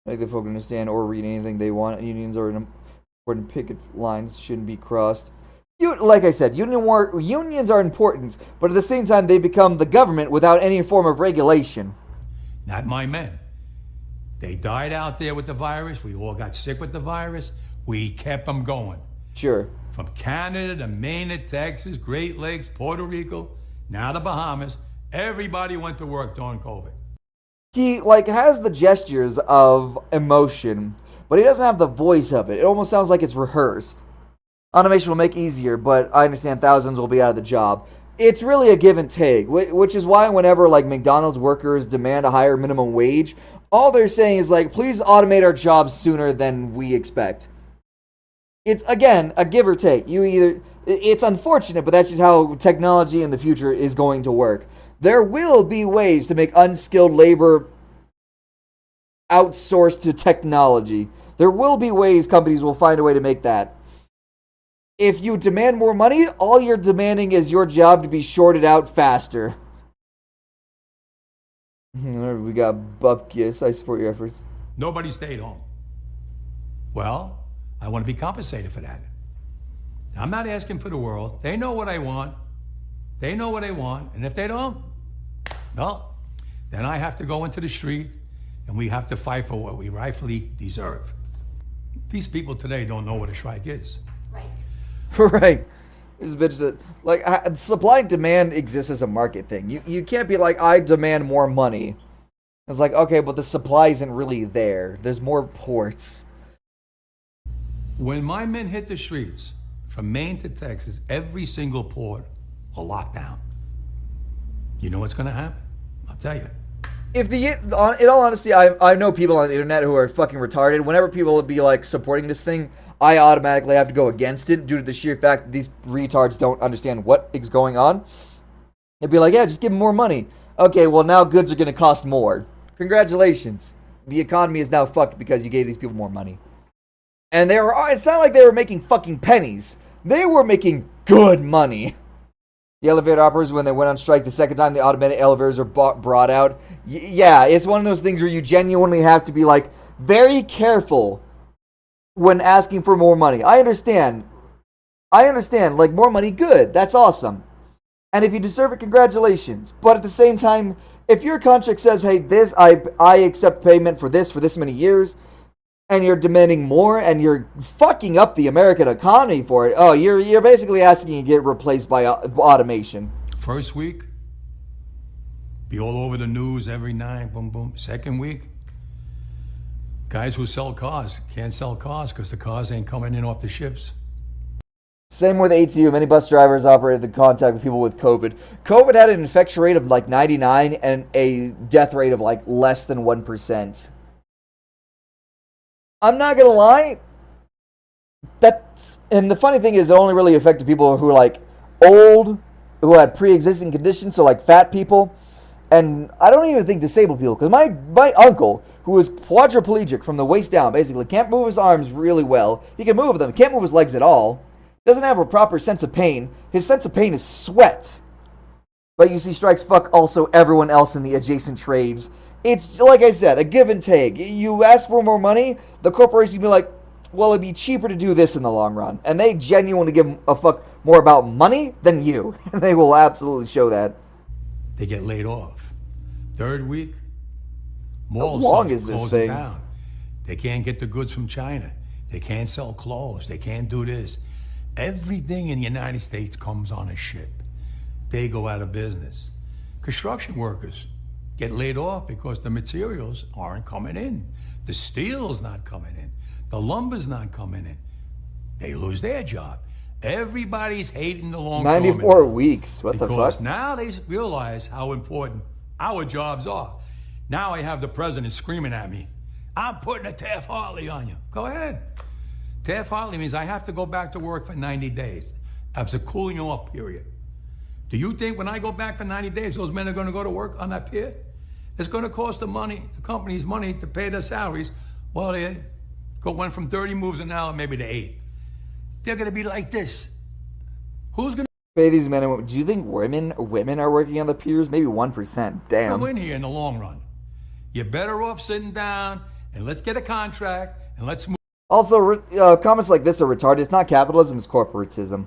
I think the folk understand or read anything they want. Unions are important. Picket lines shouldn't be crossed. Like I said, unions are important, but at the same time, they become the government without any form of regulation.
Not my men. They died out there with the virus. We all got sick with the virus. We kept them going.
Sure.
From Canada to Maine to Texas, Great Lakes, Puerto Rico, now the Bahamas. Everybody went to work during COVID.
He, has the gestures of emotion, but he doesn't have the voice of it. It almost sounds like it's rehearsed. Automation will make easier, but I understand thousands will be out of the job. It's really a give and take, which is why whenever, McDonald's workers demand a higher minimum wage, all they're saying is, please automate our jobs sooner than we expect. It's, again, a give or take. It's unfortunate, but that's just how technology in the future is going to work. There will be ways to make unskilled labor outsourced to technology. There will be ways companies will find a way to make that. If you demand more money, all you're demanding is your job to be shorted out faster. We got Bupkis. I support your efforts.
Nobody stayed home. Well, I want to be compensated for that. I'm not asking for the world. They know what I want. They know what I want. And if they don't, well, then I have to go into the street and we have to fight for what we rightfully deserve. These people today don't know what a strike is.
Right. This bitch, supply and demand exists as a market thing. You can't be like, I demand more money. It's like, okay, but the supply isn't really there. There's more ports.
When my men hit the streets, from Maine to Texas, every single port a lockdown. You know what's going to happen? I'll tell you.
If in all honesty, I know people on the internet who are fucking retarded. Whenever people would be like supporting this thing, I automatically have to go against it due to the sheer fact that these retards don't understand what is going on. It'd be like, yeah, just give them more money. Okay, well now goods are going to cost more. Congratulations. The economy is now fucked because you gave these people more money. And it's not like they were making fucking pennies. They were making good money. The elevator operators, when they went on strike the second time the automated elevators were brought out. Yeah, it's one of those things where you genuinely have to be like very careful when asking for more money. I understand. Like, more money, good. That's awesome. And if you deserve it, congratulations. But at the same time, if your contract says, hey, I accept payment for this many years, and you're demanding more, and you're fucking up the American economy for it, you're basically asking to get replaced by automation.
First week, be all over the news every night, boom, boom. Second week, guys who sell cars can't sell cars because the cars ain't coming in off the ships.
Same with ATU. Many bus drivers operated in contact with people with COVID. COVID had an infection rate of like 99 and a death rate of like less than 1%. I'm not gonna lie. And the funny thing is, it only really affected people who are like old, who had pre-existing conditions, so like fat people, and I don't even think disabled people. Because my uncle, who was quadriplegic from the waist down, basically can't move his arms really well. He can move them, can't move his legs at all. Doesn't have a proper sense of pain. His sense of pain is sweat. But you see, strikes fuck also everyone else in the adjacent trades. It's, like I said, a give and take. You ask for more money, the corporation will be like, well, it'd be cheaper to do this in the long run. And they genuinely give a fuck more about money than you. And they will absolutely show that.
They get laid off. Third week, malls
how long is this thing?
Down. They can't get the goods from China. They can't sell clothes. They can't do this. Everything in the United States comes on a ship. They go out of business. Construction workers get laid off because the materials aren't coming in. The steel's not coming in. The lumber's not coming in. They lose their job. Everybody's hating the long
94 weeks. What the fuck?
Because now they realize how important our jobs are. Now I have the president screaming at me, I'm putting a Taft-Hartley on you. Go ahead. Taft-Hartley means I have to go back to work for 90 days. That's a cooling off period. Do you think when I go back for 90 days, those men are going to go to work on that pier? It's going to cost the company's money to pay their salaries. Well, they went from 30 moves an hour maybe to 8. They're going to be like this. Who's going to
pay these men and women? Do you think women are working on the piers? Maybe 1%. Damn.
win here in the long run? You're better off sitting down and let's get a contract and let's move.
Also, comments like this are retarded. It's not capitalism, it's corporatism.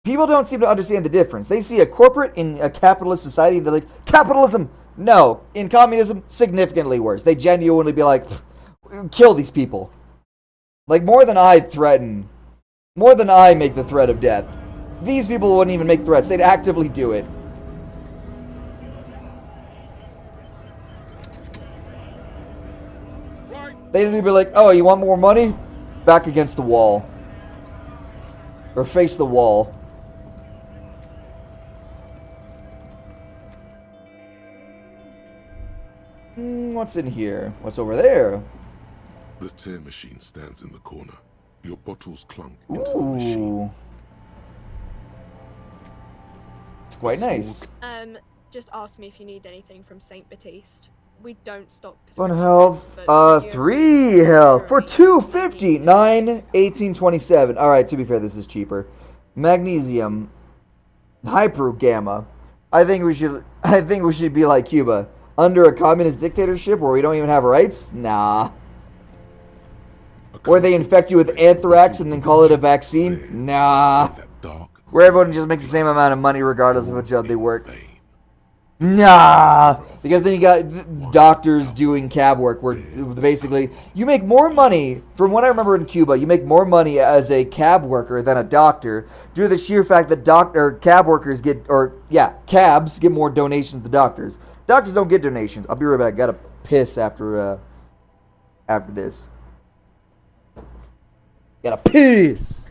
People don't seem to understand the difference. They see a corporate in a capitalist society and they're like, capitalism! No. In communism, significantly worse. They genuinely be like, kill these people. Like, more than I make the threat of death. These people wouldn't even make threats. They'd actively do it. They'd be like, oh, you want more money? Back against the wall. Or face the wall. What's in here? What's over there?
The tear machine stands in the corner. Your bottles clunk into the machine.
It's quite nice.
Just ask me if you need anything from Saint Baptiste. We don't stock
1 health, 3 health for 250, 9, 1827. All right, to be fair, this is cheaper. Magnesium, hyper gamma. I think we should be like Cuba, under a communist dictatorship where we don't even have rights. Nah. Where they infect you with anthrax and then call it a vaccine. Nah. Where everyone just makes the same amount of money regardless of what job they work. Nah, because then you got doctors doing cab work where basically you make more money, from what I remember in Cuba, you make more money as a cab worker than a doctor due to the sheer fact that cab workers cabs get more donations than doctors. Doctors don't get donations. I'll be right back. Gotta piss after this. Gotta piss.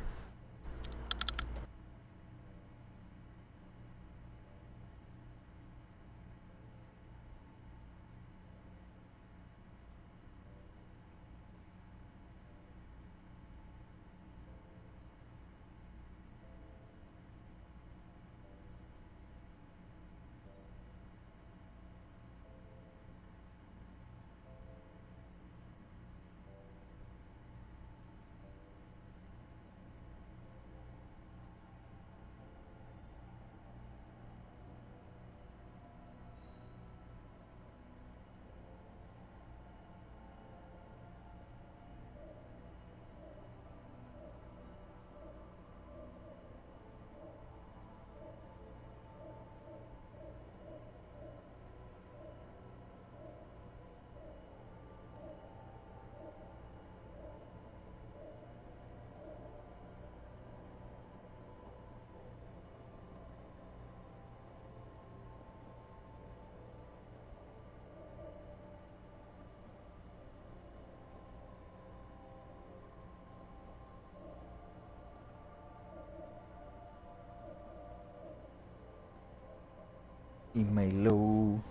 Email.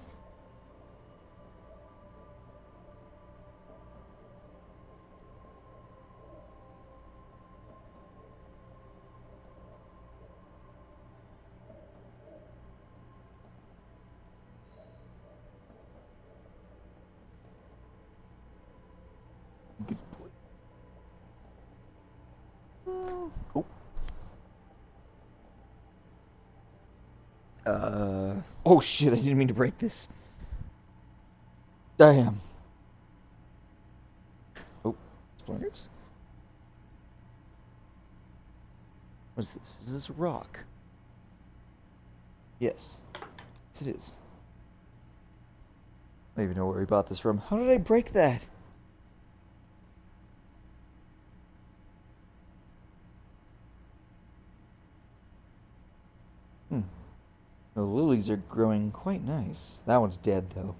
Good boy. Oh. Oh shit, I didn't mean to break this. Damn. Oh, splinters? What's this? Is this a rock? Yes. Yes, it is. I don't even know where we bought this from. How did I break that? The lilies are growing quite nice. That one's dead, though.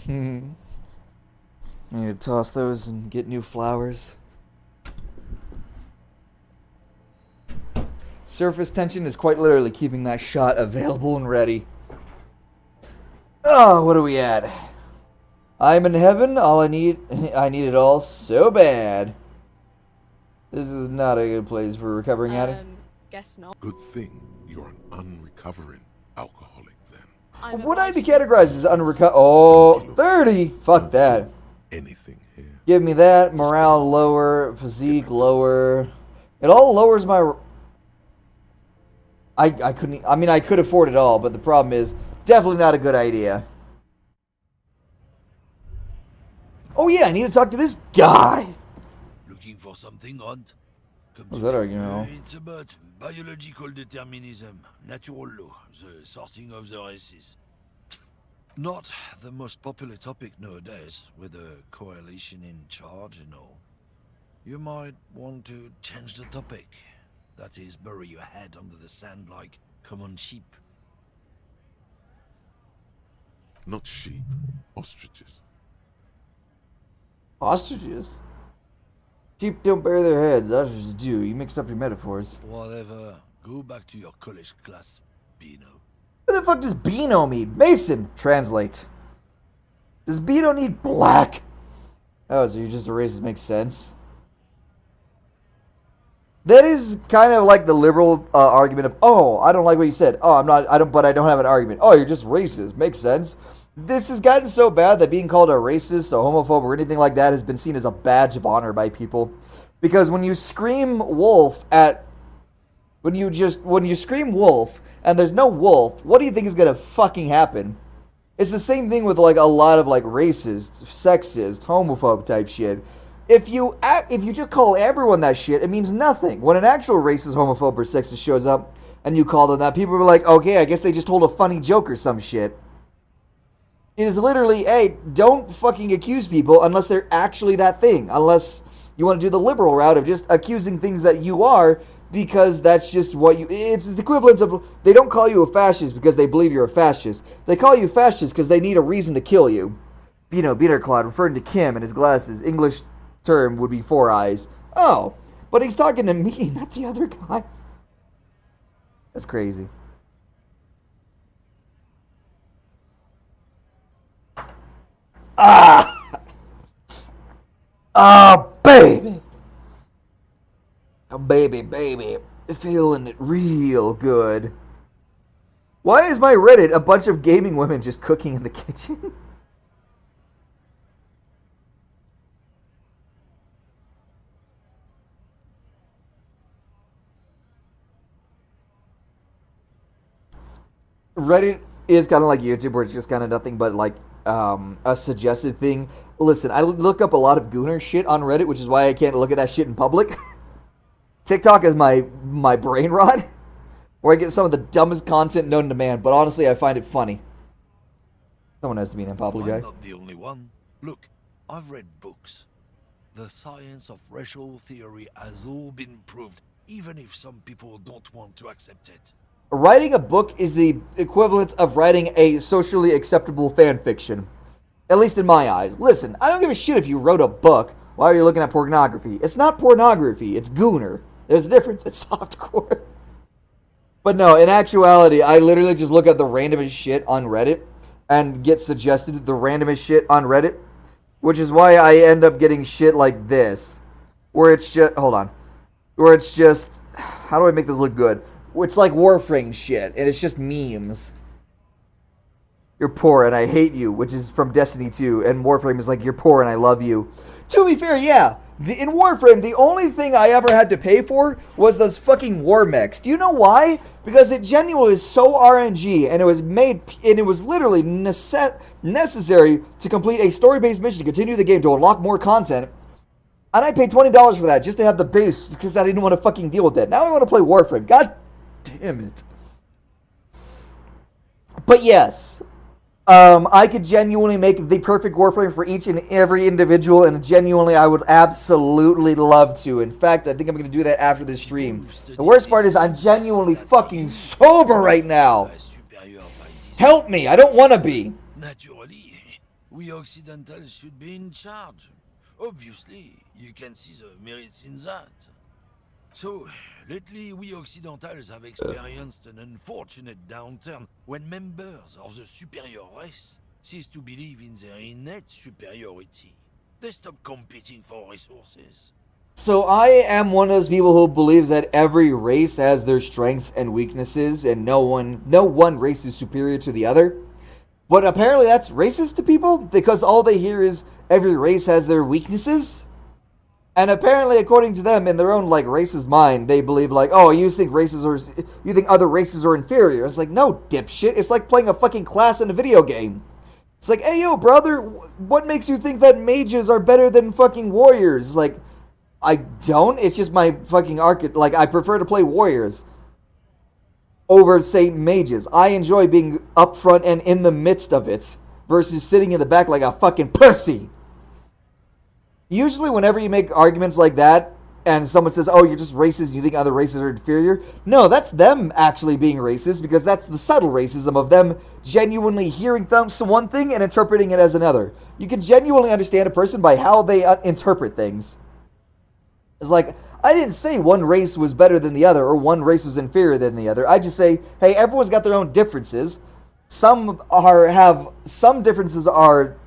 I need to toss those and get new flowers. Surface tension is quite literally keeping that shot available and ready. Oh, what are we at? I'm in heaven. All I need it all so bad. This is not a good place for recovering addict.
Guess not.
Good thing you're an unrecovering alcoholic then.
Would I be categorized as unrecover? Oh, 30? Fuck that.
Anything here.
Give me that. Morale lower. Physique lower. It all lowers my... I couldn't... I mean, I could afford it all, but the problem is, definitely not a good idea. Oh yeah, I need to talk to this guy.
Looking for something, Hunt?
What's that argument?
It's about biological determinism, natural law, the sorting of the races. Not the most popular topic nowadays, with a coalition in charge and all. You might want to change the topic. That is, bury your head under the sand like common sheep.
Not sheep, ostriches.
Ostriches? Sheep don't bury their heads, ostriches do. You mixed up your metaphors.
Whatever. Go back to your college class, Beano.
What the fuck does Beano mean? Mason, translate. Does Beano need black? Oh, so you're just a racist. Makes sense. That is kind of like the liberal argument of, oh, I don't like what you said. Oh, but I don't have an argument. Oh, you're just racist. Makes sense. This has gotten so bad that being called a racist, a homophobe, or anything like that has been seen as a badge of honor by people. Because when you scream wolf when you scream wolf and there's no wolf, what do you think is gonna fucking happen? It's the same thing with like a lot of like racist, sexist, homophobe type shit. If you just call everyone that shit, it means nothing. When an actual racist, homophobe, or sexist shows up and you call them that, people are like, okay, I guess they just told a funny joke or some shit. It is literally, hey, don't fucking accuse people unless they're actually that thing. Unless you want to do the liberal route of just accusing things that you are because that's just what you... It's the equivalent of... They don't call you a fascist because they believe you're a fascist. They call you fascist because they need a reason to kill you. Bitterclad, referring to Kim and his glasses. English term would be 4 eyes. Oh, but he's talking to me, not the other guy. That's crazy. Baby. Oh, baby. Feeling it real good. Why is my Reddit a bunch of gaming women just cooking in the kitchen? Reddit is kind of like YouTube, where it's just kind of nothing but like a suggested thing. Listen, I look up a lot of Gooner shit on Reddit, which is why I can't look at that shit in public. TikTok is my brain rot, where I get some of the dumbest content known to man, but honestly, I find it funny. Someone has to be an unpopular guy.
I'm not the only one. Look, I've read books. The science of racial theory has all been proved, even if some people don't want to accept it.
Writing a book is the equivalent of writing a socially acceptable fan fiction. At least in my eyes. Listen, I don't give a shit if you wrote a book. Why are you looking at pornography? It's not pornography, it's Gooner. There's a difference. It's softcore. But no, in actuality, I literally just look at the randomest shit on Reddit and get suggested the randomest shit on Reddit, which is why I end up getting shit like this, where it's just, hold on, where it's just, how do I make this look good? It's like Warframe shit, and it's just memes. You're poor and I hate you, which is from Destiny 2, and Warframe is like, you're poor and I love you. To be fair, yeah, in Warframe, the only thing I ever had to pay for was those fucking war mechs. Do you know why? Because it genuinely is so RNG, and it was made, and it was literally necessary to complete a story-based mission to continue the game to unlock more content. And I paid $20 for that just to have the base because I didn't want to fucking deal with it. Now I want to play Warframe. God damn it. But yes, I could genuinely make the perfect Warframe for each and every individual, and genuinely I would absolutely love to. In fact, I think I'm going to do that after this stream. The worst part is I'm genuinely fucking sober right now. Help me, I don't want to be.
Naturally, we Occidentals should be in charge. Obviously, you can see the merits in that. So, lately we Occidentals have experienced an unfortunate downturn when members of the superior race cease to believe in their innate superiority. They stop competing for resources.
So I am one of those people who believes that every race has their strengths and weaknesses, and no one race is superior to the other. But apparently that's racist to people, because all they hear is every race has their weaknesses. And apparently, according to them, in their own like racist mind, they believe like, oh, you think other races are inferior? It's like, no, dipshit. It's like playing a fucking class in a video game. It's like, hey, yo, brother, what makes you think that mages are better than fucking warriors? Like, I don't. It's just my fucking like, I prefer to play warriors over, say, mages. I enjoy being up front and in the midst of it versus sitting in the back like a fucking pussy. Usually whenever you make arguments like that and someone says, oh, you're just racist and you think other races are inferior, no, that's them actually being racist, because that's the subtle racism of them genuinely hearing one thing and interpreting it as another. You can genuinely understand a person by how they interpret things. It's like, I didn't say one race was better than the other or one race was inferior than the other. I just say, hey, everyone's got their own differences. Some differences are,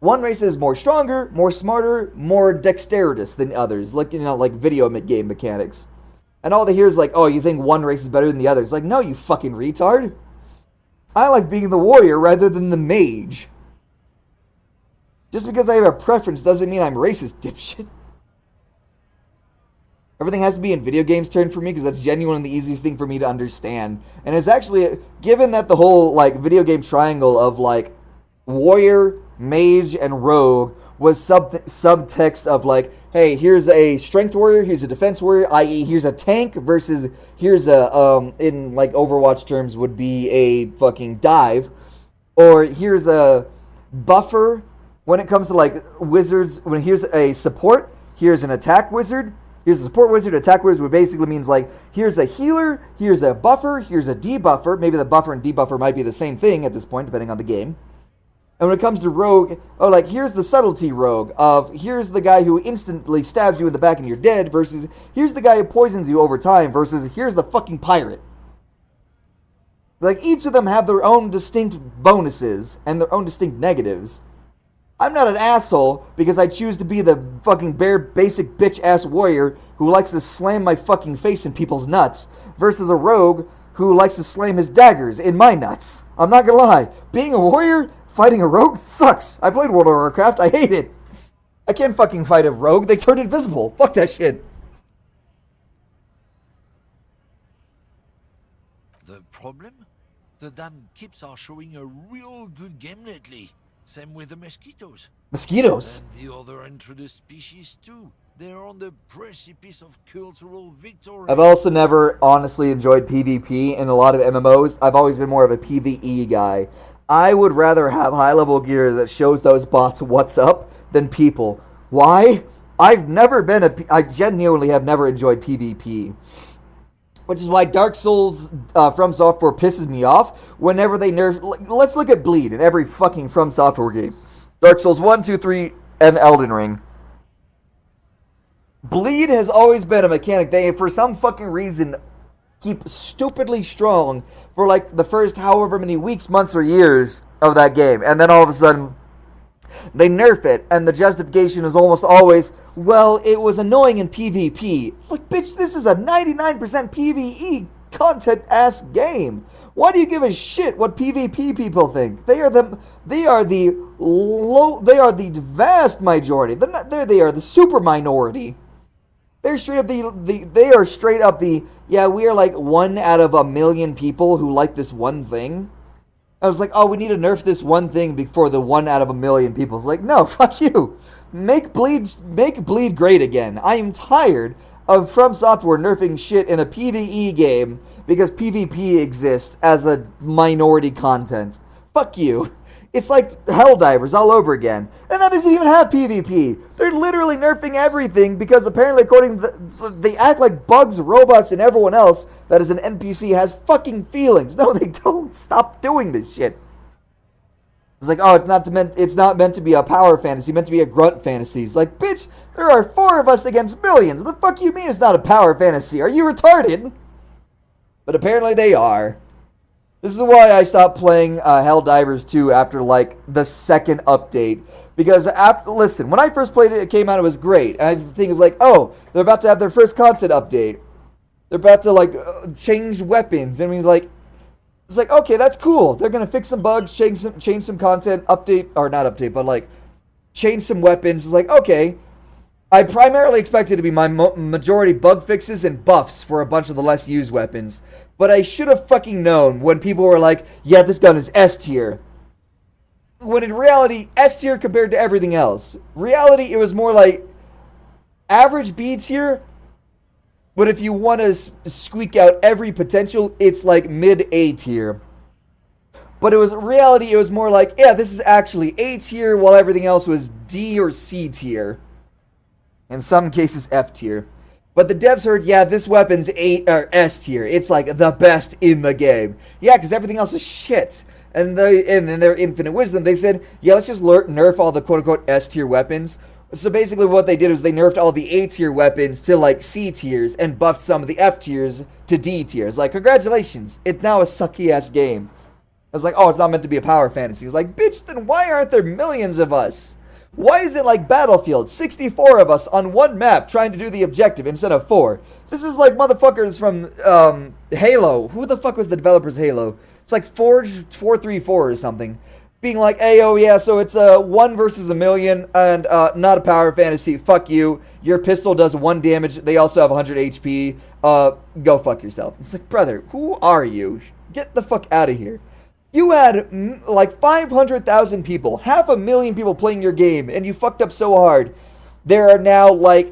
one race is more stronger, more smarter, more dexterous than others, like, you know, like video game mechanics. And all they hear is like, oh, you think one race is better than the other. It's like, no, you fucking retard. I like being the warrior rather than the mage. Just because I have a preference doesn't mean I'm racist, dipshit. Everything has to be in video games turn for me because that's genuinely the easiest thing for me to understand. And it's actually, given that the whole like video game triangle of like warrior, mage, and rogue was subtext of like, hey, here's a strength warrior, here's a defense warrior, i.e. here's a tank versus here's a, in like Overwatch terms would be a fucking dive. Or here's a buffer when it comes to like wizards, when here's a support, here's an attack wizard. Here's a support wizard, attack wizard, which basically means like, here's a healer, here's a buffer, here's a debuffer. Maybe the buffer and debuffer might be the same thing at this point, depending on the game. And when it comes to rogue, oh, like, here's the subtlety rogue of, here's the guy who instantly stabs you in the back and you're dead, versus here's the guy who poisons you over time, versus here's the fucking pirate. Like, each of them have their own distinct bonuses and their own distinct negatives. I'm not an asshole because I choose to be the fucking bare basic bitch-ass warrior who likes to slam my fucking face in people's nuts versus a rogue who likes to slam his daggers in my nuts. I'm not gonna lie. Being a warrior, fighting a rogue sucks. I played World of Warcraft. I hate it. I can't fucking fight a rogue. They turn invisible. Fuck that shit.
The problem? The damn kips are showing a real good game lately. Same with the mosquitoes.
Mosquitoes?
And the other introduced species too. They're on the precipice of cultural victory.
I've also never honestly enjoyed PvP in a lot of MMOs. I've always been more of a PvE guy. I would rather have high-level gear that shows those bots what's up than people. Why? I genuinely have never enjoyed PvP. Which is why Dark Souls From Software pisses me off whenever they nerf. Let's look at Bleed in every fucking From Software game. Dark Souls 1, 2, 3, and Elden Ring. Bleed has always been a mechanic they, for some fucking reason, keep stupidly strong for like the first however many weeks, months, or years of that game. And then all of a sudden, they nerf it, and the justification is almost always, well, it was annoying in PvP. Like, bitch, this is a 99% PvE content-ass game. Why do you give a shit what PvP people think? They are the vast majority. They are the super minority. They're straight up they are straight up yeah, we are like 1 out of 1,000,000 people who like this one thing. I was like, oh, we need to nerf this one thing before the 1 out of 1,000,000 people. It's like, no, fuck you. Make bleed great again. I am tired of From Software nerfing shit in a PvE game because PvP exists as a minority content. Fuck you. It's like Helldivers all over again. And that doesn't even have PvP. They're literally nerfing everything because apparently, according to they act like bugs, robots, and everyone else that is an NPC has fucking feelings. No, they don't. Stop doing this shit. It's like, oh, it's not meant to be a power fantasy, meant to be a grunt fantasy. It's like, bitch, there are 4 of us against millions. The fuck you mean it's not a power fantasy? Are you retarded? But apparently they are. This is why I stopped playing Helldivers 2 after, like, the second update. Because, listen, when I first played it, it came out, it was great. And I think it was like, oh, they're about to have their first content update. They're about to, like, change weapons. And we like, it's like, okay, that's cool. They're going to fix some bugs, change some content, update, or not update, but, like, change some weapons. It's like, okay. I primarily expected it to be my majority bug fixes and buffs for a bunch of the less used weapons. But I should have fucking known when people were like, yeah, this gun is S tier. When in reality, S tier compared to everything else. Reality, it was more like average B tier. But if you want to squeak out every potential, it's like mid A tier. But it was reality, it was more like, yeah, this is actually A tier while everything else was D or C tier. In some cases, F tier. But the devs heard, yeah, this weapon's S tier. It's like the best in the game. Yeah, because everything else is shit. And in their infinite wisdom, they said, yeah, let's just nerf all the quote-unquote S tier weapons. So basically what they did was they nerfed all the A tier weapons to like C tiers and buffed some of the F tiers to D tiers. Like, congratulations, it's now a sucky-ass game. I was like, oh, it's not meant to be a power fantasy. It's like, bitch, then why aren't there millions of us? Why is it like Battlefield, 64 of us on one map trying to do the objective instead of 4? This is like motherfuckers from Halo. Who the fuck was the developers of Halo? It's like Forge 434 or something. Being like, hey, oh yeah, so it's 1 versus 1,000,000 and not a power fantasy. Fuck you. Your pistol does 1 damage. They also have 100 HP. Go fuck yourself. It's like, brother, who are you? Get the fuck out of here. You had like 500,000 people, 500,000 people playing your game, and you fucked up so hard. There are now like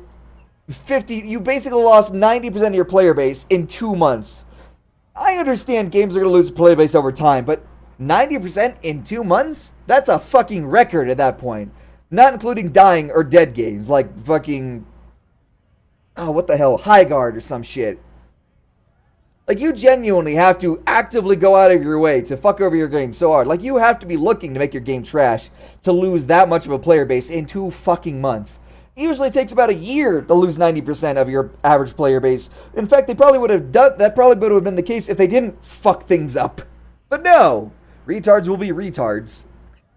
50, you basically lost 90% of your player base in 2 months. I understand games are going to lose player base over time, but 90% in 2 months? That's a fucking record at that point. Not including dying or dead games, like fucking, oh, what the hell, High Guard or some shit. Like, you genuinely have to actively go out of your way to fuck over your game so hard. Like, you have to be looking to make your game trash to lose that much of a player base in 2 fucking months. It usually takes about a year to lose 90% of your average player base. In fact, that probably would have been the case if they didn't fuck things up. But no, retards will be retards.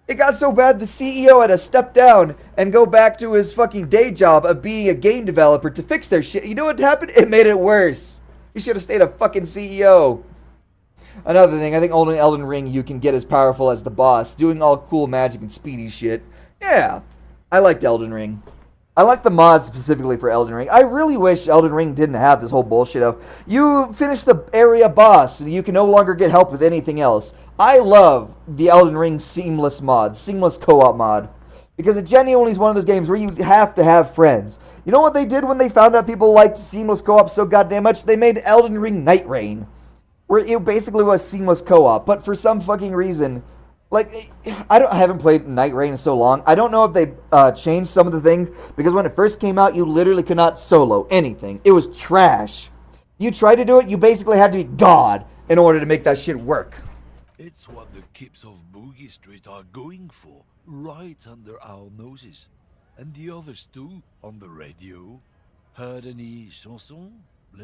It got so bad the CEO had to step down and go back to his fucking day job of being a game developer to fix their shit. You know what happened? It made it worse. He should have stayed a fucking CEO. Another thing, I think only Elden Ring you can get as powerful as the boss, doing all cool magic and speedy shit. Yeah, I liked Elden Ring. I like the mods specifically for Elden Ring. I really wish Elden Ring didn't have this whole bullshit of, you finish the area boss and you can no longer get help with anything else. I love the Elden Ring seamless mod, seamless co-op mod. Because it genuinely is one of those games where you have to have friends. You know what they did when they found out people liked seamless co-op so goddamn much? They made Elden Ring Night Rain. Where it basically was seamless co-op. But for some fucking reason, like, I haven't played Night Rain in so long. I don't know if they changed some of the things. Because when it first came out, you literally could not solo anything. It was trash. You tried to do it, you basically had to be God in order to make that shit work.
It's what the kids of Boogie Street are going for. Right under our noses. And the others too, on the radio. Heard any chansons?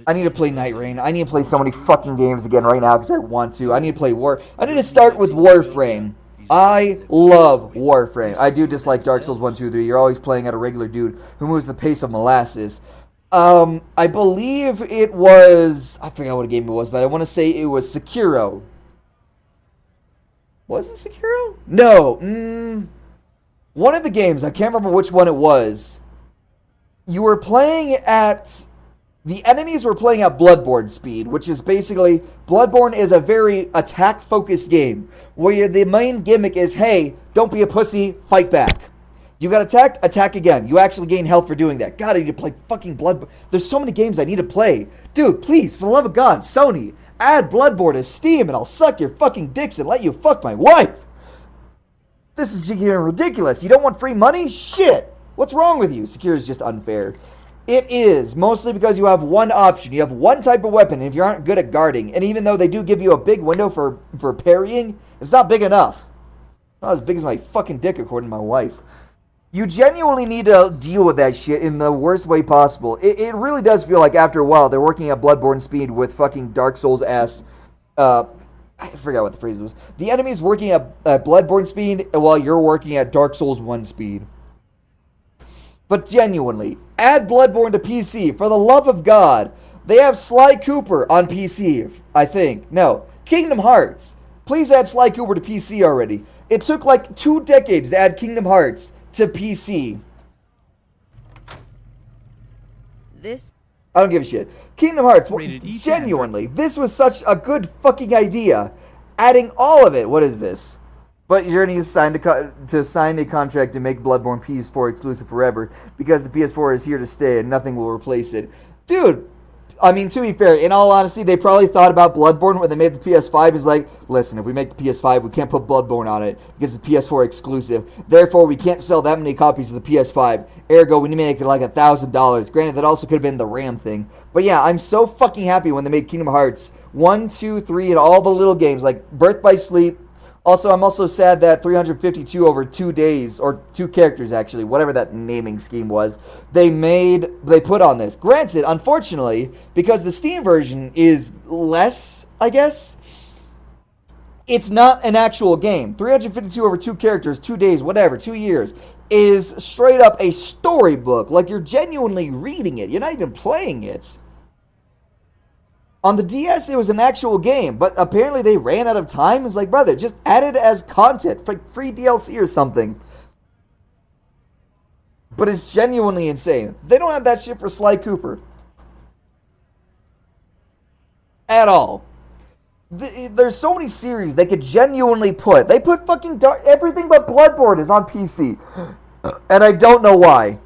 I need to play Night Rain. I need to play so many fucking games again right now because I want to. I need to play I need to start with Warframe. I love Warframe. I do dislike Dark Souls 1, 2, 3. You're always playing at a regular dude who moves the pace of molasses. I believe it was... I forgot what game it was, but I want to say it was Sekiro. Was it Sekiro? No. One of the games, I can't remember which one it was. You were playing at... The enemies were playing at Bloodborne speed, which is basically... Bloodborne is a very attack-focused game, where the main gimmick is, hey, don't be a pussy, fight back. You got attacked, attack again. You actually gain health for doing that. God, I need to play fucking Bloodborne. There's so many games I need to play. Dude, please, for the love of God, Sony, add Bloodborne to Steam and I'll suck your fucking dicks and let you fuck my wife. This is getting ridiculous. You don't want free money? Shit. What's wrong with you? Sekiro is just unfair. It is, mostly because you have one option. You have one type of weapon, and if you aren't good at guarding, and even though they do give you a big window for parrying, it's not big enough. Not as big as my fucking dick, according to my wife. You genuinely need to deal with that shit in the worst way possible. It really does feel like after a while, they're working at Bloodborne speed with fucking Dark Souls ass... I forgot what the phrase was. The enemy's working at Bloodborne speed, while you're working at Dark Souls 1 speed. But genuinely, add Bloodborne to PC, for the love of God. They have Sly Cooper on PC, I think. No, Kingdom Hearts. Please add Sly Cooper to PC already. It took like 2 decades to add Kingdom Hearts to PC. I don't give a shit. Kingdom Hearts, genuinely, this was such a good fucking idea. Adding all of it. What is this? But Journey is signed to sign a contract to make Bloodborne PS4 exclusive forever because the PS4 is here to stay and nothing will replace it. Dude, I mean, to be fair, in all honesty, they probably thought about Bloodborne when they made the PS5. Is like, listen, if we make the PS5, we can't put Bloodborne on it because it's PS4 exclusive. Therefore, we can't sell that many copies of the PS5. Ergo, we need to make it like $1,000. Granted, that also could have been the RAM thing. But yeah, I'm so fucking happy when they made Kingdom Hearts 1, 2, 3, and all the little games like Birth by Sleep. Also, I'm also sad that 352 over 2 days, or 2 characters actually, whatever that naming scheme was, they put on this. Granted, unfortunately, because the Steam version is less, I guess, it's not an actual game. 352 over 2 characters, 2 days, whatever, 2 years, is straight up a storybook. Like, you're genuinely reading it. You're not even playing it. On the DS, it was an actual game, but apparently they ran out of time. It's like, brother, just add it as content, like free DLC or something. But it's genuinely insane. They don't have that shit for Sly Cooper. At all. There's so many series they could genuinely put. They put fucking everything but Bloodborne is on PC. And I don't know why.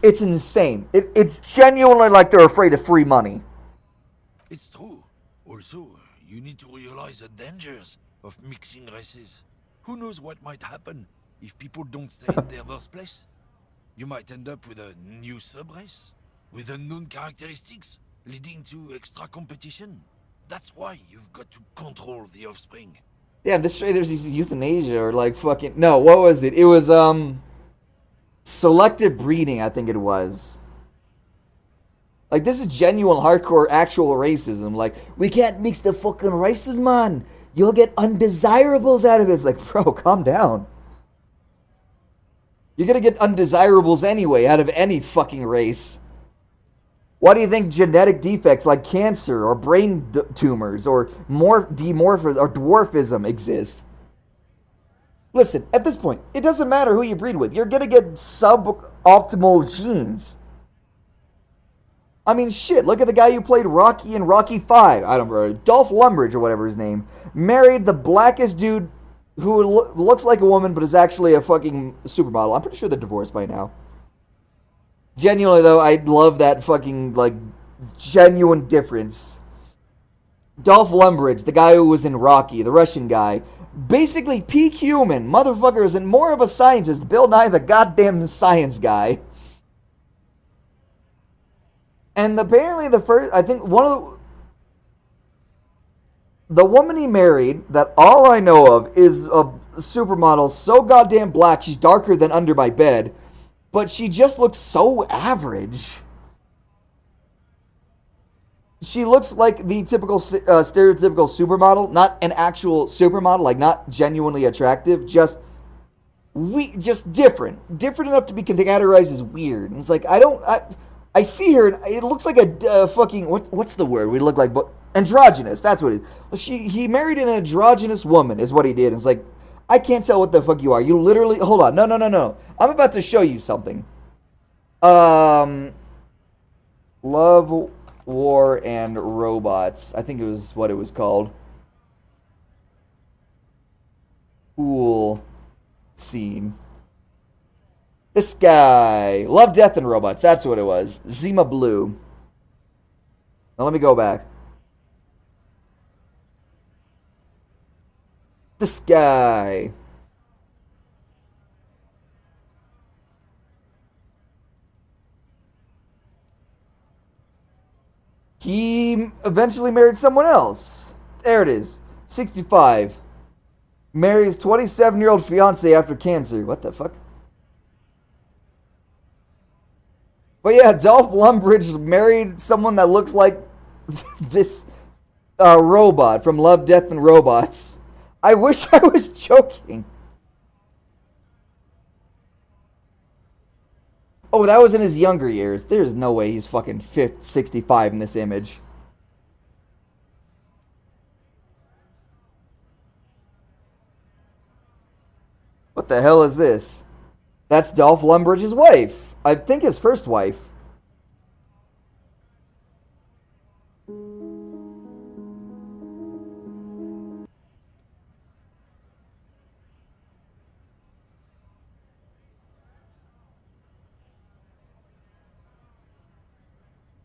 It's insane. It's genuinely like they're afraid of free money.
It's true. Also, you need to realize the dangers of mixing races. Who knows what might happen if people don't stay in their birthplace? You might end up with a new sub-race, with unknown characteristics, leading to extra competition. That's why you've got to control the offspring.
Damn, this straight is euthanasia or like fucking... No, what was it? It was, selective breeding, I think it was. Like, this is genuine, hardcore, actual racism. Like, we can't mix the fucking races, man. You'll get undesirables out of it. It's like, bro, calm down. You're gonna get undesirables anyway out of any fucking race. Why do you think genetic defects like cancer or brain tumors or dwarfism exist? Listen, at this point, it doesn't matter who you breed with. You're gonna get suboptimal genes. I mean, shit, look at the guy who played Rocky in Rocky 5. I don't know, Dolph Lundgren or whatever his name. Married the blackest dude who looks like a woman but is actually a fucking supermodel. I'm pretty sure they're divorced by now. Genuinely, though, I love that fucking, like, genuine difference. Dolph Lundgren, the guy who was in Rocky, the Russian guy. Basically, peak human. Motherfucker isn't more of a scientist. Bill Nye, the goddamn science guy. And apparently the first, I think one of the woman he married, that all I know of, is a supermodel so goddamn black, she's darker than under my bed, but she just looks so average. she looks like the typical stereotypical supermodel, not an actual supermodel, like not genuinely attractive, just different enough to be categorized as weird. And it's like I see her, and it looks like a fucking what's the word? We look like androgynous. That's what it is. He married an androgynous woman, is what he did. It's like I can't tell what the fuck you are. You literally hold on. No. I'm about to show you something. Love, War, and Robots. I think it was what it was called. Cool scene. This guy. Love, Death, and Robots. That's what it was. Zima Blue. Now let me go back. This guy. He eventually married someone else. There it is. 65. Marries 27-year-old fiance after cancer. What the fuck? But yeah, Dolph Lundgren married someone that looks like this robot from Love, Death, and Robots. I wish I was joking. Oh, that was in his younger years. There's no way he's fucking 65 in this image. What the hell is this? That's Dolph Lundgren's wife. I think his first wife.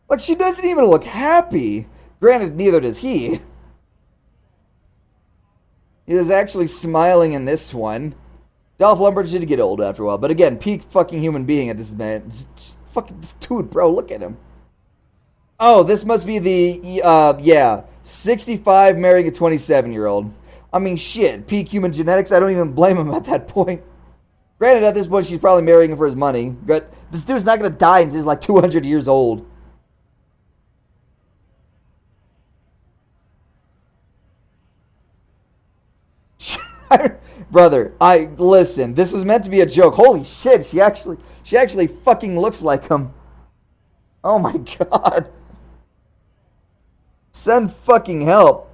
Like, she doesn't even look happy. Granted, neither does he. He was actually smiling in this one. Dolph Lundgren did get old after a while. But again, peak fucking human being at this man. Just fucking this dude, bro. Look at him. Oh, this must be the, yeah. 65 marrying a 27-year-old. I mean, shit. Peak human genetics. I don't even blame him at that point. Granted, at this point, she's probably marrying him for his money. But this dude's not going to die until he's like 200 years old. Brother, listen. This was meant to be a joke. Holy shit, she actually fucking looks like him. Oh my god. Send fucking help.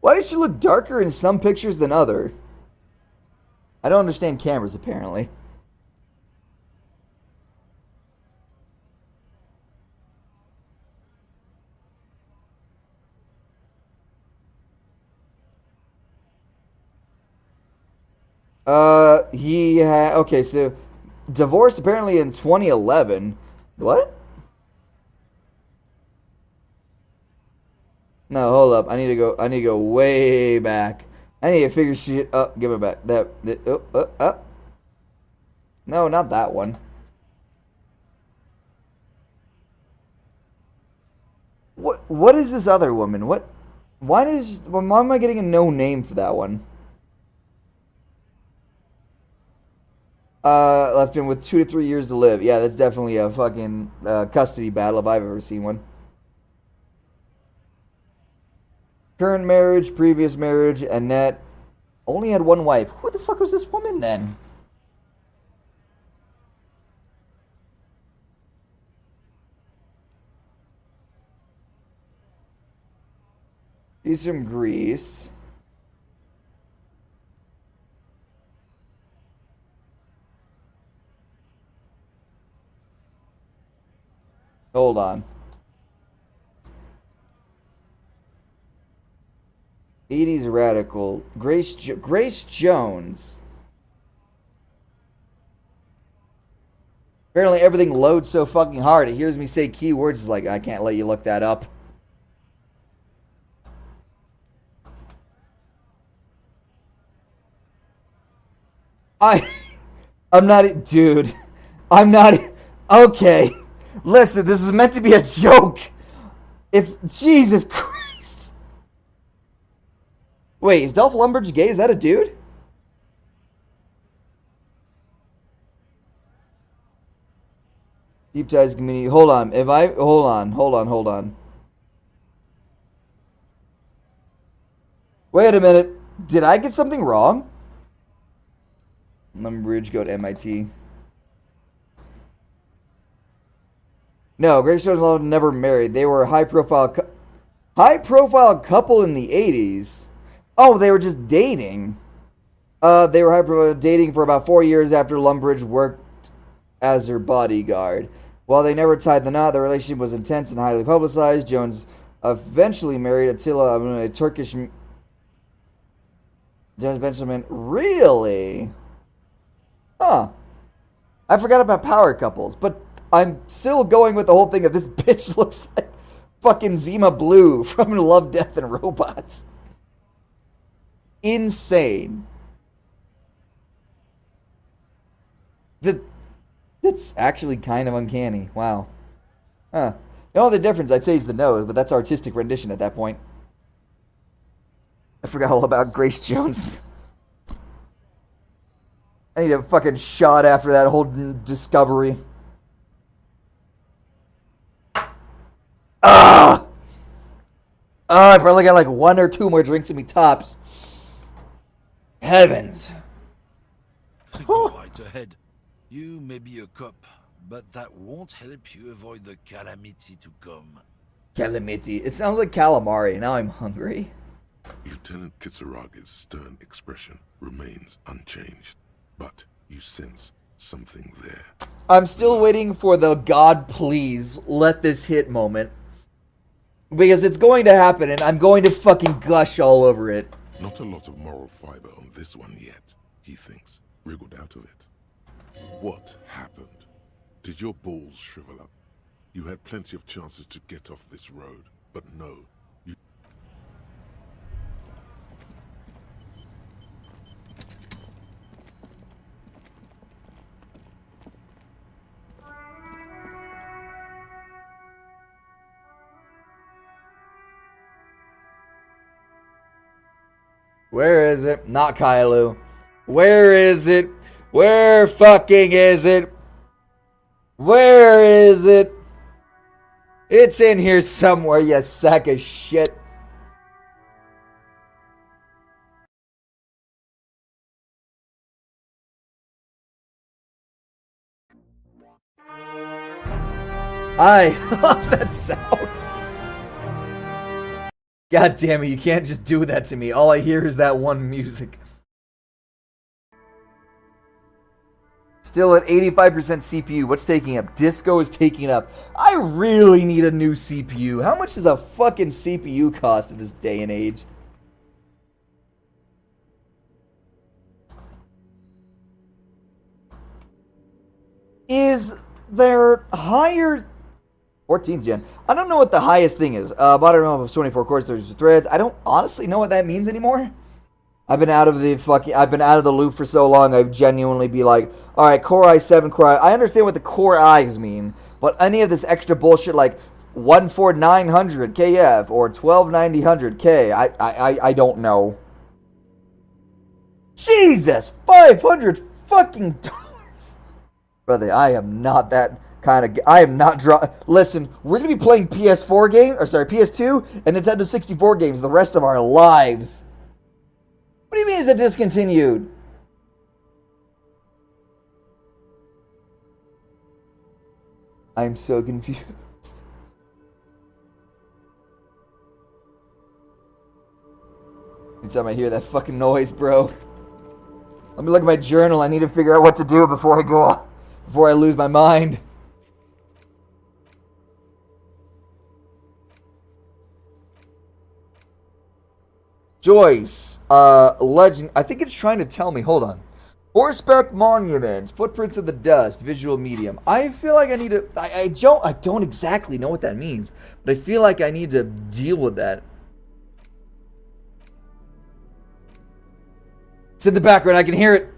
Why does she look darker in some pictures than other? I don't understand cameras apparently. Okay, so divorced apparently in 2011. What? No, hold up. I need to go way back. I need to figure shit up. Give it back. No, not that one. What is this other woman? Why am I getting a no name for that one? Left him with 2 to 3 years to live. Yeah, that's definitely a fucking custody battle if I've ever seen one. Current marriage, previous marriage, Annette only had one wife. Who the fuck was this woman then? She's from Greece. Hold on. 80s radical. Grace Jones. Apparently everything loads so fucking hard. It hears me say keywords. It's like, I can't let you look that up. I'm not, dude. I'm not, okay. Listen, this is meant to be a joke. It's, Jesus Christ. Wait, is Dolph Lundgren gay? Is that a dude? Deep ties community. Hold on. Hold on. Wait a minute. Did I get something wrong? Lumbridge, go to MIT. No, Grace Jones and Love never married. They were a high-profile couple in the 80s. Oh, they were just dating. They were high-profile dating for about 4 years after Lumbridge worked as her bodyguard. While they never tied the knot, their relationship was intense and highly publicized. Jones eventually married Attila, a Turkish... Jones eventually meant... Really? Huh. I forgot about power couples, but I'm still going with the whole thing of this bitch looks like fucking Zima Blue from Love, Death, and Robots. Insane. That's actually kind of uncanny. Wow. Huh. The only difference I'd say is the nose, but that's artistic rendition at that point. I forgot all about Grace Jones. I need a fucking shot after that whole discovery. I probably got like 1 or 2 more drinks in me tops. Heavens.
Go right ahead. You may be a cop, but that won't help you avoid the calamity to come.
Calamity. It sounds like calamari. Now I'm hungry.
Lieutenant Kisaraga's stern expression remains unchanged, but you sense something there.
I'm still waiting for the God please let this hit moment. Because it's going to happen and I'm going to fucking gush all over it.
Not a lot of moral fiber on this one yet, he thinks, wriggled out of it. What happened? Did your balls shrivel up? You had plenty of chances to get off this road, but no.
Where is it? Not Kailu. Where is it? Where fucking is it? Where is it? It's in here somewhere, you sack of shit. I love that sound. God damn it, you can't just do that to me. All I hear is that one music. Still at 85% CPU. What's taking up? Disco is taking up. I really need a new CPU. How much does a fucking CPU cost in this day and age? Is there higher... 14th gen. I don't know what the highest thing is. Bottom of 24 cores, 32 threads. I don't honestly know what that means anymore. I've been out of the loop for so long. I've genuinely be like, all right, Core i7, Core I understand what the Core I's mean, but any of this extra bullshit like 14900 KF or 12900K, I don't know. Jesus, $500 fucking dollars, brother. I am not that kind of. I am not Listen, we're gonna be playing PS4 game, or sorry, PS2 and Nintendo 64 games the rest of our lives. What do you mean is it discontinued? I'm so confused. Anytime I hear that fucking noise, bro. Let me look at my journal. I need to figure out what to do before I lose my mind. Joyce, legend. I think it's trying to tell me. Hold on. Horseback monument, footprints of the dust, visual medium. I feel like I need to. I don't exactly know what that means, but I feel like I need to deal with that. It's in the background. I can hear it.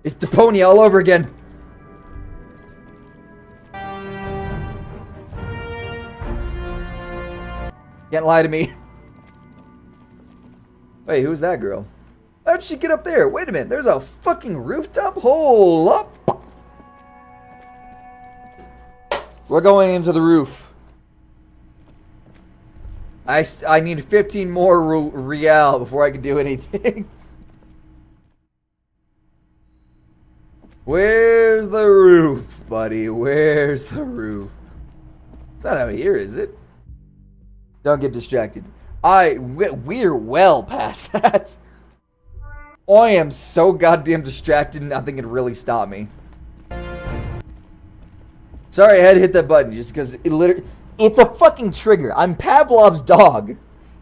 It's Deponia all over again. Can't lie to me. Wait, who's that girl? How'd she get up there? Wait a minute, there's a fucking rooftop? Hold up! We're going into the roof. I need 15 more real before I can do anything. Where's the roof, buddy? Where's the roof? It's not out here, is it? Don't get distracted. We're well past that. I am so goddamn distracted, nothing can really stop me. Sorry, I had to hit that button just because it's a fucking trigger. I'm Pavlov's dog.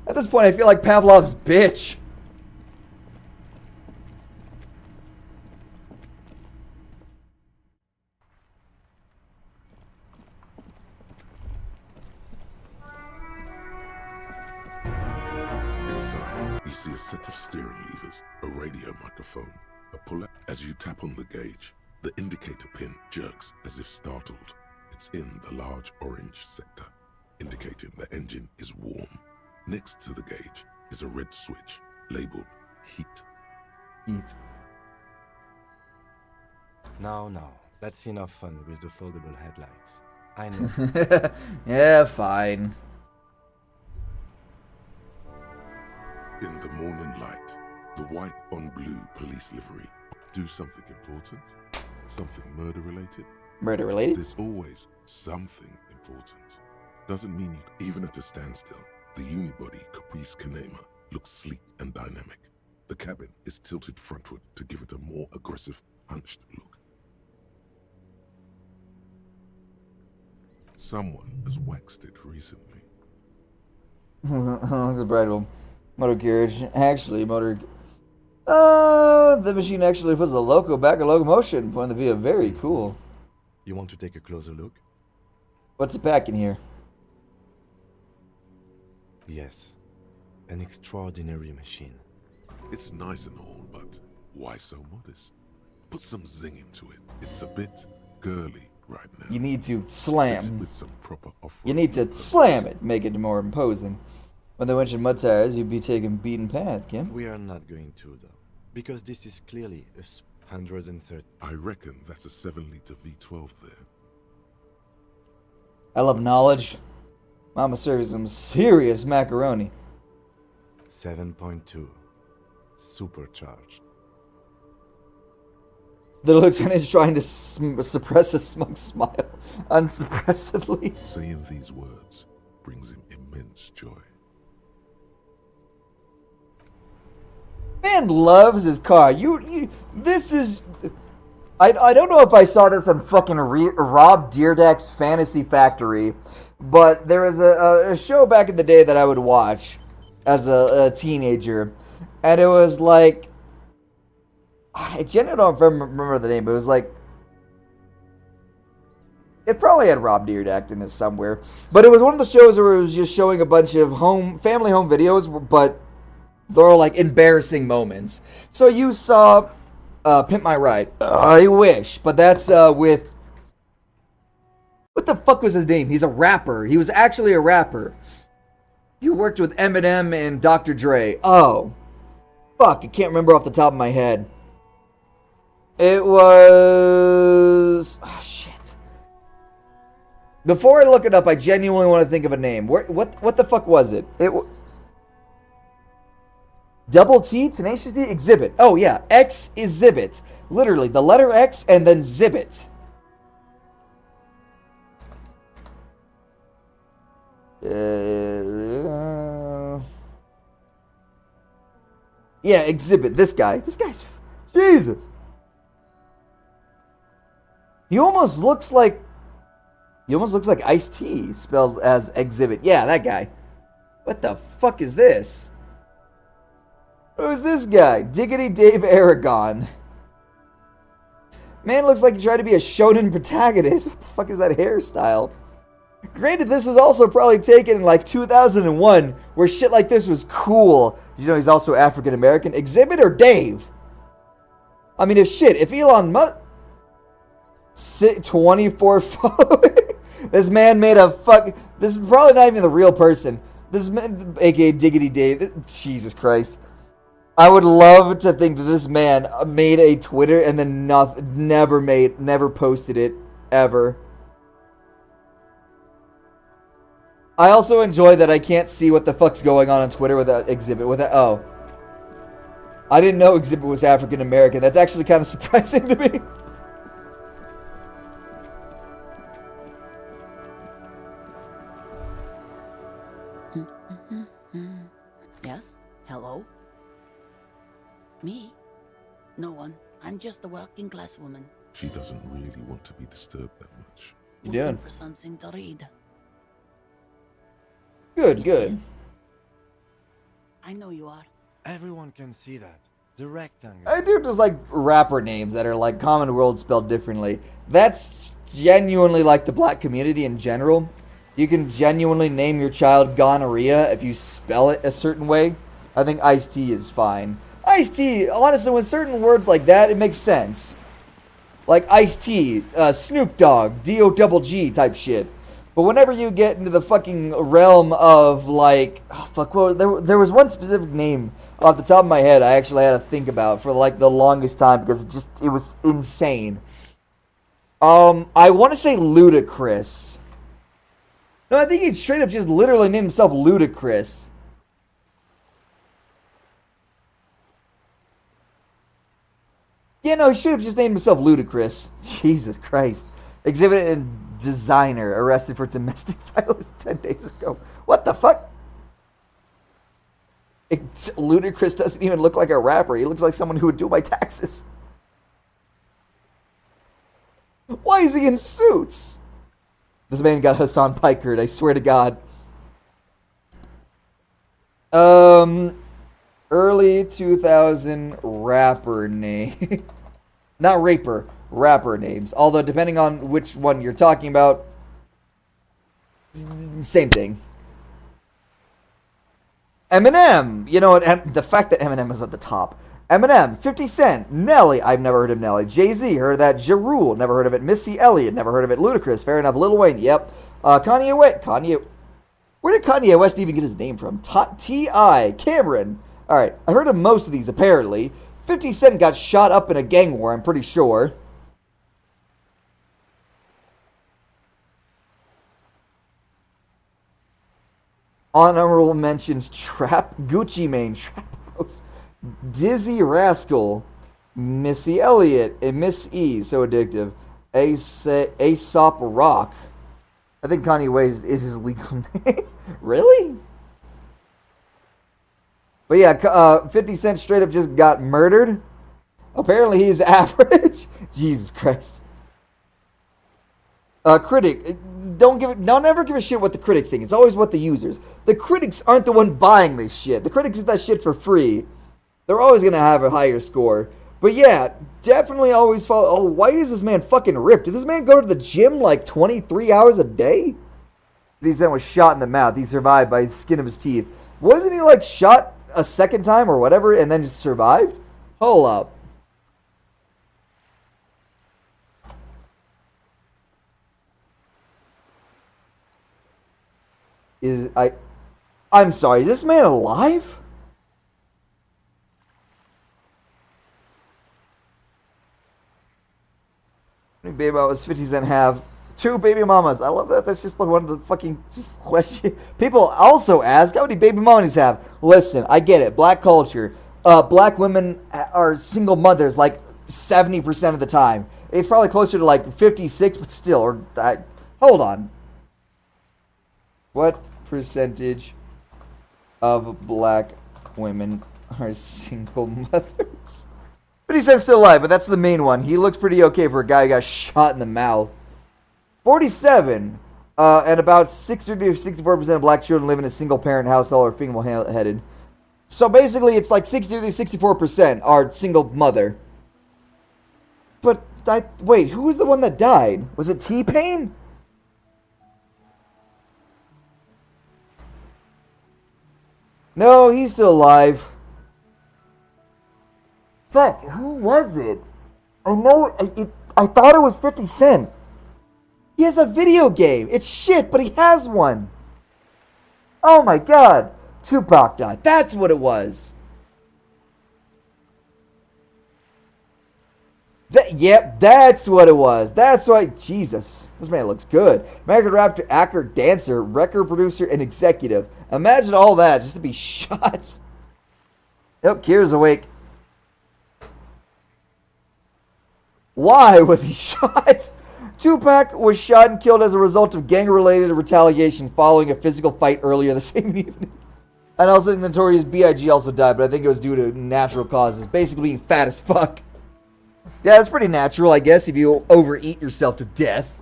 At this point, I feel like Pavlov's bitch.
Inside, you see a set of steering levers, a radio microphone, a puller. As you tap on the gauge, the indicator pin jerks as if startled. It's in the large orange sector, indicating the engine is warm. Next to the gauge is a red switch labeled heat.
Heat.
Now, that's enough fun with the foldable headlights. I know.
Yeah, fine.
In the morning light, the white on blue police livery. Do something important? Something murder related?
Murder related?
There's always something important. Doesn't mean you, even at a standstill, the unibody Caprice Kanema looks sleek and dynamic. The cabin is tilted frontward to give it a more aggressive, hunched look. Someone has waxed it recently.
The bridal motor carriage. Actually, the machine actually puts the loco back in locomotion. Point of view, very cool.
You want to take a closer look?
What's the pack in here?
Yes. An extraordinary machine.
It's nice and all, but why so modest? Put some zing into it. It's a bit girly right now.
You need to slam.
With some proper
you need to slam it, make it more imposing. When they went in mud tires, you'd be taking beaten path, Kim.
We are not going to, though. Because this is clearly a 130.
I reckon that's a 7-liter V12 there.
I love knowledge. Mama serves some serious macaroni.
7.2. Supercharged.
The lieutenant's trying to suppress a smug smile unsuppressedly.
Saying these words brings him immense joy.
Man loves his car. This is... I don't know if I saw this on fucking Rob Dyrdek's Fantasy Factory, but there was a show back in the day that I would watch as a teenager, and it was like... I genuinely don't remember the name, but it was like... It probably had Rob Dyrdek in it somewhere, but it was one of the shows where it was just showing a bunch of family home videos, but... They're all like embarrassing moments. So you saw Pimp My Ride. I wish. But that's with... What the fuck was his name? He's a rapper. He was actually a rapper. He worked with Eminem and Dr. Dre. Oh. Fuck, I can't remember off the top of my head. It was... Oh, shit. Before I look it up, I genuinely want to think of a name. What the fuck was it? Double T, Tenacious D, Exhibit. Oh yeah, X Exhibit. Literally, the letter X and then Zibbit. Yeah, Exhibit. This guy's... Jesus. He almost looks like Ice-T, spelled as Exhibit. Yeah, that guy. What the fuck is this? Who's this guy? Diggity Dave Aragon. Man looks like he tried to be a shonen protagonist. What the fuck is that hairstyle? Granted, this was also probably taken in like 2001, where shit like this was cool. Did you know he's also African American? Exhibit or Dave? I mean, if Elon Musk... 24 This man made a fuck... This is probably not even the real person. This man, aka Diggity Dave... Jesus Christ. I would love to think that this man made a Twitter and then never posted it, ever. I also enjoy that I can't see what the fuck's going on Twitter without Exhibit. Oh. I didn't know Exhibit was African American. That's actually kind of surprising to me.
Yes? Hello? Me? No one. I'm just a working class woman.
She doesn't really want to be disturbed that much.
You doing?
For something to read.
Good, good.
I know you are.
Everyone can see that. The rectangle.
I do just like rapper names that are like common world spelled differently. That's genuinely like the black community in general. You can genuinely name your child gonorrhea if you spell it a certain way. I think Ice-T is fine. Ice-T, honestly, with certain words like that, it makes sense. Like Ice-T, Snoop Dogg, D-O-double-G type shit. But whenever you get into the fucking realm of like, oh fuck, well, there was one specific name off the top of my head I actually had to think about for like the longest time because it was insane. I want to say Ludacris. No, I think he straight up just literally named himself Ludacris. Yeah, no, he should have just named himself Ludacris. Jesus Christ. Exhibit and designer arrested for domestic violence 10 days ago. What the fuck? Ludacris doesn't even look like a rapper. He looks like someone who would do my taxes. Why is he in suits? This man got Hassan Pikered, I swear to God. Early 2000 rapper name. Not raper, rapper names. Although, depending on which one you're talking about, same thing. Eminem. You know what? The fact that Eminem is at the top. Eminem, 50 Cent, Nelly, I've never heard of Nelly. Jay-Z, heard of that. Ja Rule, never heard of it. Missy Elliott, never heard of it. Ludacris, fair enough. Lil Wayne, yep. Kanye West, where did Kanye West even get his name from? T.I., Cameron. Alright, I heard of most of these, apparently. 50 Cent got shot up in a gang war, I'm pretty sure. Honorable mentions, Trap, Gucci Mane, Trap House. Dizzy Rascal, Missy Elliott, and Miss E, so addictive. Aesop Rock. I think Kanye West is his legal name. Really? But yeah, 50 Cent straight up just got murdered. Apparently he's average. Jesus Christ. Critic, don't ever give a shit what the critics think. It's always what the users. The critics aren't the one buying this shit. The critics get that shit for free. They're always going to have a higher score. But yeah, definitely always follow. Oh, why is this man fucking ripped? Did this man go to the gym like 23 hours a day? 50 Cent was shot in the mouth. He survived by the skin of his teeth. Wasn't he like shot a second time or whatever and then just survived? Hold up. I'm sorry, is this man alive? How many baby mamas 50 Cent have? 2 baby mamas. I love that. That's just like one of the fucking questions. People also ask, how many baby mamas have? Listen, I get it. Black culture. Black women are single mothers like 70% of the time. It's probably closer to like 56, but still. Hold on. What percentage of black women are single mothers? But he said still alive, but that's the main one. He looks pretty okay for a guy who got shot in the mouth. 47. And about 60 to 64% of black children live in a single-parent household or female-headed. So basically, it's like 60 to 64% are single mother. But, wait, who was the one that died? Was it T-Pain? No, he's still alive. Fuck, who was it? I know, I thought it was 50 Cent. He has a video game. It's shit, but he has one. Oh my god. Tupac died. That's what it was. Yep, that's what it was. That's why. Jesus, this man looks good. American rapper, actor, dancer, record producer, and executive. Imagine all that just to be shot. Yep, Kira's awake. Why was he shot? Tupac was shot and killed as a result of gang-related retaliation following a physical fight earlier the same evening. And also, the Notorious B.I.G. also died, but I think it was due to natural causes. Basically being fat as fuck. Yeah, that's pretty natural, I guess, if you overeat yourself to death.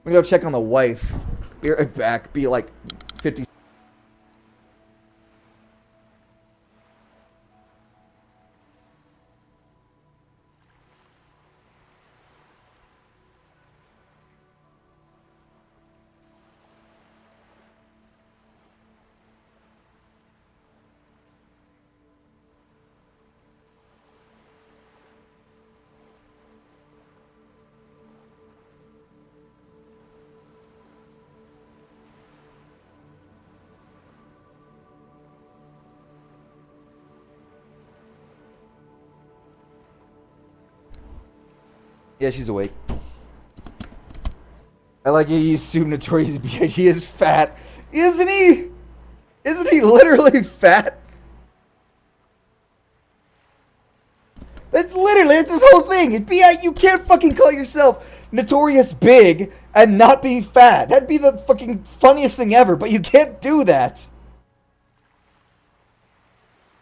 I'm gonna go check on the wife. Be right back. Be like 50. Yeah, she's awake. I like you assume Notorious B.I.G. is fat. Isn't he? Isn't he literally fat? It's his whole thing. You can't fucking call yourself Notorious Big and not be fat. That'd be the fucking funniest thing ever, but you can't do that.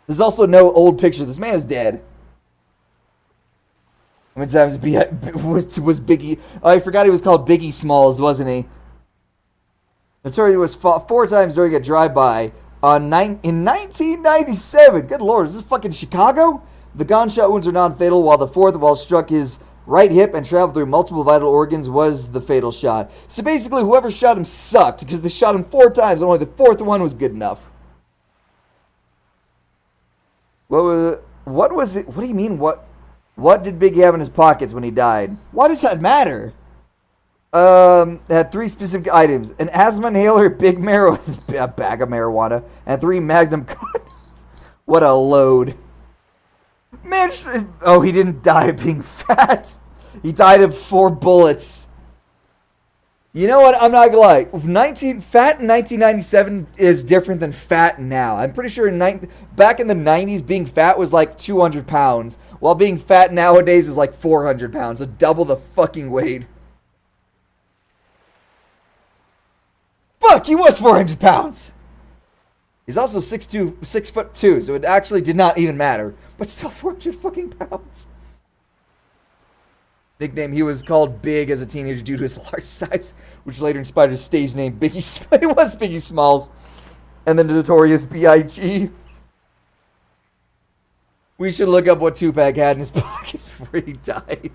There's also no old picture. This man is dead. How many times was Biggie? Oh, I forgot he was called Biggie Smalls, wasn't he? Notorious was fought 4 times during a drive-by in 1997. Good lord, is this fucking Chicago? The gunshot wounds are non-fatal, while the 4th, while struck his right hip and traveled through multiple vital organs, was the fatal shot. So basically, whoever shot him sucked, because they shot him 4 times, and only the 4th one was good enough. What was it? What do you mean, What did Biggie have in his pockets when he died? Why does that matter? Had 3 specific items. An asthma inhaler, a bag of marijuana, and 3 Magnum condoms. What a load. Man, he didn't die of being fat. He died of 4 bullets. You know what? I'm not gonna lie. Fat in 1997 is different than fat now. I'm pretty sure back in the 90s, being fat was like 200 pounds. While being fat nowadays is like 400 pounds. So double the fucking weight. Fuck, he was 400 pounds. He's also 6'2", so it actually did not even matter. But still 400 fucking pounds. Nickname, he was called Big as a teenager due to his large size, which later inspired his stage name, Biggie Smalls. It was Biggie Smalls. And then the Notorious B.I.G. We should look up what Tupac had in his pockets before he died.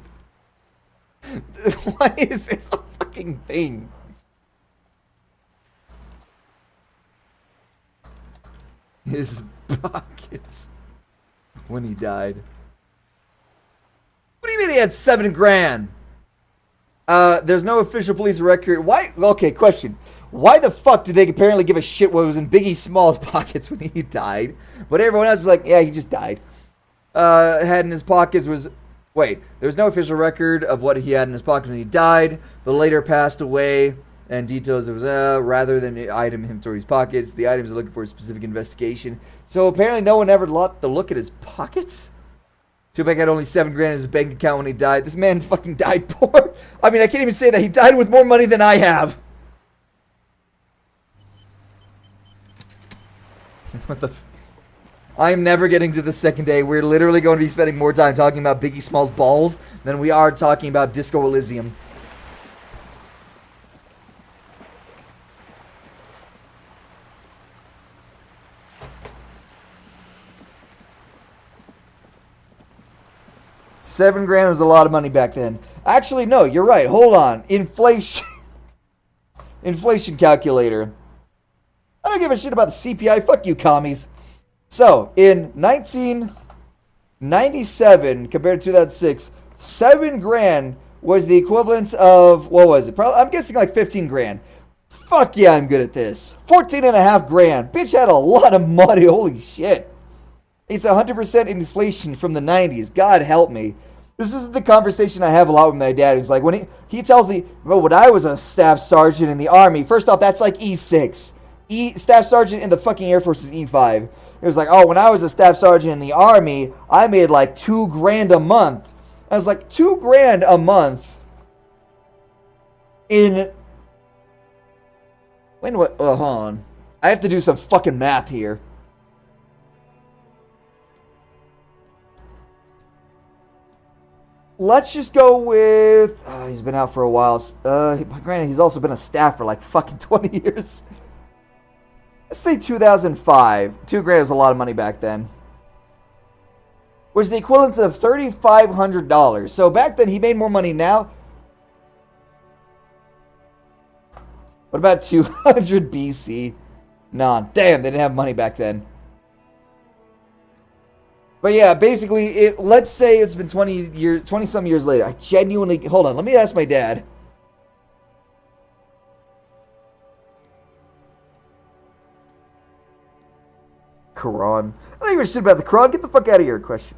Why is this a fucking thing? His pockets when he died. What do you mean he had 7 grand? There's no official police record. Why? Okay, question. Why the fuck did they apparently give a shit what was in Biggie Smalls' pockets when he died? But everyone else is like, yeah, he just died. Had in his pockets was... Wait, there's no official record of what he had in his pockets when he died, but later passed away, and details it was, rather than the item in his pockets, the items are looking for a specific investigation. So apparently no one ever looked to look at his pockets? Tupac had only 7 grand in his bank account when he died. This man fucking died poor. I mean, I can't even say that. He died with more money than I have. What the... I'm never getting to the second day. We're literally going to be spending more time talking about Biggie Smalls' balls than we are talking about Disco Elysium. $7 grand was a lot of money back then. Actually, no, you're right. Hold on. Inflation. Inflation calculator. I don't give a shit about the CPI. Fuck you, commies. So, in 1997, compared to 2006, 7 grand was the equivalent of, what was it? Probably, I'm guessing like 15 grand. Fuck yeah, I'm good at this. 14.5 grand. Bitch had a lot of money. Holy shit. It's 100% inflation from the 90s. God help me. This is the conversation I have a lot with my dad. It's like when he tells me, well, when I was a staff sergeant in the Army, first off, that's like E6. Staff sergeant in the fucking Air Force is E5. It was like, oh, when I was a staff sergeant in the Army, I made like $2,000 a month. I was like, $2,000 a month in... What? Hold on. I have to do some fucking math here. Let's just go with... he's been out for a while. Granted, he's also been a staff for like fucking 20 years. Let's say 2005. $2,000 was a lot of money back then. Which is the equivalent of $3,500. So back then, he made more money now. What about 200 BC? Nah, damn, they didn't have money back then. But yeah, basically, let's say it's been 20-some years later. I genuinely... Hold on, let me ask my dad. Quran. I don't even shit about the Quran. Get the fuck out of here. Question.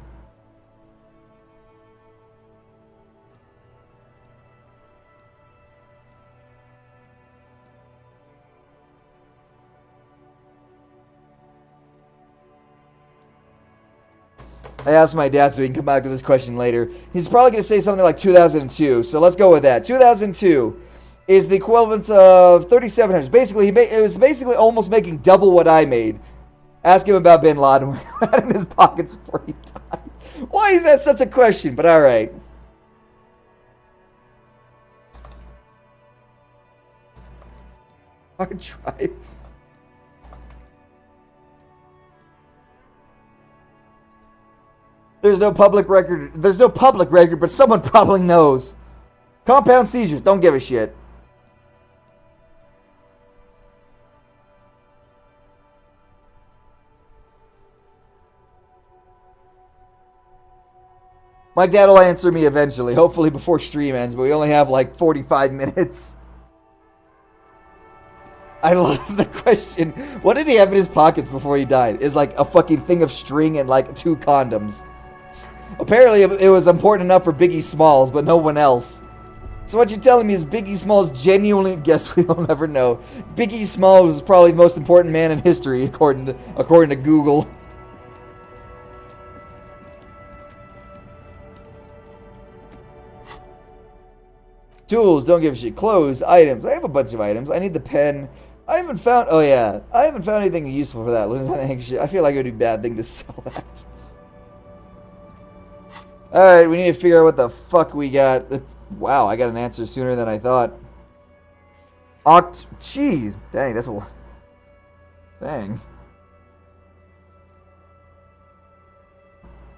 I asked my dad so he can come back to this question later. He's probably going to say something like 2002, so let's go with that. 2002 is the equivalent of 3,700. Basically, it was basically almost making double what I made. Ask him about Bin Laden when he had it in his pockets before he died. Why is that such a question? But all right. Hard drive. There's no public record. There's no public record, but someone probably knows. Compound seizures. Don't give a shit. My dad will answer me eventually, hopefully before stream ends, but we only have like 45 minutes. I love the question. What did he have in his pockets before he died? Is like a fucking thing of string and like 2 condoms. Apparently it was important enough for Biggie Smalls, but no one else. So what you're telling me is Biggie Smalls genuinely... Guess we'll never know. Biggie Smalls was probably the most important man in history, according to Google. Tools, don't give a shit. Clothes, items. I have a bunch of items. I need the pen. I haven't found... Oh, yeah. I haven't found anything useful for that. I feel like it would be a bad thing to sell that. Alright, we need to figure out what the fuck we got. Wow, I got an answer sooner than I thought. Gee. Dang, that's a lot. Dang.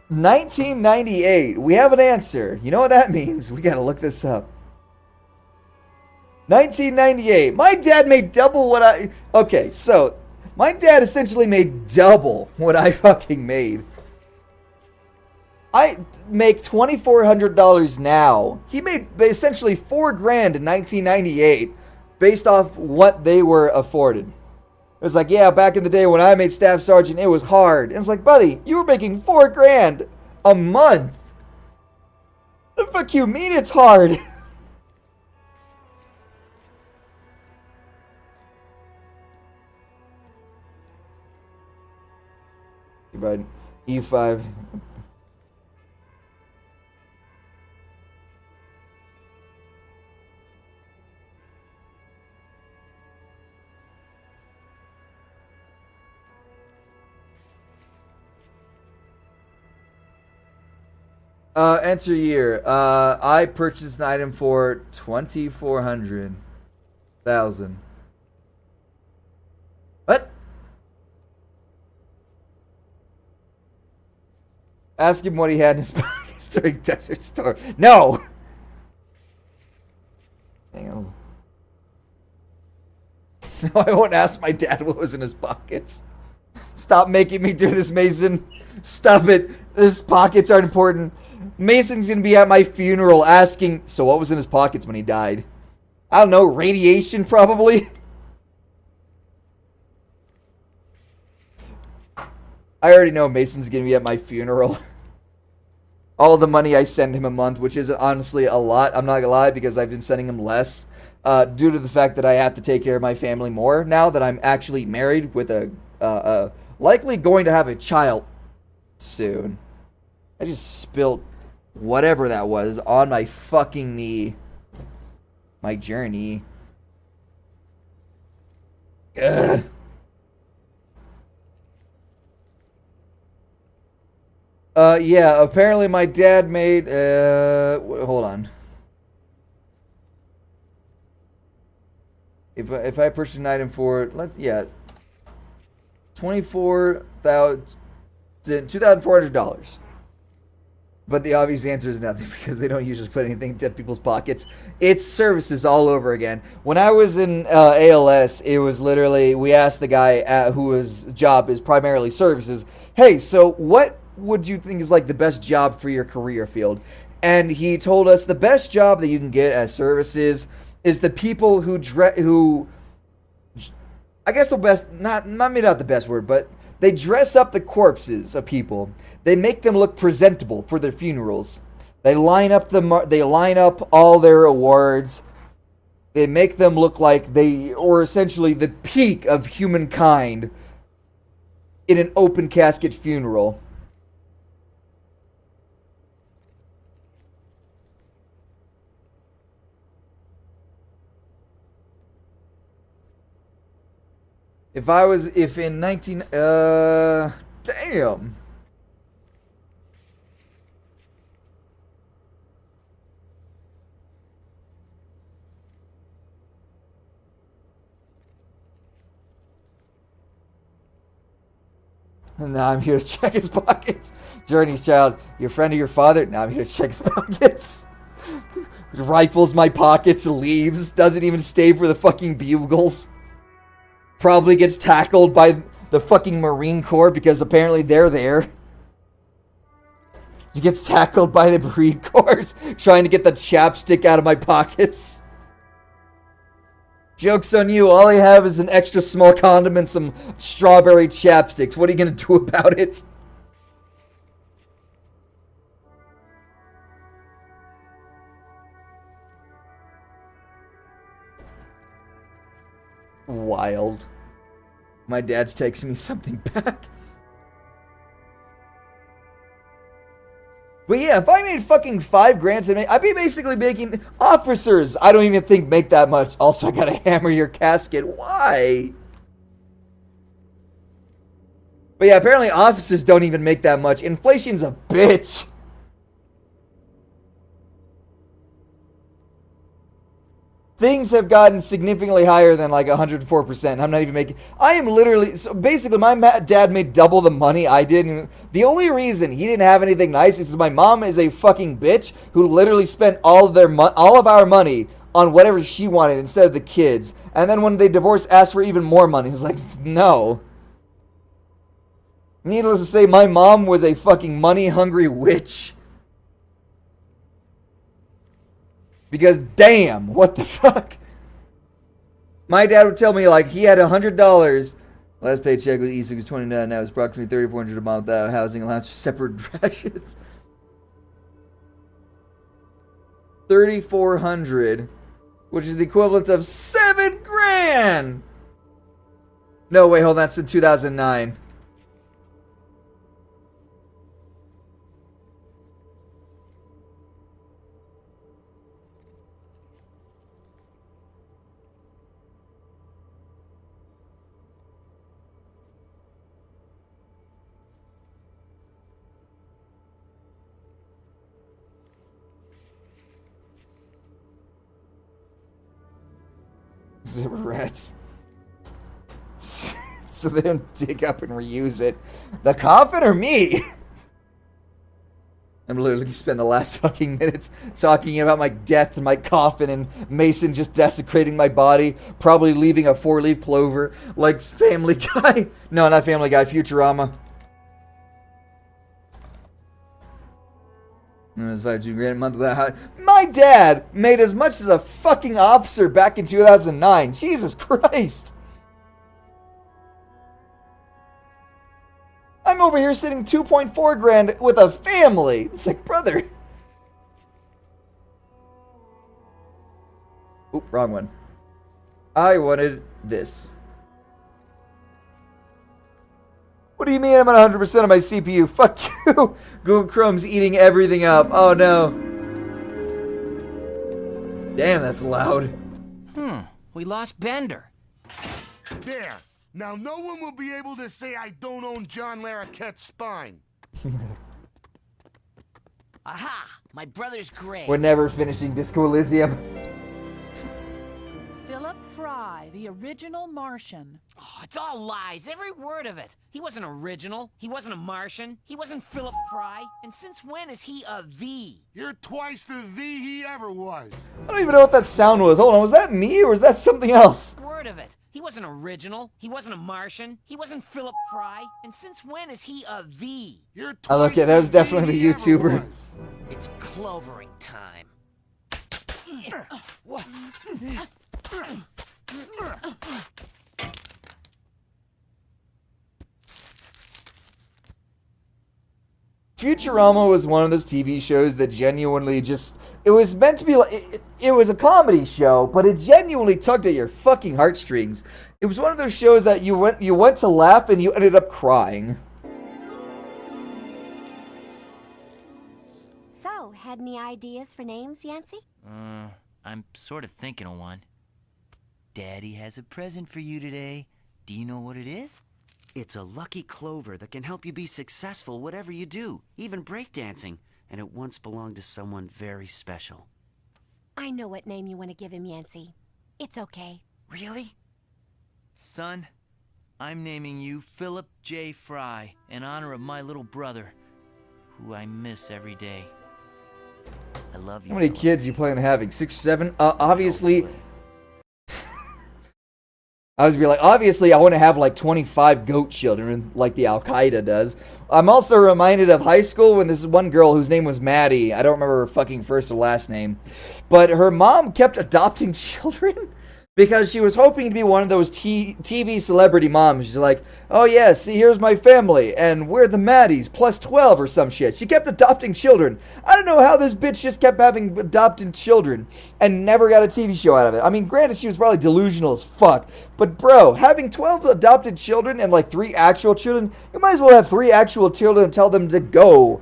1998. We have an answer. You know what that means? We gotta look this up. 1998. My dad made double what I... Okay, so... My dad essentially made double what I fucking made. I make $2,400 now. He made essentially $4,000 in 1998 based off what they were afforded. It was like, yeah, back in the day when I made staff sergeant, it was hard. And it's like, buddy, you were making $4,000 a month. The fuck you mean it's hard? But E5. Answer year. I purchased an item for 2,400,000. What? Ask him what he had in his pockets during Desert Storm. No! Hang on. No, I won't ask my dad what was in his pockets. Stop making me do this, Mason. Stop it. His pockets aren't important. Mason's gonna be at my funeral asking, so what was in his pockets when he died? I don't know, radiation probably? I already know Mason's gonna be at my funeral. all the money I send him a month, which is honestly a lot. I'm not gonna lie, because I've been sending him less due to the fact that I have to take care of my family more now that I'm actually married with a likely going to have a child soon. I just spilt whatever that was on my fucking knee. My journey. Ugh. Yeah, apparently my dad made, hold on. If I purchase an item for, $2,400. But the obvious answer is nothing, because they don't usually put anything in dead people's pockets. It's services all over again. When I was in ALS, it was literally, we asked the guy whose job is primarily services, hey, so what would you think is like the best job for your career field? And he told us the best job that you can get as services is the people who I guess the best, not maybe not the best word, but they dress up the corpses of people. They make them look presentable for their funerals. They line up all their awards. They make them look like they are essentially the peak of humankind in an open casket funeral. If in 19, damn. And now I'm here to check his pockets. Journey's child, your friend or your father? Now I'm here to check his pockets. Rifles my pockets, leaves, doesn't even stay for the fucking bugles. Probably gets tackled by the fucking Marine Corps because apparently they're there. He gets tackled by the Marine Corps trying to get the chapstick out of my pockets. Joke's on you, all I have is an extra small condom and some strawberry chapsticks. What are you gonna do about it? Wild. My dad's texting me something back. But yeah, if I made fucking $5,000, I'd be basically making officers. I don't even think make that much. Also, I gotta hammer your casket. Why? But yeah, apparently officers don't even make that much. Inflation's a bitch. Things have gotten significantly higher than like 104%. I'm not even making... I am literally... So basically, my dad made double the money I did. And the only reason he didn't have anything nice is because my mom is a fucking bitch who literally spent all of our money on whatever she wanted instead of the kids. And then when they divorced, asked for even more money. It's like, no. Needless to say, my mom was a fucking money-hungry witch. Because, damn, what the fuck? My dad would tell me, like, he had $100. Last paycheck with E6 was $29. Now it's approximately $3,400 a month. Housing allowance, separate rations. $3,400, which is the equivalent of $7,000. No, wait, hold on. That's in 2009. Rats. So they don't dig up and reuse it. The coffin or me? I'm literally spend the last fucking minutes talking about my death and my coffin and Mason just desecrating my body, probably leaving a 4-leaf clover like Family Guy. No, not Family Guy, Futurama. That's $5,200 a month without. My dad made as much as a fucking officer back in 2009. Jesus Christ. I'm over here sitting 2.4 grand with a family. It's like, brother. Oop, wrong one. I wanted this. What do you mean I'm at 100% of my CPU? Fuck you. Google Chrome's eating everything up. Oh no. Damn, that's loud.
We lost Bender.
There. Now no one will be able to say I don't own John Larroquette's spine.
Aha! My brother's grave.
We're never finishing Disco Elysium.
Philip Fry, the original Martian.
Oh, it's all lies, every word of it. He wasn't original. He wasn't a Martian. He wasn't Philip Fry. And since when is he a the?
You're twice the he ever was.
I don't even know what that sound was. Hold on, was that me or was that something else?
Word of it. He wasn't original. He wasn't a Martian. He wasn't Philip Fry. And since when is he a the?
You're
Oh, look, yeah, that was definitely the YouTuber.
It's clovering time.
Futurama was one of those TV shows that genuinely just, it was meant to be like, it was a comedy show, but it genuinely tugged at your fucking heartstrings. It was one of those shows that you went to laugh and you ended up crying.
So, had any ideas for names, Yancey?
I'm sort of thinking of one. Daddy has a present for you today. Do you know what it is?
It's a lucky clover that can help you be successful whatever you do, even breakdancing, and it once belonged to someone very special.
I know what name you want to give him, Yancey. It's okay.
Really? Son, I'm naming you Philip J. Fry in honor of my little brother, who I miss every day. I love you.
How many kids you plan on having? 6 or 7? Obviously, I was be like, obviously, I want to have like 25 goat children, like the Al Qaeda does. I'm also reminded of high school when this one girl whose name was Maddie. I don't remember her fucking first or last name, but her mom kept adopting children because she was hoping to be one of those TV celebrity moms. She's like, oh yeah, see, here's my family, and we're the Maddies, plus 12 or some shit. She kept adopting children. I don't know how this bitch just kept having adopted children and never got a TV show out of it. I mean, granted, she was probably delusional as fuck, but bro, having 12 adopted children and like 3 actual children, you might as well have 3 actual children and tell them to go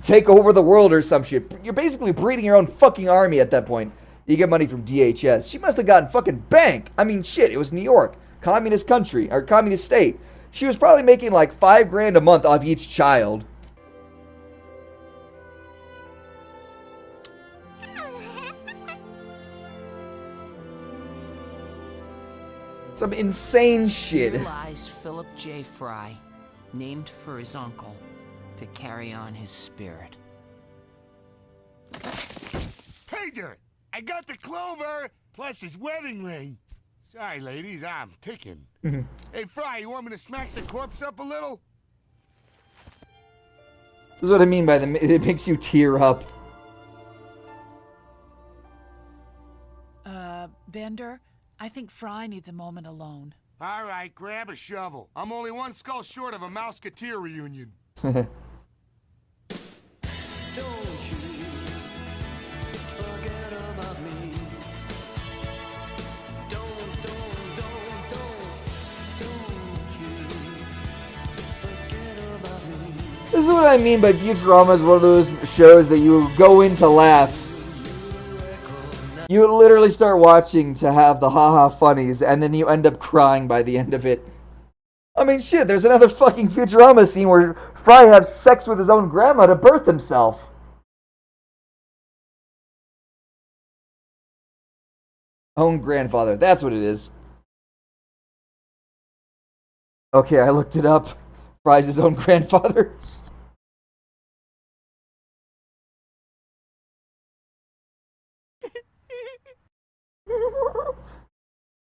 take over the world or some shit. You're basically breeding your own fucking army at that point. You get money from DHS. She must have gotten fucking bank. I mean, shit, it was New York. Communist country, or communist state. She was probably making like 5 grand a month off each child. Some insane shit.
Here lies Philip J. Fry, named for his uncle, to carry on his spirit.
Hey there! I got the clover, plus his wedding ring. Sorry, ladies, I'm ticking. Hey, Fry, you want me to smack the corpse up a little?
This is what I mean by it makes you tear up.
Bender, I think Fry needs a moment alone.
All right, grab a shovel. I'm only one skull short of a Mouseketeer reunion.
This is what I mean by Futurama is one of those shows that you go in to laugh. You literally start watching to have the haha funnies, and then you end up crying by the end of it. I mean, shit, there's another fucking Futurama scene where Fry has sex with his own grandma to birth himself. Own grandfather, that's what it is. Okay, I looked it up. Fry's his own grandfather.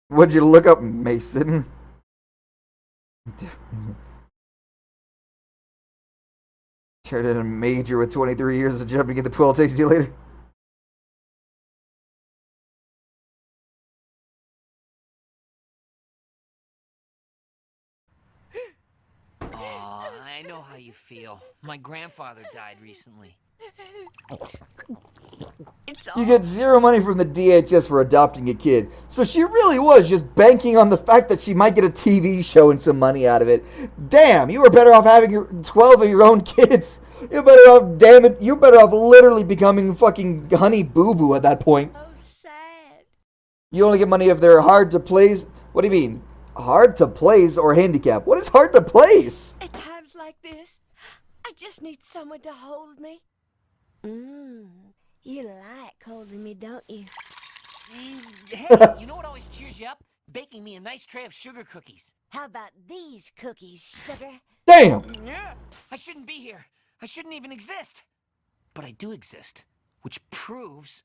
What'd you look up, Mason? Turned in a major with 23 years of jumping in the pool. I'll text you later.
Aw, I know how you feel. My grandfather died recently.
You get zero money from the DHS for adopting a kid. So she really was just banking on the fact that she might get a TV show and some money out of it. Damn, you were better off having 12 of your own kids. You're better off, damn it, you're better off literally becoming fucking Honey Boo Boo at that point.
Oh, sad.
You only get money if they're hard to place. What do you mean? Hard to place or handicap? What is hard to place?
At times like this, I just need someone to hold me. You like holding me, don't you?
Hey, you know what always cheers you up? Baking me a nice tray of sugar cookies.
How about these cookies, sugar?
Damn!
I shouldn't be here. I shouldn't even exist. But I do exist, which proves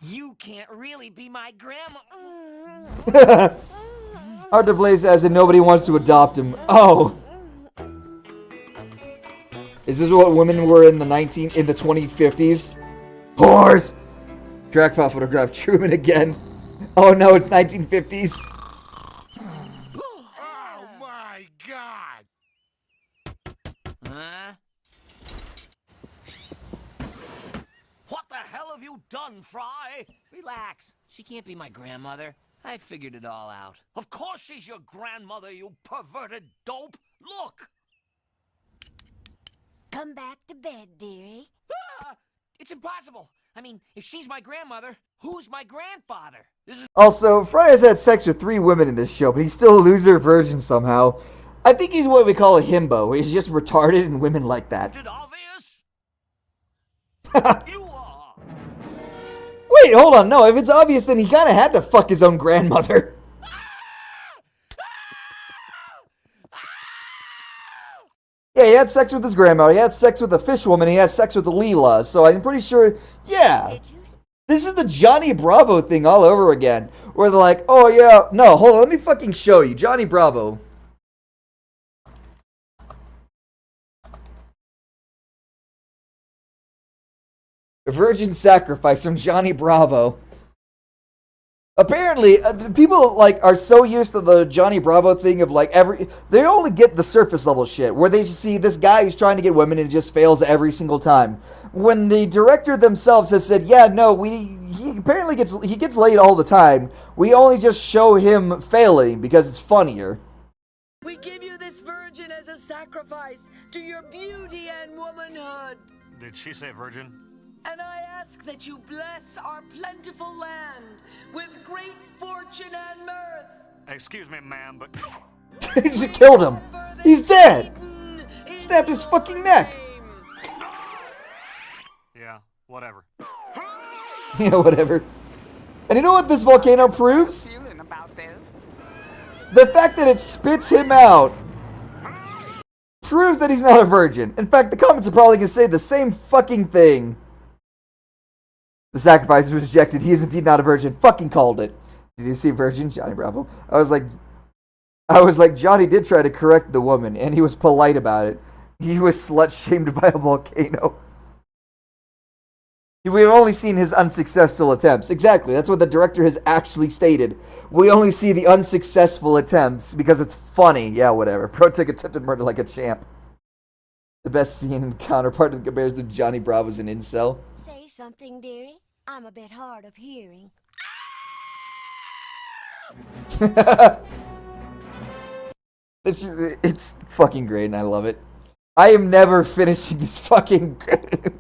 you can't really be my grandma.
Hard to place as in nobody wants to adopt him. Oh. Is this what women were in the 2050s? Whores! Crackpot photograph Truman again. Oh no, it's 1950s.
Oh my god!
Huh? What the hell have you done, Fry? Relax. She can't be my grandmother. I figured it all out. Of course she's your grandmother, you perverted dope. Look!
Come back to bed, dearie.
Ah! It's impossible. I mean, if she's my grandmother, who's my grandfather? This is
Also, Fry has had sex with 3 women in this show, but he's still a loser virgin somehow. I think he's what we call a himbo. He's just retarded and women like that.
obvious. You are.
Wait, hold on. No, if it's obvious, then he kind of had to fuck his own grandmother. Yeah, he had sex with his grandma, he had sex with the fish woman, he had sex with the Leela, so I'm pretty sure, yeah. This is the Johnny Bravo thing all over again, where they're like, oh yeah, no, hold on, let me fucking show you, Johnny Bravo. A virgin sacrifice from Johnny Bravo. Apparently, people like are so used to the Johnny Bravo thing of like they only get the surface level shit where they just see this guy who's trying to get women and it just fails every single time. When the director themselves has said, yeah, no, he apparently gets laid all the time. We only just show him failing because it's funnier.
We give you this virgin as a sacrifice to your beauty and womanhood.
Did she say virgin?
And I ask that you bless our plentiful land with great fortune and mirth.
Excuse me, ma'am, but...
He just killed him. He's dead. Snapped his fucking neck.
Yeah, whatever.
Yeah, whatever. And you know what this volcano proves? The fact that it spits him out proves that he's not a virgin. In fact, the comments are probably going to say the same fucking thing. The sacrifice was rejected. He is indeed not a virgin. Fucking called it. Did you see virgin? Johnny Bravo. I was like, Johnny did try to correct the woman, and he was polite about it. He was slut-shamed by a volcano. We've only seen his unsuccessful attempts. Exactly. That's what the director has actually stated. We only see the unsuccessful attempts because it's funny. Yeah, whatever. Protic attempted murder like a champ. The best scene in counterpart that compares to Johnny Bravo's an incel.
Say something, dearie. I'm a bit hard of hearing.
It's fucking great and I love it. I am never finishing this fucking game.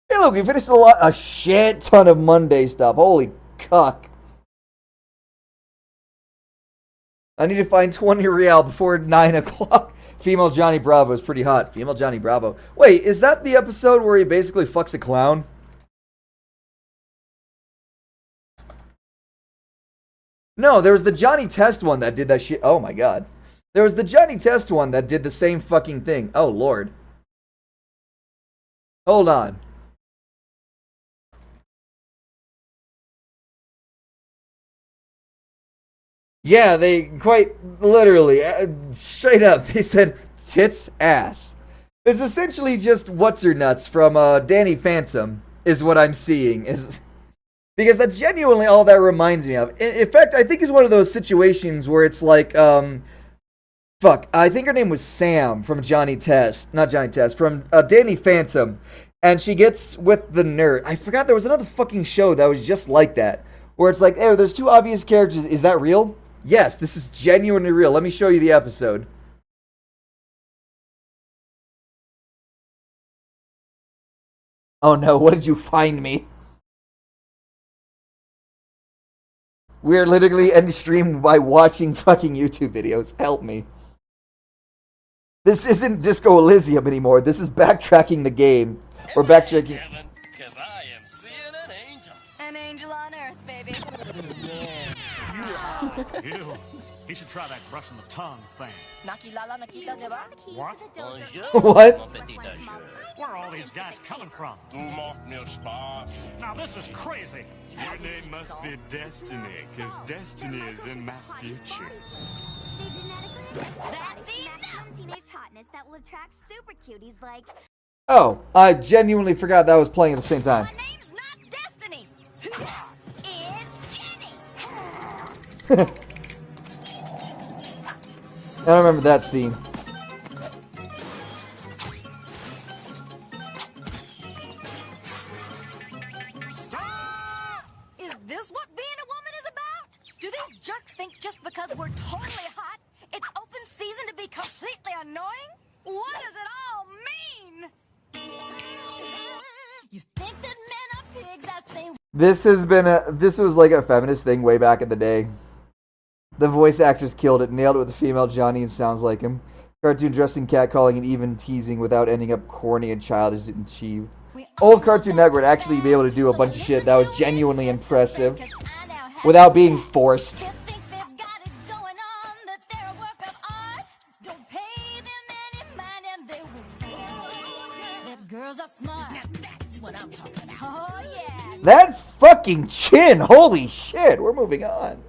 Hey look, we finished a shit ton of Monday stuff. Holy cuck. I need to find 20 real before 9 o'clock. Female Johnny Bravo is pretty hot. Female Johnny Bravo. Wait, is that the episode where he basically fucks a clown? No, there was the Johnny Test one that did that shit. Oh my god. There was the Johnny Test one that did the same fucking thing. Oh lord. Hold on. Yeah, they quite literally, straight up, they said tits ass. It's essentially just what's her nuts from Danny Phantom is what I'm seeing is because that's genuinely all that reminds me of. In fact, I think it's one of those situations where it's like Fuck, I think her name was Sam from Johnny Test. Not Johnny Test, from Danny Phantom. And she gets with the nerd. I forgot there was another fucking show that was just like that. Where it's like, hey, there's two obvious characters. Is that real? Yes, this is genuinely real. Let me show you the episode. Oh no, what did you find me? We're literally ending stream by watching fucking YouTube videos. Help me. This isn't Disco Elysium anymore. This is backtracking the game. Or backtracking.
Because I am seeing an angel.
An angel on earth, baby.
Ew. He should try that brushing the tongue thing. What?
What?
Where are all these guys coming from? Now this is crazy.
Your name must be Destiny, because Destiny is in my future.
Teenage hotness that will attract super cuties like.
Oh, I genuinely forgot that was playing at the same time.
My name's not Destiny. It's Kenny.
I don't remember that scene.
Is this what being a woman is about? Do these jerks think just because we're totally hot, it's open season to be completely annoying? What does it all mean? You think that men are pigs that same.
This was like a feminist thing way back in the day. The voice actress killed it, nailed it with a female Johnny and sounds like him. Cartoon dressing, catcalling, and even teasing without ending up corny and childish and cheap. Old Cartoon Network would actually be able to do a bunch of shit that was genuinely impressive without being forced.
Girls are smart. That's what I'm talking about. Oh yeah.
That fucking chin! Holy shit! We're moving on.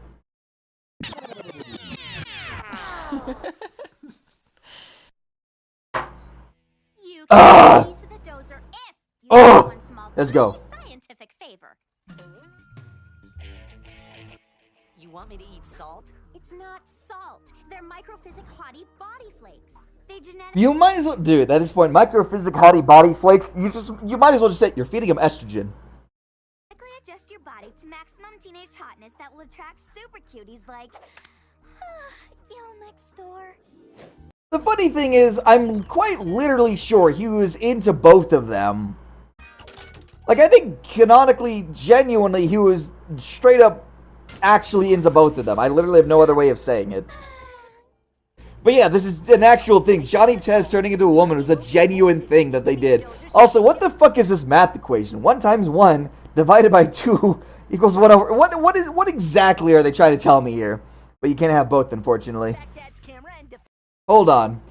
Oh! Let's go.
Scientific favor. You want me to eat salt? It's not salt. They're microphysic hottie body flakes. They genetically.
You might as well, dude. At this point, microphysic hottie body flakes. You might as well just say you're feeding them estrogen.
Adjust your body to maximum teenage hotness that will attract super cuties like Gil next door.
The funny thing is, I'm quite literally sure he was into both of them. Like, I think canonically, genuinely, he was straight up actually into both of them. I literally have no other way of saying it. But yeah, this is an actual thing. Johnny Test turning into a woman was a genuine thing that they did. Also, what the fuck is this math equation? 1 times 1 divided by 2 equals 1 over... What exactly are they trying to tell me here? But you can't have both, unfortunately. Hold on.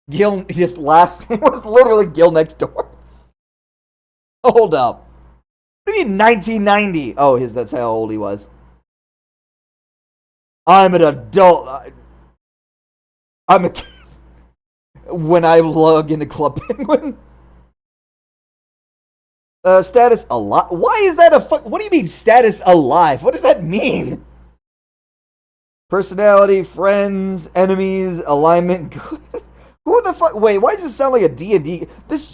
Gil, his last name was literally Gil next door. Hold up. What do you mean 1990? Oh, that's how old he was. I'm an adult. I'm a kid. When I log into Club Penguin. Status alive. Why is that a fuck? What do you mean status alive? What does that mean? Personality, friends, enemies, alignment. Who the fuck? Wait, why does this sound like a D&D?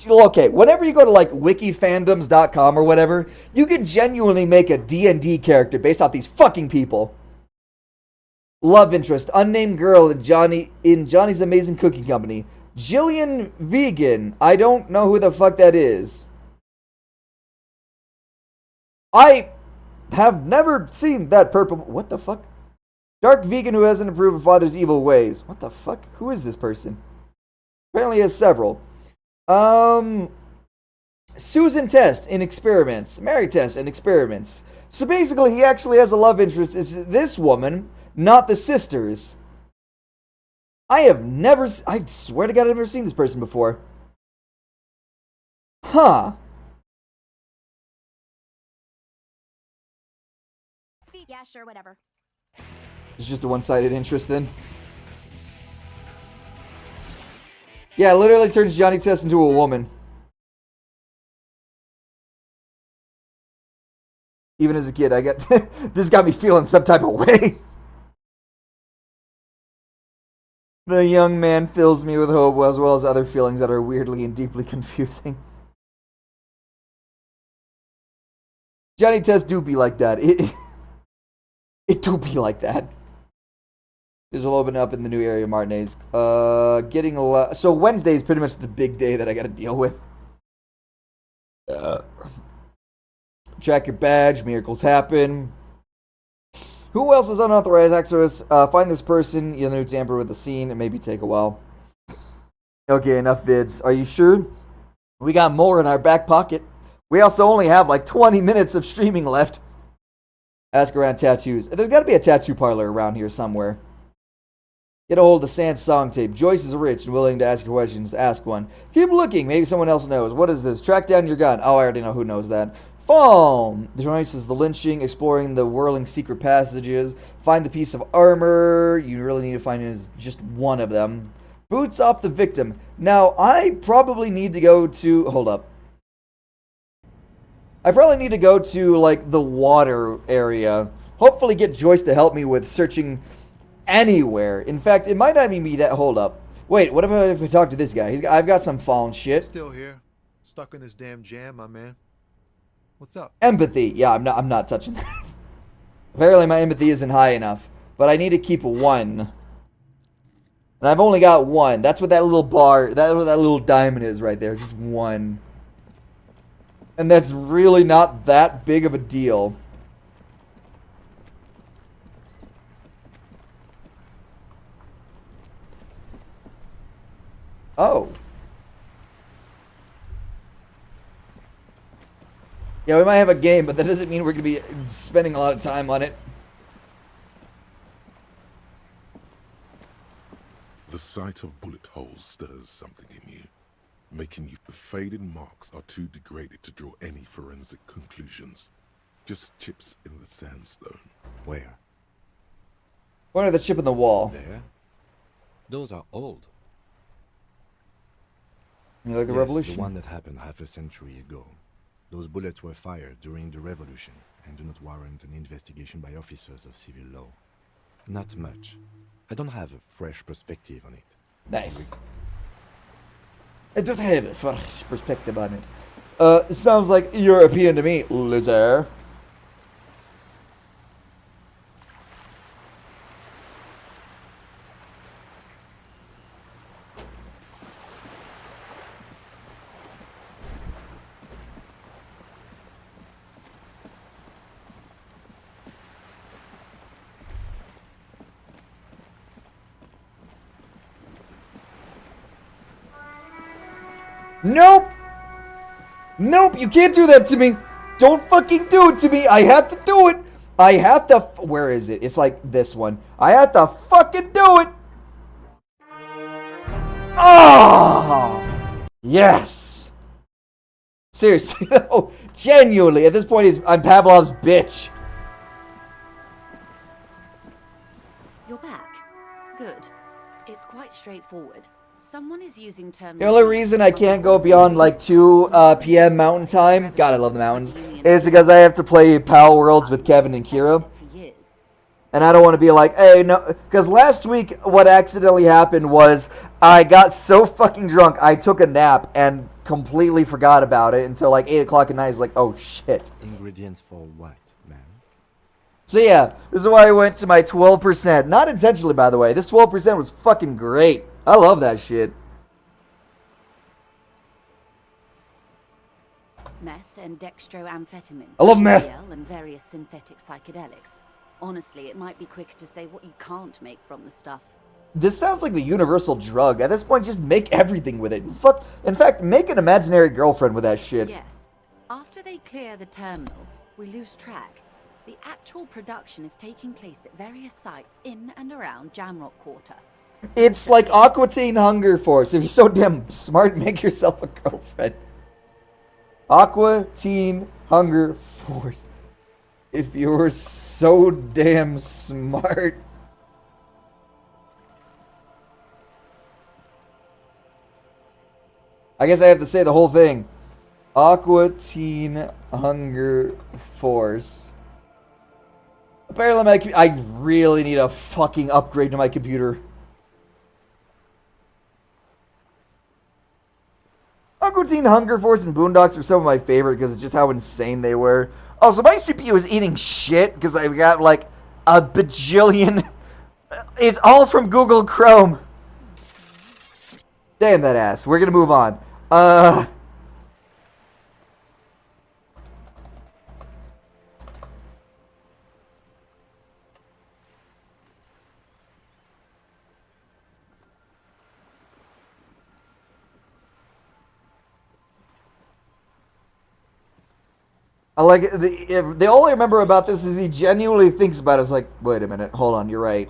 Okay, whenever you go to like wikifandoms.com or whatever, you can genuinely make a D&D character based off these fucking people. Love interest, unnamed girl in Johnny's Amazing Cooking Company. Jillian Vegan. I don't know who the fuck that is. I have never seen that purple... What the fuck? Dark vegan who hasn't approved of father's evil ways. What the fuck? Who is this person? Apparently has several. Susan Test in Experiments. Mary Test in Experiments. So basically, he actually has a love interest. It's this woman, not the sisters. I swear to God, I've never seen this person before. Huh.
Yeah, sure, whatever.
It's just a one-sided interest then. Yeah, it literally turns Johnny Test into a woman. Even as a kid, I get this got me feeling some type of way. The young man fills me with hope as well as other feelings that are weirdly and deeply confusing. Johnny tests do be like that. It do be like that. This will open up in the new area, Martinez. Getting a lot. So Wednesday is pretty much the big day that I got to deal with. Track your badge. Miracles happen. Who else is unauthorized access? Find this person. You'll need to tamper with the scene. It maybe take a while. Okay, enough vids. Are you sure? We got more in our back pocket. We also only have like 20 minutes of streaming left. Ask around tattoos. There's got to be a tattoo parlor around here somewhere. Get a hold of Sans song tape. Joyce is rich and willing to ask you questions. Ask one. Keep looking. Maybe someone else knows. What is this? Track down your gun. Oh, I already know who knows that. Phone. Joyce is the lynching, exploring the whirling secret passages. Find the piece of armor. You really need to find is just one of them. Boots off the victim. Now, I probably need to go to... Hold up. I probably need to go to, like, the water area. Hopefully get Joyce to help me with searching anywhere. In fact, it might not even be that... Hold up. Wait, what if I talk to this guy? I've got some fallen shit.
Still here. Stuck in this damn jam, my man. What's up?
Empathy. Yeah, I'm not touching that. Apparently my empathy isn't high enough. But I need to keep one. And I've only got one. That's what that little bar... That's what that little diamond is right there. Just one. And that's really not that big of a deal. Oh. Yeah, we might have a game, but that doesn't mean we're going to be spending a lot of time on it.
The sight of bullet holes stirs something in you, making you... The faded marks are too degraded to draw any forensic conclusions. Just chips in the sandstone.
Where?
What are the chip in the wall?
There? Those are old.
You like the
Yes,
revolution?
The one that happened half a century ago. Those bullets were fired during the revolution and do not warrant an investigation by officers of civil law. Not much. I don't have a fresh perspective on it.
Nice. I don't have a fresh perspective on it. It sounds like European to me, loser. Nope! Nope, you can't do that to me! Don't fucking do it to me! I have to do it! I have to... Where is it? It's like this one. I have to fucking do it! Oh! Yes! Seriously, though. Genuinely, at this point, I'm Pavlov's bitch.
You're back. Good. It's quite straightforward. Someone is using terms...
The only reason I can't go beyond like 2 p.m. Mountain Time, God, I love the mountains, is because I have to play Pal Worlds with Kevin and Kira. And I don't want to be like, hey, no, because last week what accidentally happened was I got so fucking drunk, I took a nap and completely forgot about it until like 8 o'clock at night. It's like, oh shit.
Ingredients for what, man?
So yeah, this is why I went to my 12%. Not intentionally, by the way. This 12% was fucking great. I love that shit.
Meth and dextroamphetamine.
I love meth.
And various synthetic psychedelics. Honestly, it might be quicker to say what you can't make from the stuff.
This sounds like the universal drug. At this point, just make everything with it. Fuck. In fact, make an imaginary girlfriend with that shit.
Yes. After they clear the terminal, we lose track. The actual production is taking place at various sites in and around Jamrock Quarter.
It's like Aqua Teen Hunger Force. If you're so damn smart, make yourself a girlfriend. Aqua Teen Hunger Force. If you were so damn smart. I guess I have to say the whole thing. Aqua Teen Hunger Force. Apparently I really need a fucking upgrade to my computer. Aqua Teen, Hunger Force, and Boondocks are some of my favorite because of just how insane they were. Also, my CPU is eating shit because I've got like a bajillion. It's all from Google Chrome. Damn that ass. We're gonna move on. I like it. The all I remember about this is he genuinely thinks about it. It's like, wait a minute, hold on, you're right.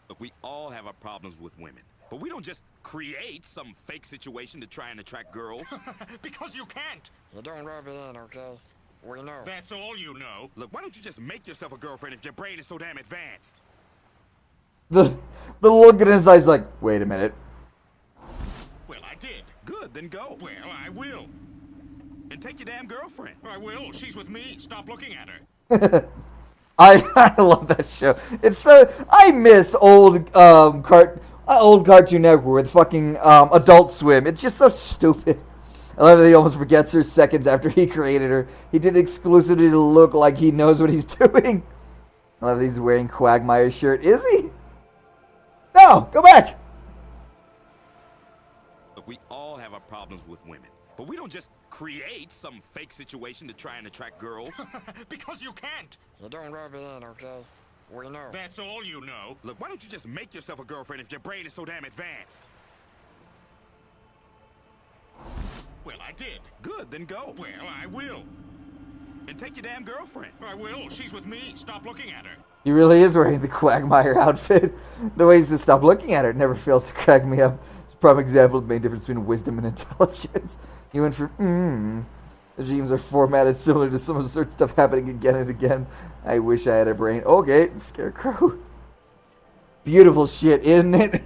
Look, we all have our problems with women. But we don't just create some fake situation to try and attract girls.
Because you can't.
You don't rub it in, okay? We know.
That's all you know.
Look, why don't you just make yourself a girlfriend if your brain is so damn advanced?
The look in his eyes like, wait a minute.
Well, I did.
Good, then go.
Well, I will.
And take your damn girlfriend.
I will. She's with me. Stop looking at her.
I love that show. It's so I miss old Cartoon Network with fucking Adult Swim. It's just so stupid. I love that he almost forgets her seconds after he created her. He did it exclusively to look like he knows what he's doing. I love that he's wearing Quagmire's shirt. Is he? No, go back.
Look, we all have our problems with women. But we don't just create some fake situation to try and attract girls.
Because you can't.
You don't rub it in, okay? We know.
That's all you know.
Look, why don't you just make yourself a girlfriend if your brain is so damn advanced?
Well, I did.
Good, then go.
Well, I will.
And take your damn girlfriend.
I will. She's with me. Stop looking at her.
He really is wearing the Quagmire outfit. The way he's to stop looking at her never fails to crack me up. It's a prime example of the main difference between wisdom and intelligence. He went from, The dreams are formatted similar to some of the sort of stuff happening again and again. I wish I had a brain. Okay, Scarecrow. Beautiful shit, isn't it?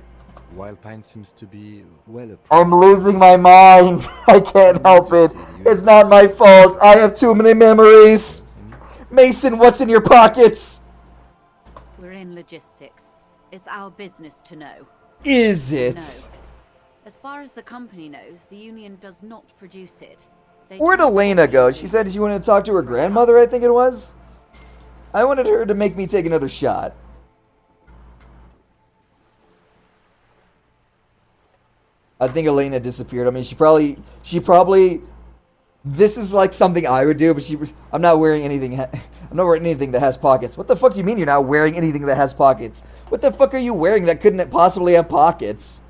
Wild Pine seems to be well.
I'm losing my mind. I can't help it. It's not my fault. I have too many memories. Mason, what's in your pockets?
We're in logistics. It's our business to know.
Is it?
No. As far as the company knows, the Union does not produce it.
Where'd Elena go? She said she wanted to talk to her grandmother, I think it was. I wanted her to make me take another shot. I think Elena disappeared. I mean, she probably. This is like something I would do, but I'm not wearing anything. I'm not wearing anything that has pockets. What the fuck do you mean you're not wearing anything that has pockets? What the fuck are you wearing that couldn't possibly have pockets?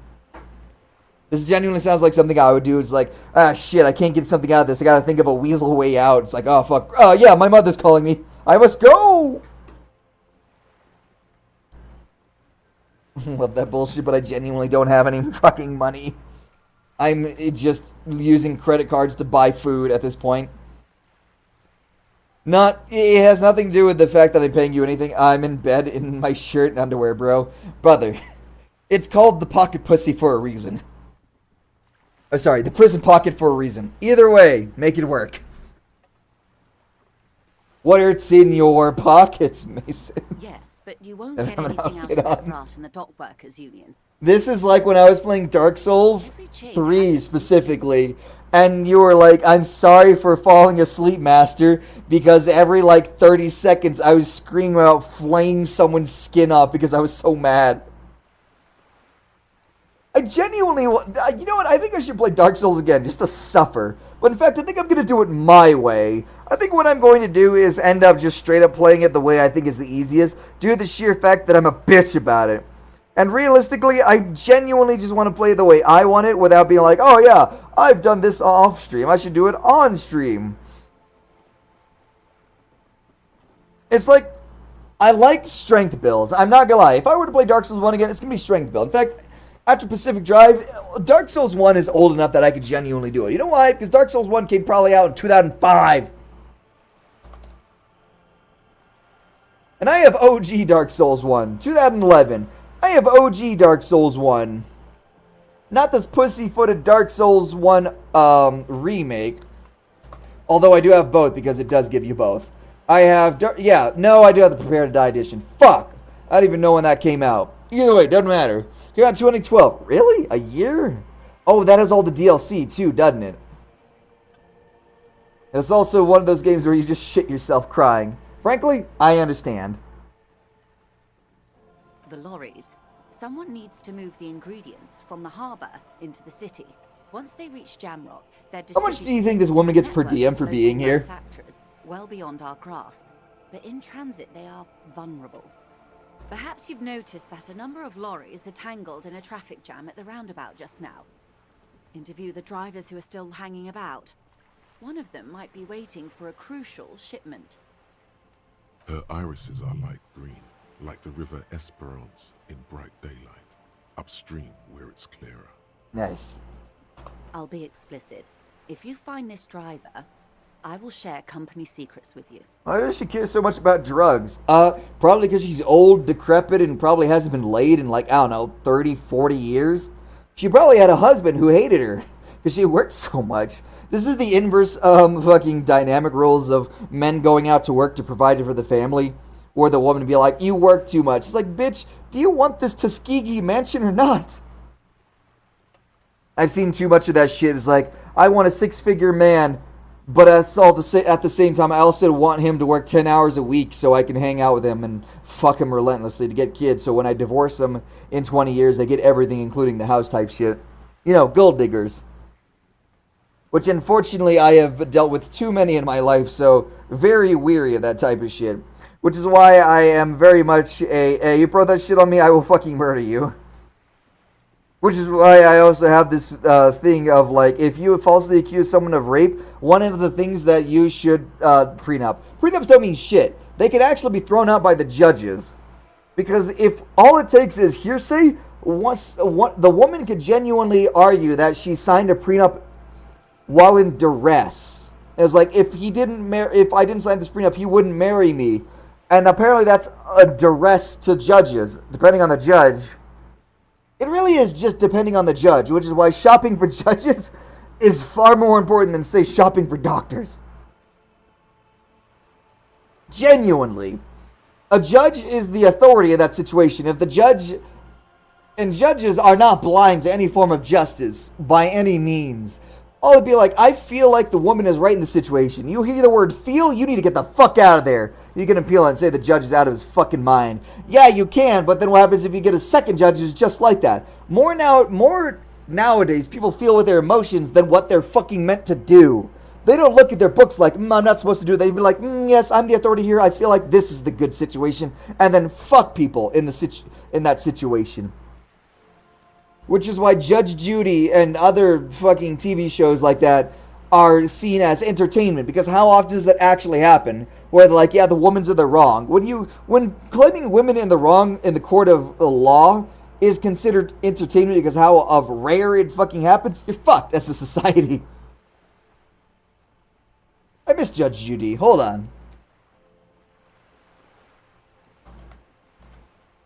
This genuinely sounds like something I would do. It's like, ah, shit, I can't get something out of this. I gotta think of a weasel way out. It's like, oh, fuck. Oh, yeah, my mother's calling me. I must go! Love that bullshit, but I genuinely don't have any fucking money. I'm just using credit cards to buy food at this point. It has nothing to do with the fact that I'm paying you anything. I'm in bed in my shirt and underwear, bro. Brother, it's called the pocket pussy for a reason. Oh, sorry, the prison pocket for a reason. Either way, make it work. What's in your pockets, Mason?
Yes, but you won't get anything out of that rat in the Dock Workers Union.
This is like when I was playing Dark Souls 3 specifically, and you were like, I'm sorry for falling asleep, Master, because every like 30 seconds I was screaming about flaying someone's skin off because I was so mad. I genuinely, you know what, I think I should play Dark Souls again, just to suffer. But in fact, I think I'm going to do it my way. I think what I'm going to do is end up just straight up playing it the way I think is the easiest, due to the sheer fact that I'm a bitch about it. And realistically, I genuinely just want to play it the way I want it, without being like, oh yeah, I've done this off stream, I should do it on stream. It's like, I like strength builds, I'm not gonna lie. If I were to play Dark Souls 1 again, it's going to be strength build. In fact, after Pacific Drive, Dark Souls 1 is old enough that I could genuinely do it. You know why? Because Dark Souls 1 came probably out in 2005. And I have OG Dark Souls 1, 2011. I have OG Dark Souls 1. Not this pussy-footed Dark Souls 1 remake. Although I do have both because it does give you both. I have, yeah, no, I do have the Prepare to Die edition. Fuck! I don't even know when that came out. Either way, doesn't matter. Came out in 2012. Really? A year? Oh, that has all the DLC too, doesn't it? It's also one of those games where you just shit yourself crying. Frankly, I understand.
The lorries. Someone needs to move the ingredients from the harbor into the city. Once they reach Jamrock, they're
How much do you think this woman gets per diem for being here?
Well beyond our grasp, but in transit they are vulnerable. Perhaps you've noticed that a number of lorries are tangled in a traffic jam at the roundabout just now. Interview the drivers who are still hanging about. One of them might be waiting for a crucial shipment.
Her irises are light green, like the river Esperance in bright daylight, upstream where it's clearer.
Nice.
I'll be explicit. If you find this driver, I will share company secrets with you.
Why does she care so much about drugs? Probably because she's old, decrepit, and probably hasn't been laid in, like, I don't know, 30, 40 years. She probably had a husband who hated her because she worked so much. This is the inverse fucking dynamic rules of men going out to work to provide for the family, or the woman to be like, you work too much. It's like, bitch, do you want this Tuskegee mansion or not? I've seen too much of that shit. It's like, I want a 6-figure man, but at the same time, I also want him to work 10 hours a week so I can hang out with him and fuck him relentlessly to get kids. So when I divorce him in 20 years, I get everything, including the house type shit. You know, gold diggers. Which, unfortunately, I have dealt with too many in my life, so very weary of that type of shit. Which is why I am very much you throw that shit on me, I will fucking murder you. Which is why I also have this thing of, like, if you falsely accuse someone of rape, one of the things that you should prenup. Prenups don't mean shit. They can actually be thrown out by the judges. Because if all it takes is hearsay, the woman could genuinely argue that she signed a prenup while in duress. It's like, if I didn't sign this prenup, he wouldn't marry me. And apparently that's a duress to judges, depending on the judge. It really is just depending on the judge, which is why shopping for judges is far more important than, say, shopping for doctors. Genuinely. A judge is the authority in that situation. If the judge... And judges are not blind to any form of justice, by any means. All it'd be like, I feel like the woman is right in the situation. You hear the word feel, you need to get the fuck out of there. You can appeal and say the judge is out of his fucking mind. Yeah, you can, but then what happens if you get a second judge who's just like that? More nowadays, people feel with their emotions than what they're fucking meant to do. They don't look at their books like, I'm not supposed to do it. They'd be like, yes, I'm the authority here. I feel like this is the good situation. And then fuck people in that situation. Which is why Judge Judy and other fucking TV shows like that are seen as entertainment. Because how often does that actually happen? Where they're like, yeah, the woman's in the wrong. When claiming women in the wrong in the court of law is considered entertainment because how rare it fucking happens, you're fucked as a society. I miss Judge Judy. Hold on.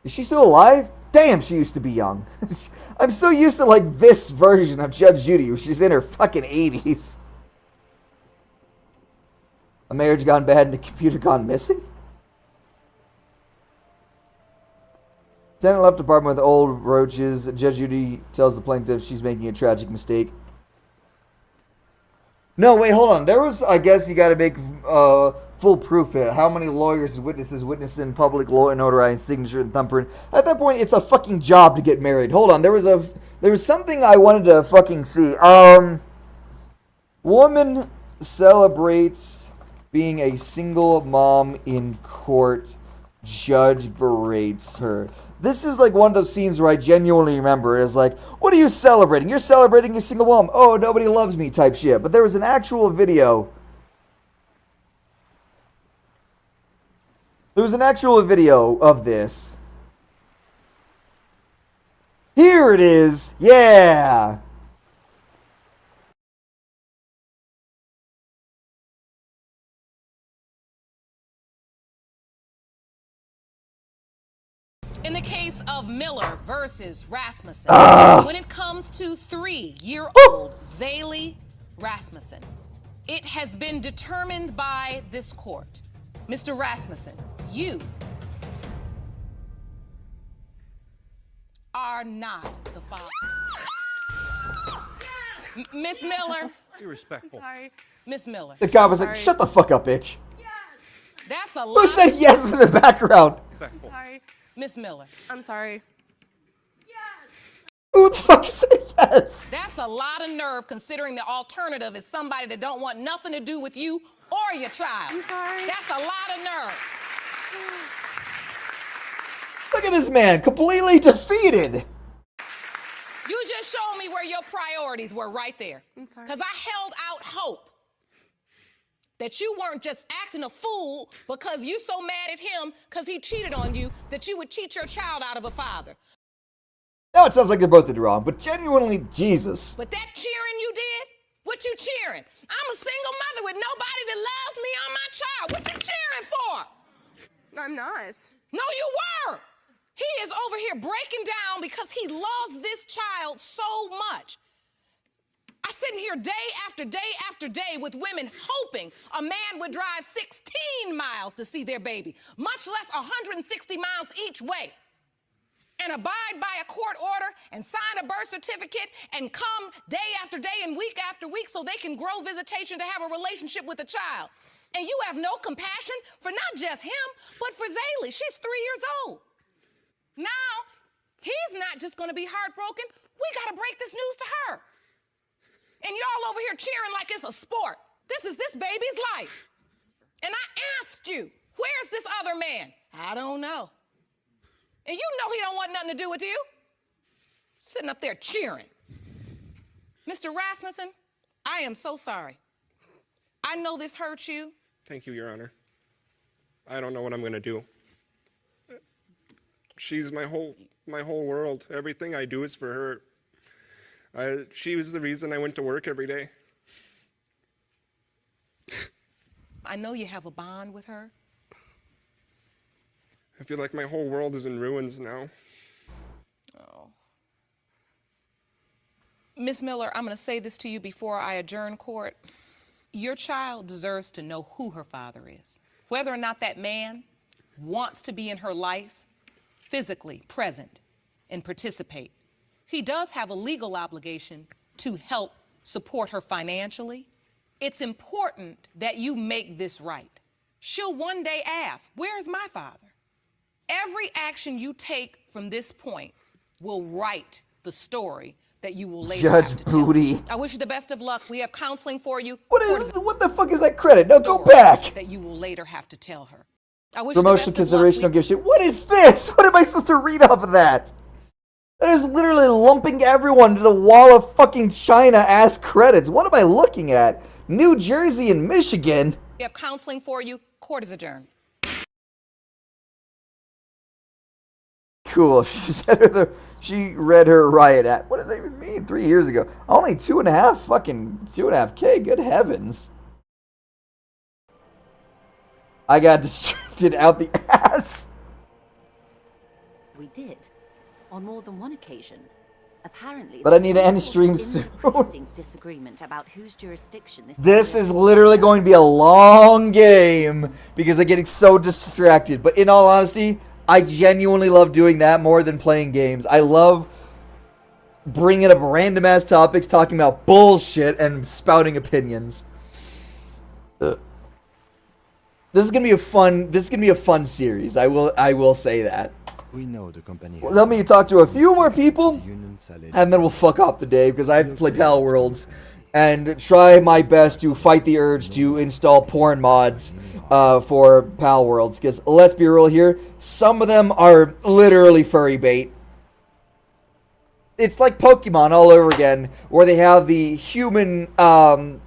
Is she still alive? Damn, she used to be young. I'm so used to, like, this version of Judge Judy, where she's in her fucking 80s. A marriage gone bad and a computer gone missing? Tenant left apartment with old roaches. Judge Judy tells the plaintiff she's making a tragic mistake. No, wait, hold on. There was, I guess you gotta make full proof here. How many lawyers and witnesses witnessed in public law and notarized signature and thumbprint? At that point, it's a fucking job to get married. Hold on, there was something I wanted to fucking see. Woman celebrates being a single mom in court. Judge berates her. This is like one of those scenes where I genuinely remember. It's like, what are you celebrating? You're celebrating a single mom. Oh, nobody loves me type shit. But there was an actual video. There was an actual video of this. Here it is. Yeah.
In the case of Miller versus Rasmussen, when it comes to 3-year-old Zaylee, Rasmussen, it has been determined by this court. Mr. Rasmussen, you are not the father. Miss Miller.
Be respectful.
I'm sorry. Miss Miller.
The cop was like, shut the fuck up, bitch.
That's a lot.
Who said yes in the background?
I'm sorry. Miss Miller. I'm sorry.
Who the fuck said yes?
That's a lot of nerve considering the alternative is somebody that don't want nothing to do with you or your child. I'm sorry. That's a lot of nerve.
Look at this man, completely defeated.
You just showed me where your priorities were right there. Because I held out hope that you weren't just acting a fool because you so mad at him because he cheated on you that you would cheat your child out of a father.
Now it sounds like they're both in the wrong, but genuinely, Jesus.
But that cheering you did? What you cheering? I'm a single mother with nobody that loves me or my child. What you cheering for?
I'm not.
No, you were. He is over here breaking down because he loves this child so much. I sit here day after day after day with women hoping a man would drive 16 miles to see their baby, much less 160 miles each way, and abide by a court order and sign a birth certificate and come day after day and week after week so they can grow visitation to have a relationship with a child. And you have no compassion for not just him, but for Zaylee. She's 3 years old. Now, he's not just gonna be heartbroken. We gotta break this news to her. And y'all over here cheering like it's a sport. This is this baby's life. And I asked you, where's this other man? I don't know. And you know he don't want nothing to do with you. Sitting up there cheering. Mr. Rasmussen, I am so sorry. I know this hurts you.
Thank you, Your Honor. I don't know what I'm gonna do. She's my whole world. Everything I do is for her. She was the reason I went to work every day.
I know you have a bond with her.
I feel like my whole world is in ruins now.
Oh. Miss Miller, I'm going to say this to you before I adjourn court. Your child deserves to know who her father is. Whether or not that man wants to be in her life, physically present and participate. He does have a legal obligation to help support her financially. It's important that you make this right. She'll one day ask, where's my father? Every action you take from this point will write the story that you will later have to
Judge Booty.
tell. I wish you the best of luck. We have counseling for you.
What the fuck is that credit? No, go back.
That you will later have to tell her. I wish
Promotional consideration, don't give a shit. What is this? What am I supposed to read off of that? That is literally lumping everyone to the wall of fucking China ass credits. What am I looking at? New Jersey and Michigan.
We have counseling for you. Court is adjourned.
Cool. She read her riot act. What does that even mean? 3 years ago. Only 2.5K. Good heavens. I got distracted out the ass.
We did. On more than one occasion. Apparently,
but I need to end stream soon.
Disagreement about whose jurisdiction
this is literally going to be a long game because I'm getting so distracted. But in all honesty, I genuinely love doing that more than playing games. I love bringing up random ass topics, talking about bullshit, and spouting opinions. This is gonna be a fun series. I will say that.
We know the company.
Let me talk to a few more people, and then we'll fuck off the day because I have to play Pal Worlds and try my best to fight the urge to install porn mods for Pal Worlds. Because let's be real here, some of them are literally furry bait. It's like Pokemon all over again, where they have the human egg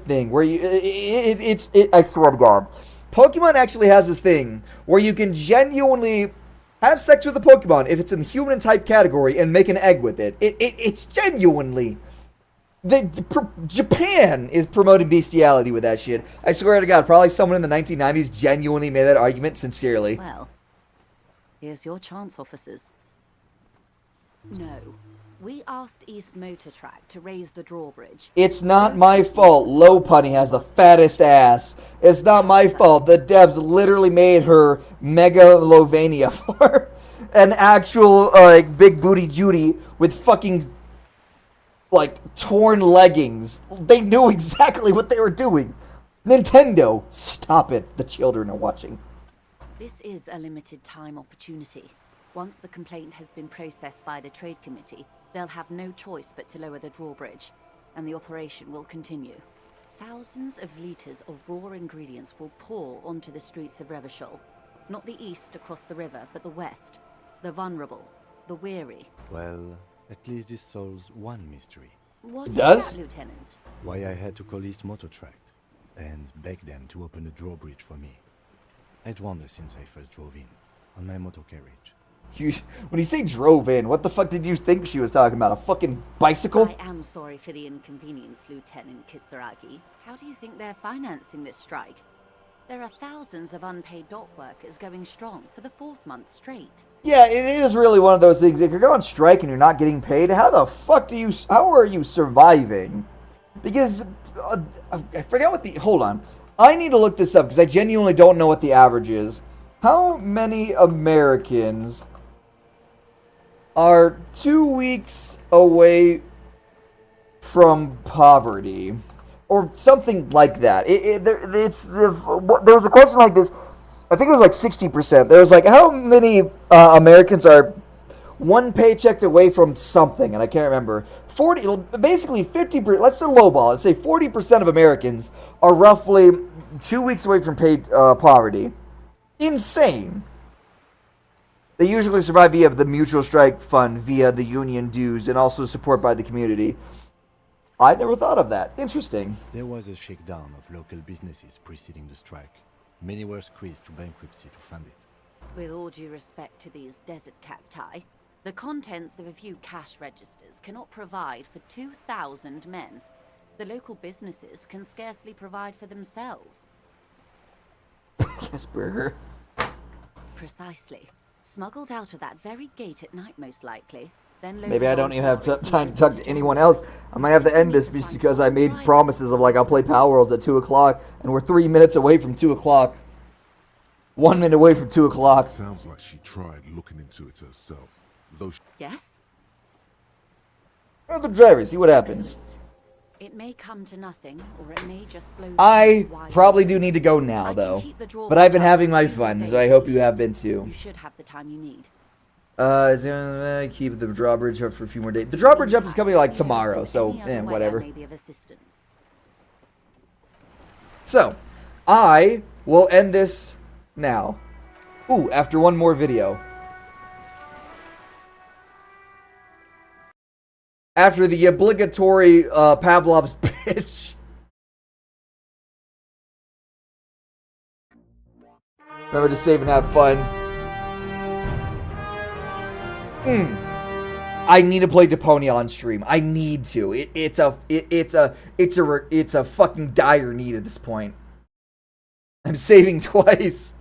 thing, where I swear to God. Pokemon actually has this thing where you can genuinely have sex with a Pokemon if it's in the human type category and make an egg with it. It's genuinely... Japan is promoting bestiality with that shit. I swear to God, probably someone in the 1990s genuinely made that argument sincerely.
Well, here's your chance, officers. No, We asked East Motor Track to raise the drawbridge.
It's not my fault Low Punny has the fattest ass. It's not my fault the devs literally made her Megalovania for an actual, big booty Judy with fucking, torn leggings. They knew exactly what they were doing. Nintendo, stop it. The children are watching.
This is a limited time opportunity. Once the complaint has been processed by the Trade Committee, they'll have no choice but to lower the drawbridge, and the operation will continue. Thousands of liters of raw ingredients will pour onto the streets of Revachol. Not the east across the river, but the west. The vulnerable, the weary.
Well, at least this solves one mystery.
What
It does?
That, Lieutenant?
Why I had to call East Motor Tract and beg them to open the drawbridge for me. I'd wondered since I first drove in, on my motor carriage.
When you say drove in, what the fuck did you think she was talking about? A fucking bicycle?
I am sorry for the inconvenience, Lieutenant Kisaragi. How do you think they're financing this strike? There are thousands of unpaid dock workers going strong for the 4th month straight.
Yeah, it is really one of those things. If you're going on strike and you're not getting paid, how are you surviving? Because, I forgot what hold on. I need to look this up because I genuinely don't know what the average is. How many Americans are 2 weeks away from poverty? Or something like that. There was a question like this. I think it was like 60%. There was like, how many Americans are one paycheck away from something? And I can't remember. Basically 50%, let's say lowball. Let's say 40% of Americans are roughly 2 weeks away from paid poverty. Insane. They usually survive via the mutual strike fund, via the union dues, and also support by the community. I never thought of that. Interesting.
There was a shakedown of local businesses preceding the strike. Many were squeezed to bankruptcy to fund it.
With all due respect to these desert cacti, the contents of a few cash registers cannot provide for 2,000 men. The local businesses can scarcely provide for themselves.
Yes, Burger.
Precisely. Smuggled out of that very gate at night, most likely. Then
maybe I don't even have time to talk to anyone else. I might have to end this because I made promises of I'll play Power Worlds at 2 o'clock, and we're 3 minutes away from 2 o'clock. 1 minute away from 2 o'clock.
Sounds like she tried looking into it herself. Though
yes?
Go to the driver, see what happens.
It may come to nothing, or it may just blow.
I probably do need to go now, though. But I've been having my fun, so I hope you have been too.
You should have the time you need.
Keep the drawbridge up for a few more days. The drawbridge up is coming tomorrow, so whatever. So, I will end this now. Ooh, after one more video. After the obligatory Pavlov's bitch. Remember to save and have fun. I need to play Deponia on stream. I need to. It's a fucking dire need at this point. I'm saving twice.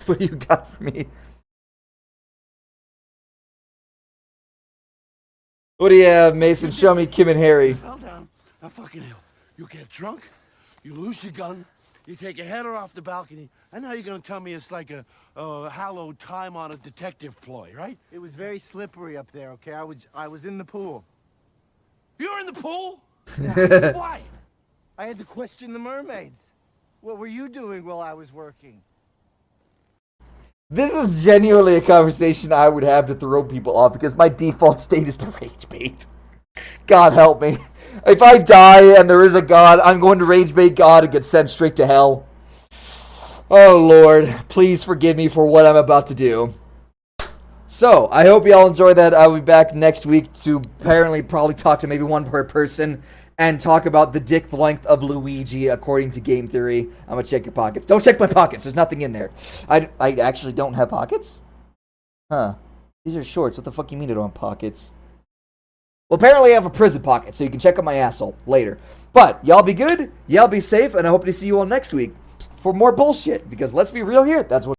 What do you got for me? What do you have, Mason? Show me Kim and Harry.
You fell down a fucking hill. You get drunk, you lose your gun, you take a header off the balcony, and now you're gonna tell me it's like a hallowed time-honored detective ploy, right?
It was very slippery up there, okay? I was in the pool.
You were in the pool?
Yeah.
Why?
I had to question the mermaids. What were you doing while I was working?
This is genuinely a conversation I would have to throw people off because my default state is to rage bait. God help me. If I die and there is a God, I'm going to rage bait God and get sent straight to hell. Oh Lord, please forgive me for what I'm about to do. So, I hope y'all enjoyed that. I'll be back next week to probably talk to maybe one per person and talk about the dick length of Luigi according to game theory. I'm gonna check your pockets. Don't check my pockets. There's nothing in there. I actually don't have pockets? Huh. These are shorts. What the fuck you mean I don't have pockets? Well, apparently I have a prison pocket, so you can check out my asshole later. But, y'all be good, y'all be safe, and I hope to see you all next week for more bullshit. Because let's be real here, that's what